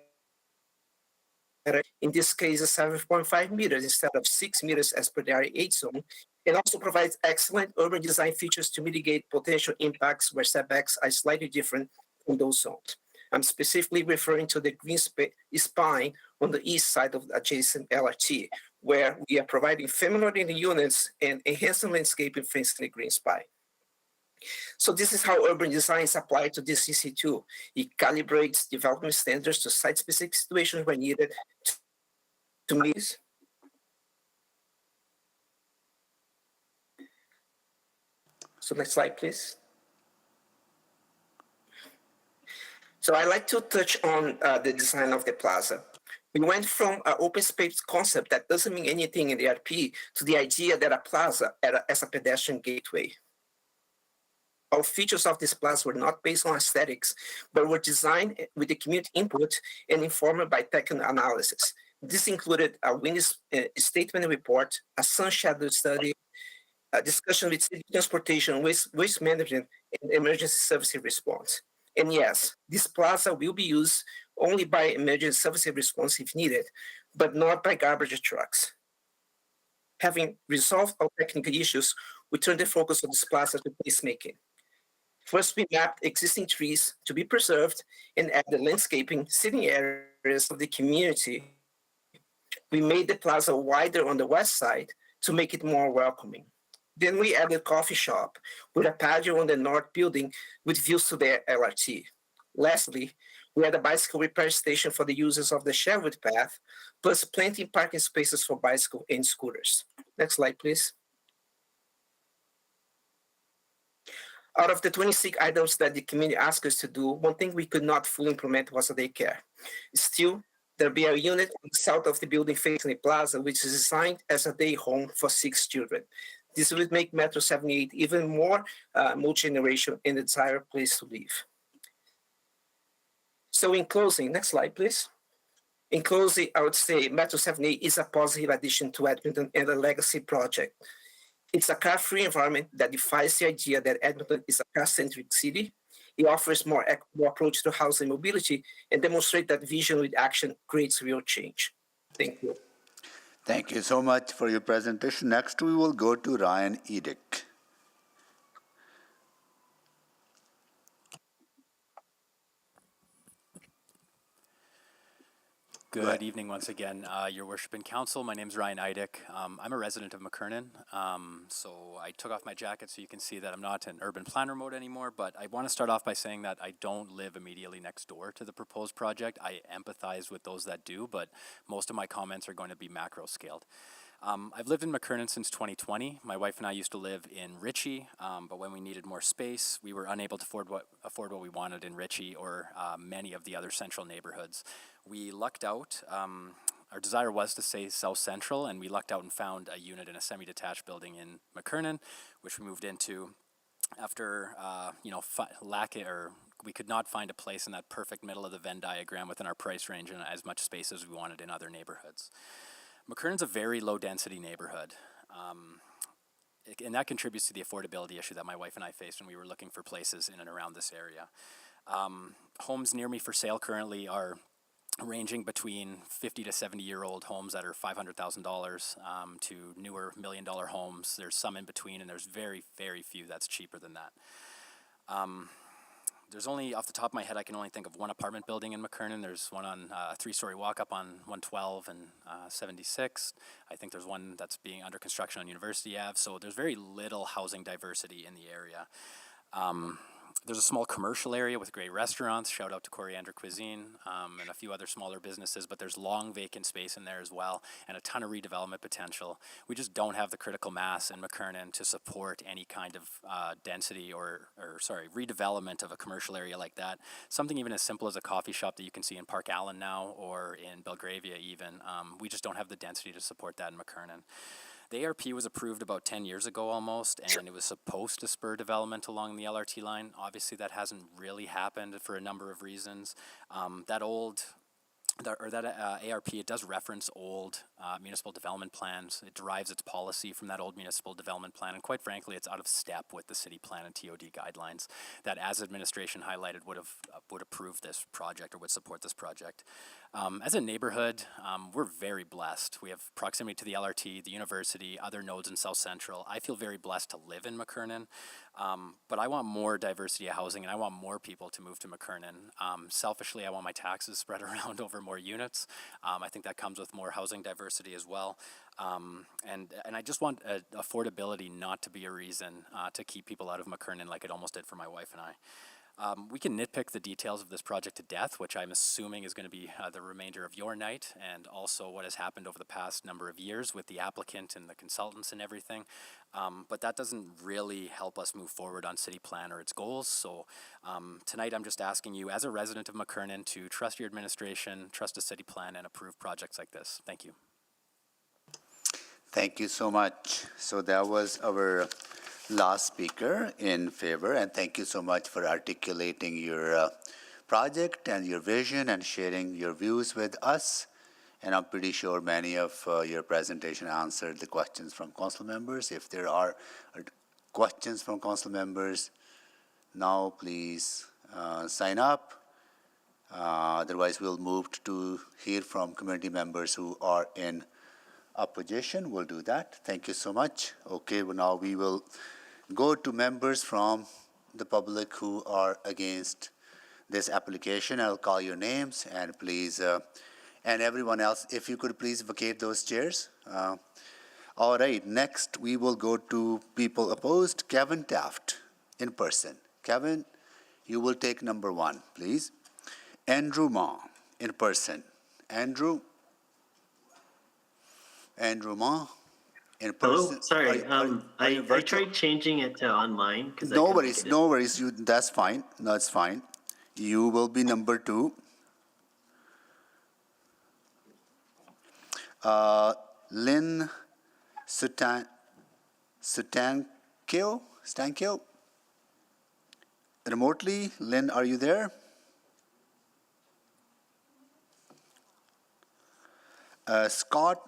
in this case, 7.5 meters instead of 6 meters as per the RA8 zone, and also provides excellent urban design features to mitigate potential impacts where setbacks are slightly different from those zones. I'm specifically referring to the green spine on the east side of the adjacent LRT, where we are providing familiar units and enhancing landscaping facing the green spine. So this is how urban design is applied to this DC2. It calibrates development standards to site-specific situations where needed to meet. So next slide, please. So I'd like to touch on the design of the plaza. We went from an open space concept that doesn't mean anything in the RP to the idea that a plaza as a pedestrian gateway. All features of this plaza were not based on aesthetics, but were designed with the community input and informed by technical analysis. This included a wind statement report, a sun shadow study, a discussion with city transportation, waste management, and emergency service response. And yes, this plaza will be used only by emergency service response if needed, but not by garbage trucks. Having resolved all technical issues, we turned the focus of this plaza to placemaking. First, we mapped existing trees to be preserved and added landscaping, sitting areas of the community. We made the plaza wider on the west side to make it more welcoming. Then we added coffee shop with a patio on the north building with views to the LRT. Lastly, we had a bicycle repair station for the users of the Sherwood path, plus plenty parking spaces for bicycle and scooters. Next slide, please. Out of the 26 items that the community asked us to do, one thing we could not fully implement was a daycare. Still, there'll be a unit on the south of the building facing the plaza, which is designed as a day home for 6 children. This would make Metro 78 even more multi-generation and a desired place to live. So in closing, next slide, please. In closing, I would say Metro 78 is a positive addition to Edmonton and a legacy project. It's a car-free environment that defies the idea that Edmonton is a car-centric city. It offers more equitable approach to housing mobility and demonstrates that vision with action creates real change. Thank you. Thank you so much for your presentation. Next, we will go to Ryan Edick. Good evening once again, Your Worship and Council. My name is Ryan Eidick. I'm a resident of McKernan, so I took off my jacket so you can see that I'm not in urban planner mode anymore, but I want to start off by saying that I don't live immediately next door to the proposed project. I empathize with those that do, but most of my comments are going to be macro scaled. I've lived in McKernan since 2020. My wife and I used to live in Ritchie, but when we needed more space, we were unable to afford what we wanted in Ritchie or many of the other central neighborhoods. We lucked out. Our desire was to stay South Central, and we lucked out and found a unit in a semi-detached building in McKernan, which we moved into after, we could not find a place in that perfect middle of the Venn diagram within our price range and as much space as we wanted in other neighborhoods. McKernan's a very low-density neighborhood, and that contributes to the affordability issue that my wife and I faced when we were looking for places in and around this area. Homes near me for sale currently are ranging between 50 to 70-year-old homes that are $500,000 to newer million-dollar homes. There's some in between, and there's very, very few that's cheaper than that. There's only, off the top of my head, I can only think of one apartment building in McKernan. There's one on a 3-story walk-up on 112 and 76. I think there's one that's being under construction on University Ave. So there's very little housing diversity in the area. There's a small commercial area with great restaurants, shout out to Coriander Cuisine, and a few other smaller businesses, but there's long vacant space in there as well, and a ton of redevelopment potential. We just don't have the critical mass in McKernan to support any kind of density or redevelopment of a commercial area like that. Something even as simple as a coffee shop that you can see in Park Allen now, or in Belgravia even. We just don't have the density to support that in McKernan. The ARP was approved about 10 years ago almost, and it was supposed to spur development along the LRT line. Obviously, that hasn't really happened for a number of reasons. That ARP, it does reference old municipal development plans. It derives its policy from that old municipal development plan, and quite frankly, it's out of step with the city plan and TOD guidelines that, as administration highlighted, would approve this project or would support this project. As a neighborhood, we're very blessed. We have proximity to the LRT, the university, other nodes in South Central. I feel very blessed to live in McKernan, but I want more diversity of housing, and I want more people to move to McKernan. Selfishly, I want my taxes spread around over more units. I think that comes with more housing diversity as well. And I just want affordability not to be a reason to keep people out of McKernan like it almost did for my wife and I. We can nitpick the details of this project to death, which I'm assuming is going to be the remainder of your night, and also what has happened over the past number of years with the applicant and the consultants and everything. But that doesn't really help us move forward on city plan or its goals. So tonight I'm just asking you, as a resident of McKernan, to trust your administration, trust a city plan, and approve projects like this. Thank you. Thank you so much. So that was our last speaker in favor, and thank you so much for articulating your project and your vision and sharing your views with us. And I'm pretty sure many of your presentation answered the questions from council members. If there are questions from council members, now please sign up. Otherwise, we'll move to hear from community members who are in opposition. We'll do that. Thank you so much. Okay, well, now we will go to members from the public who are against this application. I'll call your names, and please, and everyone else, if you could please vacate those chairs. All right, next we will go to people opposed. Kevin Taft in person. Kevin, you will take number 1, please. Andrew Ma in person. Andrew Ma in person. Hello, sorry. I tried changing it to online because No worries, no worries. That's fine. That's fine. You will be number 2. Lynn Stankio. Remotely, Lynn, are you there? Scott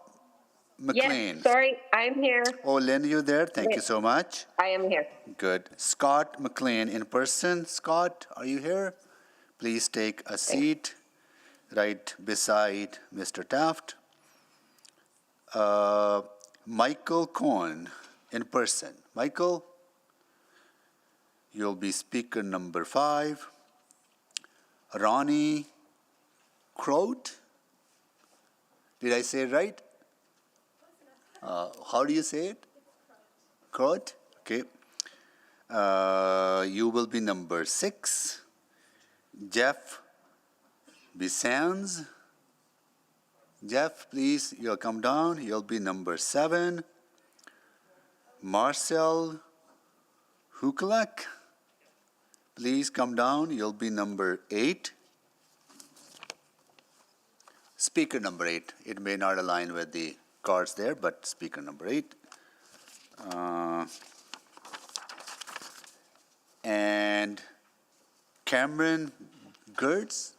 McLean. Yes, sorry, I'm here. Oh, Lynn, you there? Thank you so much. I am here. Good. Scott McLean in person. Scott, are you here? Please take a seat right beside Mr. Taft. Michael Cohn in person. Michael, you'll be speaker number 5. Ronnie Croat. Did I say it right? How do you say it? Croat? Okay. You will be number 6. Jeff Bissans. Jeff, please, you'll come down. You'll be number 7. Marcel Hukelak. Please come down. You'll be number 8. Speaker number 8. It may not align with the cards there, but speaker number 8. And Cameron Gertz,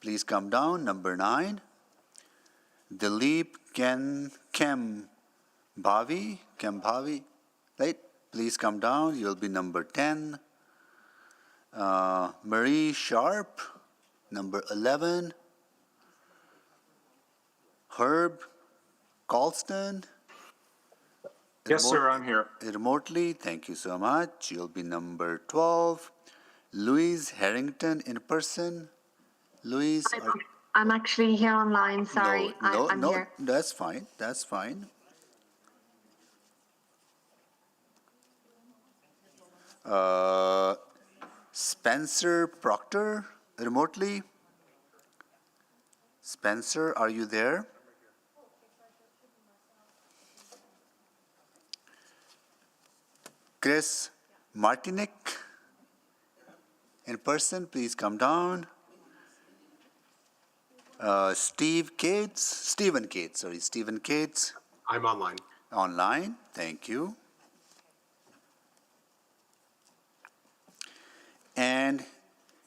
please come down, number 9. Dilip Kembhavi, right? Please come down, you'll be number 10. Marie Sharp, number 11. Herb Colston. Yes, sir, I'm here. Remotely, thank you so much. You'll be number 12. Louise Harrington in person. Louise. I'm actually here online, sorry. I'm here. That's fine. That's fine. Spencer Proctor, remotely. Spencer, are you there? Chris Martinick, in person, please come down. Stephen Cates. I'm online. Online, thank you. And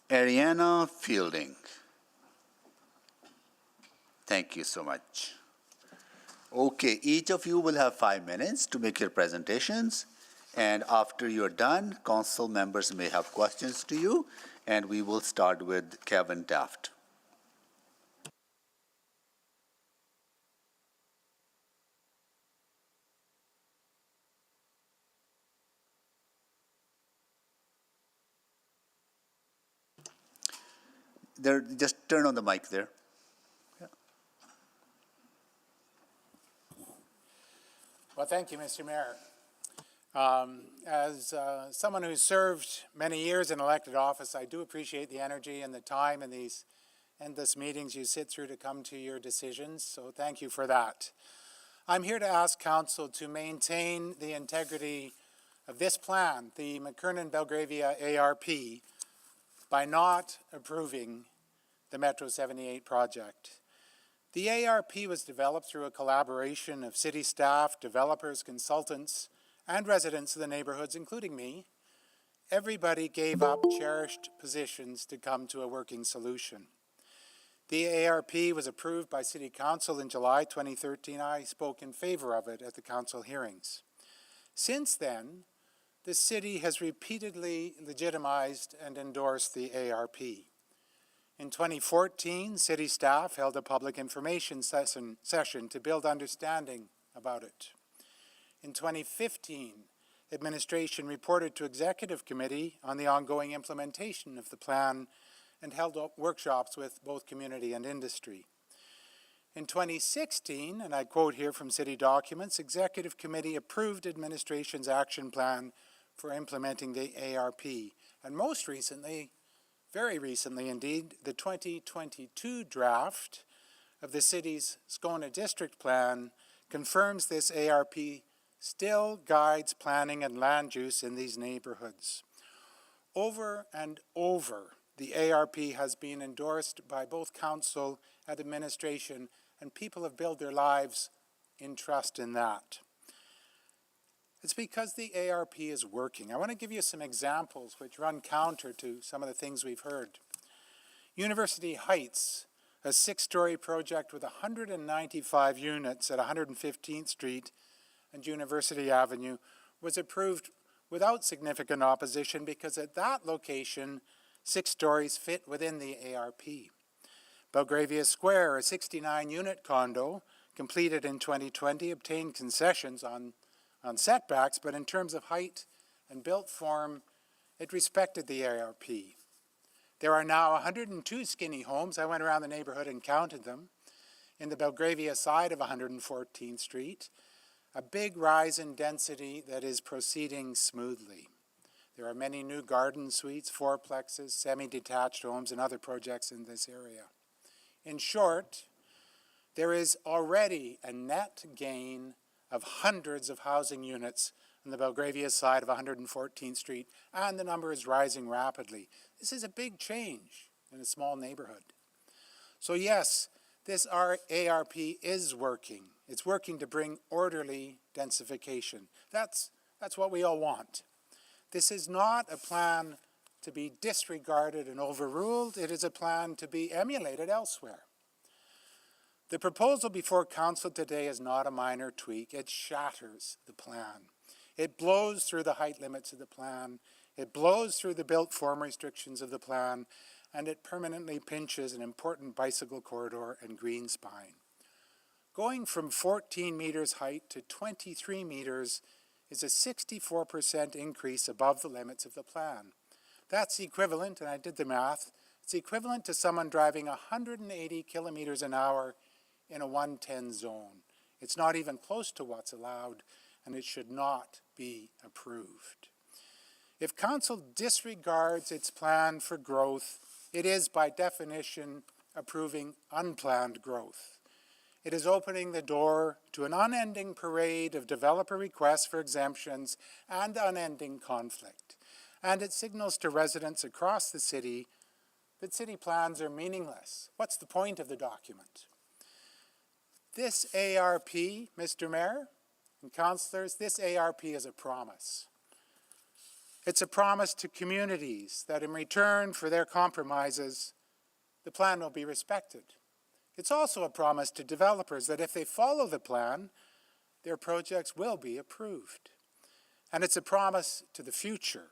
Ariana Fielding. Thank you so much. Okay, each of you will have 5 minutes to make your presentations. And after you're done, council members may have questions to you. And we will start with Kevin Taft. Just turn on the mic there. Well, thank you, Mr. Mayor. As someone who's served many years in elected office, I do appreciate the energy and the time in these endless meetings you sit through to come to your decisions, so thank you for that. I'm here to ask Council to maintain the integrity of this plan, the McKernan-Belgravia ARP, by not approving the Metro 78 project. The ARP was developed through a collaboration of city staff, developers, consultants, and residents of the neighborhoods, including me. Everybody gave up cherished positions to come to a working solution. The ARP was approved by City Council in July 2013. I spoke in favor of it at the council hearings. Since then, the city has repeatedly legitimized and endorsed the ARP. In 2014, city staff held a public information session to build understanding about it. In 2015, administration reported to Executive Committee on the ongoing implementation of the plan and held workshops with both community and industry. In 2016, and I quote here from city documents, Executive Committee approved administration's action plan for implementing the ARP. And most recently, very recently indeed, the 2022 draft of the city's Scona District Plan confirms this ARP still guides planning and land use in these neighborhoods. Over and over, the ARP has been endorsed by both council and administration, and people have built their lives in trust in that. It's because the ARP is working. I want to give you some examples which run counter to some of the things we've heard. University Heights, a 6-story project with 195 units at 115th Street and University Avenue, was approved without significant opposition because at that location, 6 stories fit within the ARP. Belgravia Square, a 69-unit condo, completed in 2020, obtained concessions on setbacks, but in terms of height and built form, it respected the ARP. There are now 102 skinny homes. I went around the neighborhood and counted them. In the Belgravia side of 114th Street, a big rise in density that is proceeding smoothly. There are many new garden suites, fourplexes, semi-detached homes, and other projects in this area. In short, there is already a net gain of hundreds of housing units on the Belgravia side of 114th Street, and the number is rising rapidly. This is a big change in a small neighborhood. So yes, this ARP is working. It's working to bring orderly densification. That's what we all want. This is not a plan to be disregarded and overruled. It is a plan to be emulated elsewhere. The proposal before council today is not a minor tweak. It shatters the plan. It blows through the height limits of the plan. It blows through the built form restrictions of the plan, and it permanently pinches an important bicycle corridor and green spine. Going from 14 meters height to 23 meters is a 64% increase above the limits of the plan. That's equivalent, and I did the math, it's equivalent to someone driving 180 kilometers an hour in a 110 zone. It's not even close to what's allowed, and it should not be approved. If council disregards its plan for growth, it is by definition approving unplanned growth. It is opening the door to an unending parade of developer requests for exemptions and unending conflict. And it signals to residents across the city that city plans are meaningless. What's the point of the document? This ARP, Mr. Mayor and councillors, this ARP is a promise. It's a promise to communities that in return for their compromises, the plan will be respected. It's also a promise to developers that if they follow the plan, their projects will be approved. And it's a promise to the future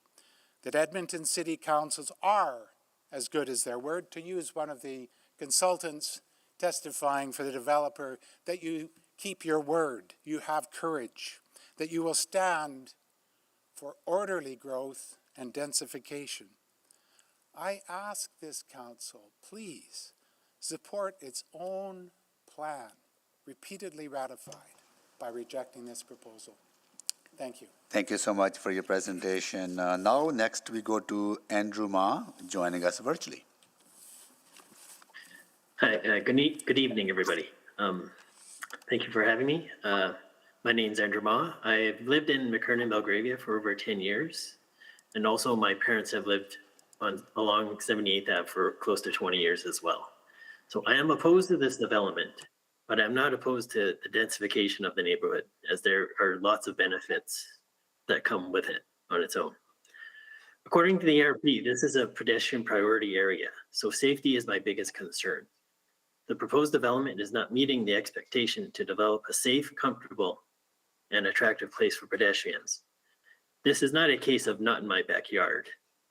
that Edmonton City Councils are as good as their word, to use one of the consultants testifying for the developer, that you keep your word, you have courage, that you will stand for orderly growth and densification. I ask this council, please, support its own plan, repeatedly ratified, by rejecting this proposal. Thank you. Thank you so much for your presentation. Now, next we go to Andrew Ma, joining us virtually. Hi, good evening, everybody. Thank you for having me. My name's Andrew Ma. I've lived in McKernan, Belgravia for over 10 years. And also my parents have lived along 78th Ave for close to 20 years as well. So I am opposed to this development, but I'm not opposed to the densification of the neighborhood, as there are lots of benefits that come with it on its own. According to the ARP, this is a pedestrian priority area, so safety is my biggest concern. The proposed development is not meeting the expectation to develop a safe, comfortable, and attractive place for pedestrians. This is not a case of not in my backyard.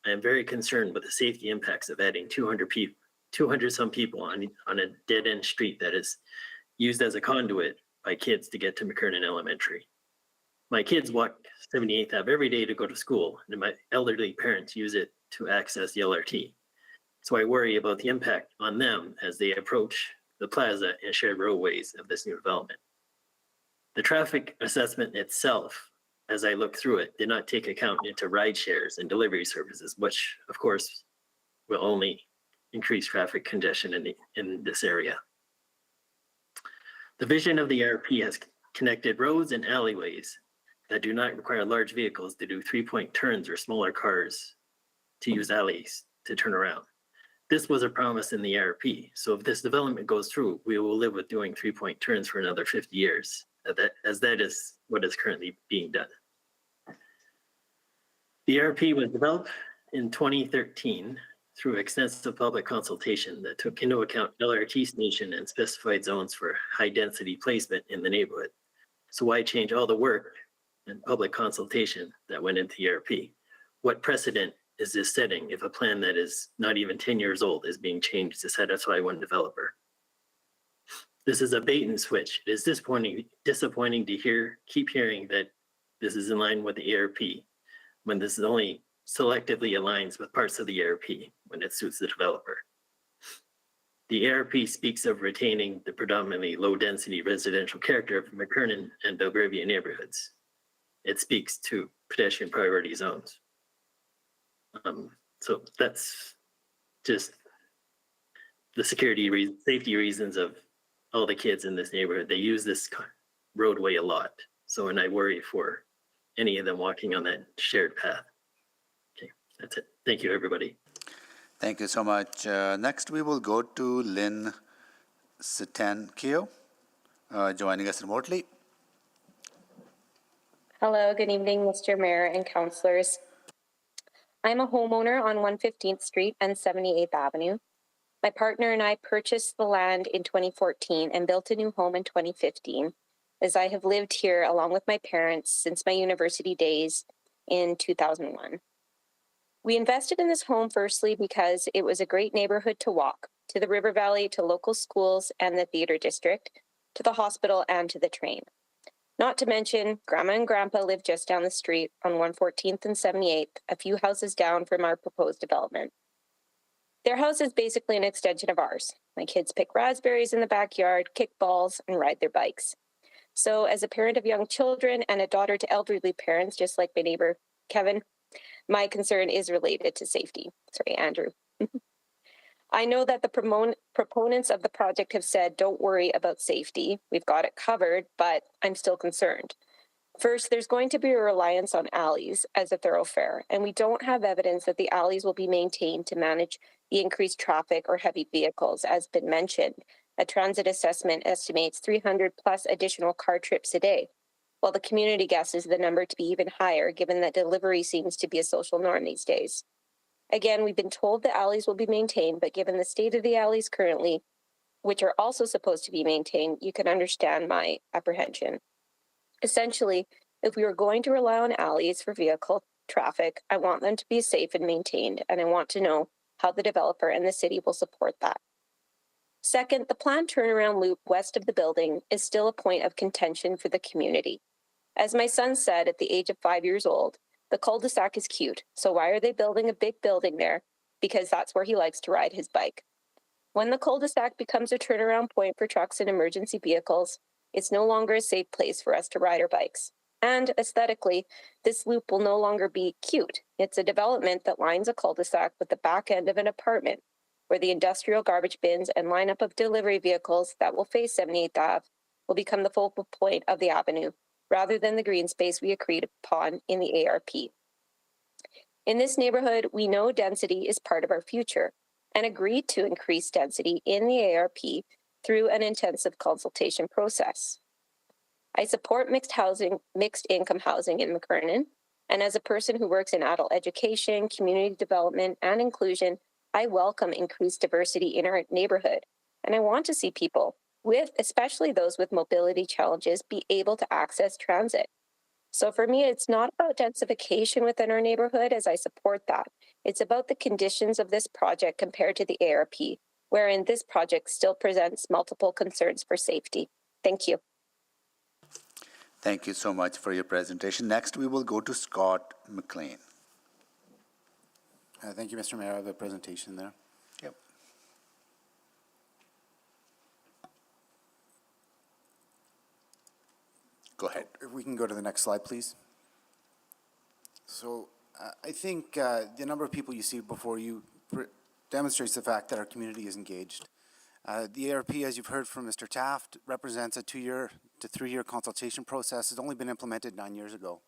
I am very concerned with the safety impacts of adding 200 some people on a dead-end street that is used as a conduit by kids to get to McKernan Elementary. My kids walk 78th Ave every day to go to school, and my elderly parents use it to access the LRT. So I worry about the impact on them as they approach the plaza, and shared roadways of this new development. The traffic assessment itself, as I look through it, did not take account into ride shares and delivery services, which of course will only increase traffic congestion in this area. The vision of the ARP has connected roads and alleyways that do not require large vehicles to do 3-point turns or smaller cars to use alleys to turn around. This was a promise in the ARP. So if this development goes through, we will live with doing 3-point turns for another 50 years, as that is what is currently being done. The ARP was developed in 2013 through extensive public consultation that took into account LRT station and specified zones for high density placement in the neighborhood. So why change all the work and public consultation that went into the ARP? What precedent is this setting if a plan that is not even 10 years old is being changed to satisfy one developer? This is a bait and switch. It is disappointing to keep hearing that this is in line with the ARP when this is only selectively aligns with parts of the ARP when it suits the developer. The ARP speaks of retaining the predominantly low-density residential character of McKernan and Belgravia neighborhoods. It speaks to pedestrian priority zones. So that's just the safety reasons of all the kids in this neighborhood. They use this roadway a lot. So, and I worry for any of them walking on that shared path. Okay, that's it. Thank you, everybody. Thank you so much. Next, we will go to Lynn Sitankio, joining us remotely. Hello, good evening, Mr. Mayor and councillors. I'm a homeowner on 115th Street and 78th Avenue. My partner and I purchased the land in 2014 and built a new home in 2015, as I have lived here along with my parents since my university days in 2001. We invested in this home firstly because it was a great neighborhood to walk, to the River Valley, to local schools and the theater district, to the hospital and to the train. Not to mention, Grandma and Grandpa live just down the street on 114th and 78th, a few houses down from our proposed development. Their house is basically an extension of ours. My kids pick raspberries in the backyard, kick balls, and ride their bikes. So as a parent of young children and a daughter to elderly parents, just like my neighbor, Kevin, my concern is related to safety. Sorry, Andrew. I know that the proponents of the project have said, don't worry about safety. We've got it covered, but I'm still concerned. First, there's going to be a reliance on alleys as a thoroughfare, and we don't have evidence that the alleys will be maintained to manage the increased traffic or heavy vehicles, as been mentioned. A transit assessment estimates 300 plus additional car trips a day, while the community guesses the number to be even higher, given that delivery seems to be a social norm these days. Again, we've been told the alleys will be maintained, but given the state of the alleys currently, which are also supposed to be maintained, you can understand my apprehension. Essentially, if we are going to rely on alleys for vehicle traffic, I want them to be safe and maintained, and I want to know how the developer and the city will support that. Second, the planned turnaround loop west of the building is still a point of contention for the community. As my son said at the age of 5 years old, the cul-de-sac is cute, so why are they building a big building there? Because that's where he likes to ride his bike. When the cul-de-sac becomes a turnaround point for trucks and emergency vehicles, it's no longer a safe place for us to ride our bikes. And aesthetically, this loop will no longer be cute. It's a development that lines a cul-de-sac with the back end of an apartment, where the industrial garbage bins and lineup of delivery vehicles that will face 78th Ave will become the focal point of the avenue, rather than the green space we agreed upon in the ARP. In this neighborhood, we know density is part of our future and agreed to increase density in the ARP through an intensive consultation process. I support mixed income housing in McKernan, and as a person who works in adult education, community development, and inclusion, I welcome increased diversity in our neighborhood, and I want to see people especially those with mobility challenges, be able to access transit. So for me, it's not about densification within our neighborhood, as I support that. It's about the conditions of this project compared to the ARP, wherein this project still presents multiple concerns for safety. Thank you. Thank you so much for your presentation. Next, we will go to Scott McLean. Thank you, Mr. Mayor. I have a presentation there. Yep. Go ahead. If we can go to the next slide, please. So I think the number of people you see before you demonstrates the fact that our community is engaged. The ARP, as you've heard from Mr. Taft, represents a 2-year to 3-year consultation process. It's only been implemented 9 years ago.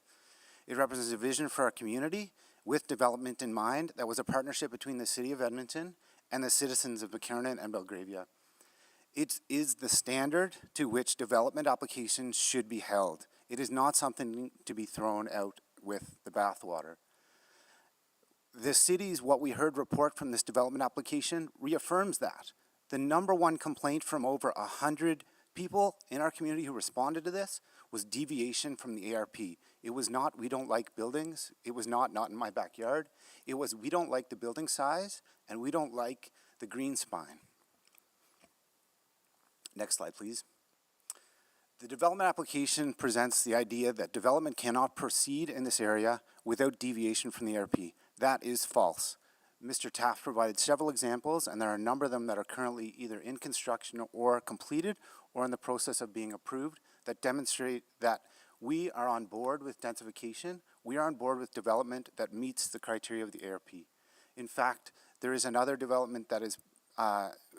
It represents a vision for our community with development in mind that was a partnership between the City of Edmonton and the citizens of McKernan and Belgravia. It is the standard to which development applications should be held. It is not something to be thrown out with the bathwater. The city's what we heard report from this development application reaffirms that. The number one complaint from over 100 people in our community who responded to this was deviation from the ARP. It was not, we don't like buildings. It was not in my backyard. It was, we don't like the building size and we don't like the green spine. Next slide, please. The development application presents the idea that development cannot proceed in this area without deviation from the ARP. That is false. Mr. Taft provided several examples, and there are a number of them that are currently either in construction or completed or in the process of being approved that demonstrate that we are on board with densification. We are on board with development that meets the criteria of the ARP. In fact, there is another development that is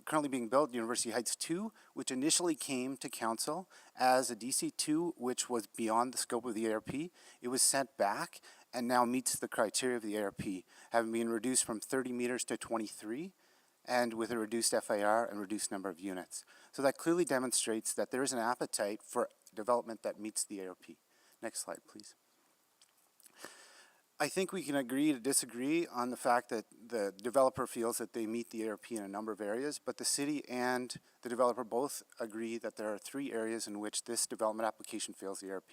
currently being built, University Heights 2, which initially came to council as a DC2, which was beyond the scope of the ARP. It was sent back and now meets the criteria of the ARP, having been reduced from 30 meters to 23, and with a reduced FAR and reduced number of units. So that clearly demonstrates that there is an appetite for development that meets the ARP. Next slide, please. I think we can agree to disagree on the fact that the developer feels that they meet the ARP in a number of areas, but the city and the developer both agree that there are 3 areas in which this development application fails the ARP.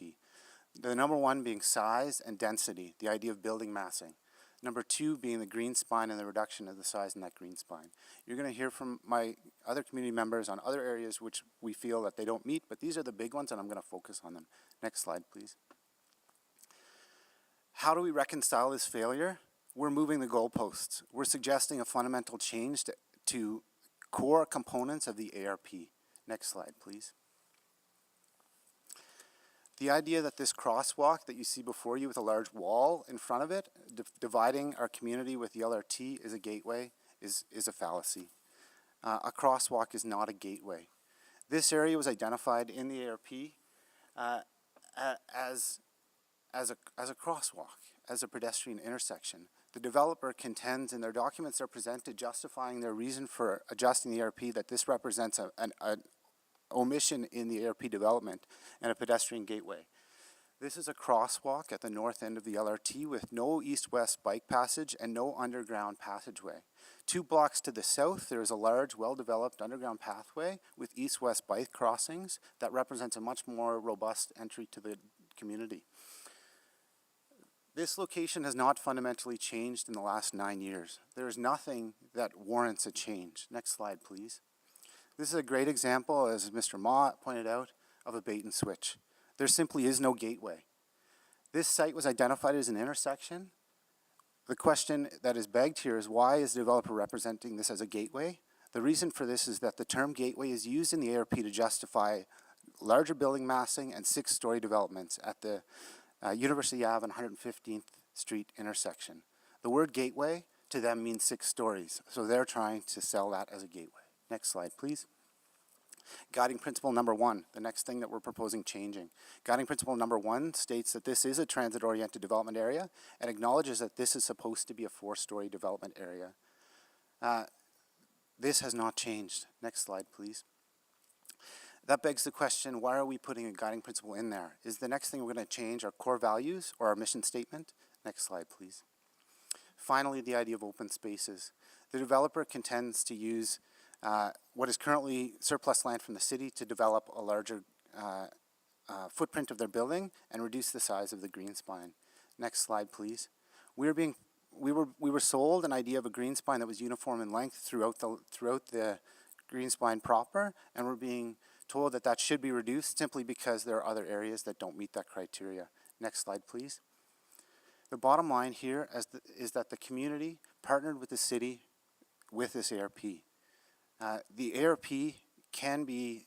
The number one being size and density, the idea of building massing. Number 2 being the green spine and the reduction of the size in that green spine. You're going to hear from my other community members on other areas which we feel that they don't meet, but these are the big ones and I'm going to focus on them. Next slide, please. How do we reconcile this failure? We're moving the goalposts. We're suggesting a fundamental change to core components of the ARP. Next slide, please. The idea that this crosswalk that you see before you with a large wall in front of it, dividing our community with the LRT is a gateway, is a fallacy. A crosswalk is not a gateway. This area was identified in the ARP as a crosswalk, as a pedestrian intersection. The developer contends in their documents they're presented justifying their reason for adjusting the ARP that this represents an omission in the ARP development and a pedestrian gateway. This is a crosswalk at the north end of the LRT with no east-west bike passage and no underground passageway. 2 blocks to the south, there is a large, well-developed underground pathway with east-west bike crossings that represents a much more robust entry to the community. This location has not fundamentally changed in the last 9 years. There is nothing that warrants a change. Next slide, please. This is a great example, as Mr. Ma pointed out, of a bait and switch. There simply is no gateway. This site was identified as an intersection. The question that is begged here is why is the developer representing this as a gateway? The reason for this is that the term gateway is used in the ARP to justify larger building massing and 6-story developments at the University Ave and 115th Street intersection. The word gateway to them means 6 stories, so they're trying to sell that as a gateway. Next slide, please. Guiding principle number 1, the next thing that we're proposing changing. Guiding principle number 1 states that this is a transit-oriented development area and acknowledges that this is supposed to be a 4-story development area. This has not changed. Next slide, please. That begs the question, why are we putting a guiding principle in there? Is the next thing we're going to change our core values or our mission statement? Next slide, please. Finally, the idea of open spaces. The developer contends to use what is currently surplus land from the city to develop a larger footprint of their building and reduce the size of the green spine. Next slide, please. We were sold an idea of a green spine that was uniform in length throughout the green spine proper, and we're being told that that should be reduced simply because there are other areas that don't meet that criteria. Next slide, please. The bottom line here is that the community partnered with the city with this ARP. The ARP can be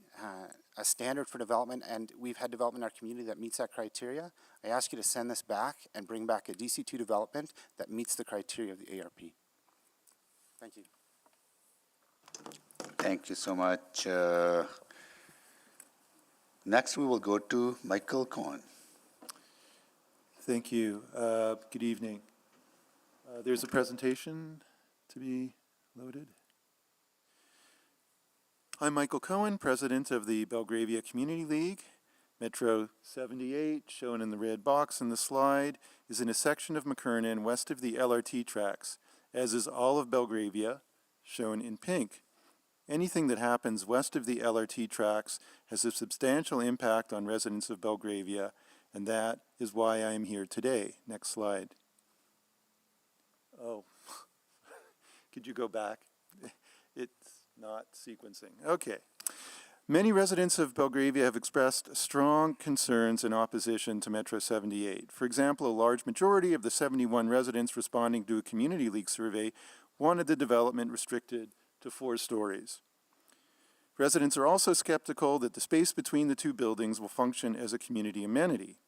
a standard for development, and we've had development in our community that meets that criteria, I ask you to send this back and bring back a DC2 development that meets the criteria of the ARP. Thank you. Thank you so much. Next, we will go to Michael Cohen. Thank you. Good evening. There's a presentation to be loaded. I'm Michael Cohen, president of the Belgravia Community League. Metro 78, shown in the red box in the slide, is in a section of McKernan west of the LRT tracks, as is all of Belgravia, shown in pink. Anything that happens west of the LRT tracks has a substantial impact on residents of Belgravia, and that is why I am here today. Next slide. Oh, could you go back? It's not sequencing. Okay. Many residents of Belgravia have expressed strong concerns in opposition to Metro 78. For example, a large majority of the 71 residents responding to a community league survey wanted the development restricted to 4 stories. Residents are also skeptical that the space between the 2 buildings will function as a community amenity.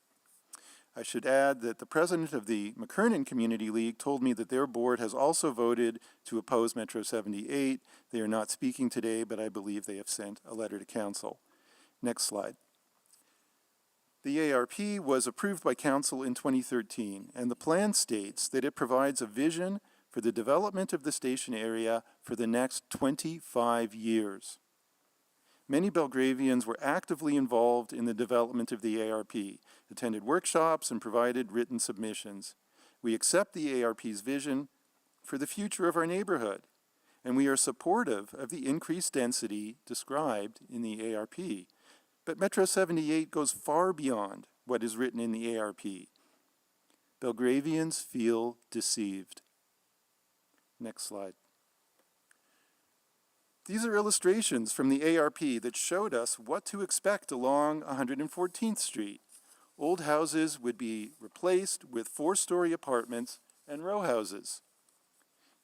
I should add that the president of the McKernan Community League told me that their board has also voted to oppose Metro 78. They are not speaking today, but I believe they have sent a letter to council. Next slide. The ARP was approved by council in 2013, and the plan states that it provides a vision for the development of the station area for the next 25 years. Many Belgravians were actively involved in the development of the ARP, attended workshops, and provided written submissions. We accept the ARP's vision for the future of our neighborhood, and we are supportive of the increased density described in the ARP. But Metro 78 goes far beyond what is written in the ARP. Belgravians feel deceived. Next slide. These are illustrations from the ARP that showed us what to expect along 114th Street. Old houses would be replaced with 4-story apartments and row houses.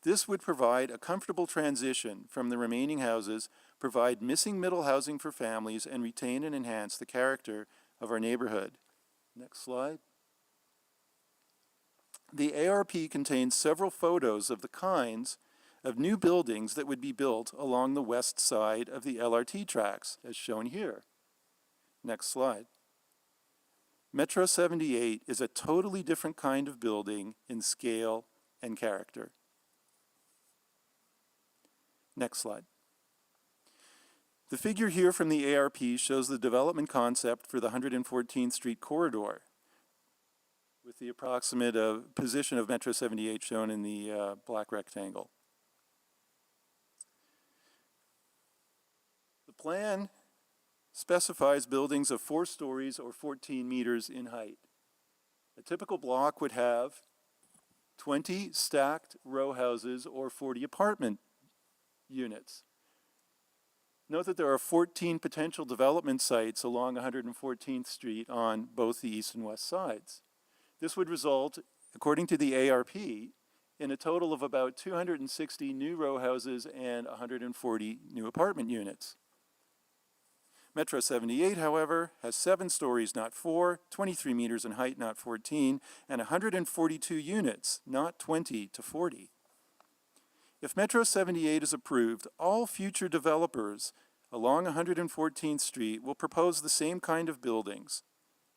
This would provide a comfortable transition from the remaining houses, provide missing middle housing for families, and retain and enhance the character of our neighborhood. Next slide. The ARP contains several photos of the kinds of new buildings that would be built along the west side of the LRT tracks, as shown here. Next slide. Metro 78 is a totally different kind of building in scale and character. Next slide. The figure here from the ARP shows the development concept for the 114th Street corridor, with the approximate position of Metro 78 shown in the black rectangle. The plan specifies buildings of 4 stories or 14 meters in height. A typical block would have 20 stacked row houses or 40 apartment units. Note that there are 14 potential development sites along 114th Street on both the east and west sides. This would result, according to the ARP, in a total of about 260 new row houses and 140 new apartment units. Metro 78, however, has 7 stories, not 4, 23 meters in height, not 14, and 142 units, not 20 to 40. If Metro 78 is approved, all future developers along 114th Street will propose the same kind of buildings.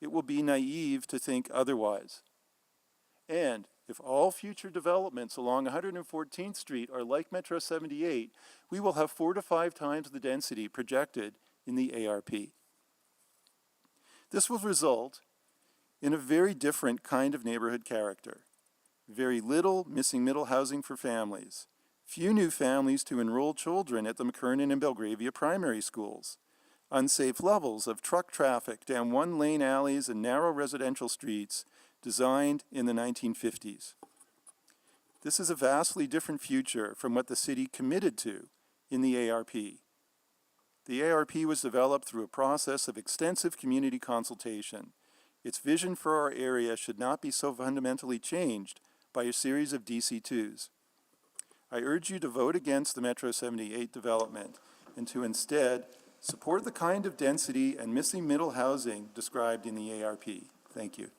It will be naive to think otherwise. And if all future developments along 114th Street are like Metro 78, we will have 4 to 5 times the density projected in the ARP. This will result in a very different kind of neighborhood character. Very little missing middle housing for families. Few new families to enroll children at the McKernan and Belgravia primary schools. Unsafe levels of truck traffic down 1-lane alleys and narrow residential streets designed in the 1950s. This is a vastly different future from what the city committed to in the ARP. The ARP was developed through a process of extensive community consultation. Its vision for our area should not be so fundamentally changed by a series of DC2s. I urge you to vote against the Metro 78 development and to instead support the kind of density and missing middle housing described in the ARP. Thank you.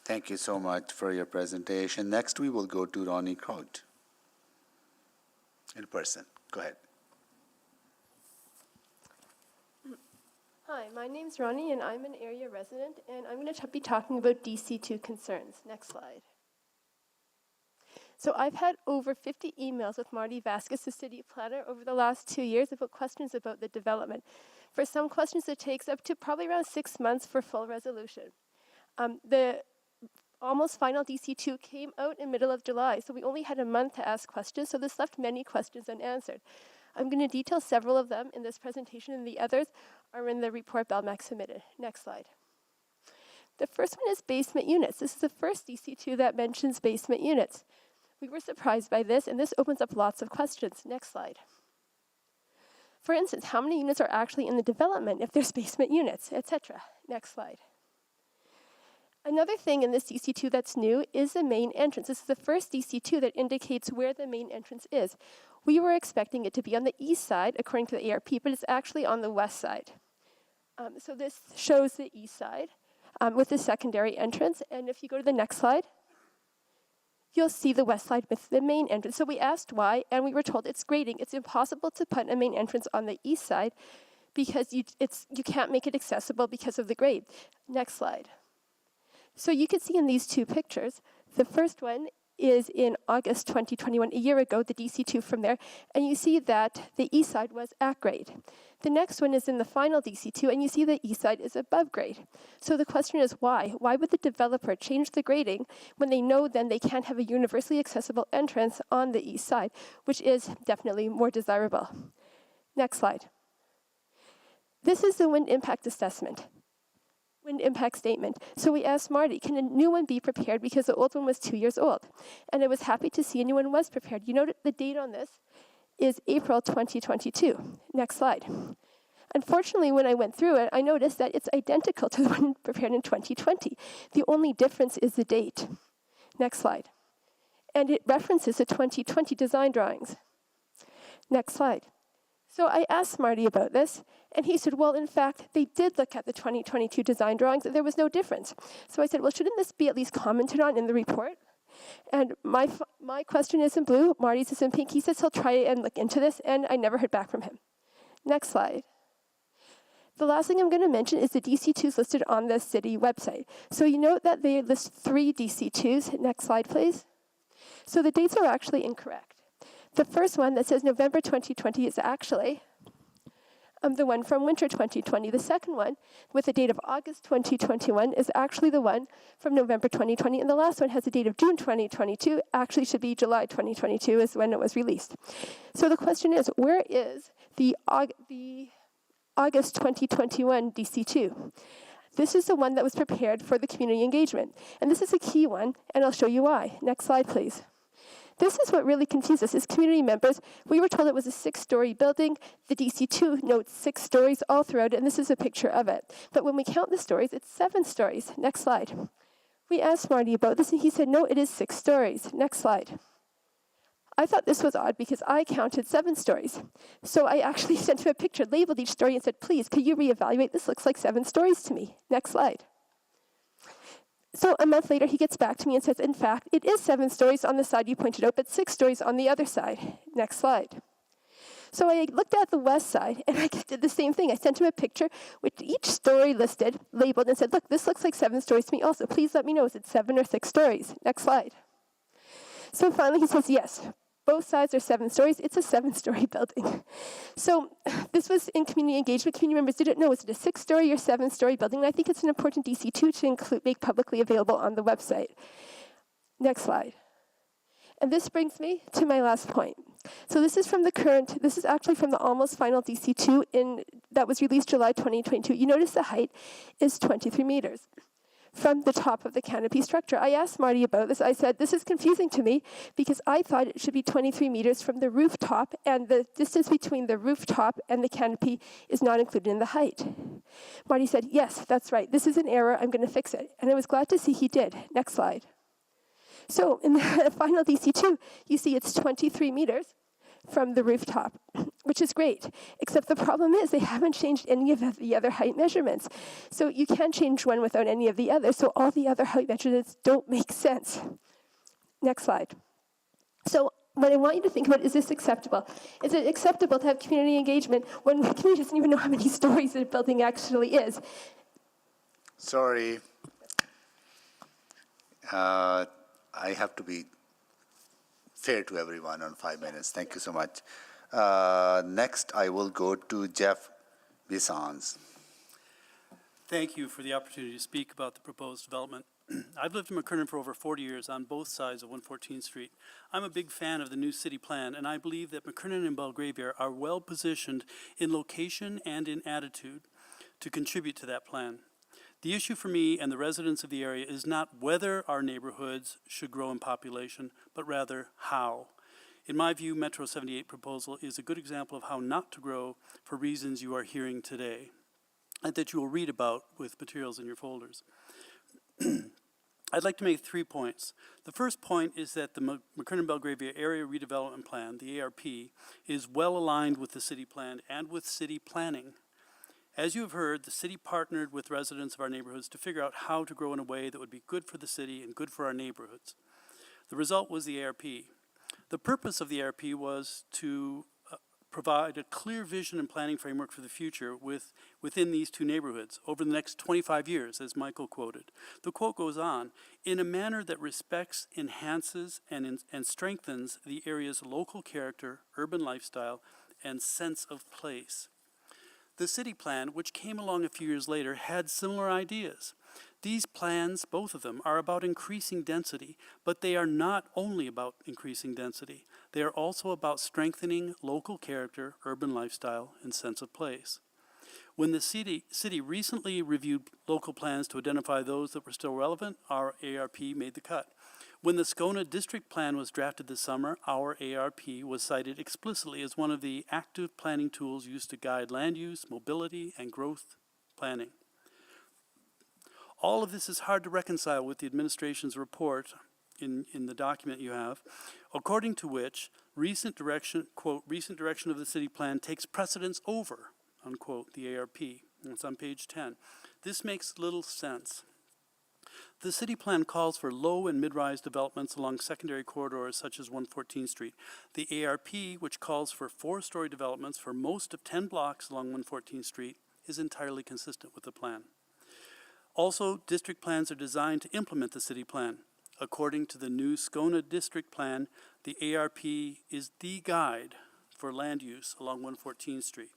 Thank you so much for your presentation. Next, we will go to Ronnie Kraut in person. Go ahead. Hi, my name's Ronnie, and I'm an area resident, and I'm going to be talking about DC2 concerns. Next slide. So I've had over 50 emails with Marty Vasquez, the city planner, over the last 2 years about questions about the development. For some questions, it takes up to probably around 6 months for full resolution. The almost final DC2 came out in middle of July, so we only had a month to ask questions, so this left many questions unanswered. I'm going to detail several of them in this presentation, and the others are in the report Belmac submitted. Next slide. The first one is basement units. This is the first DC2 that mentions basement units. We were surprised by this, and this opens up lots of questions. Next slide. For instance, how many units are actually in the development if there's basement units, etc. Next slide. Another thing in this DC2 that's new is the main entrance. This is the first DC2 that indicates where the main entrance is. We were expecting it to be on the east side, according to the ARP, but it's actually on the west side. So this shows the east side with the secondary entrance, and if you go to the next slide, you'll see the west side with the main entrance. So we asked why, and we were told it's grading. It's impossible to put a main entrance on the east side because you can't make it accessible because of the grade. Next slide. So you can see in these two pictures, the first one is in August 2021, a year ago, the DC2 from there, and you see that the east side was at grade. The next one is in the final DC2, and you see the east side is above grade. So the question is why? Why would the developer change the grading when they know then they can't have a universally accessible entrance on the east side, which is definitely more desirable. Next slide. This is the wind impact assessment. Wind impact statement. So we asked Marty, can a new one be prepared because the old one was 2 years old? And I was happy to see a new one was prepared. You know the date on this is April 2022. Next slide. Unfortunately, when I went through it, I noticed that it's identical to the one prepared in 2020. The only difference is the date. Next slide. And it references the 2020 design drawings. Next slide. So I asked Marty about this, and he said, well, in fact, they did look at the 2022 design drawings, and there was no difference. So I said, well, shouldn't this be at least commented on in the report? And my question is in blue, Marty's is in pink. He says he'll try and look into this, and I never heard back from him. Next slide. The last thing I'm going to mention is the DC2s listed on the city website. So you note that they list 3 DC2s. Next slide, please. So the dates are actually incorrect. The first one that says November 2020 is actually the one from winter 2020. The second one, with the date of August 2021, is actually the one from November 2020. And the last one has a date of June 2022. Actually should be July 2022 is when it was released. So the question is, where is the August 2021 DC2? This is the one that was prepared for the community engagement. And this is a key one, and I'll show you why. Next slide, please. This is what really confused us as community members. We were told it was a 6-story building. The DC2 notes 6 stories all throughout it, and this is a picture of it. But when we count the stories, it's 7 stories. Next slide. We asked Marty about this, and he said, no, it is 6 stories. Next slide. I thought this was odd because I counted 7 stories. So I actually sent him a picture, labeled each story, and said, please, could you reevaluate? This looks like 7 stories to me. Next slide. So a month later, he gets back to me and says, in fact, it is 7 stories on the side you pointed out, but 6 stories on the other side. Next slide. So I looked at the west side, and I did the same thing. I sent him a picture with each story listed, labeled, and said, look, this looks like 7 stories to me also. Please let me know, is it 7 or 6 stories? Next slide. So finally, he says, yes. Both sides are 7 stories. It's a 7-story building. So this was in community engagement. Community members didn't know, is it a 6-story or 7-story building? And I think it's an important DC2 to make publicly available on the website. Next slide. And this brings me to my last point. So this is actually from the almost final DC2 that was released July 2022. You notice the height is 23 meters. From the top of the canopy structure. I asked Marty about this. I said, this is confusing to me because I thought it should be 23 meters from the rooftop, and the distance between the rooftop and the canopy is not included in the height. Marty said, yes, that's right. This is an error. I'm going to fix it. And I was glad to see he did. Next slide. So in the final DC2, you see it's 23 meters from the rooftop. which is great, except the problem is they haven't changed any of the other height measurements. So you can't change one without any of the others, so all the other height measurements don't make sense. Next slide. So what I want you to think about, is this acceptable? Is it acceptable to have community engagement when the community doesn't even know how many stories the building actually is? Sorry. I have to be fair to everyone on 5 minutes. Thank you so much. Next, I will go to Jeff Bissons. Thank you for the opportunity to speak about the proposed development. I've lived in McKernan for over 40 years on both sides of 114th Street. I'm a big fan of the new city plan, and I believe that McKernan and Belgravia are well positioned in location and in attitude to contribute to that plan. The issue for me and the residents of the area is not whether our neighborhoods should grow in population, but rather how. In my view, Metro 78 proposal is a good example of how not to grow for reasons you are hearing today, and that you will read about with materials in your folders. I'd like to make 3 points. The first point is that the McKernan-Belgravia Area Redevelopment Plan, the ARP, is well aligned with the city plan and with city planning. As you have heard, the city partnered with residents of our neighborhoods to figure out how to grow in a way that would be good for the city and good for our neighborhoods. The result was the ARP. The purpose of the ARP was to provide a clear vision and planning framework for the future within these two neighborhoods over the next 25 years, as Michael quoted. The quote goes on, in a manner that respects, enhances, and strengthens the area's local character, urban lifestyle, and sense of place. The city plan, which came along a few years later, had similar ideas. These plans, both of them, are about increasing density, but they are not only about increasing density. They are also about strengthening local character, urban lifestyle, and sense of place. When the city recently reviewed local plans to identify those that were still relevant, our ARP made the cut. When the Scona District Plan was drafted this summer, our ARP was cited explicitly as one of the active planning tools used to guide land use, mobility, and growth planning. All of this is hard to reconcile with the administration's report in the document you have, according to which recent direction, quote, recent direction of the city plan takes precedence over, unquote, the ARP. And it's on page 10. This makes little sense. The city plan calls for low and mid-rise developments along secondary corridors such as 114th Street. The ARP, which calls for 4-story developments for most of 10 blocks along 114th Street, is entirely consistent with the plan. Also, district plans are designed to implement the city plan. According to the new Scona District Plan, the ARP is the guide for land use along 114th Street.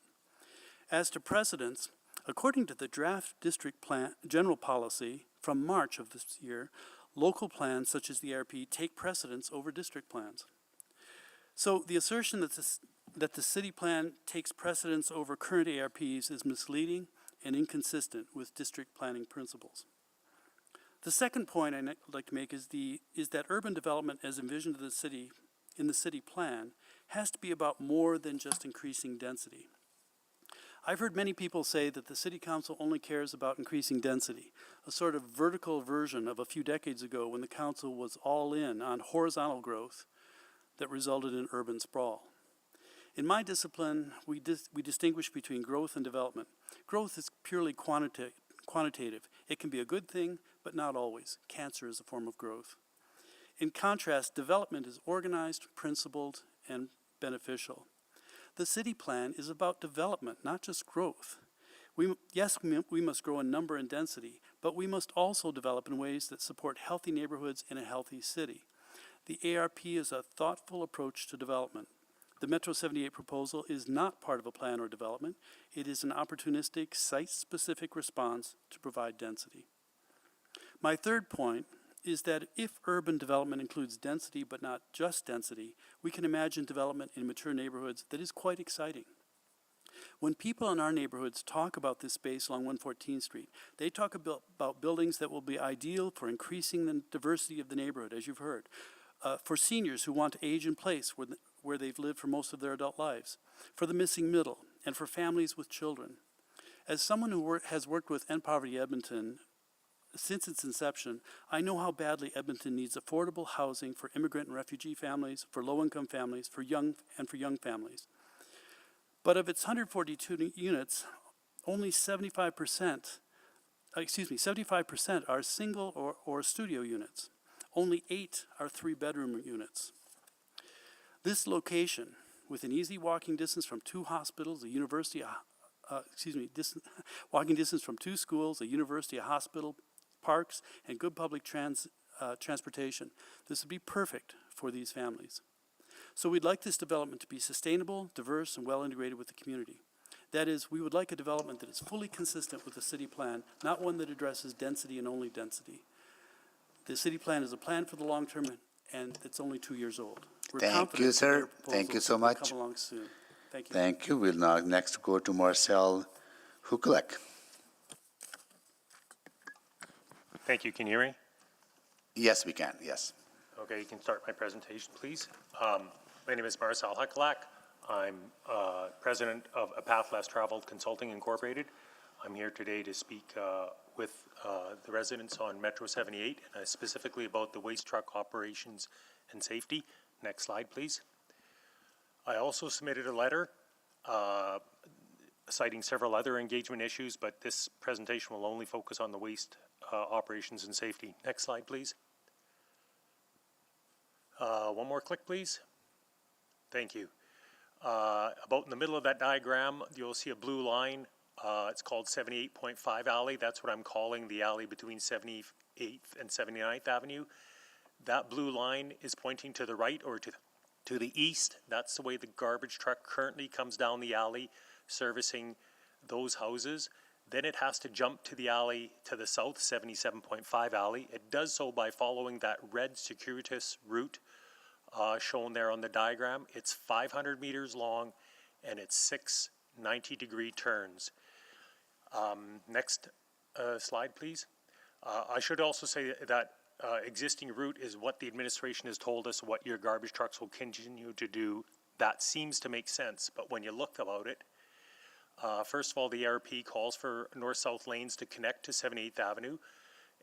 As to precedents, according to the draft district plan general policy from March of this year, local plans such as the ARP take precedence over district plans. So the assertion that the city plan takes precedence over current ARPs is misleading and inconsistent with district planning principles. The second point I'd like to make is that urban development as envisioned in the city plan has to be about more than just increasing density. I've heard many people say that the city council only cares about increasing density, a sort of vertical version of a few decades ago when the council was all in on horizontal growth that resulted in urban sprawl. In my discipline, we distinguish between growth and development. Growth is purely quantitative. It can be a good thing, but not always. Cancer is a form of growth. In contrast, development is organized, principled, and beneficial. The city plan is about development, not just growth. We must grow in number and density, but we must also develop in ways that support healthy neighborhoods in a healthy city. The ARP is a thoughtful approach to development. The Metro 78 proposal is not part of a plan or development. It is an opportunistic, site-specific response to provide density. My third point is that if urban development includes density but not just density, we can imagine development in mature neighborhoods that is quite exciting. When people in our neighborhoods talk about this space along 114th Street, they talk about buildings that will be ideal for increasing the diversity of the neighborhood, as you've heard, for seniors who want to age in place where they've lived for most of their adult lives, for the missing middle, and for families with children. As someone who has worked with End Poverty Edmonton since its inception, I know how badly Edmonton needs affordable housing for immigrant and refugee families, for low-income families, for young families. But of its 142 units, only 75% are single or studio units. Only 8 are 3-bedroom units. This location, within easy walking distance from 2 hospitals, a university, walking distance from 2 schools, a university, a hospital, parks, and good public transportation. This would be perfect for these families. So we'd like this development to be sustainable, diverse, and well integrated with the community. That is, we would like a development that is fully consistent with the city plan, not one that addresses density and only density. The city plan is a plan for the long term, and it's only 2 years old. We're Thank confident you, that their sir. Thank you proposals so will much. come along soon. Thank you. Thank you. We'll now next go to Marcel Hukulek. Thank you. Can you hear me? Yes, we can. Yes. Okay, you can start my presentation, please. My name is Marcel Hukulek. I'm president of A Path Less Traveled Consulting Incorporated. I'm here today to speak with the residents on Metro 78, and specifically about the waste truck operations and safety. Next slide, please. I also submitted a letter citing several other engagement issues, but this presentation will only focus on the waste operations and safety. Next slide, please. One more click, please. Thank you. About in the middle of that diagram, you'll see a blue line. It's called 78.5 Alley. That's what I'm calling the alley between 78th and 79th Avenue. That blue line is pointing to the right or to the east. That's the way the garbage truck currently comes down the alley, servicing those houses. Then it has to jump to the alley to the south, 77.5 Alley. It does so by following that red circuitous route shown there on the diagram. It's 500 meters long, and it's 6 90-degree turns. Next slide, please. I should also say that existing route is what the administration has told us what your garbage trucks will continue to do. That seems to make sense, but when you look about it, first of all, the ARP calls for north-south lanes to connect to 78th Avenue,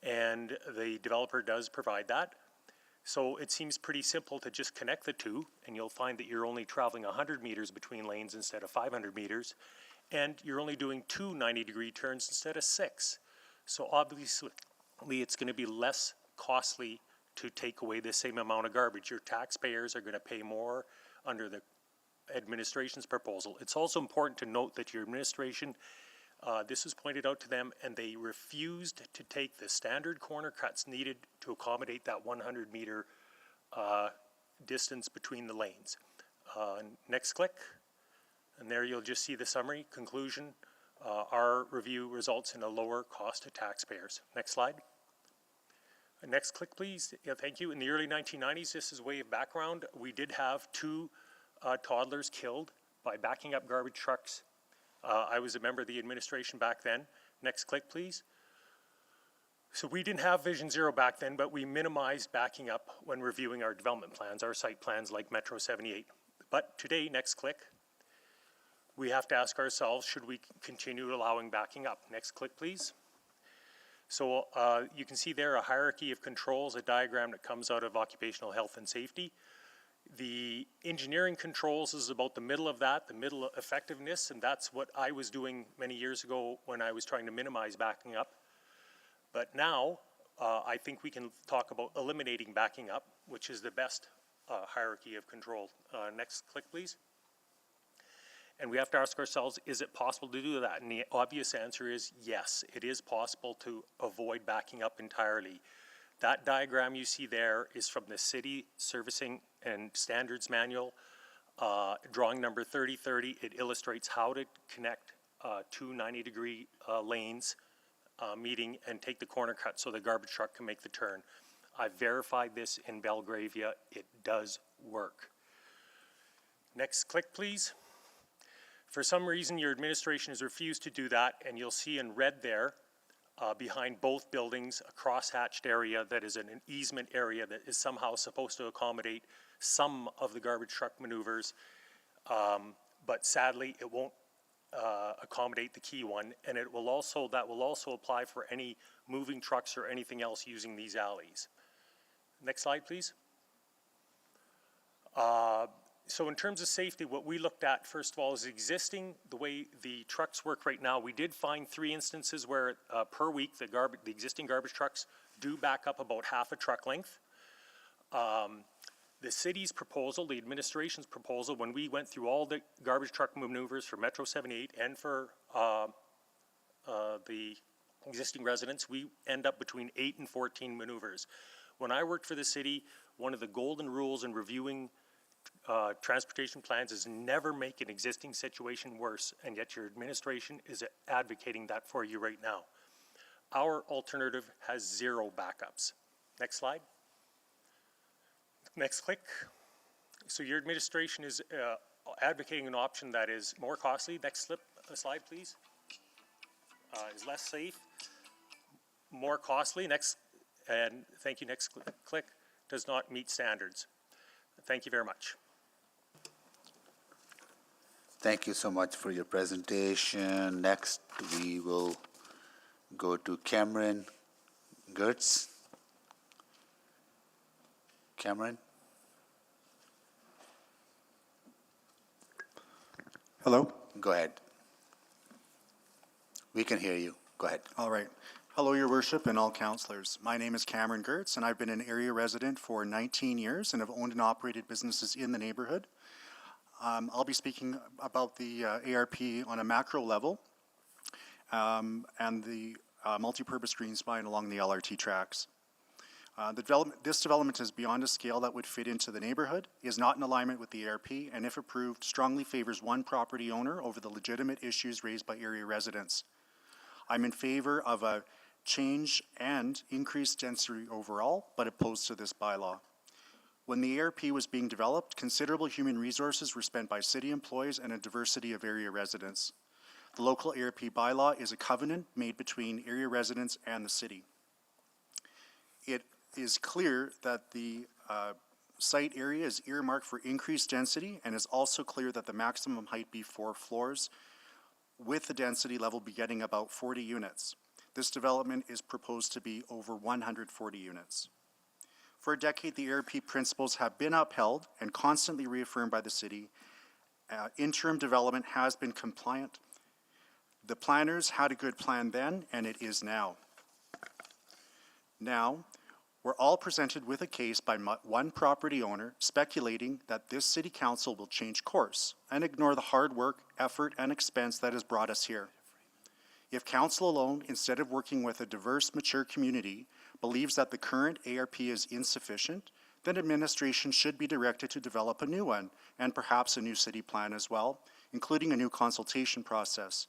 and the developer does provide that. So it seems pretty simple to just connect the two, and you'll find that you're only traveling 100 meters between lanes instead of 500 meters, and you're only doing 2 90-degree turns instead of 6. So obviously it's going to be less costly to take away the same amount of garbage. Your taxpayers are going to pay more under the administration's proposal. It's also important to note that your administration, this was pointed out to them, and they refused to take the standard corner cuts needed to accommodate that 100-meter distance between the lanes. Next click, and there you'll just see the summary. Conclusion, our review results in a lower cost to taxpayers. Next slide. Next click, please. Yeah, thank you. In the early 1990s, this is way of background, we did have 2 toddlers killed by backing up garbage trucks. I was a member of the administration back then. Next click, please. So we didn't have Vision Zero back then, but we minimized backing up when reviewing our development plans, our site plans like Metro 78. But today, next click, we have to ask ourselves, should we continue allowing backing up? Next click, please. So you can see there a hierarchy of controls, a diagram that comes out of occupational health and safety. The engineering controls is about the middle of that, the middle of effectiveness, and that's what I was doing many years ago when I was trying to minimize backing up. But now, I think we can talk about eliminating backing up, which is the best hierarchy of control. Next click, please. And we have to ask ourselves, is it possible to do that? And the obvious answer is yes, it is possible to avoid backing up entirely. That diagram you see there is from the City Servicing and Standards Manual, drawing number 3030. It illustrates how to connect 2 90-degree lanes meeting and take the corner cut so the garbage truck can make the turn. I verified this in Belgravia. It does work. Next click, please. For some reason, your administration has refused to do that, and you'll see in red there, behind both buildings, a cross-hatched area that is an easement area that is somehow supposed to accommodate some of the garbage truck maneuvers, but sadly it won't accommodate the key one, and that will also apply for any moving trucks or anything else using these alleys. Next slide, please. So in terms of safety, what we looked at, first of all, is existing, the way the trucks work right now. We did find 3 instances where per week, the existing garbage trucks do back up about half a truck length. The city's proposal, the administration's proposal, when we went through all the garbage truck maneuvers for Metro 78 and for the existing residents, we end up between 8 and 14 maneuvers. When I worked for the city, one of the golden rules in reviewing transportation plans is never make an existing situation worse, and yet your administration is advocating that for you right now. Our alternative has 0 backups. Next slide. Next click. So your administration is advocating an option that is more costly. Next slide, please. Is less safe, more costly. Next, and thank you. Next click. Does not meet standards. Thank you very much. Thank you so much for your presentation. Next, we will go to Cameron Gertz. Cameron? Hello? Go ahead. We can hear you. Go ahead. All right. Hello, Your Worship and all councillors. My name is Cameron Gertz, and I've been an area resident for 19 years and have owned and operated businesses in the neighborhood. I'll be speaking about the ARP on a macro level and the multi-purpose green spine along the LRT tracks. This development is beyond a scale that would fit into the neighborhood, is not in alignment with the ARP, and if approved, strongly favors one property owner over the legitimate issues raised by area residents. I'm in favor of a change and increased density overall, but opposed to this bylaw. When the ARP was being developed, considerable human resources were spent by city employees and a diversity of area residents. The local ARP bylaw is a covenant made between area residents and the city. It is clear that the site area is earmarked for increased density, and is also clear that the maximum height be 4 floors, with the density level beginning about 40 units. This development is proposed to be over 140 units. For a decade, the ARP principles have been upheld and constantly reaffirmed by the city. Interim development has been compliant. The planners had a good plan then, and it is now. Now, we're all presented with a case by one property owner speculating that this city council will change course and ignore the hard work, effort, and expense that has brought us here. If council alone, instead of working with a diverse, mature community, believes that the current ARP is insufficient, then administration should be directed to develop a new one, and perhaps a new city plan as well, including a new consultation process.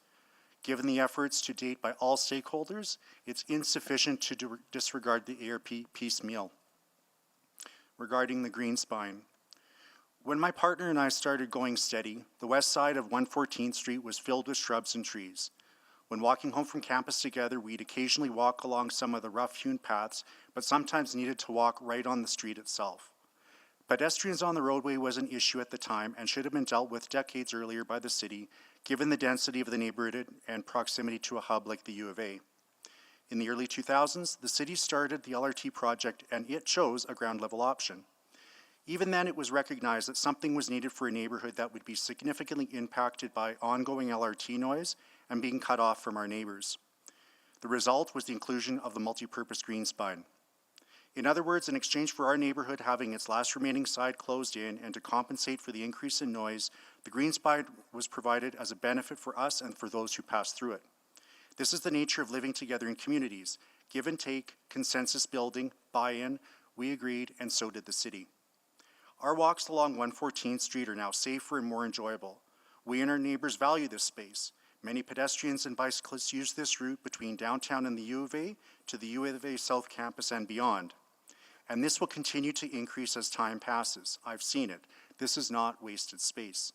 Given the efforts to date by all stakeholders, it's insufficient to disregard the ARP piecemeal. Regarding the green spine, when my partner and I started going steady, the west side of 114th Street was filled with shrubs and trees. When walking home from campus together, we'd occasionally walk along some of the rough-hewn paths, but sometimes needed to walk right on the street itself. Pedestrians on the roadway was an issue at the time and should have been dealt with decades earlier by the city, given the density of the neighborhood and proximity to a hub like the U of A. In the early 2000s, the city started the LRT project and it chose a ground level option. Even then, it was recognized that something was needed for a neighborhood that would be significantly impacted by ongoing LRT noise and being cut off from our neighbors. The result was the inclusion of the multi-purpose green spine. In other words, in exchange for our neighborhood having its last remaining side closed in and to compensate for the increase in noise, the green spine was provided as a benefit for us and for those who pass through it. This is the nature of living together in communities. Give and take, consensus building, buy-in, we agreed, and so did the city. Our walks along 114th Street are now safer and more enjoyable. We and our neighbors value this space. Many pedestrians and bicyclists use this route between downtown and the U of A to the U of A South Campus and beyond. And this will continue to increase as time passes. I've seen it. This is not wasted space.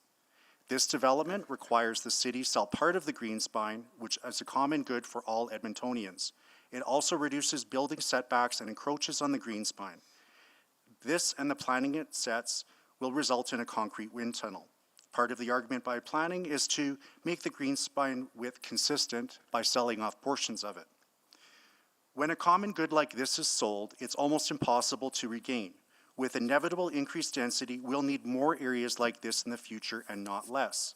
This development requires the city sell part of the green spine, which is a common good for all Edmontonians. It also reduces building setbacks and encroaches on the green spine. This and the planning it sets will result in a concrete wind tunnel. Part of the argument by planning is to make the green spine width consistent by selling off portions of it. When a common good like this is sold, it's almost impossible to regain. With inevitable increased density, we'll need more areas like this in the future and not less.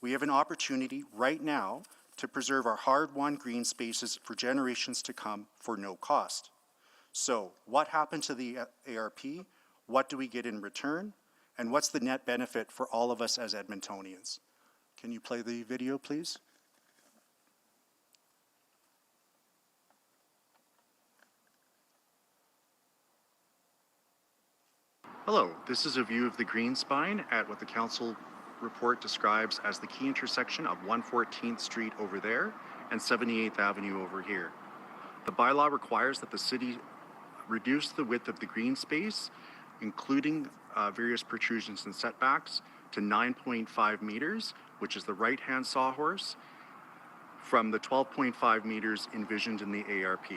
We have an opportunity right now to preserve our hard-won green spaces for generations to come for no cost. So, what happened to the ARP? What do we get in return? And what's the net benefit for all of us as Edmontonians? Can you play the video, please? Hello, this is a view of the Green Spine at what the council report describes as the key intersection of 114th Street over there and 78th Avenue over here. The bylaw requires that the city reduce the width of the green space, including various protrusions and setbacks, to 9.5 meters, which is the right-hand sawhorse, from the 12.5 meters envisioned in the ARP.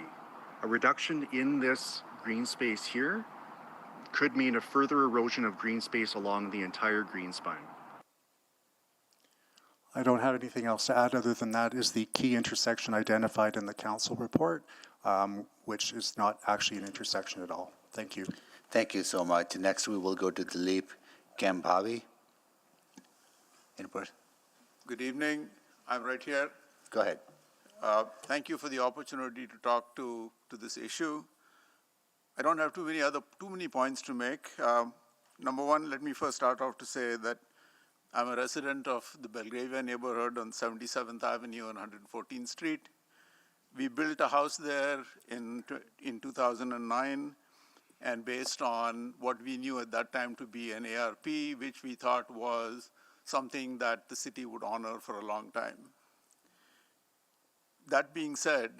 A reduction in this green space here could mean a further erosion of green space along the entire green spine. I don't have anything else to add other than that is the key intersection identified in the council report, which is not actually an intersection at all. Thank you. Thank you so much. Next, we will go to Dilip Kambhavi. In person. Good evening. I'm right here. Go ahead. Thank you for the opportunity to talk to this issue. I don't have too many points to make. Number one, let me first start off to say that I'm a resident of the Belgravia neighborhood on 77th Avenue and 114th Street. We built a house there in 2009, and based on what we knew at that time to be an ARP, which we thought was something that the city would honor for a long time. That being said,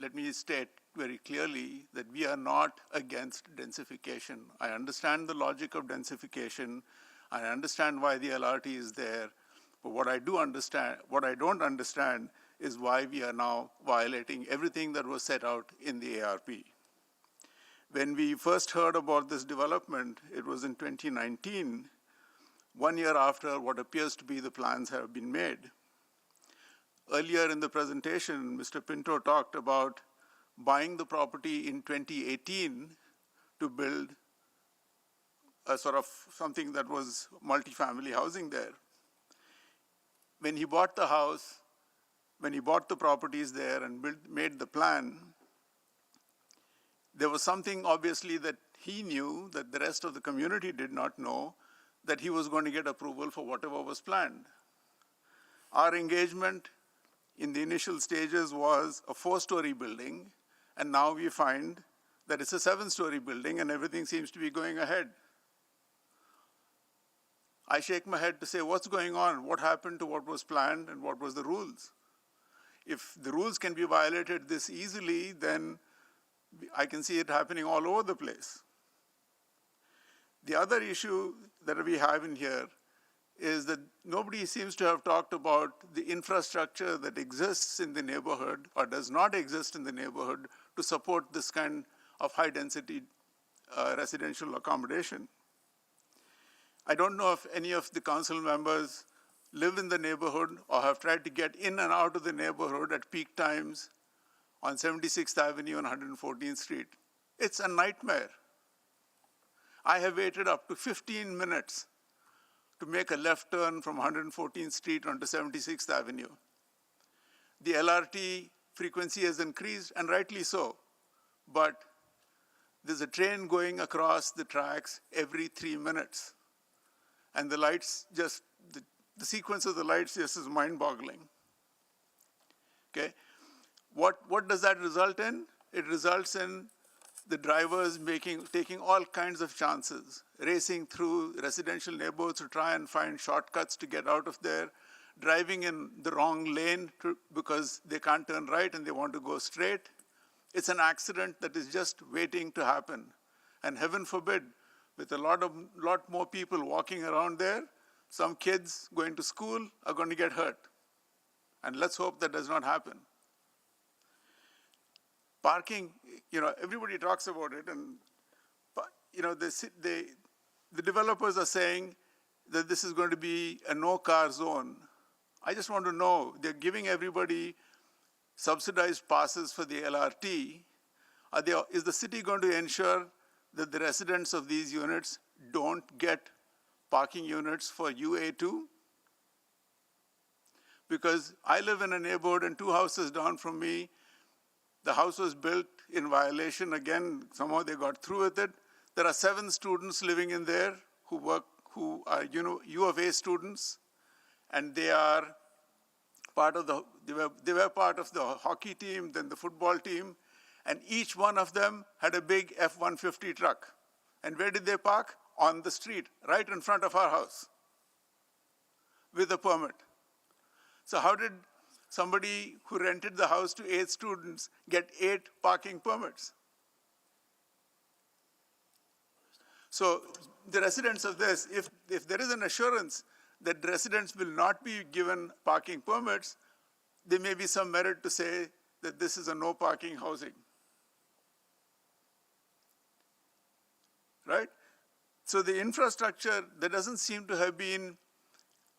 let me state very clearly that we are not against densification. I understand the logic of densification. I understand why the LRT is there. But what I don't understand is why we are now violating everything that was set out in the ARP. When we first heard about this development, it was in 2019, 1 year after what appears to be the plans have been made. Earlier in the presentation, Mr. Pinto talked about buying the property in 2018 to build a sort of something that was multifamily housing there. When he bought the house, when he bought the properties there and made the plan, there was something obviously that he knew that the rest of the community did not know, that he was going to get approval for whatever was planned. Our engagement in the initial stages was a 4-story building, and now we find that it's a 7-story building and everything seems to be going ahead. I shake my head to say, what's going on? What happened to what was planned and what was the rules? If the rules can be violated this easily, then I can see it happening all over the place. The other issue that we have in here is that nobody seems to have talked about the infrastructure that exists in the neighborhood or does not exist in the neighborhood to support this kind of high-density residential accommodation. I don't know if any of the council members live in the neighborhood or have tried to get in and out of the neighborhood at peak times on 76th Avenue and 114th Street. It's a nightmare. I have waited up to 15 minutes to make a left turn from 114th Street onto 76th Avenue. The LRT frequency has increased, and rightly so, but there's a train going across the tracks every 3 minutes. And the lights just, the sequence of the lights just is mind-boggling. Okay? What does that result in? It results in the drivers taking all kinds of chances, racing through residential neighborhoods to try and find shortcuts to get out of there, driving in the wrong lane because they can't turn right and they want to go straight. It's an accident that is just waiting to happen. And heaven forbid, with a lot more people walking around there, some kids going to school are going to get hurt. And let's hope that does not happen. Parking, everybody talks about it, and the developers are saying that this is going to be a no-car zone. I just want to know, they're giving everybody subsidized passes for the LRT. Is the city going to ensure that the residents of these units don't get parking units for UA2? Because I live in a neighborhood and 2 houses down from me, the house was built in violation. Again, somehow they got through with it. There are 7 students living in there who are, U of A students, and they are part of they were part of the hockey team, then the football team, and each one of them had a big F-150 truck. And where did they park? On the street, right in front of our house, with a permit. So how did somebody who rented the house to 8 students get 8 parking permits? So the residents of this, if there is an assurance that residents will not be given parking permits, there may be some merit to say that this is a no parking housing. Right? So the infrastructure, there doesn't seem to have been,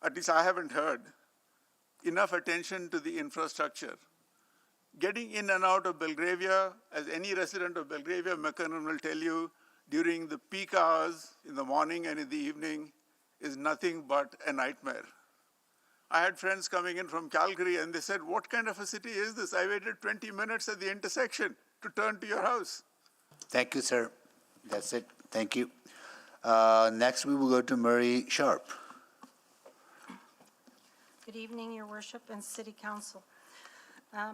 at least I haven't heard, enough attention to the infrastructure. Getting in and out of Belgravia, as any resident of Belgravia, McKernan will tell you, during the peak hours in the morning and in the evening is nothing but a nightmare. I had friends coming in from Calgary and they said, what kind of a city is this? I waited 20 minutes at the intersection to turn to your house. Thank you, sir. That's it. Thank you. Next, we will go to Murray Sharp. Good evening, Your Worship and City Council.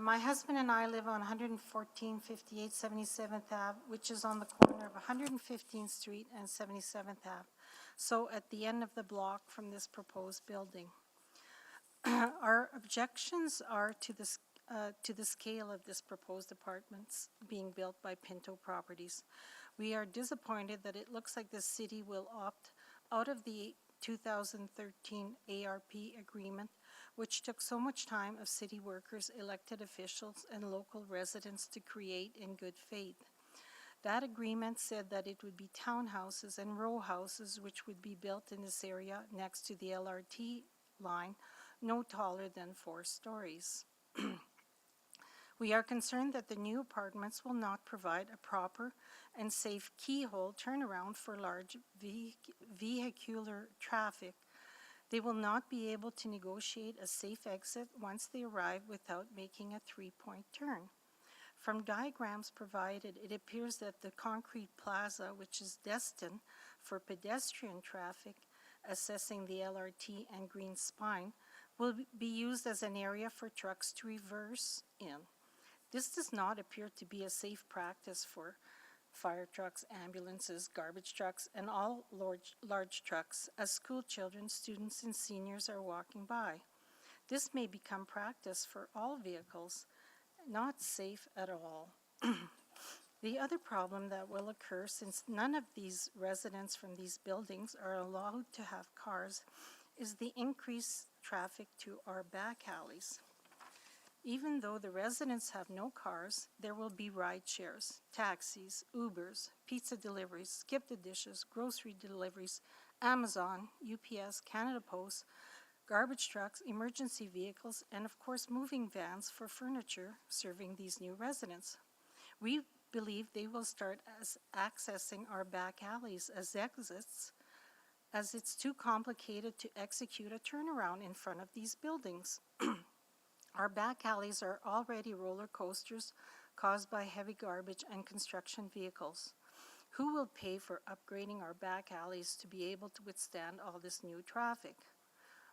My husband and I live on 11458 77th Ave, which is on the corner of 115th Street and 77th Ave, so at the end of the block from this proposed building. Our objections are to the scale of this proposed apartments being built by Pinto Properties. We are disappointed that it looks like the city will opt out of the 2013 ARP agreement, which took so much time of city workers, elected officials, and local residents to create in good faith. That agreement said that it would be townhouses and row houses which would be built in this area next to the LRT line, no taller than 4 stories. We are concerned that the new apartments will not provide a proper and safe keyhole turnaround for large vehicular traffic. They will not be able to negotiate a safe exit once they arrive without making a 3-point turn. From diagrams provided, it appears that the concrete plaza, which is destined for pedestrian traffic, accessing the LRT and Green Spine, will be used as an area for trucks to reverse in. This does not appear to be a safe practice for fire trucks, ambulances, garbage trucks, and all large trucks as school children, students, and seniors are walking by. This may become practice for all vehicles, not safe at all. The other problem that will occur, since none of these residents from these buildings are allowed to have cars, is the increased traffic to our back alleys. Even though the residents have no cars, there will be ride shares, taxis, Ubers, pizza deliveries, skip the dishes, grocery deliveries, Amazon, UPS, Canada Post, garbage trucks, emergency vehicles, and of course moving vans for furniture serving these new residents. We believe they will start as accessing our back alleys as exits, as it's too complicated to execute a turnaround in front of these buildings. Our back alleys are already roller coasters caused by heavy garbage and construction vehicles. Who will pay for upgrading our back alleys to be able to withstand all this new traffic?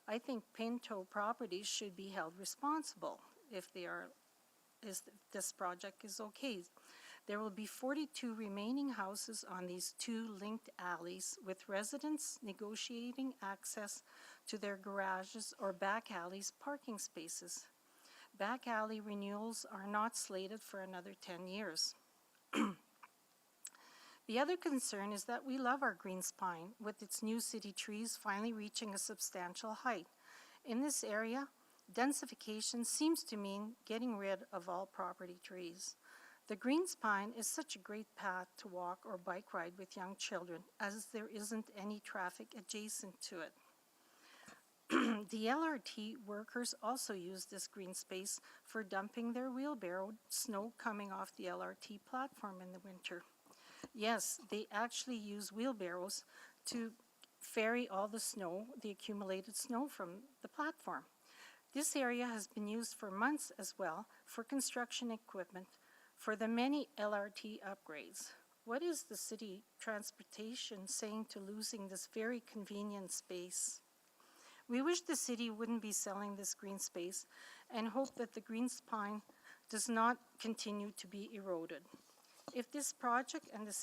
I think Pinto Properties should be held responsible if this project is okay. There will be 42 remaining houses on these 2 linked alleys, with residents negotiating access to their garages or back alleys parking spaces. Back alley renewals are not slated for another 10 years. The other concern is that we love our Green Spine, with its new city trees finally reaching a substantial height. In this area, densification seems to mean getting rid of all property trees. The Green Spine is such a great path to walk or bike ride with young children, as there isn't any traffic adjacent to it. The LRT workers also use this green space for dumping their wheelbarrow snow coming off the LRT platform in the winter. Yes, they actually use wheelbarrows to ferry all the snow, the accumulated snow from the platform. This area has been used for months as well for construction equipment for the many LRT upgrades. What is the city transportation saying to losing this very convenient space? We wish the city wouldn't be selling this green space and hope that the green spine does not continue to be eroded. If this project and the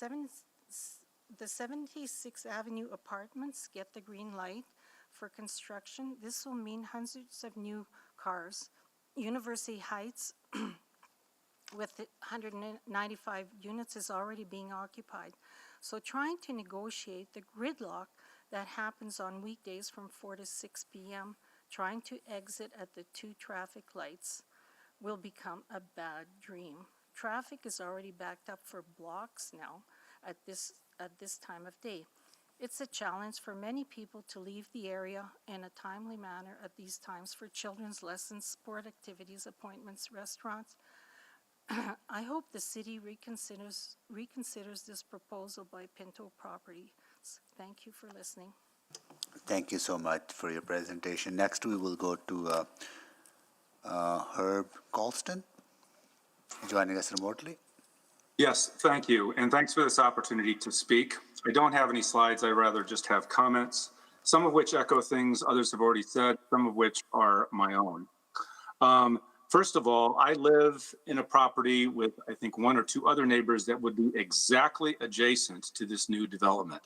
76th Avenue apartments get the green light for construction, this will mean hundreds of new cars. University Heights with 195 units is already being occupied. So trying to negotiate the gridlock that happens on weekdays from 4 to 6 p.m., trying to exit at the 2 traffic lights will become a bad dream. Traffic is already backed up for blocks now at this time of day. It's a challenge for many people to leave the area in a timely manner at these times for children's lessons, sport activities, appointments, restaurants. I hope the city reconsiders this proposal by Pinto Properties. Thank you for listening. Thank you so much for your presentation. Next, we will go to Herb Colston, joining us remotely. Yes, thank you. And thanks for this opportunity to speak. I don't have any slides. I rather just have comments, some of which echo things others have already said, some of which are my own. First of all, I live in a property with, I think, 1 or 2 other neighbors that would be exactly adjacent to this new development.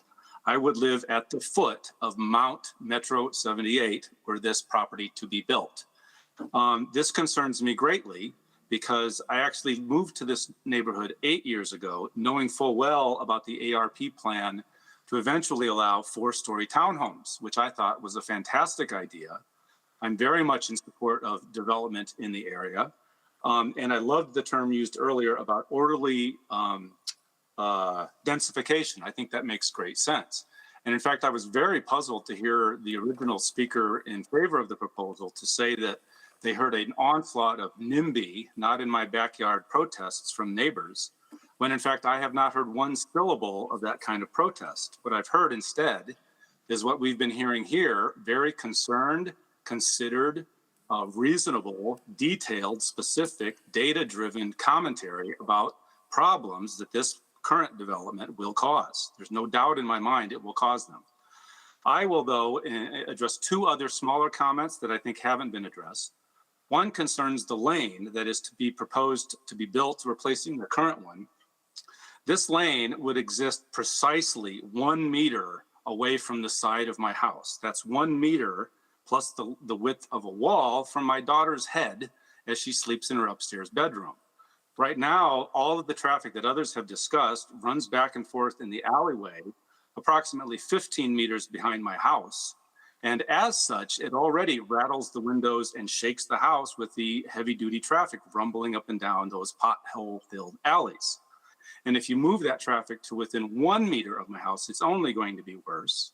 I would live at the foot of Mount Metro 78, were this property to be built. This concerns me greatly because I actually moved to this neighborhood 8 years ago, knowing full well about the ARP plan to eventually allow 4-story townhomes, which I thought was a fantastic idea. I'm very much in support of development in the area. And I loved the term used earlier about orderly densification. I think that makes great sense. And in fact, I was very puzzled to hear the original speaker in favor of the proposal to say that they heard an onslaught of NIMBY, not in my backyard protests from neighbors, when in fact I have not heard one syllable of that kind of protest. What I've heard instead is what we've been hearing here, very concerned, considered, reasonable, detailed, specific, data-driven commentary about problems that this current development will cause. There's no doubt in my mind it will cause them. I will, though, address 2 other smaller comments that I think haven't been addressed. One concerns the lane that is to be proposed to be built, replacing the current one. This lane would exist precisely 1 meter away from the side of my house. That's 1 meter plus the width of a wall from my daughter's head as she sleeps in her upstairs bedroom. Right now, all of the traffic that others have discussed runs back and forth in the alleyway, approximately 15 meters behind my house. And as such, it already rattles the windows and shakes the house with the heavy-duty traffic rumbling up and down those pothole-filled alleys. And if you move that traffic to within 1 meter of my house, it's only going to be worse.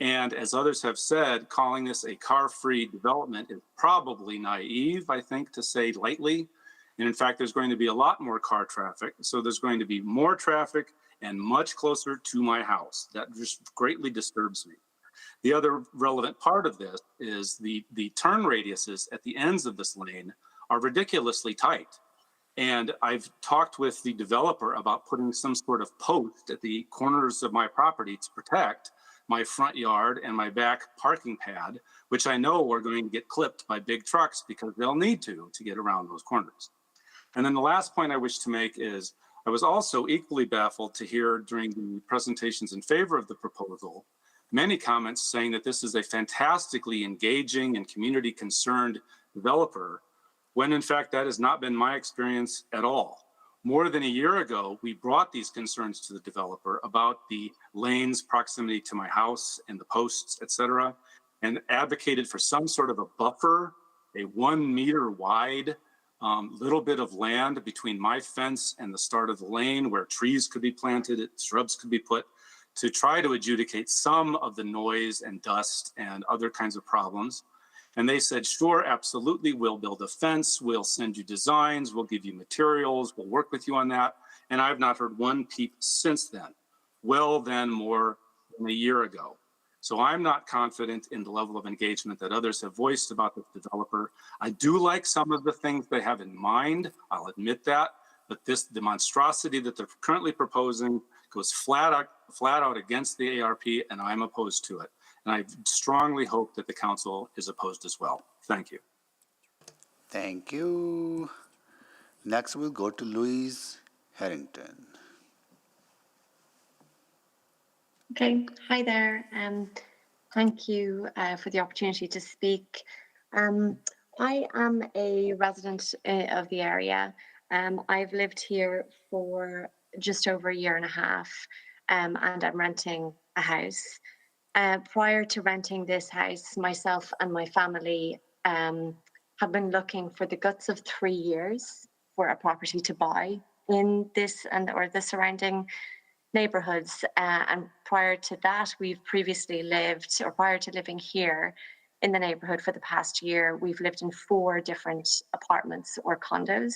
And as others have said, calling this a car-free development is probably naive, I think, to say lightly. And in fact, there's going to be a lot more car traffic. So there's going to be more traffic and much closer to my house. That just greatly disturbs me. The other relevant part of this is the turn radiuses at the ends of this lane are ridiculously tight. And I've talked with the developer about putting some sort of post at the corners of my property to protect my front yard and my back parking pad, which I know are going to get clipped by big trucks because they'll need to get around those corners. And then the last point I wish to make is I was also equally baffled to hear during the presentations in favor of the proposal, many comments saying that this is a fantastically engaging and community concerned developer, when in fact that has not been my experience at all. More than a year ago, we brought these concerns to the developer about the lane's proximity to my house and the posts, et cetera, and advocated for some sort of a buffer, a 1 meter wide little bit of land between my fence and the start of the lane where trees could be planted, shrubs could be put, to try to adjudicate some of the noise and dust and other kinds of problems. And they said, sure, absolutely, we'll build a fence, we'll send you designs, we'll give you materials, we'll work with you on that. and I've not heard one peep since then. Well, then more than a year ago. So I'm not confident in the level of engagement that others have voiced about the developer. I do like some of the things they have in mind, I'll admit that, but the monstrosity that they're currently proposing goes flat out against the ARP, and I'm opposed to it. And I strongly hope that the council is opposed as well. Thank you. Thank you. Next, we'll go to Louise Harrington. Okay, hi there. Thank you for the opportunity to speak. I am a resident of the area. I've lived here for just over a year and a half, and I'm renting a house. Prior to renting this house, myself and my family have been looking for the guts of 3 years for a property to buy in this or the surrounding neighborhoods. And prior to that, we've previously lived, or prior to living here in the neighborhood for the past year, we've lived in 4 different apartments or condos.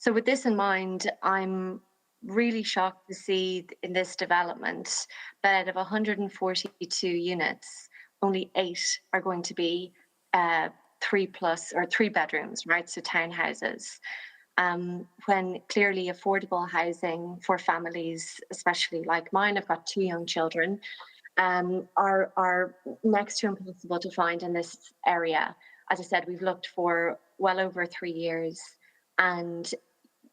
So with this in mind, I'm really shocked to see in this development that out of 142 units, only 8 are going to be 3 bedrooms, right? So townhouses. When clearly affordable housing for families, especially like mine, I've got 2 young children, are next to impossible to find in this area. As I said, we've looked for well over 3 years, and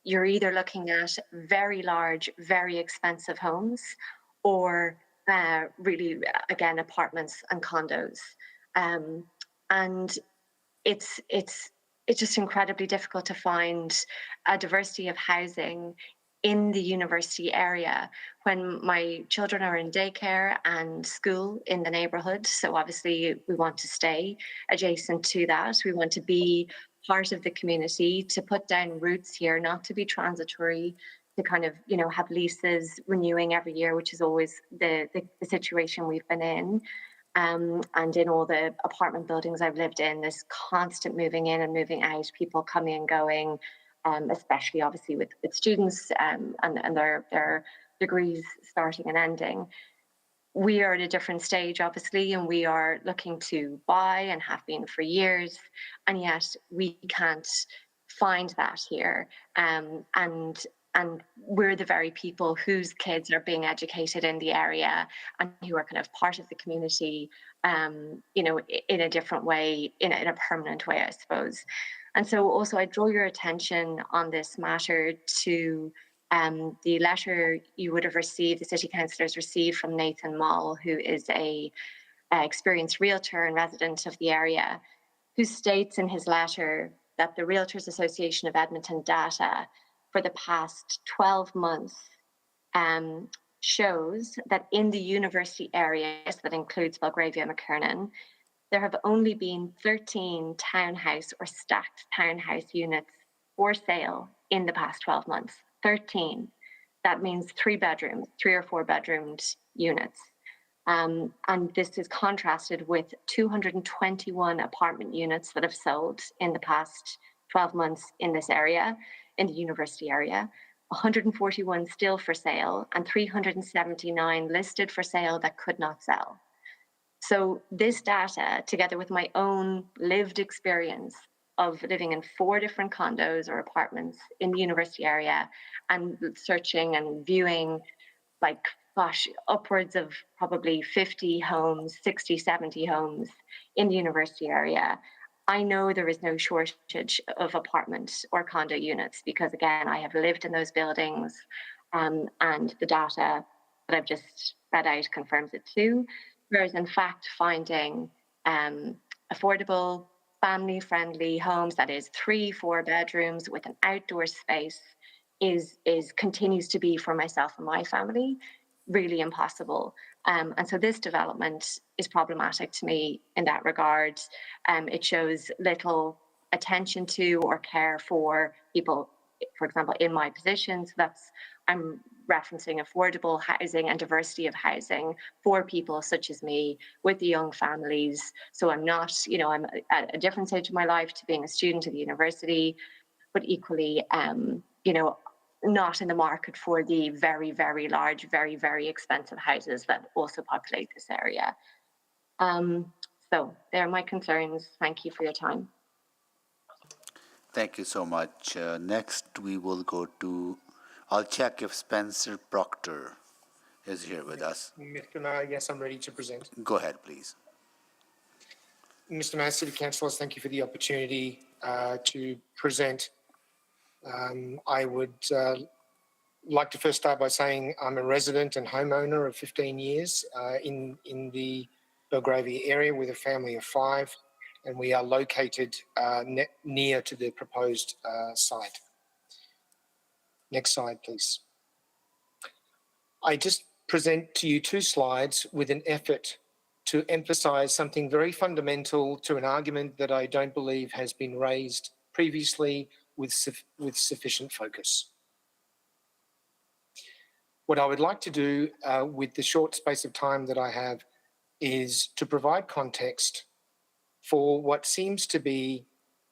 you're either looking at very large, very expensive homes, or really, again, apartments and condos. And it's just incredibly difficult to find a diversity of housing in the university area when my children are in daycare and school in the neighborhood. So obviously we want to stay adjacent to that. We want to be part of the community, to put down roots here, not to be transitory, to kind of, have leases renewing every year, which is always the situation we've been in. And in all the apartment buildings I've lived in, there's constant moving in and moving out, people coming and going, especially obviously with students and their degrees starting and ending. We are at a different stage, obviously, and we are looking to buy and have been for years, and yet we can't find that here. And we're the very people whose kids are being educated in the area and who are kind of part of the community, in a different way, in a permanent way, I suppose. And so also I draw your attention on this matter to the letter you would have received, the city councillors received from Nathan Moll, who is a experienced realtor and resident of the area, who states in his letter that the Realtors Association of Edmonton data for the past 12 months shows that in the university areas, that includes Belgravia, McKernan, there have only been 13 townhouse or stacked townhouse units for sale in the past 12 months. 13. That means 3 bedrooms, 3 or 4 bedroomed units. And this is contrasted with 221 apartment units that have sold in the past 12 months in this area, in the university area, 141 still for sale, and 379 listed for sale that could not sell. So this data, together with my own lived experience of living in 4 different condos or apartments in the university area and searching and viewing, upwards of probably 50 homes, 60, 70 homes in the university area, I know there is no shortage of apartment or condo units because, again, I have lived in those buildings, and the data that I've just read out confirms it too. Whereas, in fact, finding affordable, family-friendly homes, that is 3, 4 bedrooms with an outdoor space, continues to be, for myself and my family, really impossible. And so this development is problematic to me in that regard. It shows little attention to or care for people, for example, in my position. So I'm referencing affordable housing and diversity of housing for people such as me with the young families. So I'm not, I'm at a different stage of my life to being a student at the university, but equally, not in the market for the very, very large, very, very expensive houses that also populate this area. So they're my concerns. Thank you for your time. Thank you so much. Next, we will go to, I'll check if Spencer Proctor is here with us. Mr. Mayor, yes, I'm ready to present. Go ahead, please. Mr. Mayor, City Councillors, thank you for the opportunity to present. I would like to first start by saying I'm a resident and homeowner of 15 years in the Belgravia area with a family of 5, and we are located near to the proposed site. Next slide, please. I just present to you 2 slides with an effort to emphasize something very fundamental to an argument that I don't believe has been raised previously with sufficient focus. What I would like to do with the short space of time that I have is to provide context for what seems to be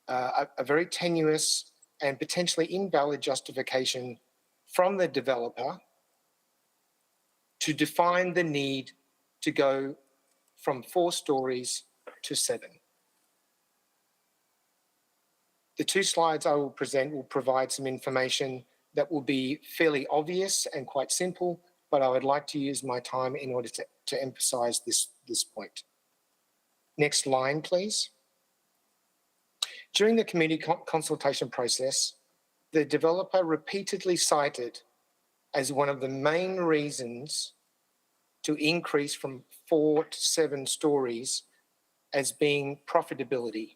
a very tenuous and potentially invalid justification from the developer to define the need to go from 4 stories to 7. The 2 slides I will present will provide some information that will be fairly obvious and quite simple, but I would like to use my time in order to emphasize this point. Next line, please. During the community consultation process, the developer repeatedly cited as one of the main reasons to increase from 4 to 7 stories as being profitability,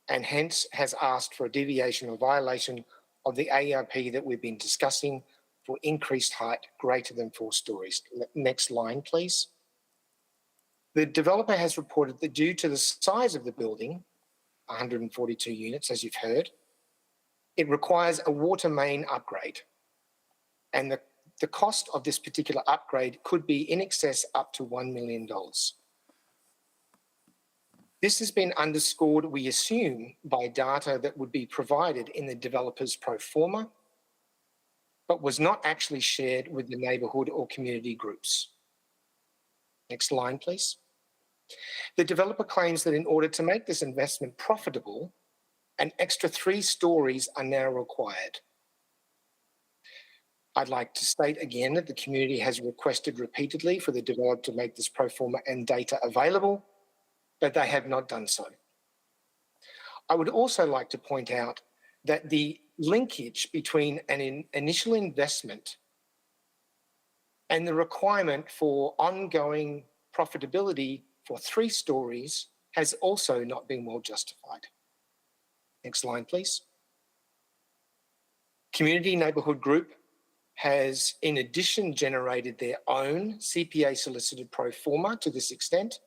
and hence has asked for a deviation or violation of the ARP that we've been discussing for increased height greater than 4 stories. Next line, please. The developer has reported that due to the size of the building, 142 units, as you've heard, it requires a water main upgrade. And the cost of this particular upgrade could be in excess up to $1 million. This has been underscored, we assume, by data that would be provided in the developer's pro forma, but was not actually shared with the neighbourhood or community groups. Next line, please. The developer claims that in order to make this investment profitable, an extra 3 stories are now required. I'd like to state again that the community has requested repeatedly for the developer to make this pro forma and data available, but they have not done so. I would also like to point out that the linkage between an initial investment and the requirement for ongoing profitability for 3 stories has also not been well justified. Next line, please. Community Neighbourhood Group has, in addition, generated their own CPA solicited pro forma to this extent,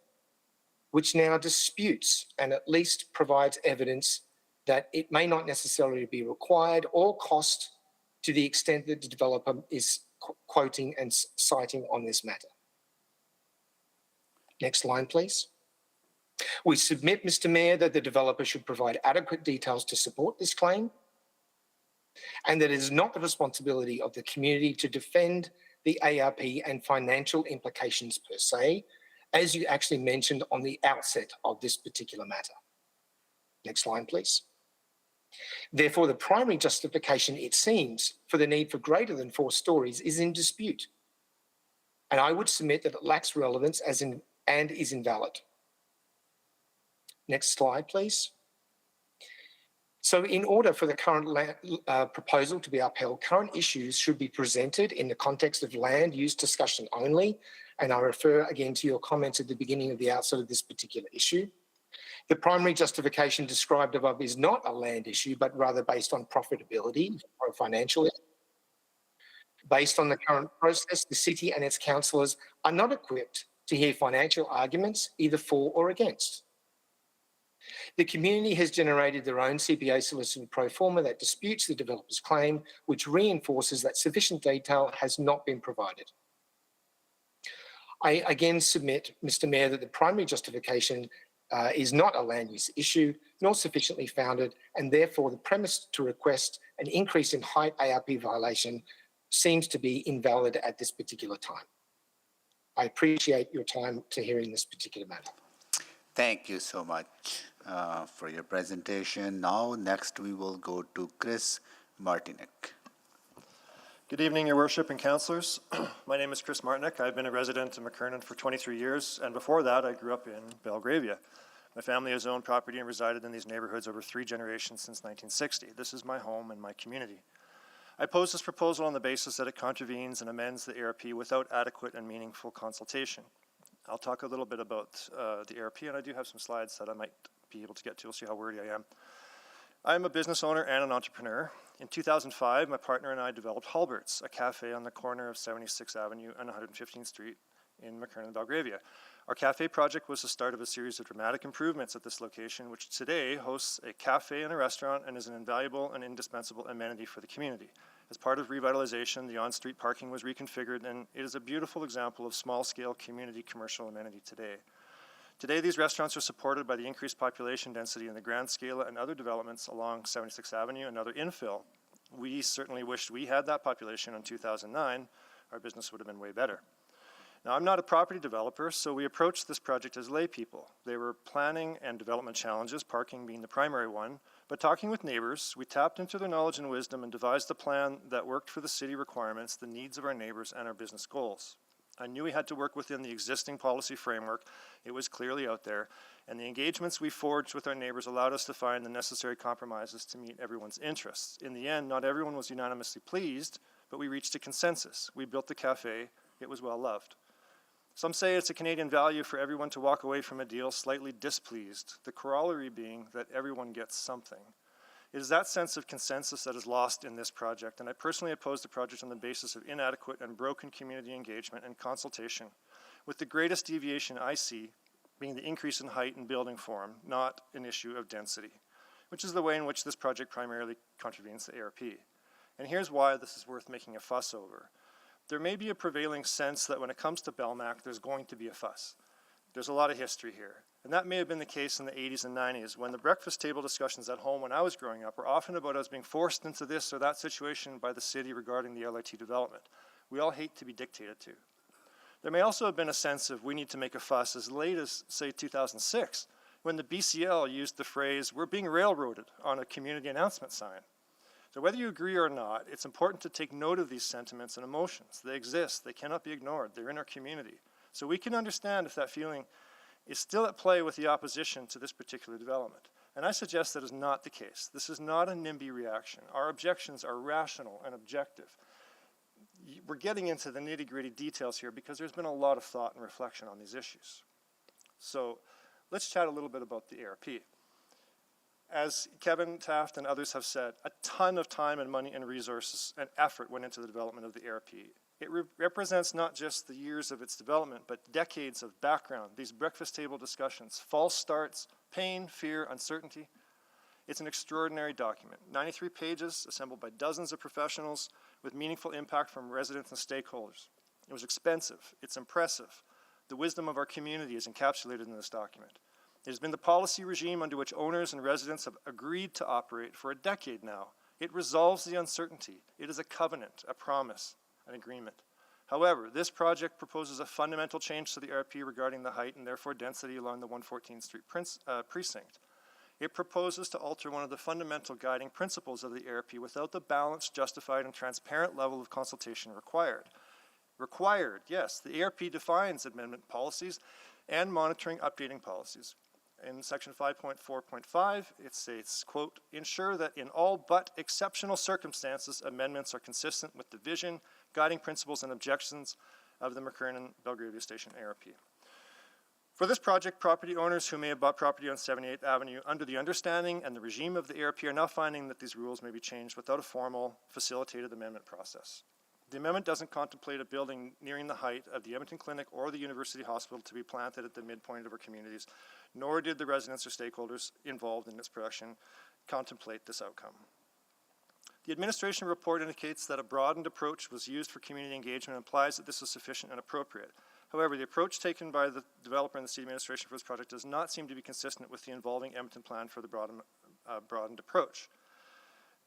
which now disputes and at least provides evidence that it may not necessarily be required or cost to the extent that the developer is quoting and citing on this matter. Next line, please. We submit, Mr. Mayor, that the developer should provide adequate details to support this claim, and that it is not the responsibility of the community to defend the ARP and financial implications per se, as you actually mentioned on the outset of this particular matter. Next line, please. Therefore, the primary justification, it seems, for the need for greater than 4 stories is in dispute. And I would submit that it lacks relevance and is invalid. Next slide, please. So in order for the current proposal to be upheld, current issues should be presented in the context of land use discussion only. And I refer again to your comments at the beginning of the outset of this particular issue. The primary justification described above is not a land issue, but rather based on profitability or financial issue. Based on the current process, the city and its councillors are not equipped to hear financial arguments either for or against. The community has generated their own CPA solicited pro forma that disputes the developer's claim, which reinforces that sufficient detail has not been provided. I again submit, Mr. Mayor, that the primary justification is not a land use issue, nor sufficiently founded, and therefore the premise to request an increase in height ARP violation seems to be invalid at this particular time. I appreciate your time to hearing this particular matter. Thank you so much for your presentation. Now, next we will go to Chris Martinek. Good evening, Your Worship and Councillors. My name is Chris Martinek. I've been a resident in McKernan for 23 years, and before that, I grew up in Belgravia. My family has owned property and resided in these neighborhoods over 3 generations since 1960. This is my home and my community. I pose this proposal on the basis that it contravenes and amends the ARP without adequate and meaningful consultation. I'll talk a little bit about the ARP, and I do have some slides that I might be able to get to. You'll see how wordy I am. I'm a business owner and an entrepreneur. In 2005, my partner and I developed Halbert's, a cafe on the corner of 76th Avenue and 115th Street in McKernan, Belgravia. Our cafe project was the start of a series of dramatic improvements at this location, which today hosts a cafe and a restaurant and is an invaluable and indispensable amenity for the community. As part of revitalization, the on-street parking was reconfigured, and it is a beautiful example of small-scale community commercial amenity today. Today, these restaurants are supported by the increased population density in the Grand Scala and other developments along 76th Avenue and other infill. We certainly wished we had that population in 2009. Our business would have been way better. Now, I'm not a property developer, so we approached this project as lay people. There were planning and development challenges, parking being the primary one, but talking with neighbors, we tapped into their knowledge and wisdom and devised a plan that worked for the city requirements, the needs of our neighbors, and our business goals. I knew we had to work within the existing policy framework. It was clearly out there, and the engagements we forged with our neighbors allowed us to find the necessary compromises to meet everyone's interests. In the end, not everyone was unanimously pleased, but we reached a consensus. We built the cafe. It was well loved. Some say it's a Canadian value for everyone to walk away from a deal slightly displeased, the corollary being that everyone gets something. It is that sense of consensus that is lost in this project, and I personally oppose the project on the basis of inadequate and broken community engagement and consultation, with the greatest deviation I see being the increase in height and building form, not an issue of density, which is the way in which this project primarily contravenes the ARP. And here's why this is worth making a fuss over. There may be a prevailing sense that when it comes to Belmac, there's going to be a fuss. There's a lot of history here. And that may have been the case in the 80s and 90s, when the breakfast table discussions at home when I was growing up were often about us being forced into this or that situation by the city regarding the LRT development. We all hate to be dictated to. There may also have been a sense of we need to make a fuss as late as, say, 2006, when the BCL used the phrase, "we're being railroaded," on a community announcement sign. So whether you agree or not, it's important to take note of these sentiments and emotions. They exist. They cannot be ignored. They're in our community. So we can understand if that feeling is still at play with the opposition to this particular development. And I suggest that is not the case. This is not a NIMBY reaction. Our objections are rational and objective. We're getting into the nitty-gritty details here because there's been a lot of thought and reflection on these issues. So let's chat a little bit about the ARP. As Kevin Taft and others have said, a ton of time and money and resources and effort went into the development of the ARP. It represents not just the years of its development, but decades of background, these breakfast table discussions, false starts, pain, fear, uncertainty. It's an extraordinary document. 93 pages assembled by dozens of professionals with meaningful impact from residents and stakeholders. It was expensive. It's impressive. The wisdom of our community is encapsulated in this document. It has been the policy regime under which owners and residents have agreed to operate for a decade now. It resolves the uncertainty. It is a covenant, a promise, an agreement. However, this project proposes a fundamental change to the ARP regarding the height and therefore density along the 114th Street precinct. It proposes to alter one of the fundamental guiding principles of the ARP without the balanced, justified, and transparent level of consultation required. Required, yes, the ARP defines amendment policies and monitoring updating policies. In section 5.4.5, it states, quote, ensure that in all but exceptional circumstances, amendments are consistent with the vision, guiding principles, and objections of the McKernan-Belgravia Station ARP. For this project, property owners who may have bought property on 78th Avenue under the understanding and the regime of the ARP are now finding that these rules may be changed without a formal, facilitated amendment process. The amendment doesn't contemplate a building nearing the height of the Edmonton Clinic or the University Hospital to be planted at the midpoint of our communities, nor did the residents or stakeholders involved in its production contemplate this outcome. The administration report indicates that a broadened approach was used for community engagement and implies that this was sufficient and appropriate. However, the approach taken by the developer and the city administration for this project does not seem to be consistent with the involving Edmonton plan for the broadened approach.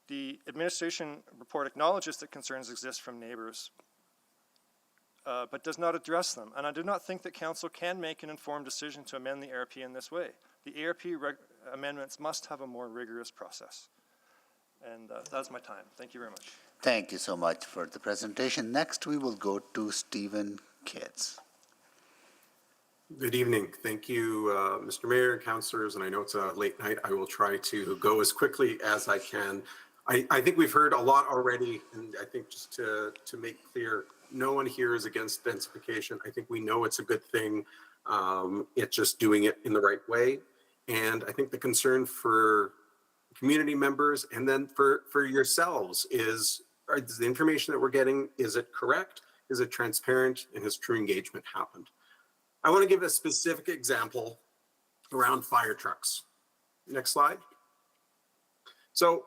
The administration report acknowledges that concerns exist from neighbors, but does not address them. And I do not think that council can make an informed decision to amend the ARP in this way. The ARP amendments must have a more rigorous process. And that's my time. Thank you very much. Thank you so much for the presentation. Next, we will go to Stephen Kitts. Good evening. Thank you, Mr. Mayor and councillors. And I know it's a late night. I will try to go as quickly as I can. I think we've heard a lot already. And I think just to make clear, no one here is against densification. I think we know it's a good thing. It's just doing it in the right way. And I think the concern for community members and then for yourselves is the information that we're getting, is it correct? Is it transparent? And has true engagement happened? I want to give a specific example around fire trucks. Next slide. So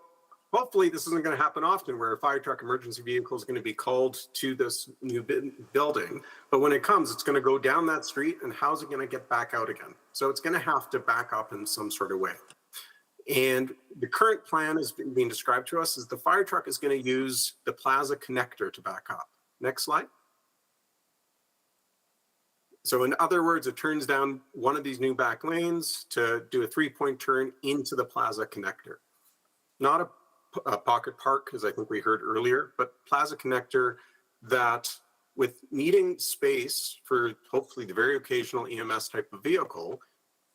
hopefully this isn't going to happen often where a fire truck emergency vehicle is going to be called to this new building. But when it comes, it's going to go down that street, and how's it going to get back out again? So it's going to have to back up in some sort of way. And the current plan is being described to us as the fire truck is going to use the plaza connector to back up. Next slide. So in other words, it turns down one of these new back lanes to do a 3-point turn into the plaza connector. Not a pocket park, as I think we heard earlier, but plaza connector that with needing space for hopefully the very occasional EMS type of vehicle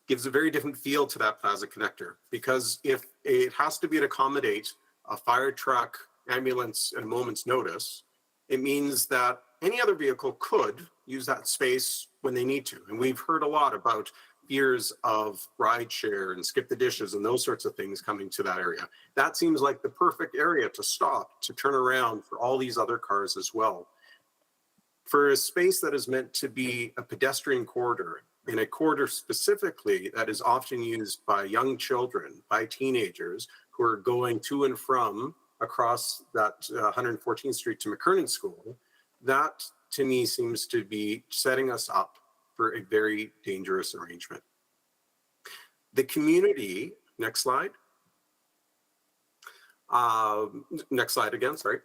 gives a very different feel to that plaza connector, because if it has to be to accommodate a fire truck, ambulance at a moment's notice, it means that any other vehicle could use that space when they need to. And we've heard a lot about fears of rideshare and skip the dishes and those sorts of things coming to that area. That seems like the perfect area to stop, to turn around for all these other cars as well. For a space that is meant to be a pedestrian corridor, in a corridor specifically that is often used by young children, by teenagers who are going to and from across that 114th Street to McKernan School, that to me seems to be setting us up for a very dangerous arrangement. The community, next slide. Next slide again, sorry.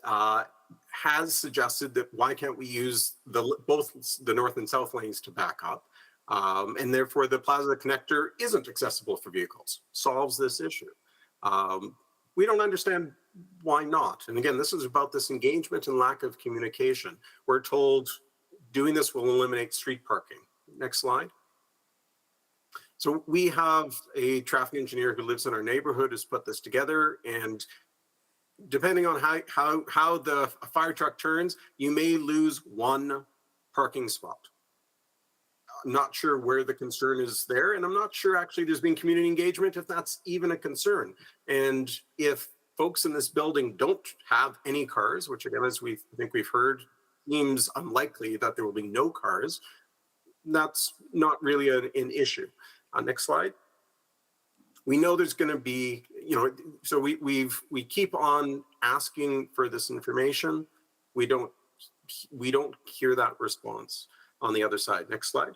Has suggested that why can't we use both the north and south lanes to back up? And therefore the plaza connector isn't accessible for vehicles, solves this issue. We don't understand why not. And again, this is about this engagement and lack of communication. We're told doing this will eliminate street parking. Next slide. So we have a traffic engineer who lives in our neighborhood who's put this together, and depending on how the fire truck turns, you may lose one parking spot. I'm not sure where the concern is there, and I'm not sure actually there's been community engagement if that's even a concern. And if folks in this building don't have any cars, which again, as I think we've heard, seems unlikely that there will be no cars, that's not really an issue. Next slide. We know there's going to be, so we keep on asking for this information. We don't hear that response on the other side. Next slide.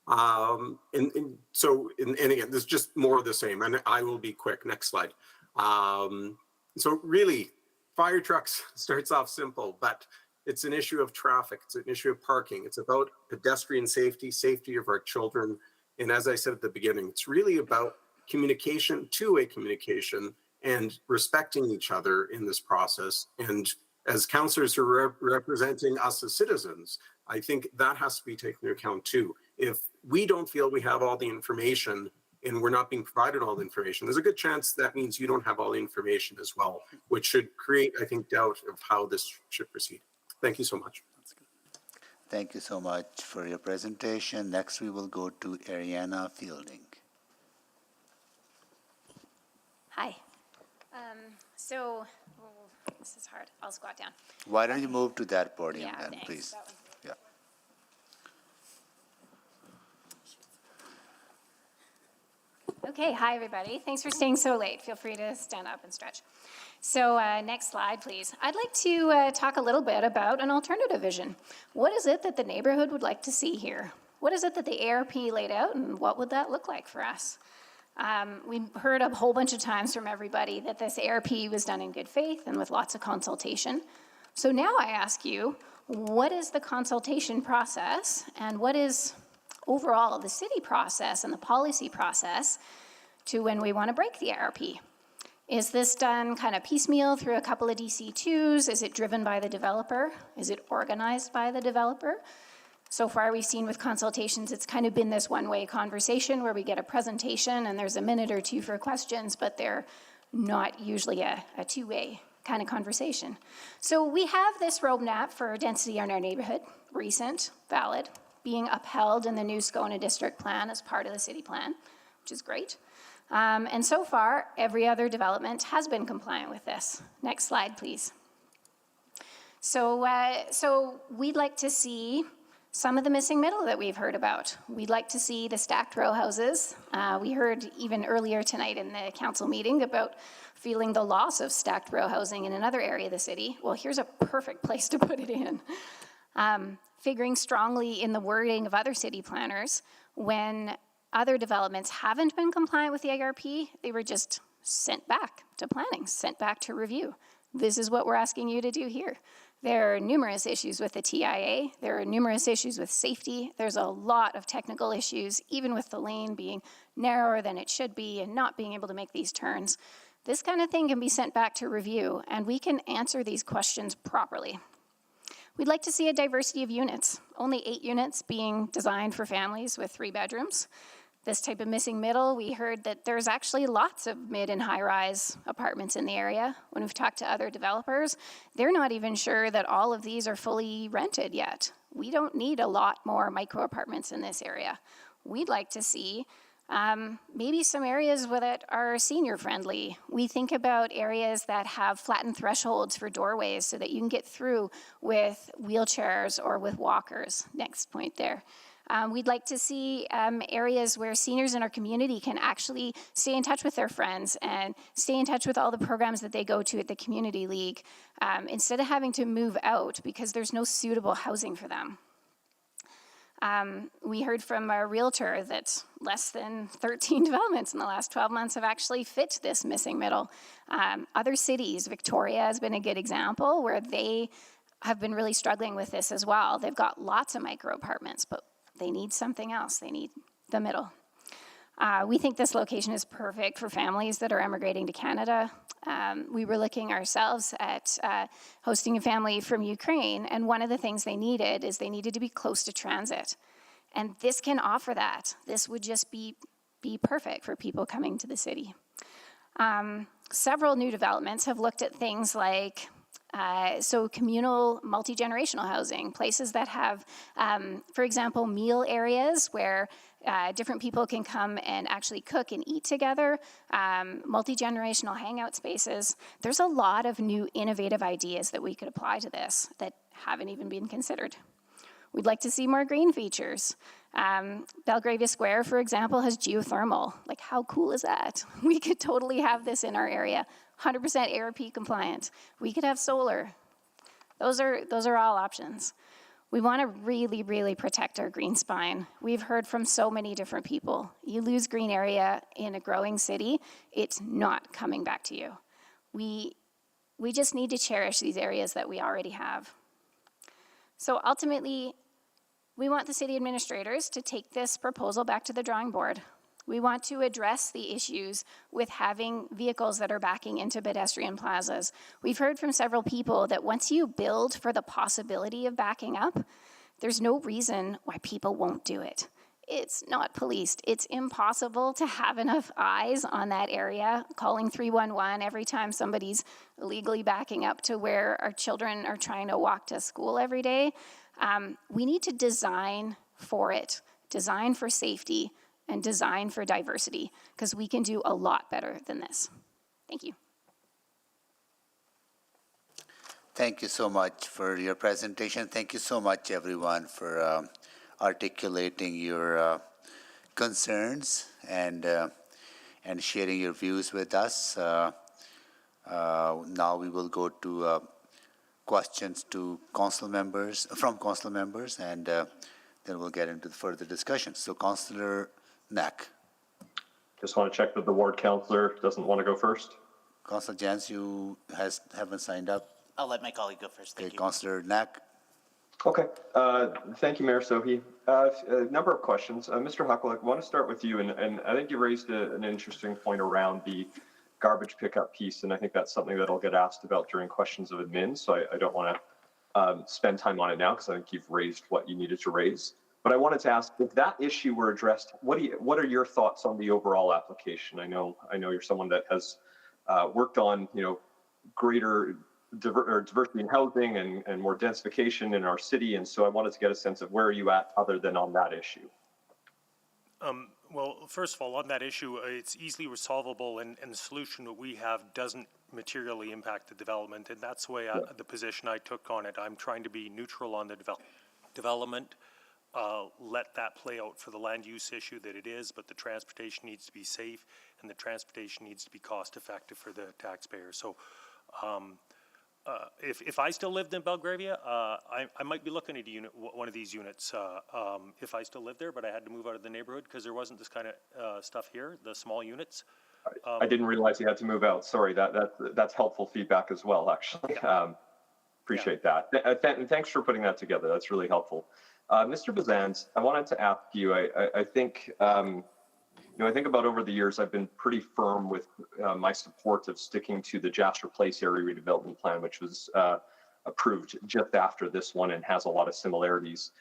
And again, there's just more of the same, and I will be quick. Next slide. So really, fire trucks starts off simple, but it's an issue of traffic. It's an issue of parking. It's about pedestrian safety, safety of our children. And as I said at the beginning, it's really about communication, two-way communication, and respecting each other in this process. And as councillors who are representing us as citizens, I think that has to be taken into account too. If we don't feel we have all the information and we're not being provided all the information, there's a good chance that means you don't have all the information as well, which should create, I think, doubt of how this should proceed. Thank you so much. Thank you so much for your presentation. Next, we will go to Ariana Fielding. Hi. This is hard. I'll squat down. Why don't you move to that podium then, thanks. please? Yeah. Okay, hi everybody. Thanks for staying so late. Feel free to stand up and stretch. So next slide, please. I'd like to talk a little bit about an alternative vision. What is it that the neighborhood would like to see here? What is it that the ARP laid out, and what would that look like for us? We've heard a whole bunch of times from everybody that this ARP was done in good faith and with lots of consultation. So now I ask you, what is the consultation process, and what is overall the city process and the policy process to when we want to break the ARP? Is this done kind of piecemeal through a couple of DC2s? Is it driven by the developer? Is it organized by the developer? So far we've seen with consultations, it's kind of been this one-way conversation where we get a presentation and there's a minute or two for questions, but they're not usually a two-way kind of conversation. So we have this roadmap for density in our neighborhood, recent, valid, being upheld in the new Scona District Plan as part of the city plan, which is great. And so far, every other development has been compliant with this. Next slide, please. So we'd like to see some of the missing middle that we've heard about. We'd like to see the stacked row houses. We heard even earlier tonight in the council meeting about feeling the loss of stacked row housing in another area of the city. Well, here's a perfect place to put it in. Figuring strongly in the wording of other city planners, when other developments haven't been compliant with the ARP, they were just sent back to planning, sent back to review. This is what we're asking you to do here. There are numerous issues with the TIA. There are numerous issues with safety. There's a lot of technical issues, even with the lane being narrower than it should be and not being able to make these turns. This kind of thing can be sent back to review, and we can answer these questions properly. We'd like to see a diversity of units, only 8 units being designed for families with 3 bedrooms. This type of missing middle, we heard that there's actually lots of mid and high-rise apartments in the area. When we've talked to other developers, they're not even sure that all of these are fully rented yet. We don't need a lot more micro apartments in this area. We'd like to see maybe some areas that are senior friendly. We think about areas that have flattened thresholds for doorways so that you can get through with wheelchairs or with walkers. Next point there. We'd like to see areas where seniors in our community can actually stay in touch with their friends and stay in touch with all the programs that they go to at the community league instead of having to move out because there's no suitable housing for them. We heard from our realtor that less than 13 developments in the last 12 months have actually fit this missing middle. Other cities, Victoria has been a good example where they have been really struggling with this as well. They've got lots of micro apartments, but they need something else. They need the middle. We think this location is perfect for families that are emigrating to Canada. We were looking ourselves at hosting a family from Ukraine, and one of the things they needed is they needed to be close to transit. And this can offer that. This would just be perfect for people coming to the city. Several new developments have looked at things like communal multi-generational housing, places that have, for example, meal areas where different people can come and actually cook and eat together, multi-generational hangout spaces. There's a lot of new innovative ideas that we could apply to this that haven't even been considered. We'd like to see more green features. Belgravia Square, for example, has geothermal. Like, how cool is that? We could totally have this in our area. 100% ARP compliant. We could have solar. Those are all options. We want to really, really protect our green spine. We've heard from so many different people. You lose green area in a growing city, it's not coming back to you. We just need to cherish these areas that we already have. So ultimately, we want the city administrators to take this proposal back to the drawing board. We want to address the issues with having vehicles that are backing into pedestrian plazas. We've heard from several people that once you build for the possibility of backing up, there's no reason why people won't do it. It's not policed. It's impossible to have enough eyes on that area, calling 311 every time somebody's illegally backing up to where our children are trying to walk to school every day. We need to design for it, design for safety, and design for diversity, because we can do a lot better than this. Thank you. Thank you so much for your presentation. Thank you so much, everyone, for articulating your concerns. And and sharing your views with us. Now we will go to questions to council members, from council members, and then we'll get into the further discussion. So Councillor Knack. Just want to check that the ward councillor doesn't want to go first. Councillor Jans, you haven't signed up. I'll let my colleague go first. Thank Okay, you. Councillor Knack. Okay. Thank you, Mayor Sohi. A number of questions. Mr. Huckle, I want to start with you, and I think you raised an interesting point around the garbage pickup piece, and I think that's something that I'll get asked about during questions of admin, so I don't want to spend time on it now because I think you've raised what you needed to raise. But I wanted to ask, if that issue were addressed, what are your thoughts on the overall application? I know you're someone that has worked on, greater diversity in housing and more densification in our city, and so I wanted to get a sense of where are you at other than on that issue? Well, first of all, on that issue, it's easily resolvable, and the solution that we have doesn't materially impact the development, and that's the way the position I took on it. I'm trying to be neutral on the development, let that play out for the land use issue that it is, but the transportation needs to be safe, and the transportation needs to be cost effective for the taxpayer. So if I still lived in Belgravia, I might be looking at one of these units if I still lived there, but I had to move out of the neighborhood because there wasn't this kind of stuff here, the small units. I didn't realize you had to move out. Sorry, that's helpful feedback as well, actually. Appreciate that. And thanks for putting that together. That's really helpful. Mr. Bazans, I wanted to ask you, I think, I think about over the years, I've been pretty firm with my support of sticking to the Jasper Place Area Redevelopment Plan, which was approved just after this one and has a lot of similarities.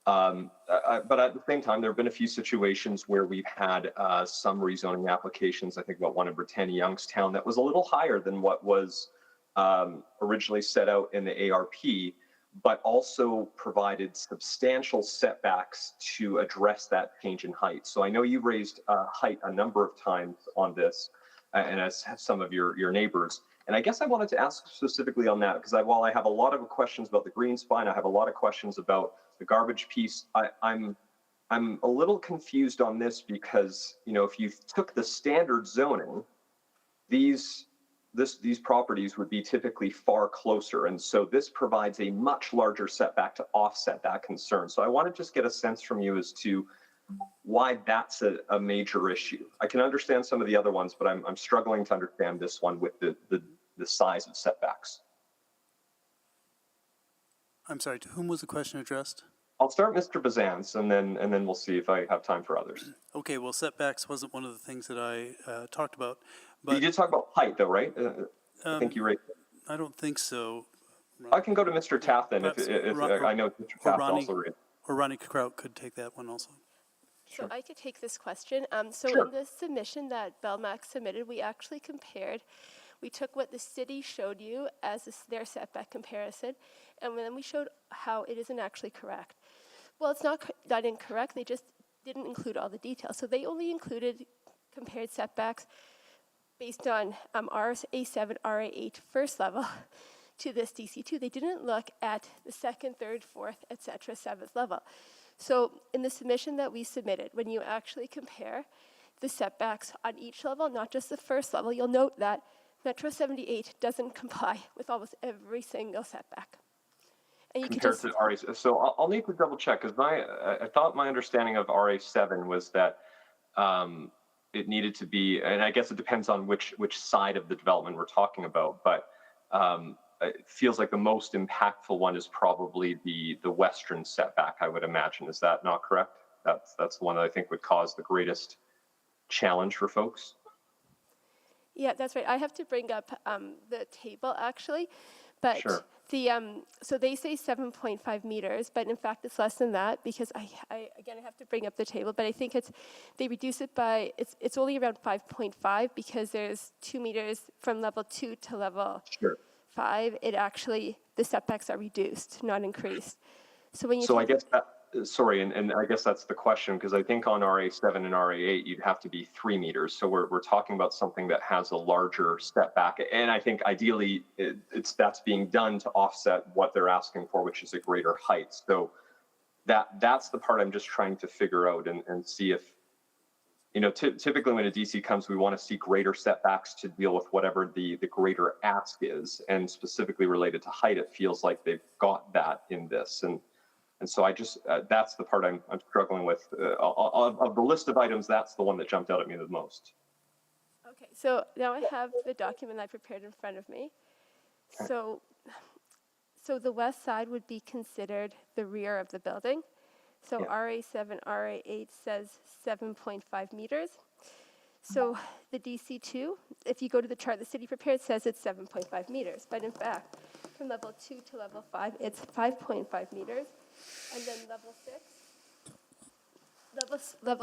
But at the same time, there have been a few situations where we've had some rezoning applications. I think about one in Britannia Youngstown that was a little higher than what was originally set out in the ARP, but also provided substantial setbacks to address that change in height. So I know you raised height a number of times on this, and as have some of your neighbors. And I guess I wanted to ask specifically on that, because while I have a lot of questions about the green spine, I have a lot of questions about the garbage piece. I'm a little confused on this because, if you took the standard zoning, these properties would be typically far closer. And so this provides a much larger setback to offset that concern. So I want to just get a sense from you as to why that's a major issue. I can understand some of the other ones, but I'm struggling to understand this one with the size of setbacks. I'm sorry, to whom was the question addressed? I'll start Mr. Bazans, and then we'll see if I have time for others. Okay, well, setbacks wasn't one of the things that I talked about. But you did talk about height, though, right? I think you raised it. I don't think so. I can go to Mr. Taft then, if I know Mr. Taft also raised it. Or Ronnie Kraut could take that one also. So I could take this question. So in the submission that Belmac submitted, we actually compared. We took what the city showed you as their setback comparison, and then we showed how it isn't actually correct. Well, it's not incorrect. They just didn't include all the details. So they only included compared setbacks based on RA7, RA8 first level to this DC2. They didn't look at the second, third, fourth, etc., seventh level. So in the submission that we submitted, when you actually compare the setbacks on each level, not just the first level, you'll note that Metro 78 doesn't comply with almost every single setback. And you Compared to RA, so I'll need to double check, because I thought my understanding of RA7 was that it needed to be, and I guess it depends on which side of the development we're talking about, but it feels like the most impactful one is probably the western setback, I would imagine. Is that not correct? That's the one that I think would cause the greatest challenge for folks. Yeah, that's right. I have to bring up the table actually, but sure. So they say 7.5 meters, but in fact it's less than that, because I have to bring up the table, but I think they reduce it by, it's only around 5.5 because there's 2 meters from level 2 to level 5. It actually, the setbacks are reduced, not increased. So when you I guess that, sorry, and I guess that's the question, because I think on RA7 and RA8 you'd have to be 3 meters. So we're talking about something that has a larger setback, and I think ideally that's being done to offset what they're asking for, which is a greater height. So that's the part I'm just trying to figure out and see you know, typically when a DC comes, we want to see greater setbacks to deal with whatever the greater ask is, and specifically related to height, it feels like they've got that in this. And so I just, that's the part I'm struggling with. Of the list of items, that's the one that jumped out at me the most. Okay, so now I have the document I prepared in front of me. So the west side would be considered the rear of the building. So RA7, RA8 says 7.5 meters. So the DC2, if you go to the chart the city prepared, says it's 7.5 meters. But in fact, from level 2 to level 5, it's 5.5 meters. And then level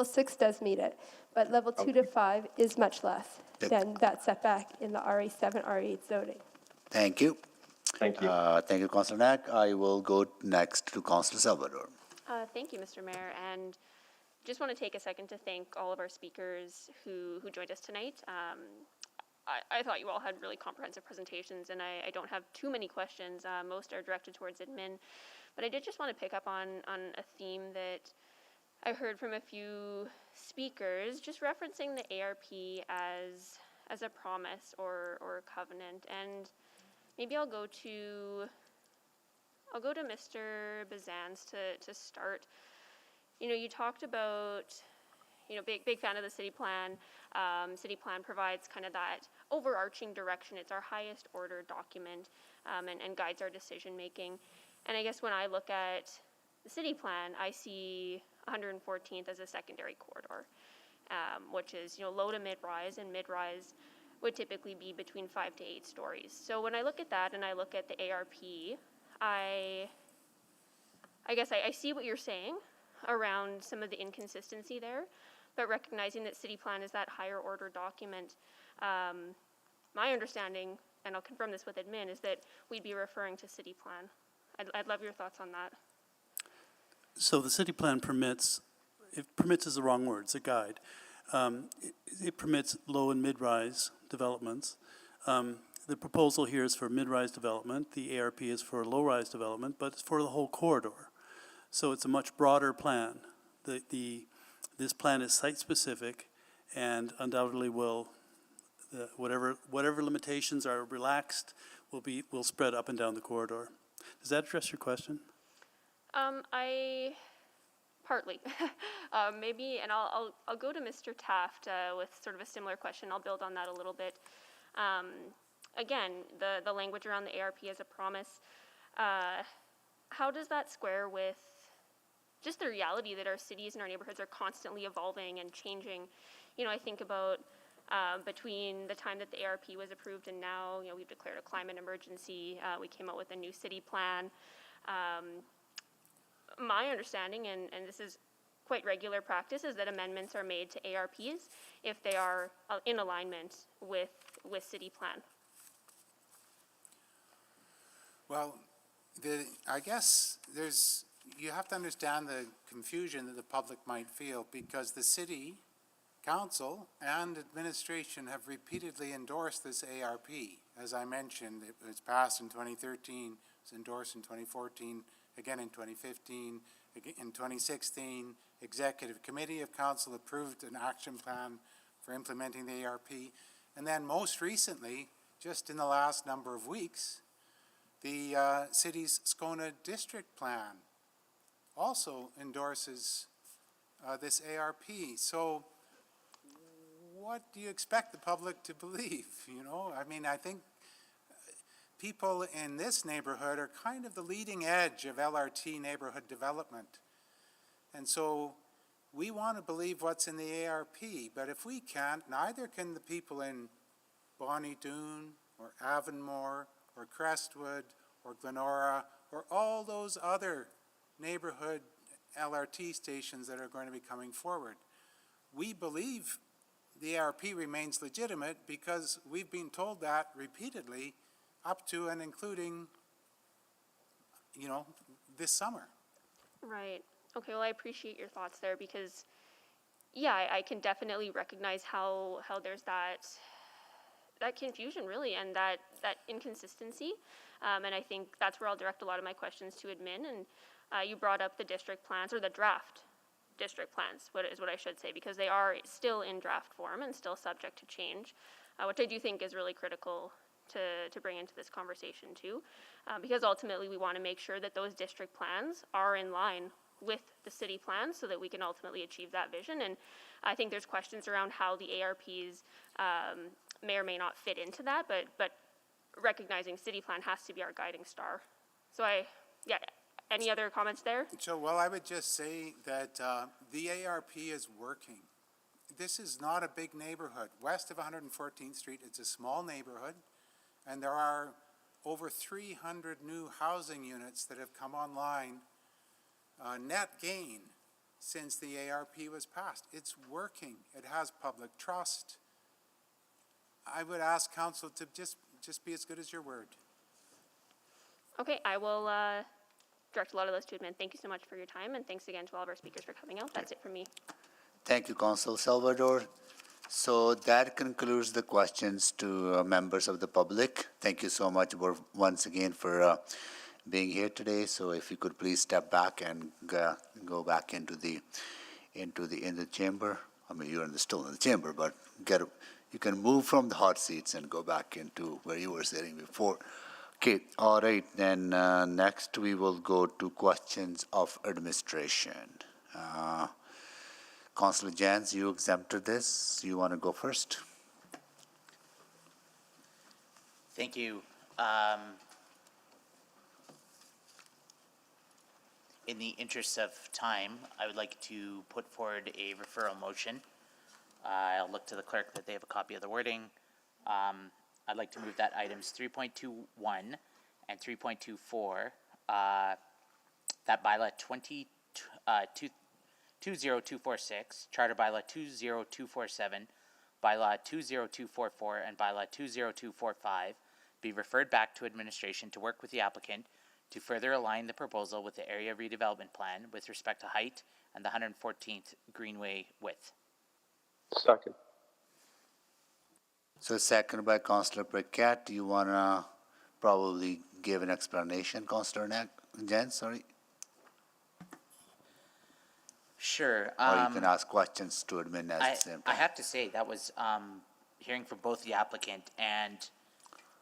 6 does meet it. But level 2 to 5 is much less than that setback in the RA7, RA8 zoning. Thank you. Thank you. Thank you, Councillor Knack. I will go next to Councillor Salvador. Thank you, Mr. Mayor, and just want to take a second to thank all of our speakers who joined us tonight. I thought you all had really comprehensive presentations, and I don't have too many questions. Most are directed towards admin, but I did just want to pick up on a theme that I heard from a few speakers, just referencing the ARP as a promise or a covenant. And maybe I'll go to Mr. Bazans to start. You know, you talked about, you know, big fan of the city plan. City plan provides kind of that overarching direction. It's our highest order document and guides our decision making. And I guess when I look at the city plan, I see 114th as a secondary corridor, which is, you know, low to mid-rise, and mid-rise would typically be between 5 to 8 stories. So when I look at that and I look at the ARP, I guess I see what you're saying around some of the inconsistency there, but recognizing that city plan is that higher order document, my understanding, and I'll confirm this with admin, is that we'd be referring to city plan. I'd love your thoughts on that. So the city plan permits is the wrong word, it's a guide. It permits low and mid-rise developments. The proposal here is for mid-rise development. The ARP is for low-rise development, but it's for the whole corridor. So it's a much broader plan. This plan is site-specific, and undoubtedly will whatever limitations are relaxed will spread up and down the corridor. Does that address your question? Partly, maybe, and I'll go to Mr. Taft with sort of a similar question. I'll build on that a little bit. Again, the language around the ARP as a promise, how does that square with just the reality that our cities and our neighborhoods are constantly evolving and changing? You know, I think about between the time that the ARP was approved and now, you know, we've declared a climate emergency. We came out with a new city plan. My understanding, and this is quite regular practice, is that amendments are made to ARPs if they are in alignment with city plan. Well, I guess you have to understand the confusion that the public might feel, because the city council and administration have repeatedly endorsed this ARP. As I mentioned, it was passed in 2013, it was endorsed in 2014, again in 2015, in 2016, Executive Committee of Council approved an action plan for implementing the ARP. And then most recently, just in the last number of weeks, the city's Scona District Plan also endorses this ARP. So what do you expect the public to believe? You know, I mean, I think people in this neighborhood are kind of the leading edge of LRT neighborhood development. And so we want to believe what's in the ARP, but if we can't, neither can the people in Bonnie Doon or Avonmore or Crestwood or Glenora or all those other neighborhood LRT stations that are going to be coming forward. We believe the ARP remains legitimate because we've been told that repeatedly up to and including, you know, this summer. Right. Okay, well, I appreciate your thoughts there because, yeah, I can definitely recognize how there's that confusion, really, and that inconsistency. And I think that's where I'll direct a lot of my questions to admin. And you brought up the district plans, or the draft district plans, what I should say, because they are still in draft form and still subject to change, which I do think is really critical to bring into this conversation too, because ultimately we want to make sure that those district plans are in line with the city plans so that we can ultimately achieve that vision. And I think there's questions around how the ARPs may or may not fit into that, but recognizing city plan has to be our guiding star. So any other comments there? So, well, I would just say that the ARP is working. This is not a big neighborhood. West of 114th Street, it's a small neighborhood, and there are over 300 new housing units that have come online, net gain, since the ARP was passed. It's working. It has public trust. I would ask council to just be as good as your word. Okay, I will direct a lot of those to admin. Thank you so much for your time, and thanks again to all of our speakers for coming out. That's it from me. Thank you, Council Salvador. So that concludes the questions to members of the public. Thank you so much once again for being here today. So if you could please step back and go back into the chamber. I mean, you're still in the chamber, but you can move from the hot seats and go back into where you were sitting before. Okay, all right, then next we will go to questions of administration. Councillor Jans, you exempted this. You want to go first? Thank you. In the interest of time, I would like to put forward a referral motion. I'll look to the clerk that they have a copy of the wording. I'd like to move that items 3.21 and 3.24, that bylaw 20246, Charter Bylaw 20247, Bylaw 20244, and Bylaw 20245 be referred back to administration to work with the applicant to further align the proposal with the area redevelopment plan with respect to height and the 114th Greenway width. Second. So second by Councillor Brickett. Do you want to probably give an explanation, Councillor Jens, sorry? Sure. Or you can ask questions to admin at the same time. I have to say, that was, hearing from both the applicant and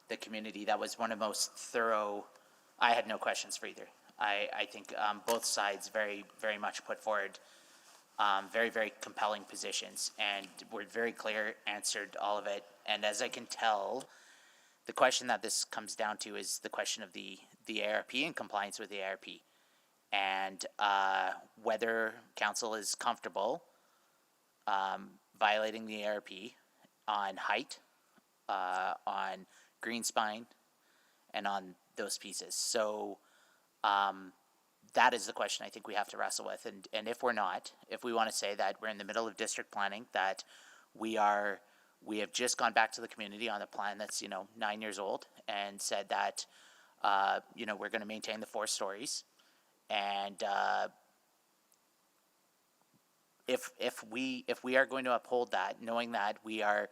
the community, that was one of the most thorough. I had no questions for either. I think both sides very, very much put forward very, very compelling positions, and were very clear, answered all of it. And as I can tell, the question that this comes down to is the question of the ARP and compliance with the ARP, and whether council is comfortable violating the ARP on height, on green spine, and on those pieces. So that is the question I think we have to wrestle with. And if we're not, if we want to say that we're in the middle of district planning, that we have just gone back to the community on a plan that's 9 years old, and said that we're going to maintain the 4 stories, and if we are going to uphold that, knowing that we are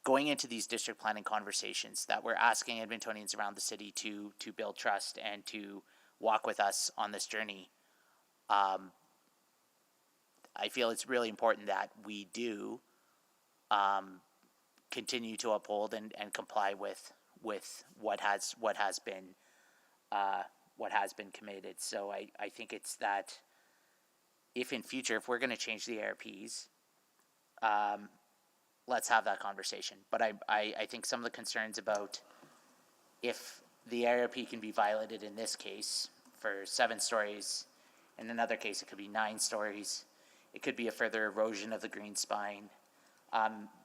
going into these district planning conversations, that we're asking Edmontonians around the city to build trust and to walk with us on this journey, I feel it's really important that we do continue to uphold and comply with what has been committed. So I think it's that if in future, if we're going to change the ARPs, let's have that conversation. But I think some of the concerns about if the ARP can be violated in this case for 7 stories, in another case it could be 9 stories, it could be a further erosion of the green spine,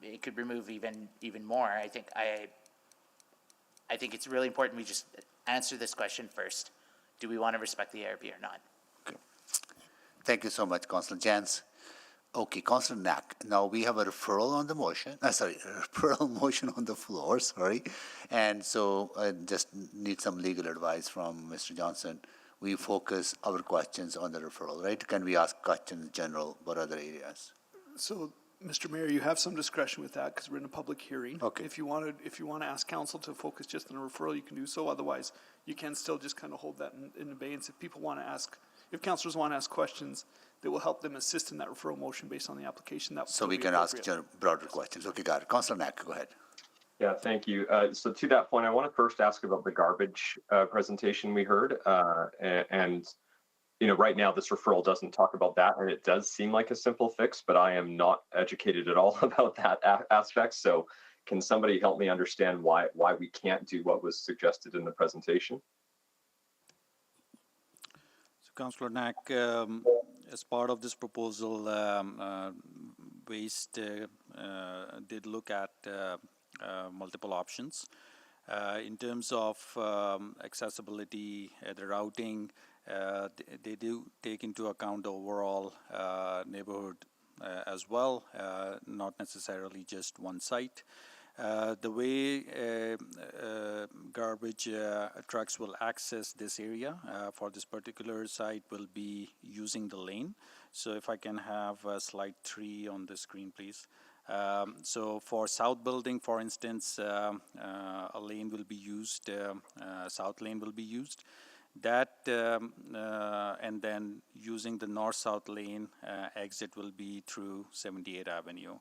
it could remove even more. I think it's really important we just answer this question first. Do we want to respect the ARP or not? Okay. Thank you so much, Councillor Jans. Okay, Councillor Knack. Now we have a referral on the motion. A referral motion on the floor. Sorry, and so I just need some legal advice from Mr. Johnson. We focus our questions on the referral, right? Can we ask questions in general about other areas? So, Mr. Mayor, you have some discretion with that because we're in a public hearing. Okay. If you want to ask council to focus just on a referral, you can do so. Otherwise, you can still just kind of hold that in abeyance. If people want to ask if councilors want to ask questions that will help them assist in that referral motion based on the application, that So would we be can ask appropriate. broader questions. Okay, got it. Councillor Knack, go ahead. Yeah, thank you. So to that point, I want to first ask about the garbage presentation we heard. And, you know, right now this referral doesn't talk about that, and it does seem like a simple fix, but I am not educated at all about that aspect. So can somebody help me understand why we can't do what was suggested in the presentation? So Councillor Knack, as part of this proposal, Waste did look at multiple options. In terms of accessibility, the routing, they do take into account the overall neighborhood as well, not necessarily just one site. The way garbage trucks will access this area for this particular site will be using the lane. So if I can have slide 3 on the screen, please. So for south building, for instance, a lane will be used, south lane will be used. That and then using the north-south lane exit will be through 78th Avenue.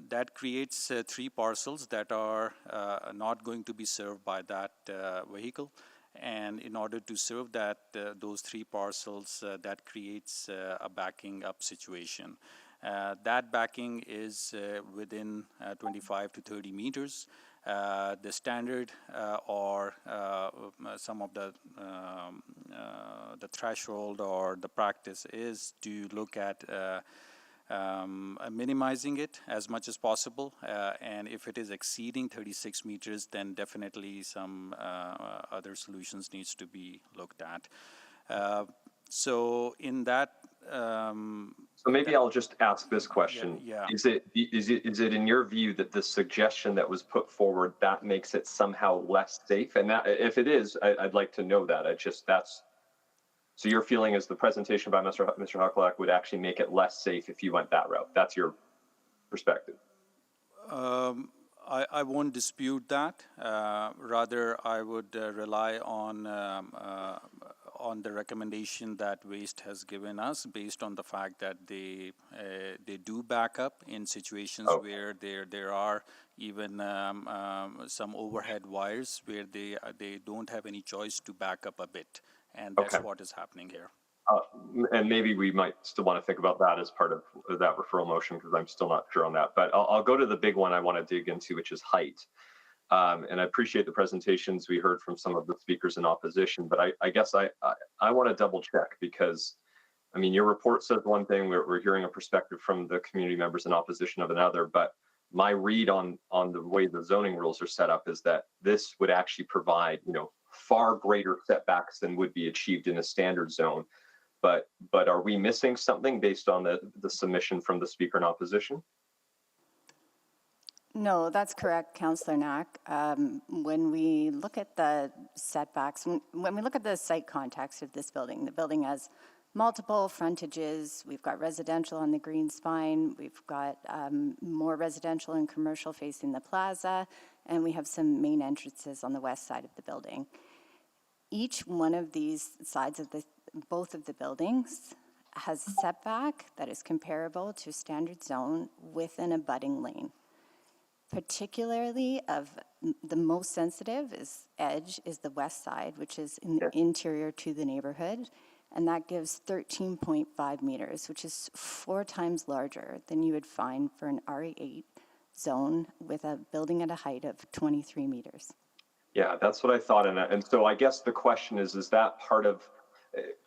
That creates 3 parcels that are not going to be served by that vehicle. And in order to serve that, those 3 parcels, that creates a backing up situation. That backing is within 25 to 30 meters. The standard or some of the threshold or the practice is to look at minimizing it as much as possible. And if it is exceeding 36 meters, then definitely some other solutions needs to be looked at. So in that. So maybe I'll just ask this question. Yeah. Is it in your view that the suggestion that was put forward, that makes it somehow less safe? And that, if it is, I'd like to know that. So your feeling is the presentation by Mr. Huckelak would actually make it less safe if you went that route. That's your perspective. I won't dispute that. Rather, I would rely on the recommendation that Waste has given us, based on the fact that they do back up in situations where there are even some overhead wires where they don't have any choice to back up a bit, and that's what is happening here. And maybe we might still want to think about that as part of that referral motion, because I'm still not sure on that. But I'll go to the big one I want to dig into, which is height. And I appreciate the presentations we heard from some of the speakers in opposition, but I guess I want to double check, because, I mean, your report says one thing, we're hearing a perspective from the community members in opposition of another, but my read on the way the zoning rules are set up is that this would actually provide, you know, far greater setbacks than would be achieved in a standard zone. But are we missing something based on the submission from the speaker in opposition? No, that's correct, Councillor Knack. When we look at the setbacks, when we look at the site context of this building, the building has multiple frontages. We've got residential on the green spine. We've got more residential and commercial facing the plaza, and we have some main entrances on the west side of the building. Each one of these sides of both of the buildings has a setback that is comparable to a standard zone with an abutting lane. Particularly of the most sensitive edge is the west side, which is in the interior to the neighborhood, and that gives 13.5 meters, which is 4 times larger than you would find for an RE8 zone with a building at a height of 23 meters. Yeah, that's what I thought. And so I guess the question is that part of,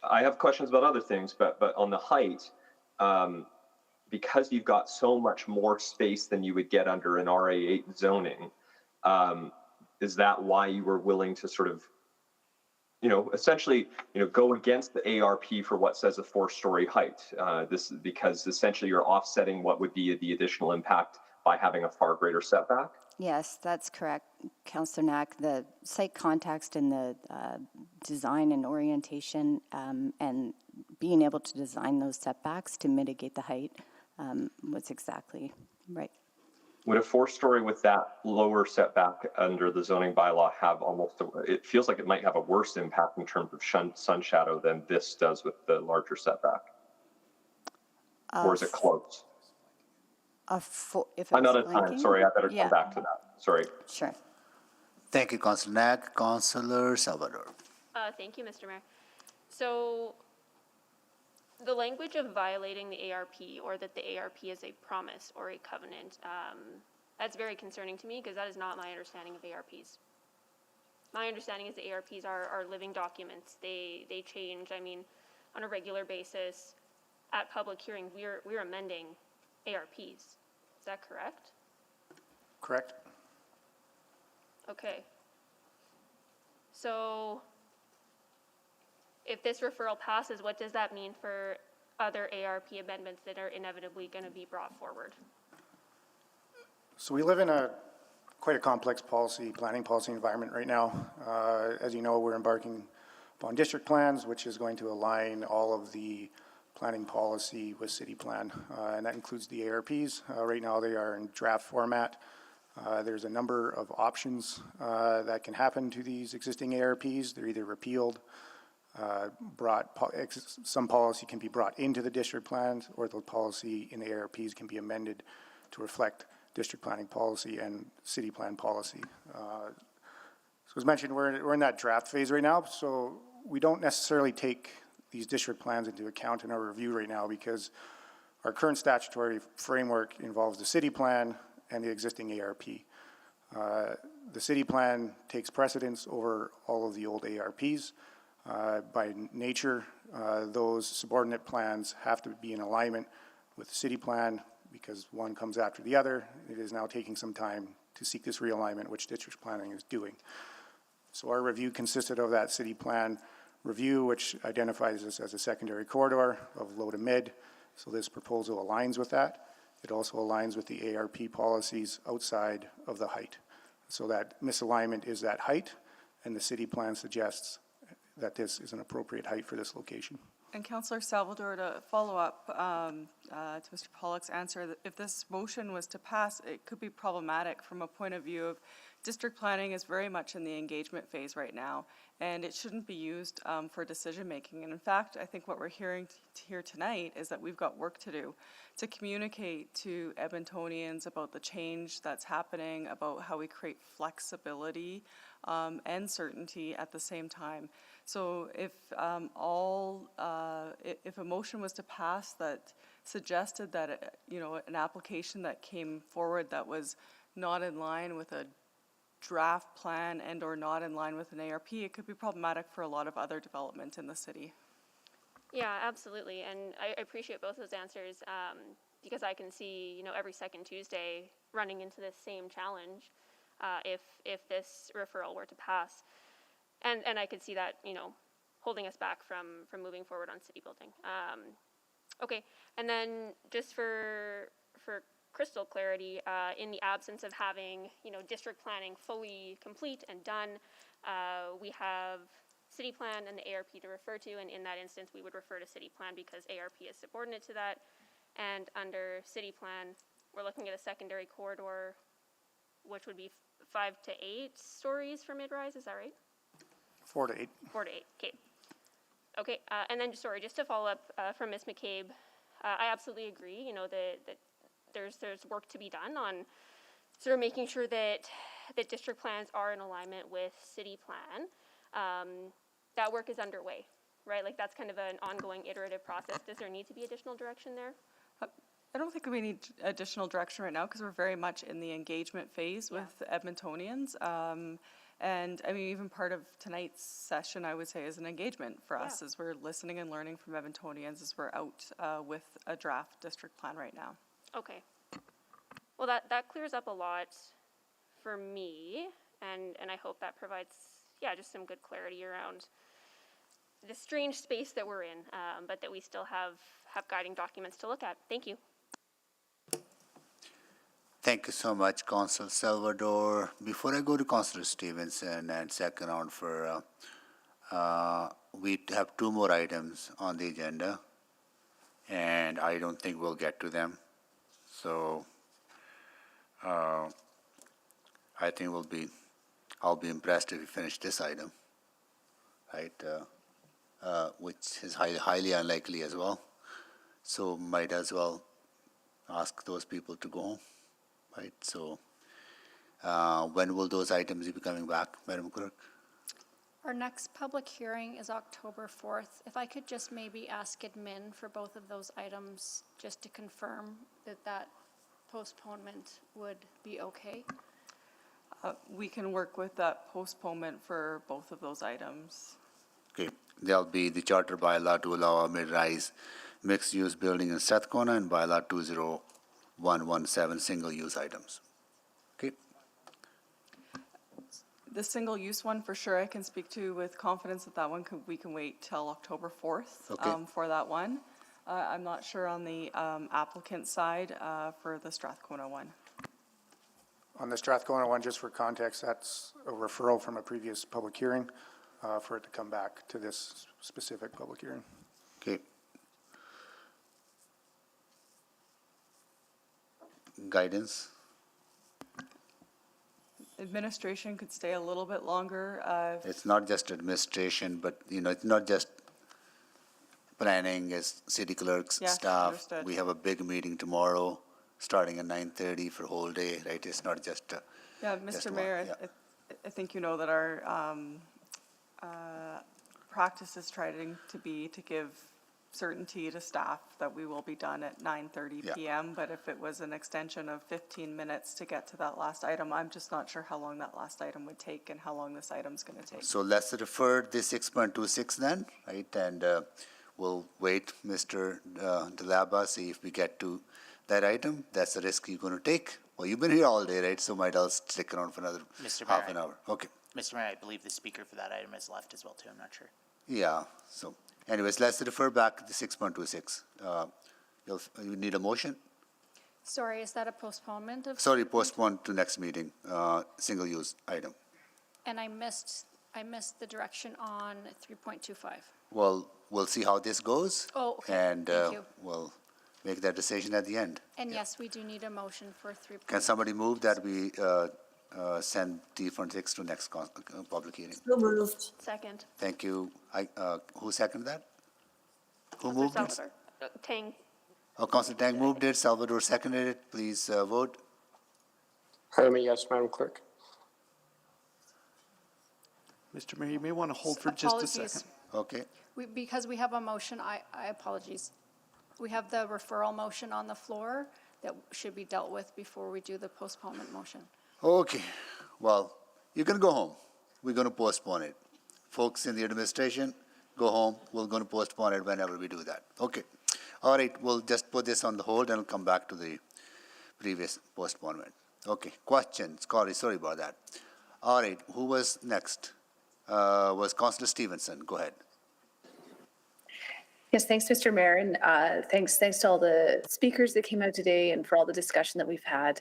I have questions about other things, but on the height, because you've got so much more space than you would get under an RA8 zoning, is that why you were willing to sort of, you know, essentially, you know, go against the ARP for what says a 4-story height? This is because essentially you're offsetting what would be the additional impact by having a far greater setback? Yes, that's correct, Councillor Knack. The site context and the design and orientation and being able to design those setbacks to mitigate the height was exactly right. would a 4-story with that lower setback under the zoning bylaw have it feels like it might have a worse impact in terms of sun shadow than this does with the larger setback? Or is it close? If I'm it's out of time. blinking? Sorry, I better Yeah. come back to that. Sorry. Sure. Thank you, Councillor Knack. Councillor Salvador. Thank you, Mr. Mayor. So the language of violating the ARP or that the ARP is a promise or a covenant, that's very concerning to me because that is not my understanding of ARPs. My understanding is the ARPs are living documents. They change, I mean, on a regular basis. At public hearing, we're amending ARPs. Is that correct? Correct. Okay. So if this referral passes, what does that mean for other ARP amendments that are inevitably going to be brought forward? So we live in quite a complex planning policy environment right now. As you know, we're embarking upon district plans, which is going to align all of the planning policy with city plan, and that includes the ARPs. Right now they are in draft format. There's a number of options that can happen to these existing ARPs. They're either repealed, some policy can be brought into the district plans, or the policy in the ARPs can be amended to reflect district planning policy and city plan policy. So as mentioned, we're in that draft phase right now, so we don't necessarily take these district plans into account in our review right now because our current statutory framework involves the city plan and the existing ARP. The city plan takes precedence over all of the old ARPs. By nature, those subordinate plans have to be in alignment with the city plan because one comes after the other. It is now taking some time to seek this realignment, which district planning is doing. So our review consisted of that city plan review, which identifies this as a secondary corridor of low to mid. So this proposal aligns with that. It also aligns with the ARP policies outside of the height. So that misalignment is that height, and the city plan suggests that this is an appropriate height for this location. And Councillor Salvador, to follow up to Mr. Pollock's answer, that if this motion was to pass, it could be problematic from a point of view of district planning is very much in the engagement phase right now, and it shouldn't be used for decision making. And in fact, I think what we're hearing here tonight is that we've got work to do to communicate to Edmontonians about the change that's happening, about how we create flexibility and certainty at the same time. So if if a motion was to pass that suggested that an application that came forward that was not in line with a draft plan and or not in line with an ARP, it could be problematic for a lot of other development in the city. Yeah, absolutely, and I appreciate both those answers because I can see, every second Tuesday running into this same challenge if this referral were to pass, and I could see that, holding us back from moving forward on city building. Okay, and then just for crystal clarity, in the absence of having, district planning fully complete and done, we have city plan and the ARP to refer to, and in that instance, we would refer to city plan because ARP is subordinate to that. And under city plan, we're looking at a secondary corridor, which would be 5 to 8 stories for mid-rise, is that right? 4 to 8. 4 to 8, okay. Okay, and then, just to follow up from Ms. McCabe, I absolutely agree, that there's work to be done on sort of making sure that district plans are in alignment with city plan. That work is underway, right? Like, that's kind of an ongoing iterative process. Does there need to be additional direction there? I don't think we need additional direction right now because we're very much in the engagement phase with Edmontonians. And I mean, even part of tonight's session, I would say, is an engagement for us as we're listening and learning from Edmontonians as we're out with a draft district plan right now. Okay. Well, that clears up a lot for me, and I hope that provides, just some good clarity around the strange space that we're in, but that we still have guiding documents to look at. Thank you. Thank you so much, Councillor Salvador. Before I go to Councillor Stevenson and second round for, we have 2 more items on the agenda, and I don't think we'll get to them. So I think I'll be impressed if we finish this item, right? Which is highly unlikely as well. So might as well ask those people to go home, right? So when will those items be coming back, Madam Clerk? Our next public hearing is October 4th. If I could just maybe ask admin for both of those items, just to confirm that postponement would be okay. We can work with that postponement for both of those items. Okay, there'll be the charter bylaw to allow a mid-rise mixed-use building in Strathcona and bylaw 20117 single-use items. Okay. The single-use one, for sure, I can speak to with confidence that one we can wait till October 4th for that one. I'm not sure on the applicant side for the Strathcona one. On the Strathcona one, just for context, that's a referral from a previous public hearing for it to come back to this specific public hearing. Okay. Guidance? Administration could stay a little bit longer. It's not just administration, but, it's not just planning, as city clerks, Yes, staff. understood. We have a big meeting tomorrow, starting at 9:30 for whole day, right? It's not just Yeah, just Mr. one, Mayor, yeah. I think you know that our practice is trying to give certainty to staff that we will be done at 9:30 Yeah. PM. But if it was an extension of 15 minutes to get to that last item, I'm just not sure how long that last item would take and how long this item's going to take. So let's refer this 6.26 then, right? And we'll wait, Mr. Delaba, see if we get to that item. That's the risk you're going to take. Well, you've been here all day, right? So might as well stick around for another Mr. half Mayor, an hour. Okay. Mr. Mayor, I believe the speaker for that item has left as well too, I'm not sure. Yeah, so anyways, let's refer back to the 6.26. You need a motion? Sorry, is that a postponement of? Sorry, postpone to next meeting, single-use item. And I missed the direction on 3.25. Well, we'll see how this goes. Oh, okay. And Thank you. we'll make that decision at the end. And yes, we do need a motion for 3. Can somebody move that we send D46 to next public hearing? So moved. Second. Thank you. Who seconded that? Who moved it? Salvador. Tang. Oh, Councilor Tang moved it. Salvador seconded it. Please vote. I'm a yes, Madam Clerk. Mr. Mayor, you may want to hold for just a second. Okay. Because we have a motion, I apologize. We have the referral motion on the floor that should be dealt with before we do the postponement motion. Okay. Well, you can go home. We're going to postpone it. Folks in the administration, go home. We're going to postpone it whenever we do that. Okay. All right. We'll just put this on the hold and come back to the previous postponement. Okay. Questions? Sorry about that. All right. Who was next? Was Councillor Stevenson. Go ahead. Yes, thanks, Mr. Mayor, and thanks to all the speakers that came out today and for all the discussion that we've had.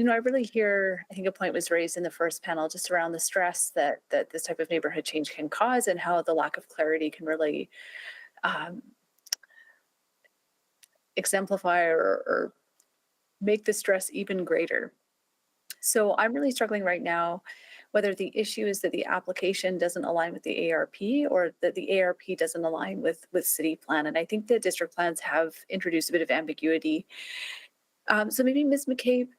I really hear, I think a point was raised in the first panel just around the stress that this type of neighborhood change can cause and how the lack of clarity can really exemplify or make the stress even greater. So I'm really struggling right now whether the issue is that the application doesn't align with the ARP or that the ARP doesn't align with city plan. And I think the district plans have introduced a bit of ambiguity. So maybe Ms. McCabe,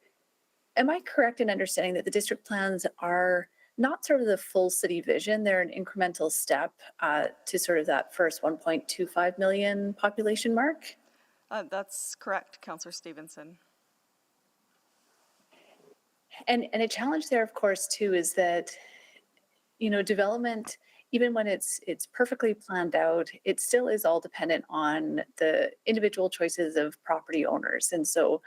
am I correct in understanding that the district plans are not sort of the full city vision? They're an incremental step to sort of that first 1.25 million population mark? That's correct, Councillor Stevenson. And a challenge there, of course, too, is that, development, even when it's perfectly planned out, it still is all dependent on the individual choices of property owners. And so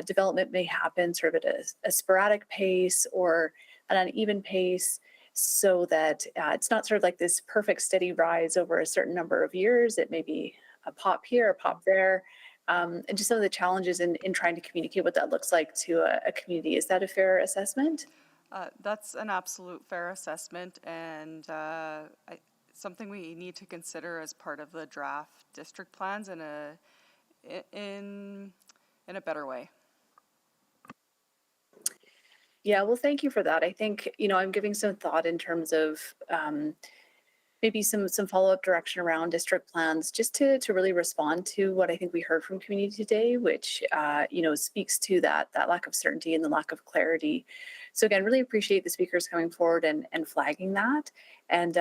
development may happen sort of at a sporadic pace or an uneven pace so that it's not sort of like this perfect steady rise over a certain number of years. It may be a pop here, a pop there. And just some of the challenges in trying to communicate what that looks like to a community. Is that a fair assessment? That's an absolute fair assessment and something we need to consider as part of the draft district plans in a better way. Yeah, well, thank you for that. I think, I'm giving some thought in terms of maybe some follow-up direction around district plans, just to really respond to what I think we heard from community today, which, speaks to that lack of certainty and the lack of clarity. So again, really appreciate the speakers coming forward and flagging that. And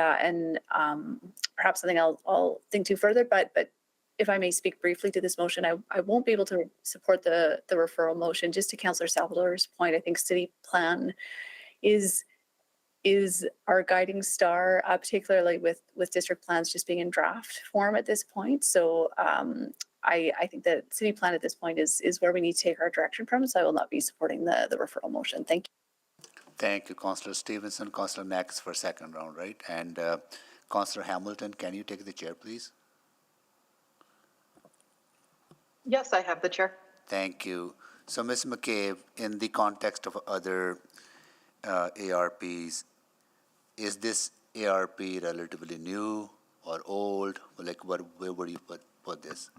perhaps something I'll think to further, but if I may speak briefly to this motion, I won't be able to support the referral motion. Just to Councillor Salvador's point, I think city plan is our guiding star, particularly with district plans just being in draft form at this point. So I think that city plan at this point is where we need to take our direction from. So I will not be supporting the referral motion. Thank you. Thank you, Councillor Stevenson. Councillor Max for second round, right? And Councillor Hamilton, can you take the chair, please? Yes, I have the chair. Thank you. So, Ms. McCabe, in the context of other ARPs, is this ARP relatively new or old? Like, where would you put this?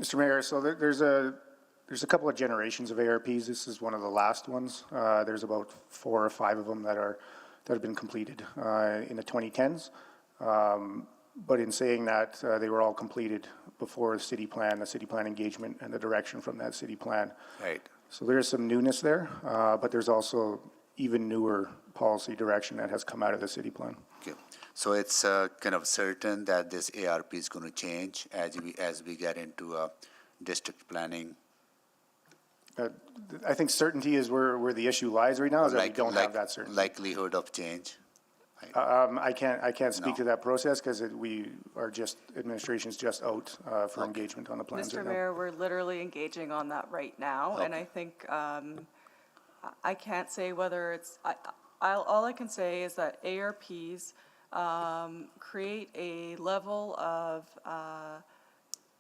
Mr. Mayor, so there's a couple of generations of ARPs. This is one of the last ones. There's about 4 or 5 of them that have been completed in the 2010s. But in saying that, they were all completed before the city plan engagement, and the direction from that city plan. Right. So there is some newness there, but there's also even newer policy direction that has come out of the city plan. Okay. So it's kind of certain that this ARP is going to change as we get into district planning. I think certainty is where the issue lies right now, is that we don't have that certainty. Likelihood of change. I can't speak to that process because administration's just out for engagement on the plans right Mr. now. Mayor, we're literally engaging on that right now, and I think I can't say whether it's. All I can say is that ARPs create a level of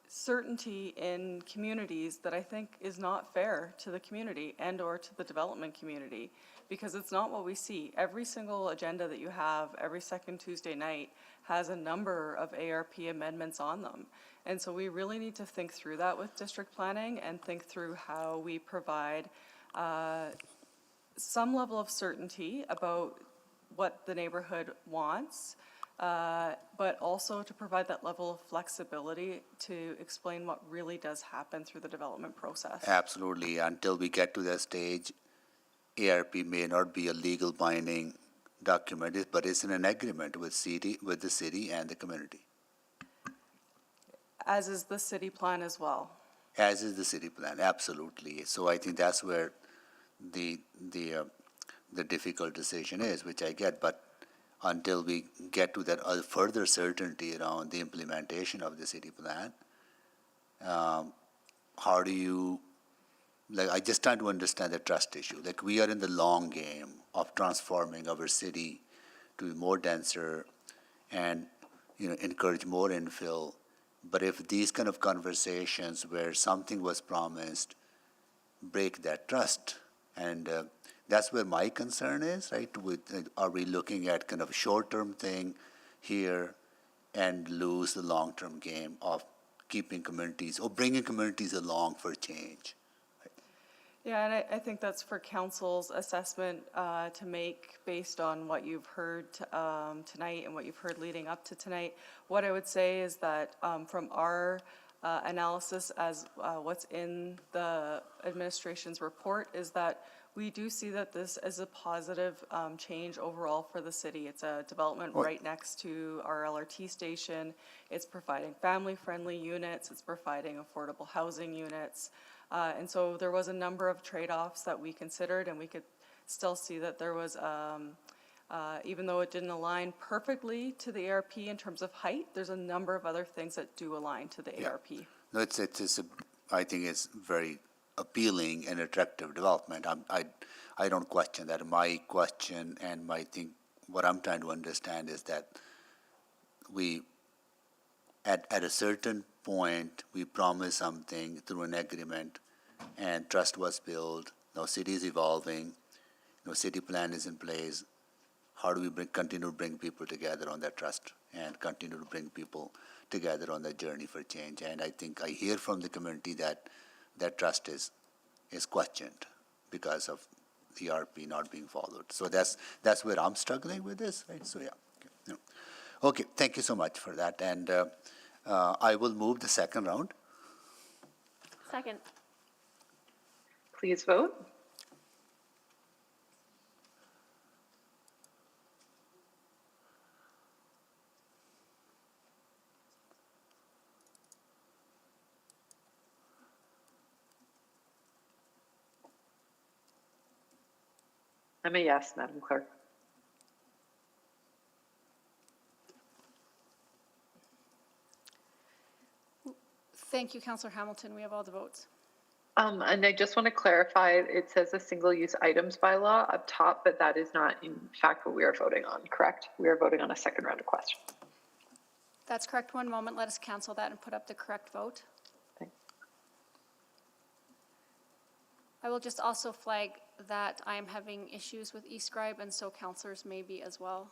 certainty in communities that I think is not fair to the community and/or to the development community, because it's not what we see. Every single agenda that you have every second Tuesday night has a number of ARP amendments on them. And so we really need to think through that with district planning and think through how we provide some level of certainty about what the neighborhood wants, but also to provide that level of flexibility to explain what really does happen through the development process. Absolutely. Until we get to that stage, ARP may not be a legal binding document, but it's in an agreement with the city and the community. As is the city plan as well. As is the city plan, absolutely. So I think that's where the difficult decision is, which I get, but until we get to that further certainty around the implementation of the city plan, how do you, I just trying to understand the trust issue. We are in the long game of transforming our city to be more denser and, encourage more infill. But if these kind of conversations where something was promised break that trust, and that's where my concern is, right? Are we looking at kind of a short-term thing here and lose the long-term game of keeping communities or bringing communities along for change? Yeah, and I think that's for council's assessment to make based on what you've heard tonight and what you've heard leading up to tonight. What I would say is that from our analysis as what's in the administration's report is that we do see that this is a positive change overall for the city. It's a development right next to our LRT station. It's providing family-friendly units. It's providing affordable housing units. And so there was a number of trade-offs that we considered, and we could still see that there was, even though it didn't align perfectly to the ARP in terms of height, there's a number of other things that do align to the ARP. No, I think it's very appealing and attractive development. I don't question that. My question and what I'm trying to understand is that we, at a certain point, we promised something through an agreement, and trust was built. Now city is evolving. City plan is in place. How do we continue to bring people together on that trust and continue to bring people together on that journey for change? And I think I hear from the community that that trust is questioned because of ERP not being followed. So that's where I'm struggling with this, right? So yeah. Okay, thank you so much for that. And I will move the second round. Second. Please vote. I'm a yes, Madam Clerk. Thank you, Councillor Hamilton. We have all the votes. And I just want to clarify, it says a single-use items bylaw up top, but that is not in fact what we are voting on, correct? We are voting on a second round of questions. That's correct. One moment. Let us cancel that and put up the correct vote. Thanks. I will just also flag that I am having issues with eScribe, and so councillors may be as well.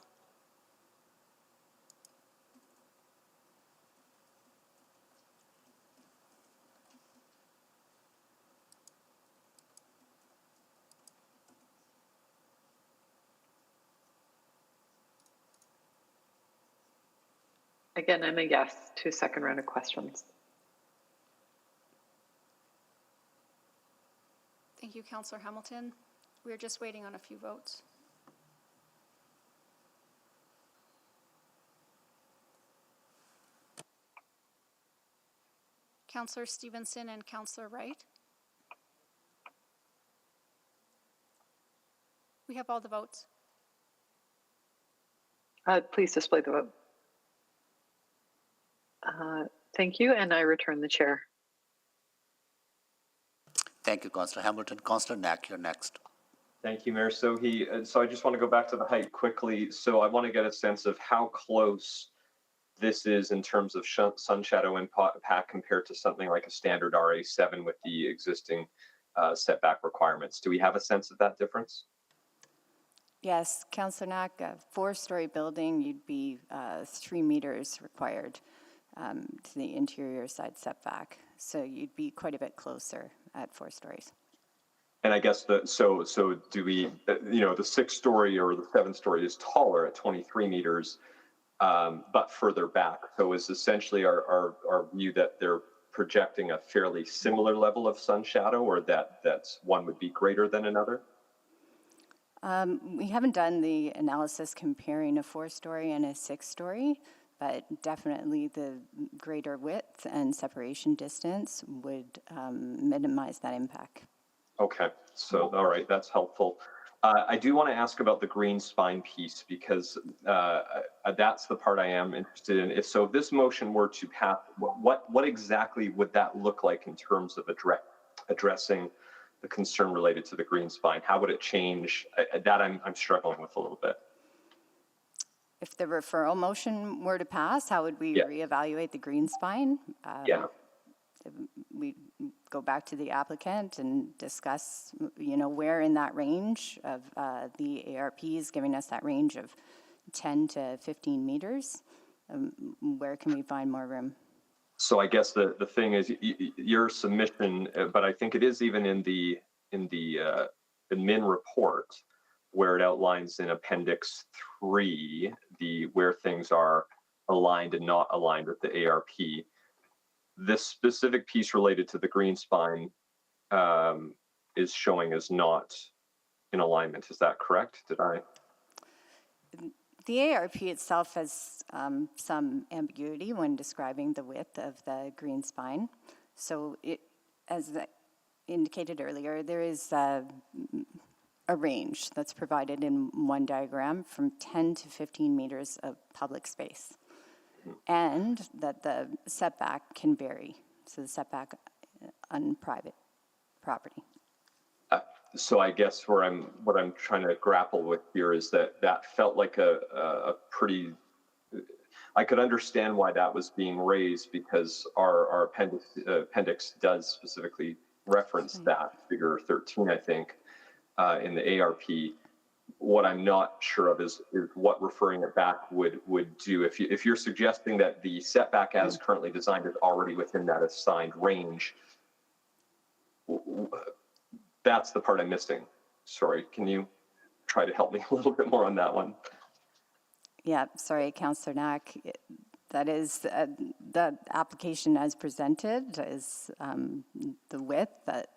Again, I'm a yes to second round of questions. Thank you, Councillor Hamilton. We are just waiting on a few votes. Councillor Stevenson and Councillor Wright. We have all the votes. Please display the vote. Thank you, and I return the chair. Thank you, Councillor Hamilton. Councillor Knack, you're next. Thank you, Mayor. So I just want to go back to the height quickly. So I want to get a sense of how close this is in terms of sun shadow impact compared to something like a standard RA7 with the existing setback requirements. Do we have a sense of that difference? Yes, Councillor Knack, a 4-story building, you'd be 3 meters required to the interior side setback. So you'd be quite a bit closer at 4 stories. And I guess so do we, the 6-story or the 7-story is taller at 23 meters, but further back. So is essentially our view that they're projecting a fairly similar level of sun shadow, or that's one would be greater than another? We haven't done the analysis comparing a 4-story and a 6-story, but definitely the greater width and separation distance would minimize that impact. Okay, so all right, that's helpful. I do want to ask about the green spine piece because that's the part I am interested in. If this motion were to pass, what exactly would that look like in terms of addressing the concern related to the green spine? How would it change? That I'm struggling with a little bit. If the referral motion were to pass, how would we reevaluate the green spine? We go back to the applicant and discuss, where in that range of the ARP is giving us that range of 10 to 15 meters. Where can we find more room? So I guess the thing is your submission, but I think it is even in the admin report where it outlines in Appendix 3 where things are aligned and not aligned with the ARP. This specific piece related to the green spine is showing as not in alignment. Is that correct? Did I? The ARP itself has some ambiguity when describing the width of the green spine. So as indicated earlier, there is a range that's provided in one diagram from 10 to 15 meters of public space, and that the setback can vary. So the setback on private property. So I guess what I'm trying to grapple with here is that felt like a pretty. I could understand why that was being raised because our appendix does specifically reference that figure 13, I think, in the ARP. What I'm not sure of is what referring it back would do. If you're suggesting that the setback as currently designed is already within that assigned range, That's the part I'm missing. Sorry, can you try to help me a little bit more on that one? Yeah, sorry, Councillor Knack. That is, the application as presented is the width that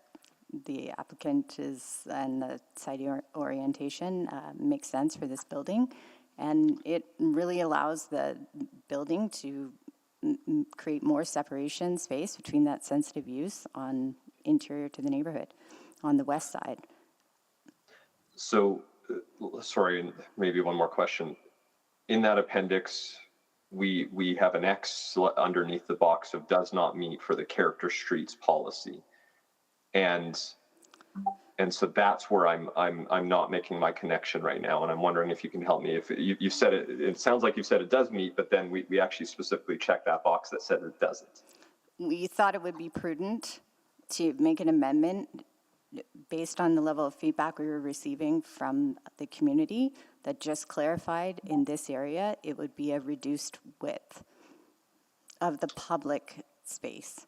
the applicant is and the site orientation makes sense for this building. And it really allows the building to create more separation space between that sensitive use on interior to the neighborhood on the west side. So, sorry, maybe one more question. In that appendix, we have an X underneath the box of does not meet for the character streets policy. And so that's where I'm not making my connection right now, and I'm wondering if you can help me. If you said it, it sounds like you said it does meet, but then we actually specifically checked that box that said it doesn't. We thought it would be prudent to make an amendment based on the level of feedback we were receiving from the community that just clarified in this area it would be a reduced width of the public space.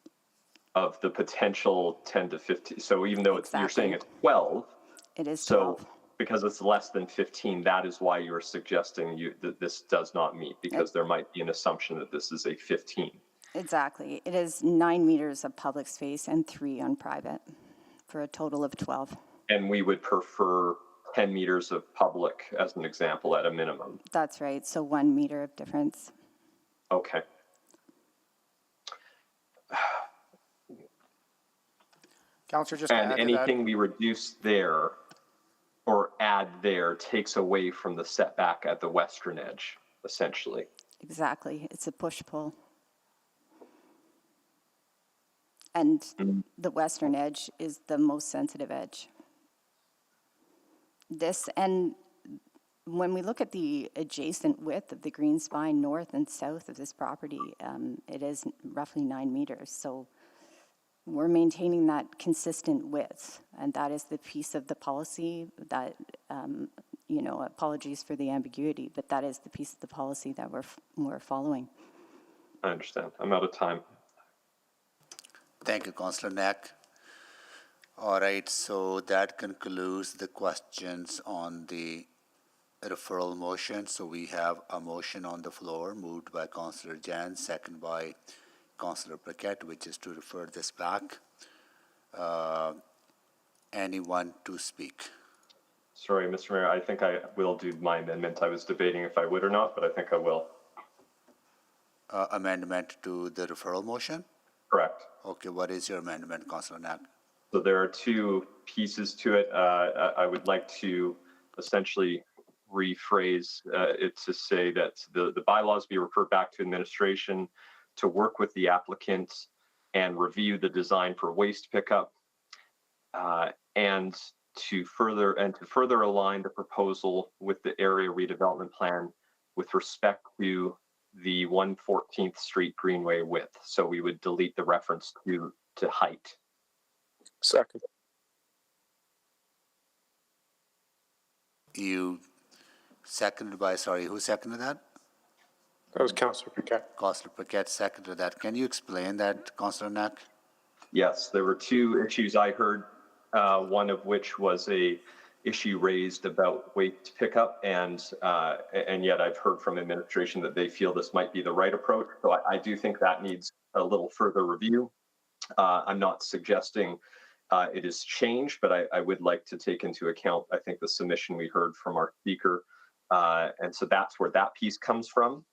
Of the potential 10 to 15. So even though you're saying it's 12. It is 12. So because it's less than 15, that is why you're suggesting that this does not meet, because there might be an assumption that this is a 15. Exactly. It is 9 meters of public space and 3 on private for a total of 12. And we would prefer 10 meters of public as an example at a minimum. That's right. So 1 meter of difference. Okay. Councillor, just and anything we reduce there or add there takes away from the setback at the western edge, essentially. Exactly. It's a push-pull. And the western edge is the most sensitive edge. This, and when we look at the adjacent width of the green spine north and south of this property, it is roughly 9 meters. So we're maintaining that consistent width, and that is the piece of the policy that, you know, apologies for the ambiguity, but that is the piece of the policy that we're following. I understand. I'm out of time. Thank you, Councillor Knack. All right, so that concludes the questions on the referral motion. So we have a motion on the floor moved by Councillor Jan, second by Councillor Paquette, which is to refer this back. Anyone to speak? Sorry, Mr. Mayor, I think I will do my amendment. I was debating if I would or not, but I think I will. Amendment to the referral motion? Correct. Okay, what is your amendment, Councillor Knack? So there are two pieces to it. I would like to essentially rephrase it to say that the bylaws be referred back to administration to work with the applicant and review the design for waste pickup, and to further align the proposal with the area redevelopment plan with respect to the 114th Street Greenway width. So we would delete the reference to height. Second. You seconded by, sorry, who seconded that? That was Councillor Paquette. Councillor Paquette seconded that. Can you explain that, Councillor Knack? Yes, there were two issues I heard, one of which was a issue raised about waste pickup, and yet I've heard from administration that they feel this might be the right approach. So I do think that needs a little further review. I'm not suggesting it is changed, but I would like to take into account, I think, the submission we heard from our speaker. And so that's where that piece comes from.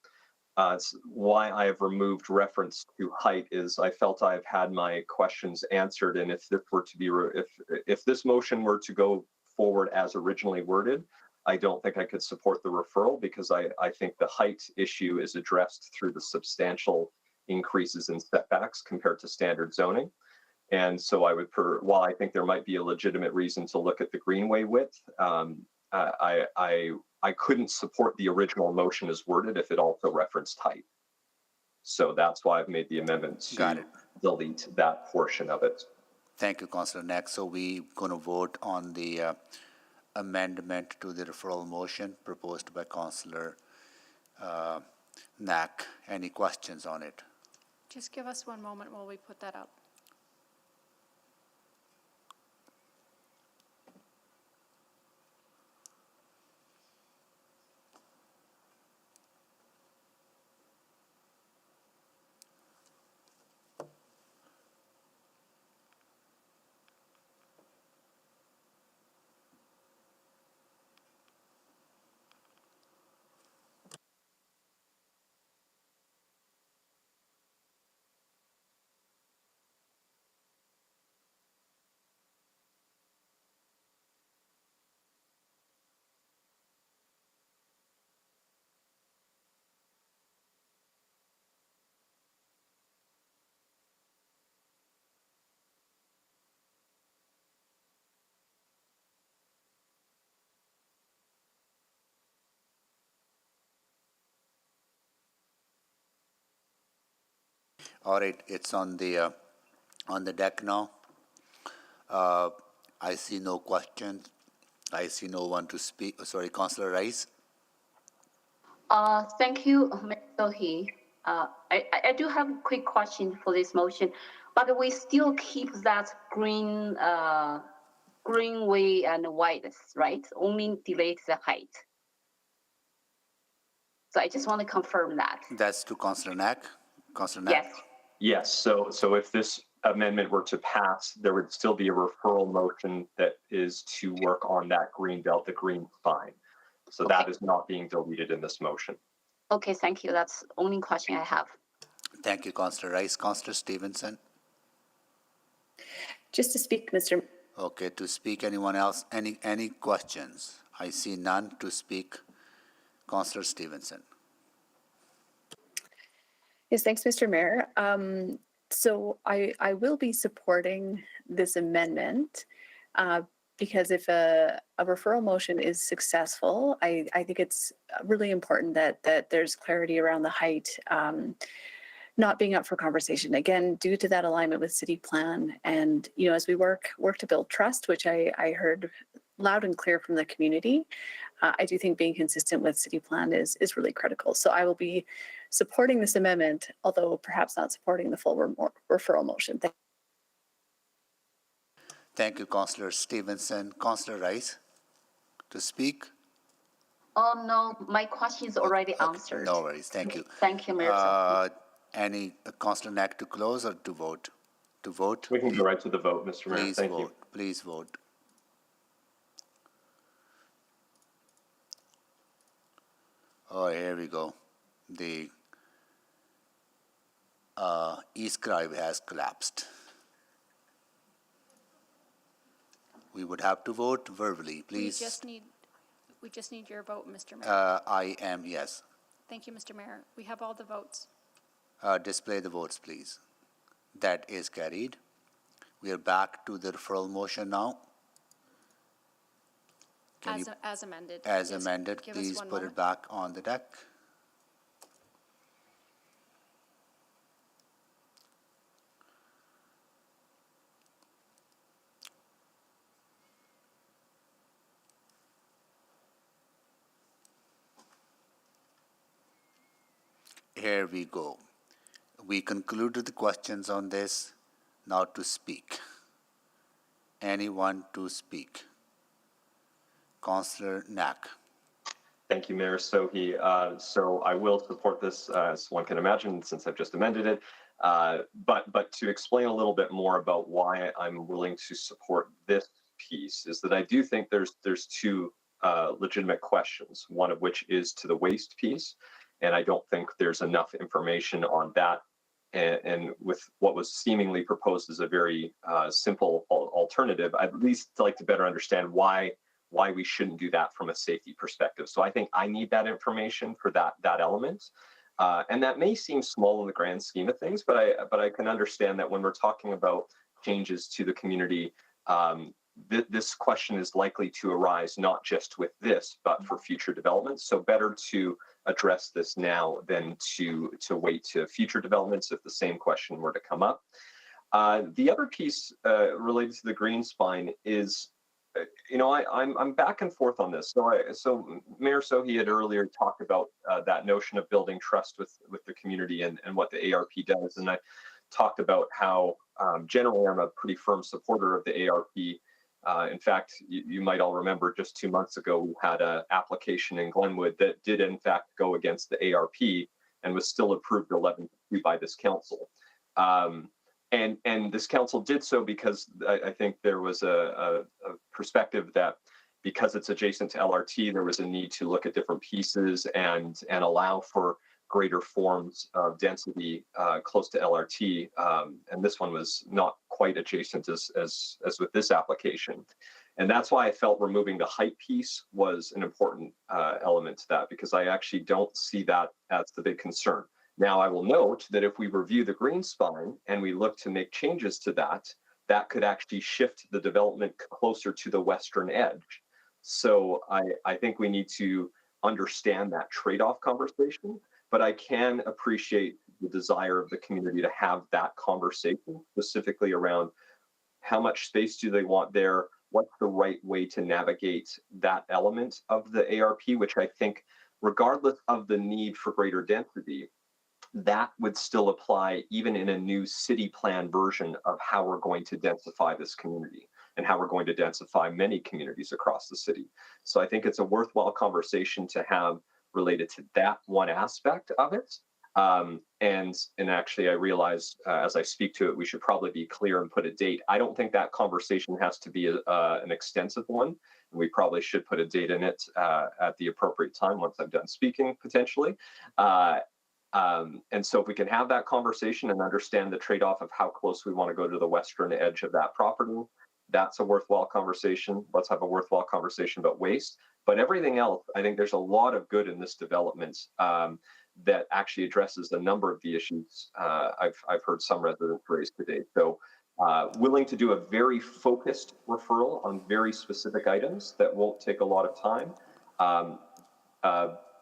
Why I have removed reference to height is I felt I've had my questions answered, and if this were to be, if this motion were to go forward as originally worded, I don't think I could support the referral, because I think the height issue is addressed through the substantial increases in setbacks compared to standard zoning. And so I would, while I think there might be a legitimate reason to look at the greenway width, I couldn't support the original motion as worded if it also referenced height. So that's why I've made the amendment to delete that portion of it. Thank you, Councillor Knack. So we're going to vote on the amendment to the referral motion proposed by Councillor Knack. Any questions on it? Just give us one moment while we put that up. All right, it's on the deck now. I see no questions. I see no one to speak. Sorry, Councillor Rice. Thank you, Mr. Sohi. I do have a quick question for this motion, but we still keep that greenway and width, right? Only delete the height. So I just want to confirm that. That's to Councillor Knack. Councillor Knack. Yes. Yes, so if this amendment were to pass, there would still be a referral motion that is to work on that green belt, the green spine. So that is not being deleted in this motion. Okay, thank you. That's the only question I have. Thank you, Councillor Rice. Councillor Stevenson. Just to speak, Mr. Okay, to speak, anyone else? Any questions? I see none to speak. Councillor Stevenson. Yes, thanks, Mr. Mayor. So I will be supporting this amendment because if a referral motion is successful, I think it's really important that there's clarity around the height not being up for conversation. Again, due to that alignment with city plan, and as we work to build trust, which I heard loud and clear from the community, I do think being consistent with city plan is really critical. So I will be supporting this amendment, although perhaps not supporting the full referral motion. Thank you, Councillor Stevenson. Councillor Rice, to speak? Oh, no, my question is already answered. No worries, thank you. Thank you, Mayor. Any Councillor Knack to close or to vote? To vote? We can go right to the vote, Mr. Mayor. Please Thank vote. you. Please vote. Oh, here we go. The e-scribe has collapsed. We would have to vote verbally, please. We just need your vote, Mr. Mayor. I am yes. Thank you, Mr. Mayor. We have all the votes. Display the votes, please. That is carried. We are back to the referral motion now. As amended. As Yes. amended, Give us please one put moment. it back on the deck. Here we go. We concluded the questions on this. Now to speak. Anyone to speak? Councillor Knack. Thank you, Mayor Sohi. So I will support this, as one can imagine, since I've just amended it. But to explain a little bit more about why I'm willing to support this piece is that I do think there's two legitimate questions, one of which is to the waste piece. And I don't think there's enough information on that. And with what was seemingly proposed as a very simple alternative, I'd at least like to better understand why we shouldn't do that from a safety perspective. So I think I need that information for that element. And that may seem small in the grand scheme of things, but I can understand that when we're talking about changes to the community, this question is likely to arise not just with this, but for future developments. So better to address this now than to wait to future developments if the same question were to come up. The other piece related to the green spine is, I'm back and forth on this. So Mayor Sohi had earlier talked about that notion of building trust with the community and what the ARP does. And I talked about how generally I'm a pretty firm supporter of the ARP. In fact, you might all remember just 2 months ago, we had an application in Glenwood that did in fact go against the ARP and was still approved 11-2 by this council. And this council did so because I think there was a perspective that because it's adjacent to LRT, there was a need to look at different pieces and allow for greater forms of density close to LRT. And this one was not quite adjacent as with this application. And that's why I felt removing the height piece was an important element to that, because I actually don't see that as the big concern. Now, I will note that if we review the green spine and we look to make changes to that, that could actually shift the development closer to the western edge. So I think we need to understand that trade-off conversation. but I can appreciate the desire of the community to have that conversation specifically around how much space do they want there, what's the right way to navigate that element of the ARP, which I think, regardless of the need for greater density, that would still apply even in a new city plan version of how we're going to densify this community and how we're going to densify many communities across the city. So I think it's a worthwhile conversation to have related to that one aspect of it. And actually, I realize as I speak to it, we should probably be clear and put a date. I don't think that conversation has to be an extensive one. And we probably should put a date in it at the appropriate time once I'm done speaking, potentially. And so if we can have that conversation and understand the trade-off of how close we want to go to the western edge of that property, that's a worthwhile conversation. Let's have a worthwhile conversation about waste. But everything else, I think there's a lot of good in this development that actually addresses a number of the issues I've heard some residents raise today. So willing to do a very focused referral on very specific items that won't take a lot of time.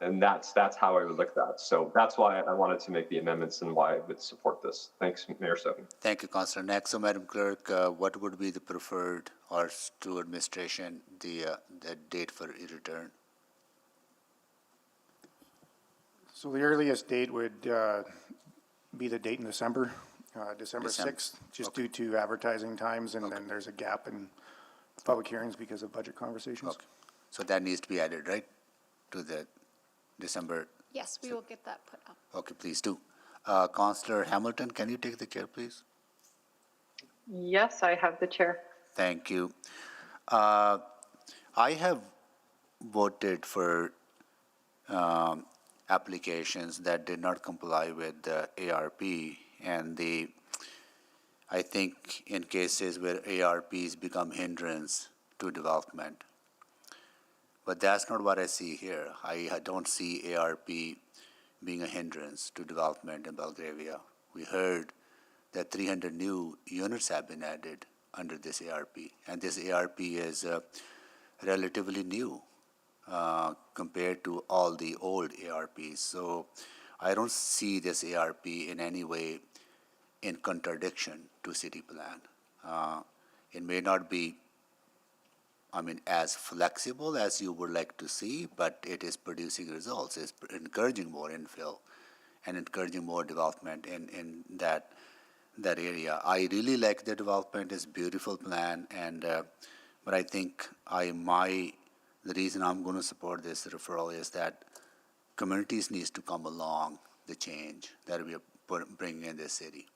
And that's how I would look at that. So that's why I wanted to make the amendments and why I would support this. Thanks, Mayor Sophie. Thank you, Councillor. Next, so Madam Clerk, what would be the preferred or to administration the date for return? So the earliest date would be the date in December, December 6th, just due to advertising times, and then there's a gap in public hearings because of budget conversations. Okay. So that needs to be added, right, to the December? Yes, we will get that put up. Okay, please do. Councillor Hamilton, can you take the chair, please? Yes, I have the chair. Thank you. I have voted for applications that did not comply with the ARP, and I think in cases where ARPs become hindrance to development. But that's not what I see here. I don't see ARP being a hindrance to development in Belgravia. We heard that 300 new units have been added under this ARP, and this ARP is relatively new compared to all the old ARPs. So I don't see this ARP in any way in contradiction to city plan. It may not be, as flexible as you would like to see, but it is producing results. It's encouraging more infill and encouraging more development in that area. I really like the development. It's a beautiful plan, and but I think the reason I'm going to support this referral is that communities needs to come along the change that we are bringing in this city.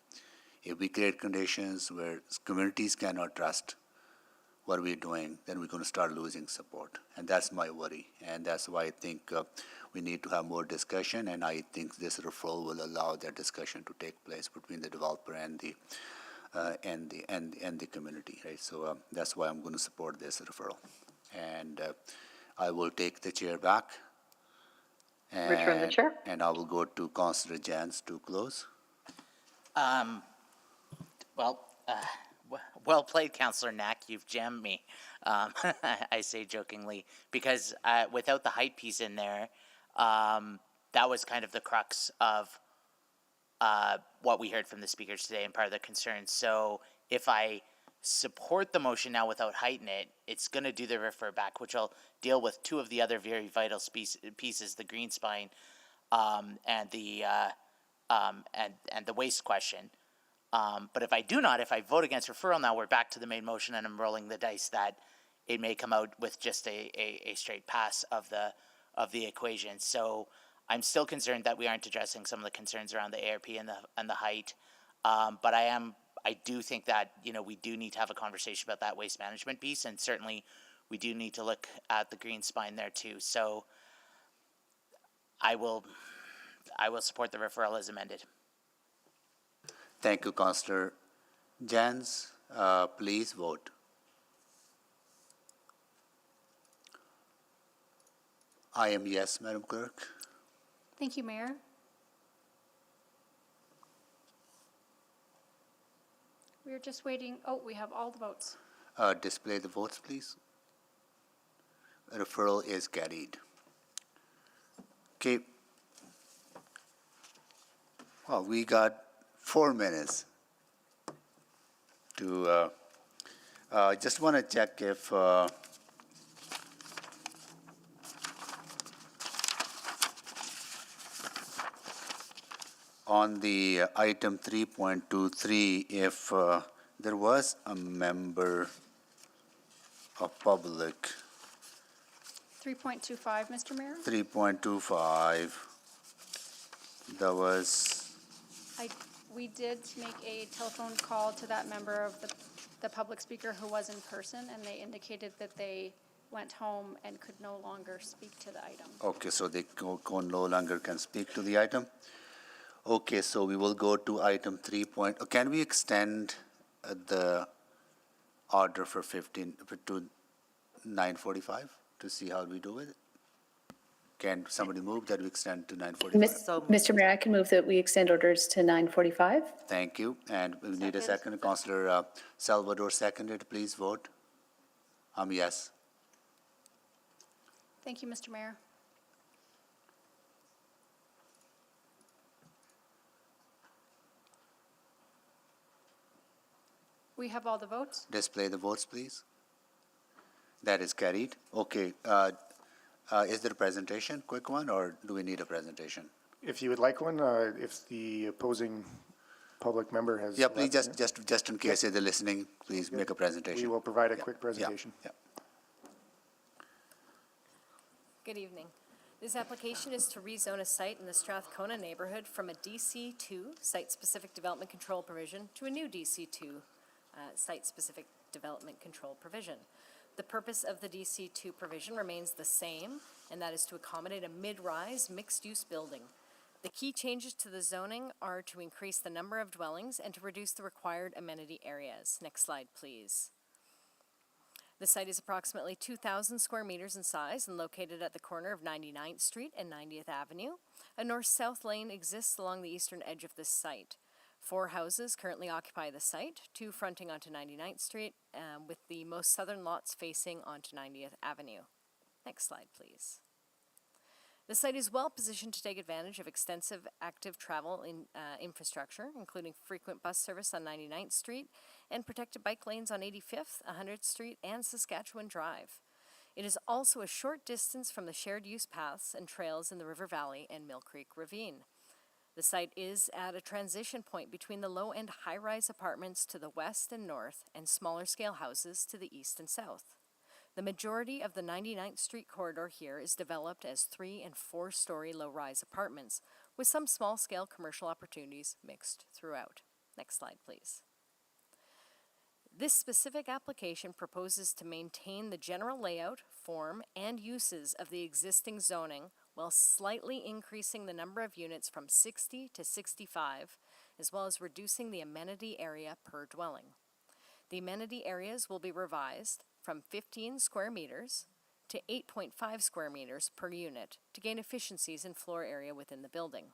If we create conditions where communities cannot trust what we're doing, then we're going to start losing support. And that's my worry. And that's why I think we need to have more discussion. And I think this referral will allow that discussion to take place between the developer and the community, right? So that's why I'm going to support this referral. And I will take the chair back. Return the chair. And I will go to Councillor Jans to close. Well played, Councillor Knack. You've jammed me. I say jokingly, because without the height piece in there, that was kind of the crux of what we heard from the speakers today and part of the concerns. So if I support the motion now without heighten it, it's going to do the refer back, which will deal with two of the other very vital pieces, the green spine and the waste question. But if I vote against referral now, we're back to the main motion, and I'm rolling the dice that it may come out with just a straight pass of the equation. So I'm still concerned that we aren't addressing some of the concerns around the ARP and the height. But I do think that we do need to have a conversation about that waste management piece, and certainly we do need to look at the green spine there too. So I will support the referral as amended. Thank you, Councillor Jans. Please vote. I am yes, Madam Clerk. Thank you, Mayor. We're just waiting. Oh, we have all the votes. Display the votes, please. Referral is carried. Okay. Well, we got 4 minutes to, just want to check if, on the item 3.23, if there was a member of public, 3.25, Mr. Mayor? 3.25, that was, We did make a telephone call to that member of the public speaker who was in person, and they indicated that they went home and could no longer speak to the item. okay, so they no longer can speak to the item. Okay, so we will go to item 3. Can we extend the order for 15 to 9:45 to see how we do with it? Can somebody move that we extend to 9:45? Mr. Mayor, I can move that we extend orders to 9:45. Thank you, and we need a second. Councillor Salvador seconded, please vote. Yes. Thank you, Mr. Mayor. We have all the votes. Display the votes, please. That is carried. Okay, is there a presentation, quick one, or do we need a presentation? If you would like one, if the opposing public member has. Yeah, please, just in case they're listening, please make a presentation. We will provide a quick presentation. Yeah. Good evening. This application is to rezone a site in the Strathcona neighborhood from a DC2 site-specific development control provision to a new DC2 site-specific development control provision. The purpose of the DC2 provision remains the same, and that is to accommodate a mid-rise mixed-use building. The key changes to the zoning are to increase the number of dwellings and to reduce the required amenity areas. Next slide, please. The site is approximately 2,000 square meters in size and located at the corner of 99th Street and 90th Avenue. A north-south lane exists along the eastern edge of this site. 4 houses currently occupy the site, 2 fronting onto 99th Street, with the most southern lots facing onto 90th Avenue. Next slide, please. The site is well positioned to take advantage of extensive active travel infrastructure, including frequent bus service on 99th Street and protected bike lanes on 85th, 100th Street, and Saskatchewan Drive. It is also a short distance from the shared use paths and trails in the River Valley and Mill Creek Ravine. The site is at a transition point between the low-end high-rise apartments to the west and north and smaller-scale houses to the east and south. The majority of the 99th Street corridor here is developed as 3- and 4-story low-rise apartments, with some small-scale commercial opportunities mixed throughout. Next slide, please. This specific application proposes to maintain the general layout, form, and uses of the existing zoning while slightly increasing the number of units from 60 to 65, as well as reducing the amenity area per dwelling. The amenity areas will be revised from 15 square meters to 8.5 square meters per unit to gain efficiencies in floor area within the building.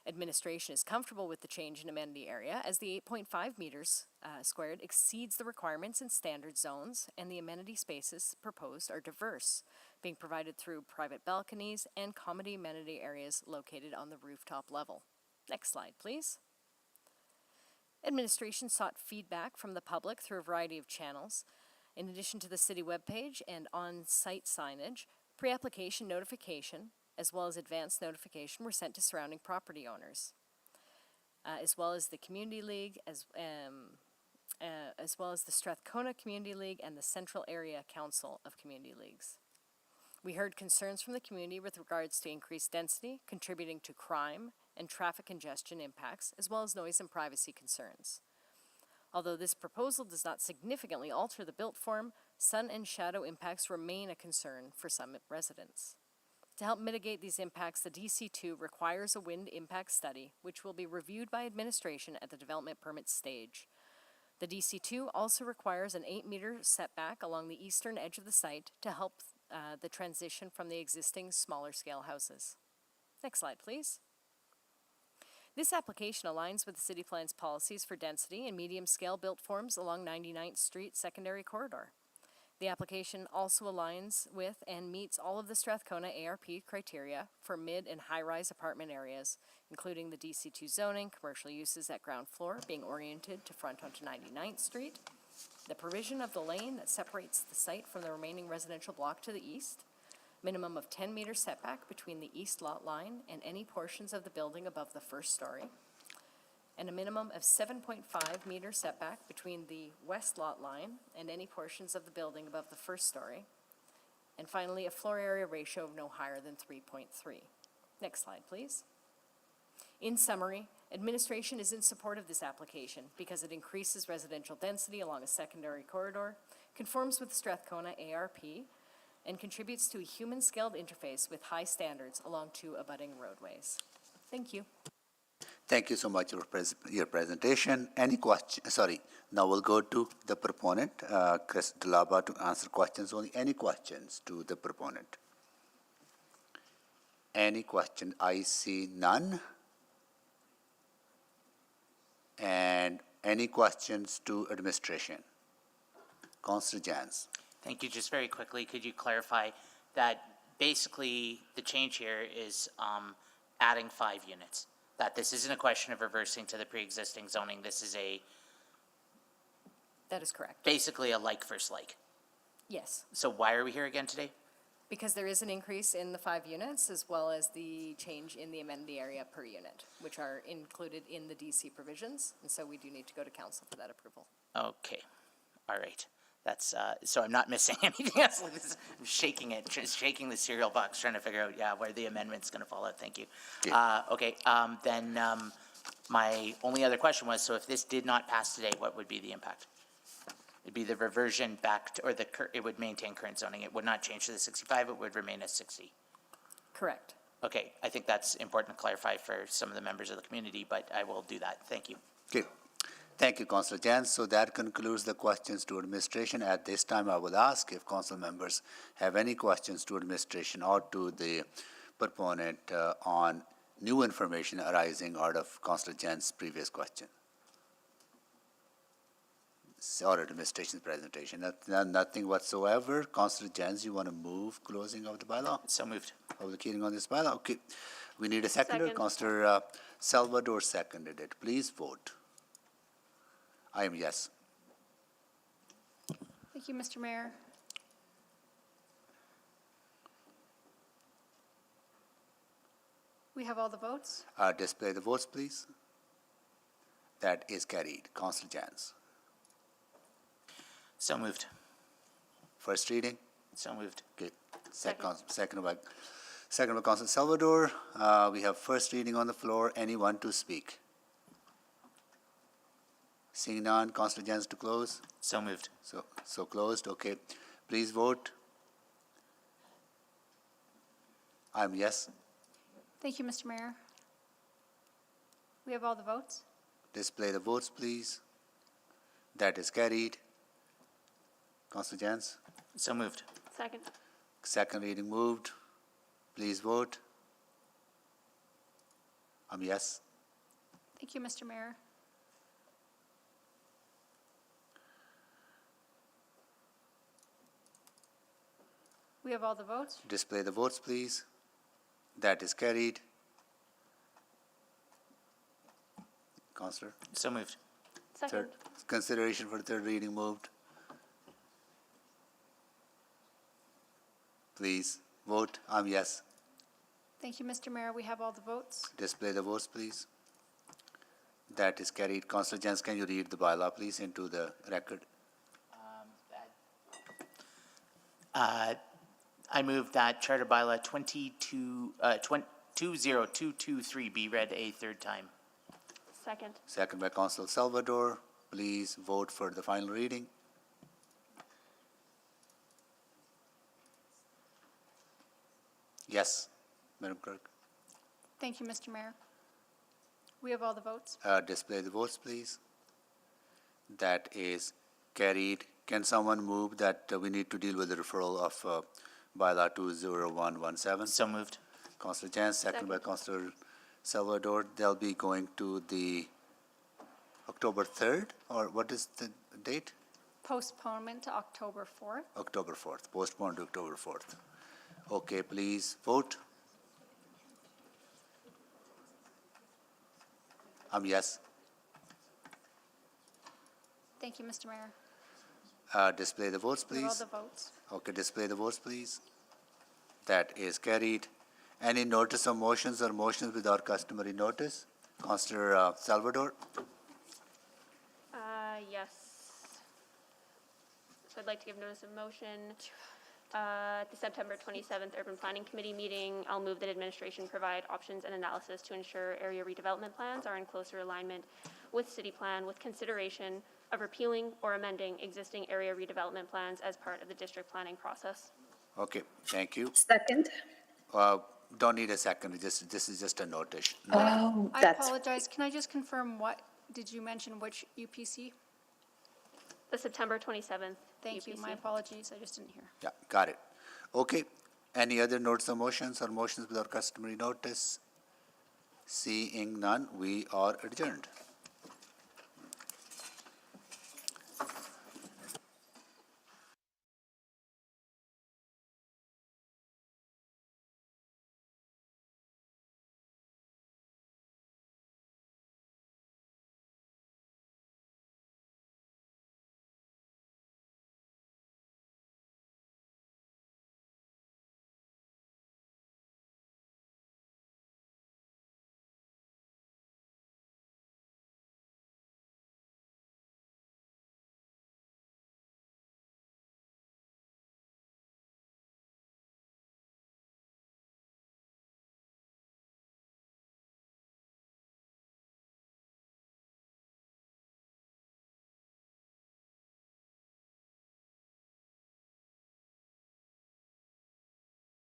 Administration is comfortable with the change in amenity area as the 8.5 meters squared exceeds the requirements in standard zones, and the amenity spaces proposed are diverse, being provided through private balconies and common amenity areas located on the rooftop level. Next slide, please. Administration sought feedback from the public through a variety of channels. In addition to the city webpage and on-site signage, pre-application notification, as well as advance notification, were sent to surrounding property owners, as well as the Community League, as well as the Strathcona Community League and the Central Area Council of Community Leagues. We heard concerns from the community with regards to increased density, contributing to crime and traffic congestion impacts, as well as noise and privacy concerns. Although this proposal does not significantly alter the built form, sun and shadow impacts remain a concern for some residents. To help mitigate these impacts, the DC2 requires a wind impact study, which will be reviewed by administration at the development permit stage. The DC2 also requires an 8-meter setback along the eastern edge of the site to help the transition from the existing smaller scale houses. Next slide, please. This application aligns with the City Plan's policies for density and medium-scale built forms along 99th Street secondary corridor. The application also aligns with and meets all of the Strathcona ARP criteria for mid and high-rise apartment areas, including the DC2 zoning, commercial uses at ground floor being oriented to front onto 99th Street, the provision of the lane that separates the site from the remaining residential block to the east, minimum of 10-meter setback between the east lot line and any portions of the building above the first story, and a minimum of 7.5-meter setback between the west lot line and any portions of the building above the first story, and finally, a floor area ratio of no higher than 3.3. Next slide, please. In summary, administration is in support of this application because it increases residential density along a secondary corridor, conforms with Strathcona ARP, and contributes to a human-scaled interface with high standards along two abutting roadways. Thank you. Thank you so much for your presentation. Any question? Sorry. Now we'll go to the proponent, Chris Delaba, to answer questions only. Any questions to the proponent? Any question? I see none. And any questions to administration? Councillor Jans. Thank you. Just very quickly, could you clarify that basically the change here is adding 5 units? That this isn't a question of reversing to the pre-existing zoning. This is That is correct. basically a like versus like. Yes, So why are we here again today? because there is an increase in the 5 units as well as the change in the amenity area per unit, which are included in the DC provisions, and so we do need to go to council for that approval. Okay, all right. That's, so I'm not missing anything else. I'm shaking it, just shaking the cereal box, trying to figure out, where the amendment's gonna fall out. Thank you. Okay, then my only other question was, so if this did not pass today, what would be the impact? It'd be the reversion back to, or it would maintain current zoning. It would not change to the 65, it would remain as 60. Correct. Okay, I think that's important to clarify for some of the members of the community, but I will do that. Thank you. Okay. Thank you, Councillor Jans. So that concludes the questions to administration. At this time, I will ask if council members have any questions to administration or to the proponent on new information arising out of Councillor Jans' previous question. Or administration's presentation. Nothing whatsoever. Councillor Jans, you want to move closing of the bylaw? So moved. Public hearing on this bylaw? Okay. We need a seconder. Second. Councillor Salvador seconded it. Please vote. I am yes. Thank you, Mr. Mayor. We have all the votes. Display the votes, please. That is carried. Councillor Jans. So moved. First reading. So moved. Okay. Second by Councillor Salvador. We have first reading on the floor. Anyone to speak? Seeing none, Councillor Jans to close. So moved. So closed. Okay. Please vote. I'm yes. Thank you, Mr. Mayor. We have all the votes. Display the votes, please. That is carried. Councillor Jans. So moved. Second. Second reading moved. Please vote. I'm yes. Thank you, Mr. Mayor. We have all the votes. Display the votes, please. That is carried. Councillor. So moved. Second. Consideration for third reading moved. Please vote. I'm yes. Thank you, Mr. Mayor. We have all the votes. Display the votes, please. That is carried. Councillor Jans, can you read the bylaw, please, into the record? I move that Charter Bylaw 20223 be read a third time. Second. Second by Councillor Salvador. Please vote for the final reading. Yes, Madam Clerk. Thank you, Mr. Mayor. We have all the votes. Display the votes, please. That is carried. Can someone move that we need to deal with the referral of Bylaw 20117? So moved. Councillor Jans, second by Councillor Salvador. They'll be going to the October 3rd, or what is the date? postponement to October 4th. October 4th, postponed to October 4th. Okay, please vote. Yes. Thank you, Mr. Mayor. Display the votes, Here are all please. the votes. Okay, display the votes, please. That is carried. Any notice of motions or motions without customary notice? Councillor Salvador? Yes. So I'd like to give notice of motion. At the September 27th Urban Planning Committee meeting, I'll move that administration provide options and analysis to ensure area redevelopment plans are in closer alignment with city plan with consideration of repealing or amending existing area redevelopment plans as part of the district planning process. Okay, thank you. Second. Don't need a second, this is just a notice. Oh, I that's, apologize. Can I just confirm did you mention which UPC? The September 27th Thank you. My apologies. I just didn't hear. Yeah, got it. Okay, any other notes of motions or motions without customary notice? Seeing none, we are adjourned.